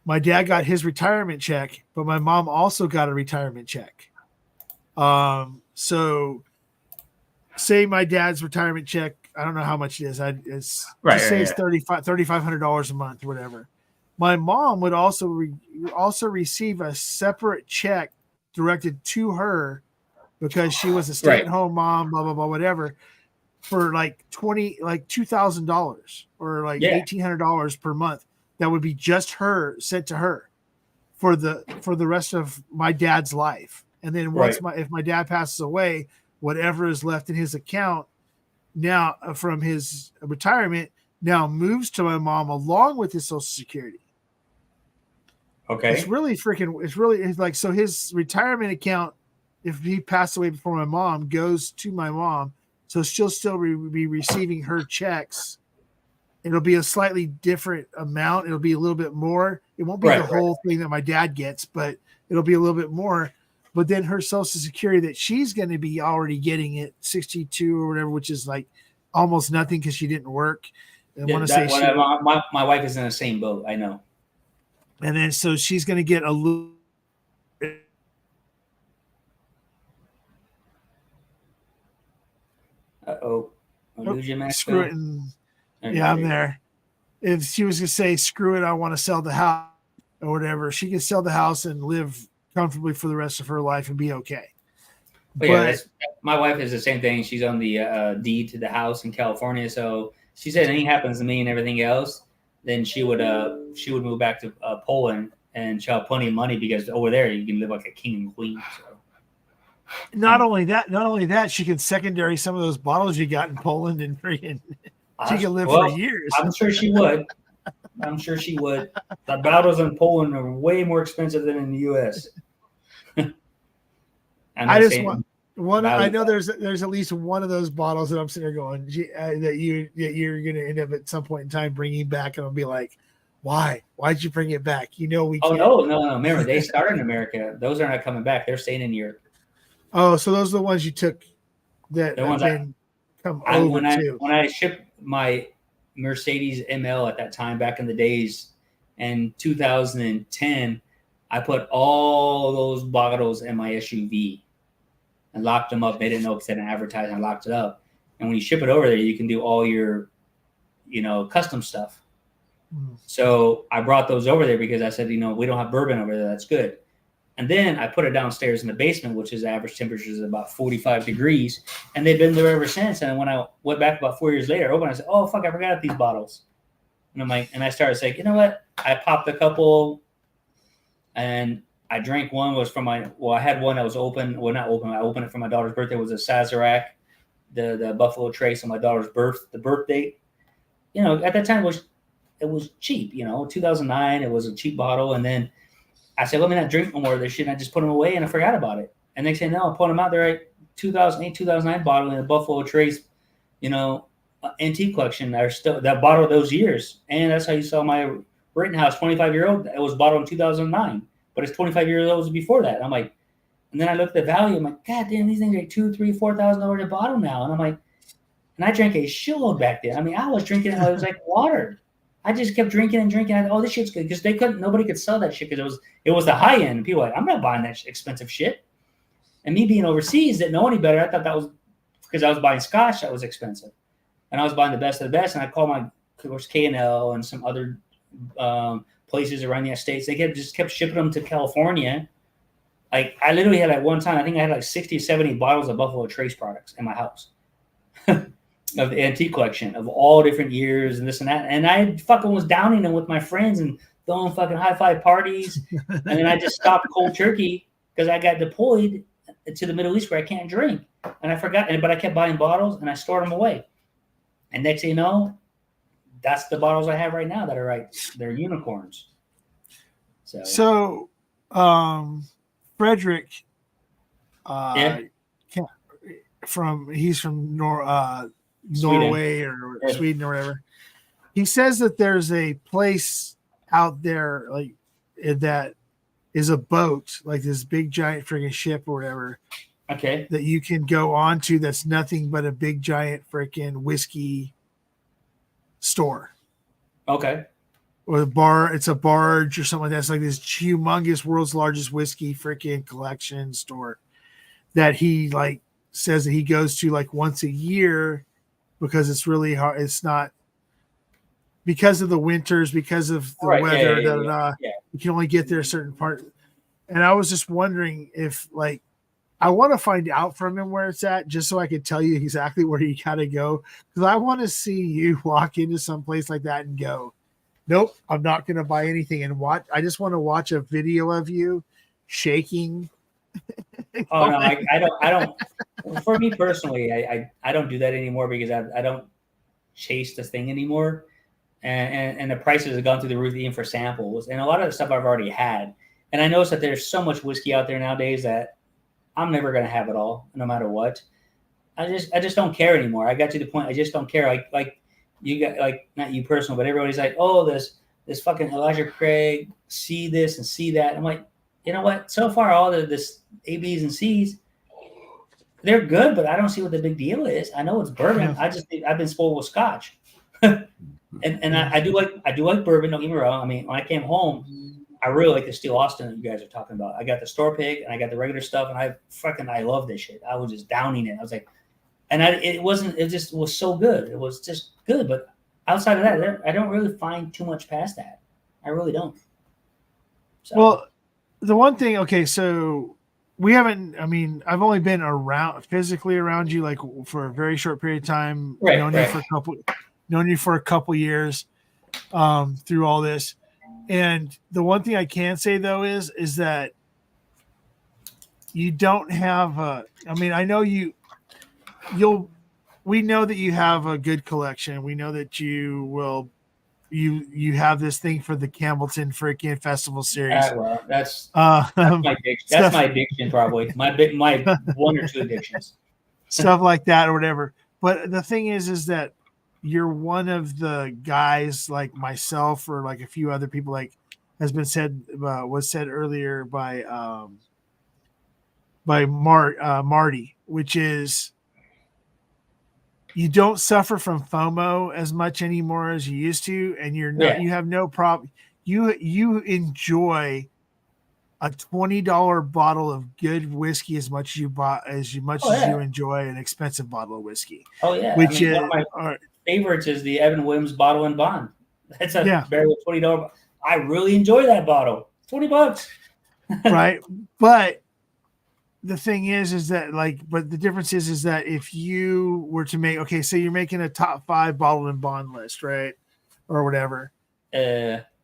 my dad got his retirement check, but my mom also got a retirement check. So say my dad's retirement check, I don't know how much it is. It's $3,500 a month or whatever. My mom would also receive a separate check directed to her because she was a stay-at-home mom, blah blah blah, whatever, for like $2,000 or like $1,800 per month. That would be just her sent to her for the rest of my dad's life. And then if my dad passes away, whatever is left in his account now from his retirement now moves to my mom along with his Social Security. Okay. It's like, so his retirement account, if he passed away before my mom, goes to my mom. So she'll still be receiving her checks. It'll be a slightly different amount. It'll be a little bit more. It won't be the whole thing that my dad gets, but it'll be a little bit more. But then her Social Security that she's going to be already getting at 62 or whatever, which is like almost nothing because she didn't work. I want to say my wife is in the same boat. I know. And then so she's going to get a little. Lose your mask. Screw it. Yeah, I'm there. If she was going to say, screw it, I want to sell the house or whatever, she can sell the house and live comfortably for the rest of her life and be okay. But my wife is the same thing. She's on the deed to the house in California. So she said anything happens to me and everything else, then she would move back to Poland, and she'll have plenty of money because over there you can live like a king and queen. So. Not only that, she can secondary some of those bottles you got in Poland and freaking. She can live for years. I'm sure she would. The bottles in Poland are way more expensive than in the U.S. I just want one. I know there's at least one of those bottles that I'm sitting there going that you're going to end up at some point in time bringing back, and I'll be like, why? Why'd you bring it back? You know we. Oh can't. No! Remember, they started in America. Those are not coming back. They're staying in Europe. Oh, so those are the ones you took that have been come over too. When I shipped my Mercedes ML at that time back in the days in 2010, I put all those bottles in my SUV and locked them up. They didn't know because they didn't advertise. I locked it up. And when you ship it over there, you can do all your, custom stuff. So I brought those over there because I said, we don't have bourbon over there. That's good. And then I put it downstairs in the basement, which is average temperature is about 45 degrees. And they've been there ever since. And when I went back about 4 years later, I opened, I said, oh, fuck, I forgot these bottles. And I'm like, and I started saying, you know what? I popped a couple, and I drank one. Was from my I had one that was open. Well, not open. I opened it for my daughter's birthday. It was a Sazerac, the Buffalo Trace on my daughter's birth date. You know, at that time it was cheap. You know, 2009. It was a cheap bottle, and then I said, let me not drink no more of this shit. And I just put them away, and I forgot about it. And they say, no, I put them out there at 2008, 2009 bottle in a Buffalo Trace, you know, antique collection. Are still that bottle of those years, and that's how you saw my Rittenhouse 25-year-old. It was bottled in 2009, but it's 25 years old before that. I'm like, and then I looked at the value. I'm like, God damn, these things are like $2,000, $3,000, $4,000 a bottle now. And I'm like, and I drank a shitload back then. I mean, I was drinking it. It was like water. I just kept drinking and drinking. Oh, this shit's good, because nobody could sell that shit, because it was the high end. People were like, I'm not buying that expensive shit. And me being overseas, didn't know any better. I thought that was because I was buying scotch that was expensive, and I was buying the best of the best. And I called of course, K&L and some other places around the States. They kept shipping them to California. Like, I literally had, like, one time, I think I had like 60, 70 bottles of Buffalo Trace products in my house. Of the antique collection of all different years and this and that. And I fucking was downing them with my friends and throwing fucking high five parties. And then I just stopped cold turkey because I got deployed to the Middle East where I can't drink. And I forgot, but I kept buying bottles and I stored them away. And next thing you know, that's the bottles I have right now that are they're unicorns. So Frederick, he's from Norway or Sweden or whatever. He says that there's a place out there like that is a boat, like this big giant freaking ship or whatever. Okay. That you can go on to that's nothing but a big giant freaking whiskey store. Okay. Or a bar, it's a barge or something like that. It's like this humongous world's largest whiskey freaking collection store that he like says that he goes to like once a year because it's really hard. It's not because of the winters, because of the weather. Yeah. You can only get there a certain part. And I was just wondering if, like, I want to find out from him where it's at, just so I can tell you exactly where you gotta go. Because I want to see you walk into some place like that and go, nope, I'm not going to buy anything. And watch. I just want to watch a video of you shaking. Oh no, I don't. For me personally, I don't do that anymore because I don't chase this thing anymore, and the prices have gone through the roof even for samples, and a lot of the stuff I've already had. And I noticed that there's so much whiskey out there nowadays that I'm never gonna have it all, no matter what. I just don't care anymore. I got to the point I just don't care. Like you got, like, not you personal, but everybody's like, oh, this fucking Elijah Craig, see this and see that. I'm like, you know what? So far, all this A, B's, and C's, they're good, but I don't see what the big deal is. I know it's bourbon. I've been spoiled with scotch, and I do like bourbon. Don't get me wrong. I mean, when I came home, I really like the Steel Austin that you guys are talking about. I got the store pick and I got the regular stuff, and I love this shit. I was just downing it. I was like, and it just was so good. It was just good, but outside of that, I don't really find too much past that. I really don't. So. Well, the one thing, okay, so we haven't, I mean, I've only been physically around you like for a very short period of time, known you for a couple years through all this. And the one thing I can say though is that you don't have I know we know that you have a good collection. We know that you have this thing for the Campbellton freaking festival series. Well, that's my addiction. That's my addiction, probably. My one or two addictions. Stuff like that or whatever. But the thing is that you're one of the guys like myself or like a few other people, like has been said, was said earlier by Marty, which is you don't suffer from FOMO as much anymore as you used to, and you have no problem. You enjoy a $20 bottle of good whiskey as much as you enjoy an expensive bottle of whiskey. Oh yeah, which is one of my favorites is the Evan Williams Bottle and Bond. That's a barrel of $20. I really enjoy that bottle. $20, right? But the thing is that but the difference is that if you were to make, okay, so you're making a top 5 bottle and bond list, right? or whatever,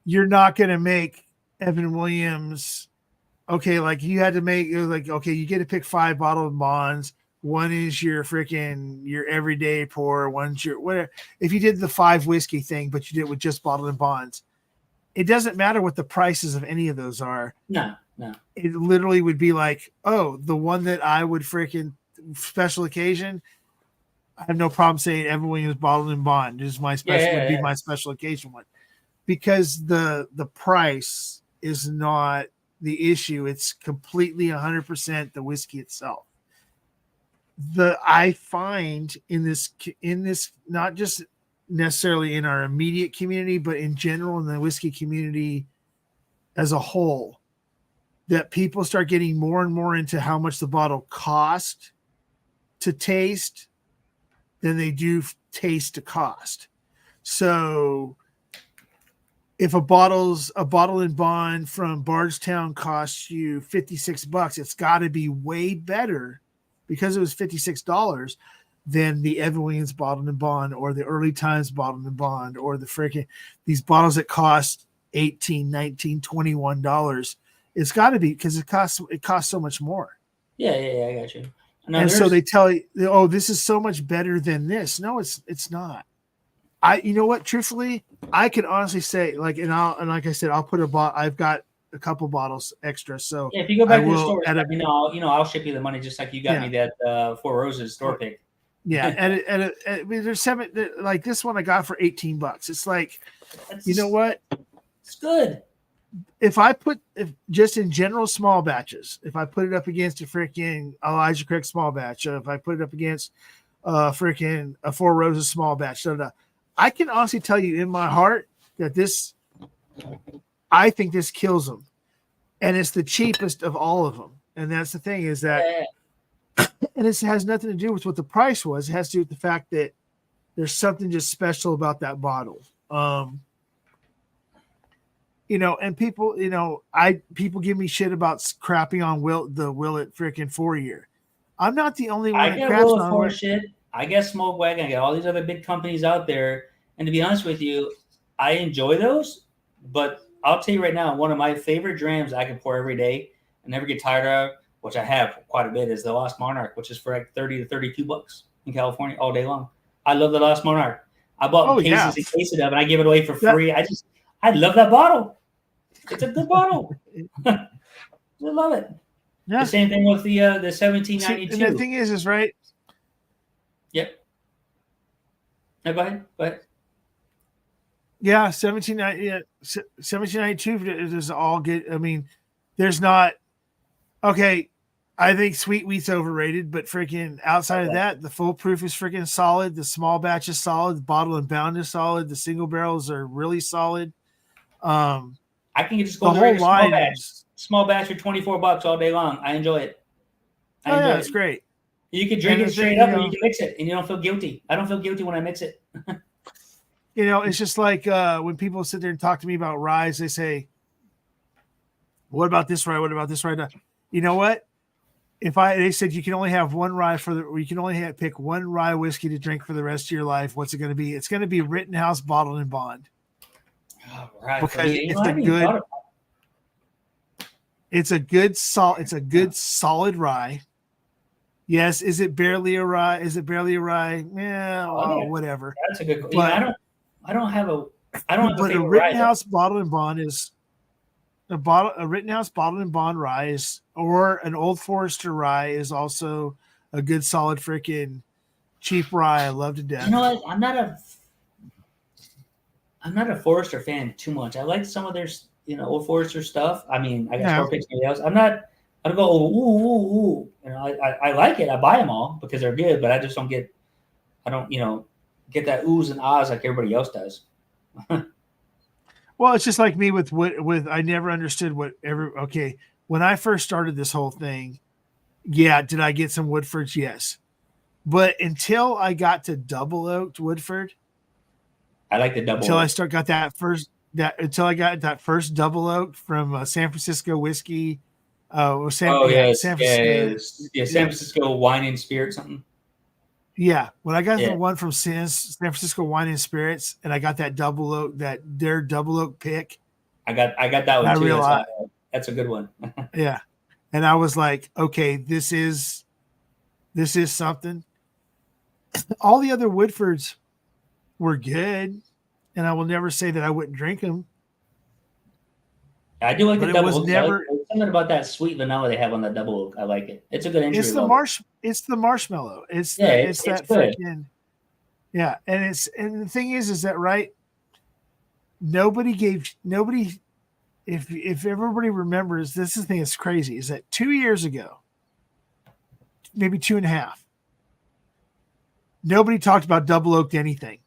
you're not going to make Evan Williams. Okay, like you had to make it was like, okay, you get to pick 5 bottled bonds. One is your everyday pour. One's your whatever. If you did the 5 whiskey thing, but you did it with just bottled and bonds, it doesn't matter what the prices of any of those are. No. It literally would be like, oh, the one that I would freaking special occasion. I have no problem saying Evan Williams bottled and bond. This is my special would be my special occasion one, because the price is not the issue. It's completely 100% the whiskey itself. I find in this not just necessarily in our immediate community, but in general in the whiskey community as a whole, that people start getting more and more into how much the bottle cost to taste than they do taste to cost. So if a bottle and bond from Bardstown costs you $56, it's got to be way better because it was $56 than the Evan Williams bottled and bond or the Early Times bottled and bond or the freaking these bottles that cost $18, $19, $21. It's got to be because it costs so much more. Yeah, I got you. And so they tell you, oh, this is so much better than this. No, it's not. You know what? Truthfully, I can honestly say, like, and like I said, I'll put I've got a couple bottles extra. So if you go back to the store, I'll ship you the money just like you got me that Four Roses store pick. Yeah, and there's 7 like this one I got for $18. It's like, you know what? It's good. If just in general small batches, if I put it up against a freaking Elijah Craig small batch, if I put it up against freaking a Four Roses small batch, I can honestly tell you in my heart that I think this kills them, and it's the cheapest of all of them. And that's the thing is that, and this has nothing to do with what the price was. It has to do with the fact that there's something just special about that bottle. And people, people give me shit about crapping on the Willet freaking 4-year. I'm not the only one. I get Willet 4 shit. I get Smoke Wagon. I get all these other big companies out there. And to be honest with you, I enjoy those. But I'll tell you right now, one of my favorite drams I can pour every day and never get tired of, which I have quite a bit, is the Lost Monarch, which is for like $30 to $32 in California all day long. I love the Lost Monarch. I bought cases and cases of it, and I give it away for free. I love that bottle. It's a good bottle. I love it. Yeah. The same thing with the 1792. And the thing is right. Yep. No, go ahead. Yeah, 1792 is all good. I mean, there's not. Okay, I think Sweet Wheat's overrated, but freaking outside of that, the full proof is freaking solid. The small batch is solid. The bottle and bound is solid. The single barrels are really solid. I can just go the whole line. Small batch for $24 all day long. I enjoy it. It's great. You can drink it straight up, or you can mix it, and you don't feel guilty. I don't feel guilty when I mix it. It's just like when people sit there and talk to me about ryes, they say, "What about this rye? What about this rye?" You know what? They said you can only have one rye you can only pick one rye whiskey to drink for the rest of your life. What's it going to be? It's going to be Rittenhouse Bottled and Bond. Oh, right. Because it's a good solid rye. Yes. Is it barely a rye? Yeah. Whatever. That's a good. But, I don't have a Rittenhouse Bottled and Bond is a Rittenhouse Bottled and Bond rye is, or an Old Forester rye is also a good solid freaking cheap rye. I love to death. You know what? I'm not a Forester fan too much. I like some of their, Old Forester stuff. I mean, I got store picks and everything else. I don't go, ooh. I like it. I buy them all because they're good, but I just don't get that oohs and ahs like everybody else does. Well, it's just like me with I never understood when I first started this whole thing. Yeah. Did I get some Woodfords? Yes. But until I got to double oaked Woodford, I like the double. Until I got that first double oak from San Francisco whiskey. San Francisco Wine and Spirit something. Yeah, when I got Yeah. the one from San Francisco Wine and Spirits, and I got that double oak, their double oak pick. I got that one I too. realized, That's a good one. yeah, and I was like, okay, this is something. All the other Woodfords were good, and I will never say that I wouldn't drink them. I do like But the it double was oak. never. There's something about that sweet vanilla they have on the double oak. I like it. It's a good entry It's the level. It's the marshmallow. It's It's that good. freaking. Yeah, and the thing is that right. Nobody. If everybody remembers, this is the thing that's crazy is that 2 years ago, maybe 2.5, nobody talked about double oaked anything.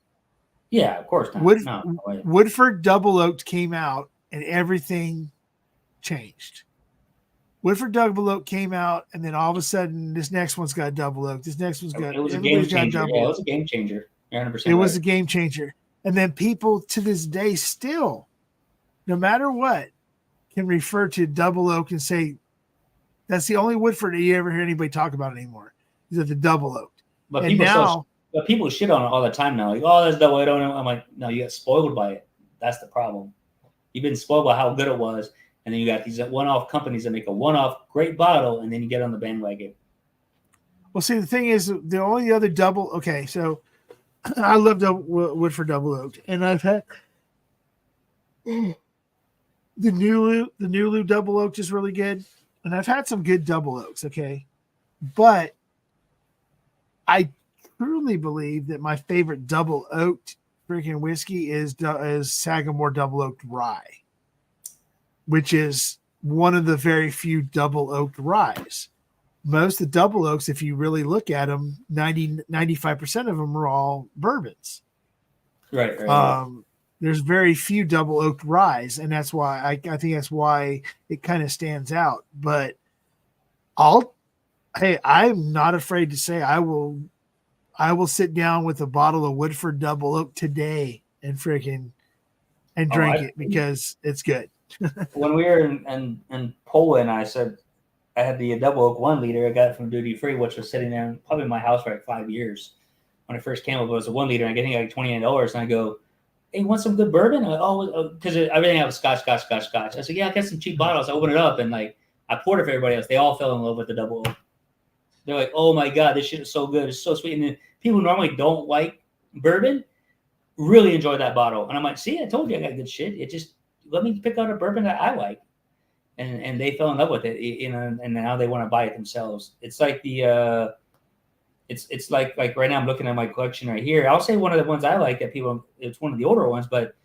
Yeah, of course not. Woodford double oaked came out and everything changed. Woodford double oak came out, and then all of a sudden, this next one's got double oak. This next one's got. It was a Everybody's game changer. got double Yeah, it oak. was a game changer. You're 100% It was right. a game changer. And then people to this day still, no matter what, can refer to double oak and say that's the only Woodford that you ever hear anybody talk about anymore. Is that the double oak? But And people now, but people shit on it all the time now. Like, oh, that's double oak. I'm like, no, you got spoiled by it. That's the problem. You've been spoiled by how good it was, and then you got these one-off companies that make a one-off great bottle, and then you get on the bandwagon. well, see, the thing is, the only other double. Okay, so I love Woodford double oak, and I've had the Nulu double oak is really good, and I've had some good double oaks. Okay, but I truly believe that my favorite double oaked freaking whiskey is Sagamore double oaked rye, which is one of the very few double oaked ryes. Most of the double oaks, if you really look at them, 95% of them are all bourbons. Right. There's very few double oaked ryes, and that's why I think that's why it kind of stands out. But I'm not afraid to say I will sit down with a bottle of Woodford double oak today and drink it because it's good. When we were in Poland, I said I had the double oak 1 liter. I got it from duty free, which was sitting there probably in my house for like 5 years. When I first came up, it was a 1 liter. And I get like $28, and I go, "Hey, you want some good bourbon?" Because everything I was scotch. I said, "Yeah, I got some cheap bottles." I opened it up and like I poured it for everybody else. They all fell in love with the double oak. They're like, "Oh my god, this shit is so good! It's so sweet." And then people who normally don't like bourbon really enjoy that bottle. And I'm like, "See, I told you I got good shit. It just let me pick out a bourbon that I like." And they fell in love with it, and now they want to buy it themselves. It's like it's like right now I'm looking at my collection right here. I'll say one of the ones I like it's one of the older ones, but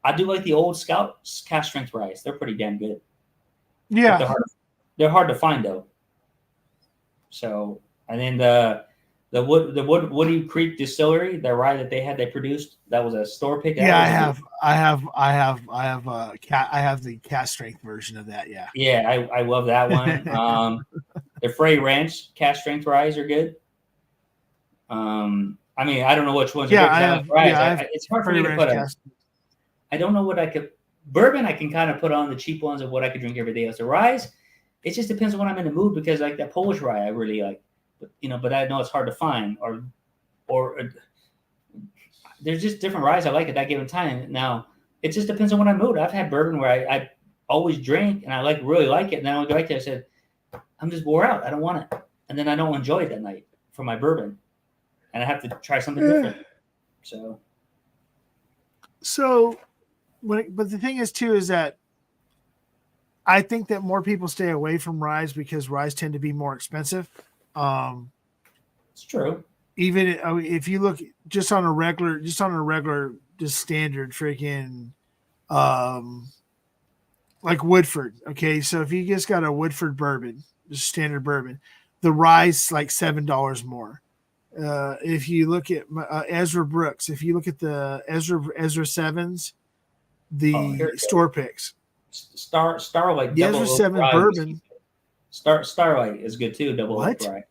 I do like the old Scout cast strength ryes. They're pretty damn good. Yeah, But they're hard to find though. So, and then the Woody Creek Distillery, the rye that they produced, that was a store pick. Yeah, I have the cast strength version of that. Yeah. Yeah, I love that one. The Frey Ranch cast strength ryes are good. I mean, I don't know which ones. Yeah, it's hard for me to put on. I don't know what I could. Bourbon, I can kind of put on the cheap ones of what I could drink every day. As the ryes, it just depends on when I'm in the mood because like that Polish rye, I really like. But I know it's hard to find or there's just different ryes I like at that given time. Now it just depends on when I'm mood. I've had bourbon where I always drink and I really like it, and then I go back there. I said, I'm just wore out. I don't want it, and then I don't enjoy it that night for my bourbon, and I have to try something different. But the thing is too is that I think that more people stay away from ryes because ryes tend to be more expensive. It's true. Even if you look just on a regular, just standard freaking, like Woodford. Okay. So if you just got a Woodford bourbon, just standard bourbon, the rye's like $7 more. If you look at Ezra Brooks, if you look at the Ezra Sevens, the store picks, Starlight, the Ezra 7 bourbon. Starlight is good too. Double oak rye.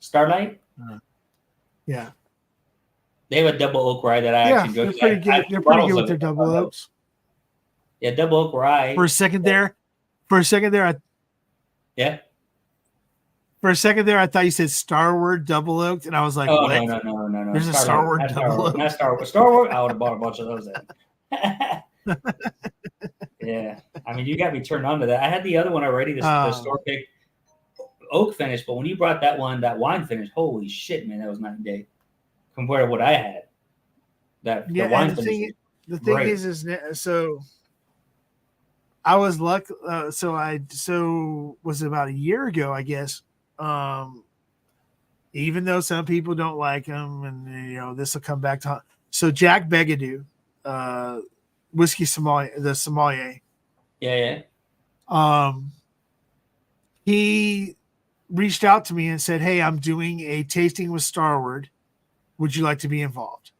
Starlight. Yeah, they have a double oak rye that I actually they're pretty good. They're pretty good with their double oaks. Yeah, double oak rye. For a second there, yeah. For a second there, I thought you said Starward Double Oaked, and I was like, Oh what? no! There's a Starward not Double Oaked. not Star Wars. Star Wars. I would have bought a bunch of those. Then. Yeah, I mean, you got me turned on to that. I had the other one already, the store pick oak finish, but when you brought that wine finish, holy shit, man, that was night and day compared to what I had. The wine finish. The thing is so I was lucky. So was it about a year ago, I guess. Even though some people don't like them, and this will come back to. So Jack Begadou, whiskey sommelier, the sommelier. Yeah. He reached out to me and said, "Hey, I'm doing a tasting with Starward. Would you like to be involved?"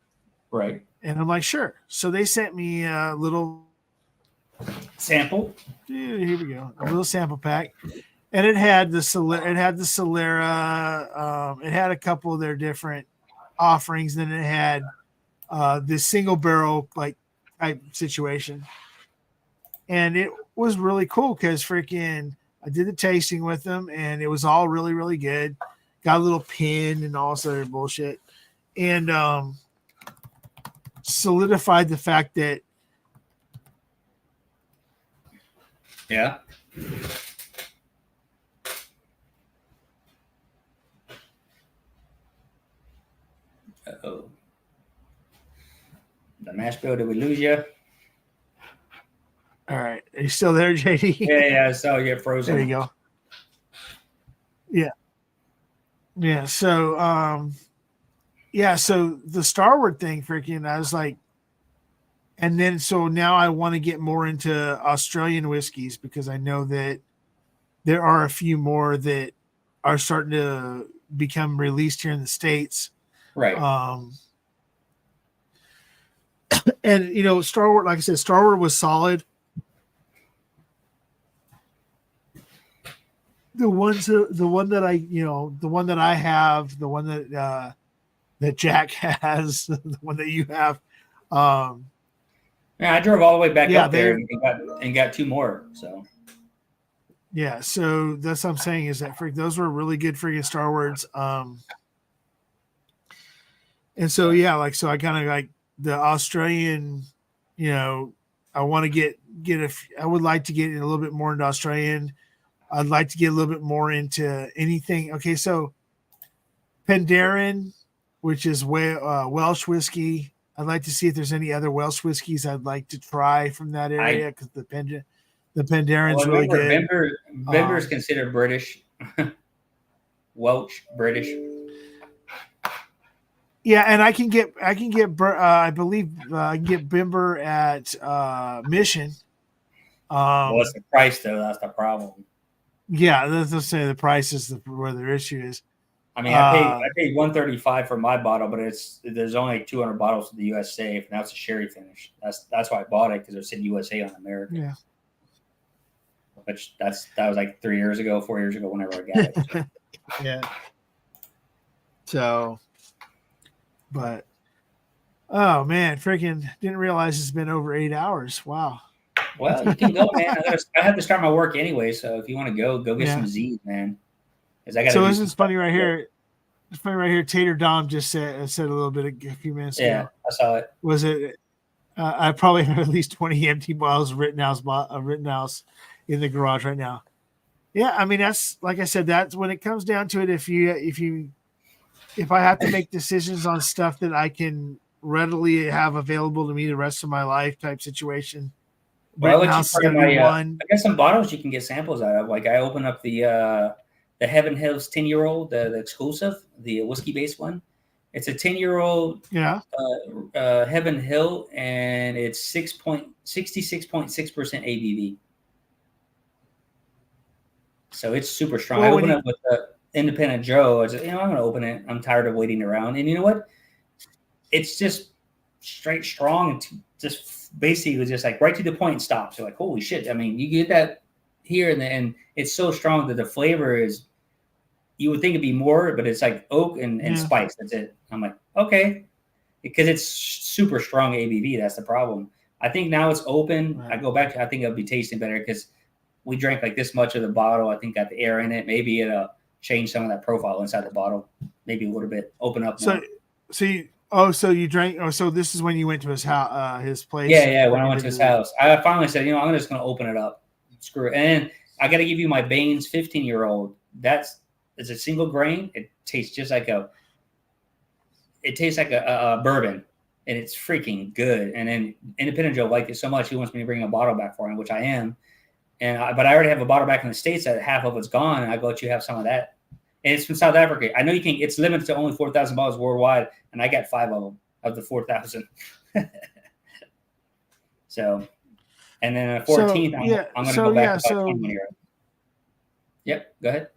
Right. And I'm like, "Sure." So they sent me a little sample. Here we go, a little sample pack, and it had the Solera. It had a couple of their different offerings. Then it had this single barrel type situation, and it was really cool because freaking I did the tasting with them, and it was all really, really good. Got a little pin and all sort of bullshit, and solidified the fact that yeah. Uh-oh. The mash bill, did we lose you? All right. Are you still there, JD? Yeah. I saw you get frozen. There you go. Yeah. Yeah. So, so the Starward thing, freaking, I was like, and then so now I want to get more into Australian whiskeys because I know that there are a few more that are starting to become released here in the States. Right. And Starward, like I said, Starward was solid. The one that I have, the one that Jack has, the one that you have. Yeah, I drove all the way back up there and got two more. So yeah, so that's what I'm saying is that those were really good freaking Starwards. And so so I kind of like the Australian, I want to get I would like to get a little bit more into Australian. I'd like to get a little bit more into anything. Okay, so Penderyn, which is Welsh whiskey. I'd like to see if there's any other Welsh whiskeys I'd like to try from that area because the Penderyn's really good. Bimber is considered British, Welsh British. Yeah, and I can get I believe I can get Bimber at Mission. What's the price though? That's the problem. Yeah, let's say the price is where their issue is. I mean, I paid $135 for my bottle, but there's only 200 bottles of the US safe, and that's a sherry finish. That's why I bought it because it said USA on America. Yeah, which that was like 4 years ago, whenever I got it. Yeah. So, but oh man, freaking didn't realize it's been over 8 hours. Wow. Well, you can go, man. I have to start my work anyway, so if you want to go get some Z's, man. So this is funny right here. It's funny right here. Tater Dom just said a little bit a few minutes ago. Yeah, I saw it. Was it? I probably have at least 20 empty bottles of Rittenhouse in the garage right now. Yeah, I mean that's like I said. That's when it comes down to it. If I have to make decisions on stuff that I can readily have available to me the rest of my life type situation. Well, Rittenhouse is going to be one. I got some bottles you can get samples out of. Like I open up the Heaven Hills 10-year-old, the exclusive, the whiskey-based one. It's a 10-year-old Heaven Hill, and it's 66.6% ABV. So it's super strong. I open it with Independent Joe. I said, I'm going to open it. I'm tired of waiting around. And you know what? It's just straight strong and just basically just like right to the point and stop. So like, holy shit. I mean, you get that here and it's so strong that the flavor is, you would think it'd be more, but it's like oak and spice. That's it. I'm like, okay. Because it's super strong ABV. That's the problem. I think now it's open. Right. I go back to, I think it'll be tasting better because we drank like this much of the bottle. I think got the air in it. Maybe at change some of that profile inside the bottle, maybe a little bit, open up more. So you drank. Oh, so this is when you went to his house, his place. Yeah. When I went to his house, I finally said, I'm just going to open it up. Screw it. And I got to give you my Baines 15-year-old. It's a single grain. It tastes just like a bourbon, and it's freaking good. And then Independent Joe liked it so much he wants me to bring a bottle back for him, which I am. But I already have a bottle back in the States that half of it's gone, and I go let you have some of that. And it's from South Africa. I know you can. It's limited to only 4,000 bottles worldwide, and I got 5 of them of the 4,000. So, and then on the 14th, I'm going to go back to 21 euro. Yep, go ahead.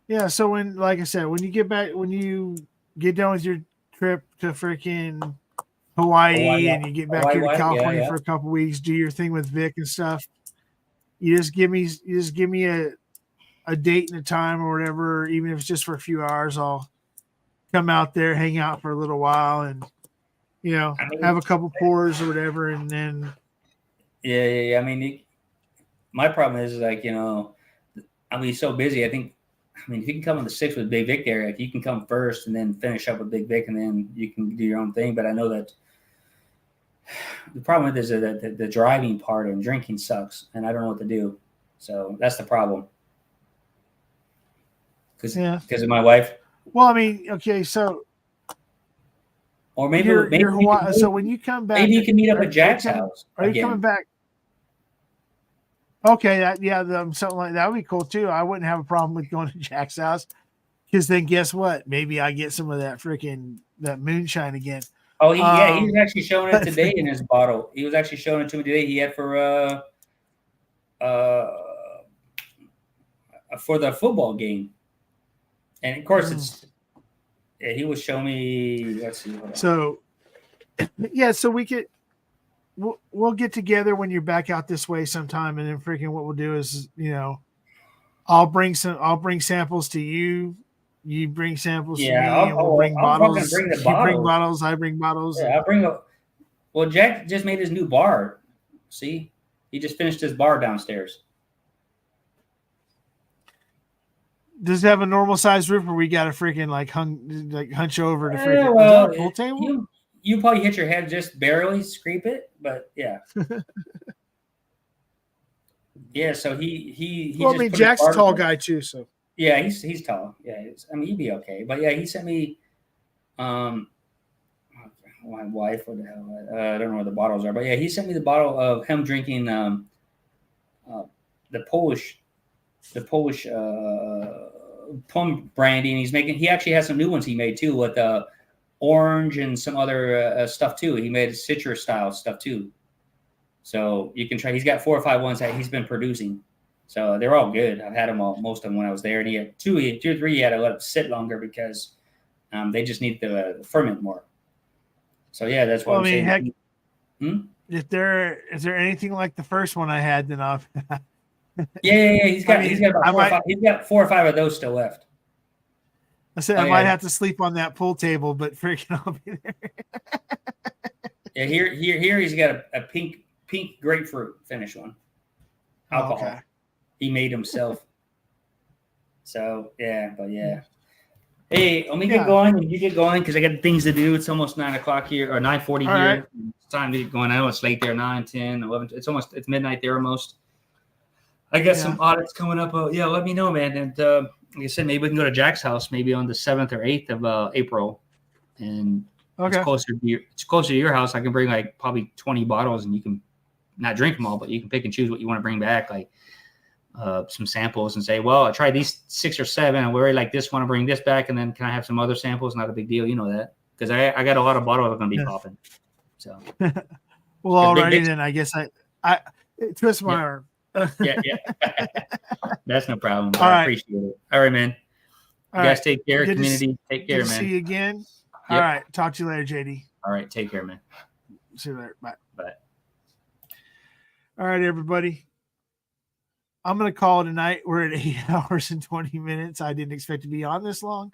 Yeah, so like I said, when you get done with your trip to freaking Hawaii and you get back here to California for a couple weeks, do your thing with Vic and stuff. You just give me a date and a time or whatever, even if it's just for a few hours. I'll come out there, hang out for a little while, and have a couple pours or whatever, and then. Yeah. I mean, my problem is so busy. I mean, if you can come on the 6th with Big Vic there, if you can come first and then finish up with Big Vic, and then you can do your own thing. But I know that the problem with this is that the driving part and drinking sucks, and I don't know what to do. So that's the problem. Because of my wife. Well, I mean, okay, so. Or maybe Hawaii. So when you come back, maybe you can meet up at Jack's house. Are you coming back? Okay, something like that would be cool too. I wouldn't have a problem with going to Jack's house, because then guess what? Maybe I get some of that that moonshine again. Oh, he was actually showing it today in his bottle. He was actually showing it to me today. He had for the football game, and of course he was showing me. Let's see. So we could. We'll get together when you're back out this way sometime, and then freaking what we'll do is, I'll bring samples to you. You bring samples to me, and we'll bring bottles. Bring you bring bottles. I bring bottles. Yeah, I'll bring Well, Jack just made his new bar. See, he just finished his bar downstairs. Does it have a normal size roof, or we got to freaking hunch over to freaking pool table? You probably hit your head just barely, scrape it, but yeah. Yeah, so he well, I mean, Jack's a tall guy too, so yeah, he's tall. Yeah, he'd be okay. But yeah, he sent me my wife, what the hell? I don't know where the bottles are, but yeah, he sent me the bottle of him drinking the Polish plum brandy, and he actually has some new ones he made too with orange and some other stuff too. He made citrus style stuff too. So you can try. He's got 4 or 5 ones that he's been producing. So they're all good. I've had them most of them when I was there. And he had 2 or 3. He had to let them sit longer because they just need to ferment more. So yeah, that's what I'm saying. Heck, if there anything like the first one I had, then I'll. Yeah. He's got about 4 or 5 of those still left. I said I might have to sleep on that pool table, but freaking I'll be there. Yeah, here he's got a pink grapefruit finish one. Alcohol. Okay. He made himself. So yeah, but yeah. Hey, let me get going and you get going because I got things to do. It's almost 9:00 here or 9:40 here. Right. It's time to get going. I know it's late there, 9, 10, 11. It's midnight there almost. I got some audits coming up. Let me know, man. And like I said, maybe we can go to Jack's house maybe on the 7th or 8th of April. And it's closer to your house. I can bring probably 20 bottles and you can not drink them all, but you can pick and choose what you want to bring back, some samples and say, well, I tried these 6 or 7. I really like this, want to bring this back. And then can I have some other samples? Not a big deal. You know that. Because I got a lot of bottles that are going to be popping. So, well, alrighty then. I guess I twist my arm. Yeah. That's no problem. All right. Appreciate it. All right, man. You guys take care, community. Take care, man. See you again. Yep. All right. Talk to you later, JD. All right. Take care, man. See you later. Bye. Bye. All right, everybody. I'm going to call it a night. We're at 8 hours and 20 minutes. I didn't expect to be on this long.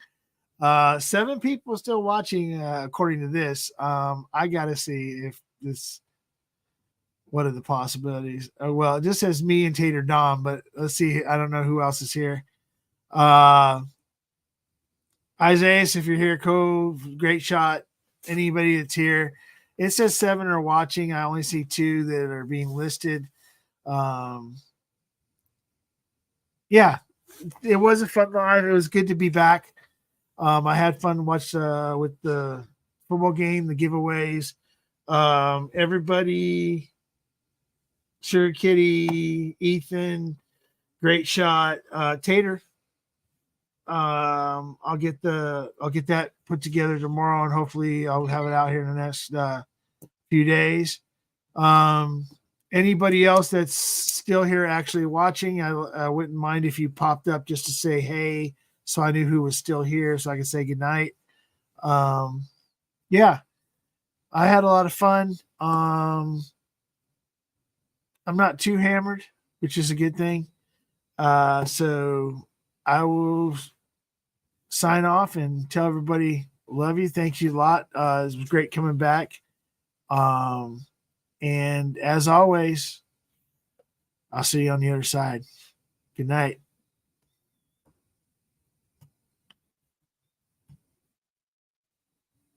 7 people still watching, according to this. I got to see if this. What are the possibilities? Well, it just says me and Tater Dom, but let's see. I don't know who else is here. Isaiah, if you're here, Cove, great shot. Anybody that's here, it says 7 are watching. I only see 2 that are being listed. Yeah, it was a fun live. It was good to be back. I had fun with the football game, the giveaways. Everybody, Sure Kitty, Ethan, great shot. Tater. I'll get that put together tomorrow, and hopefully I'll have it out here in the next few days. Anybody else that's still here actually watching, I wouldn't mind if you popped up just to say hey, so I knew who was still here, so I could say goodnight. Yeah, I had a lot of fun. I'm not too hammered, which is a good thing. So I will sign off and tell everybody love you. Thank you a lot. It was great coming back. And as always, I'll see you on the other side. Good night.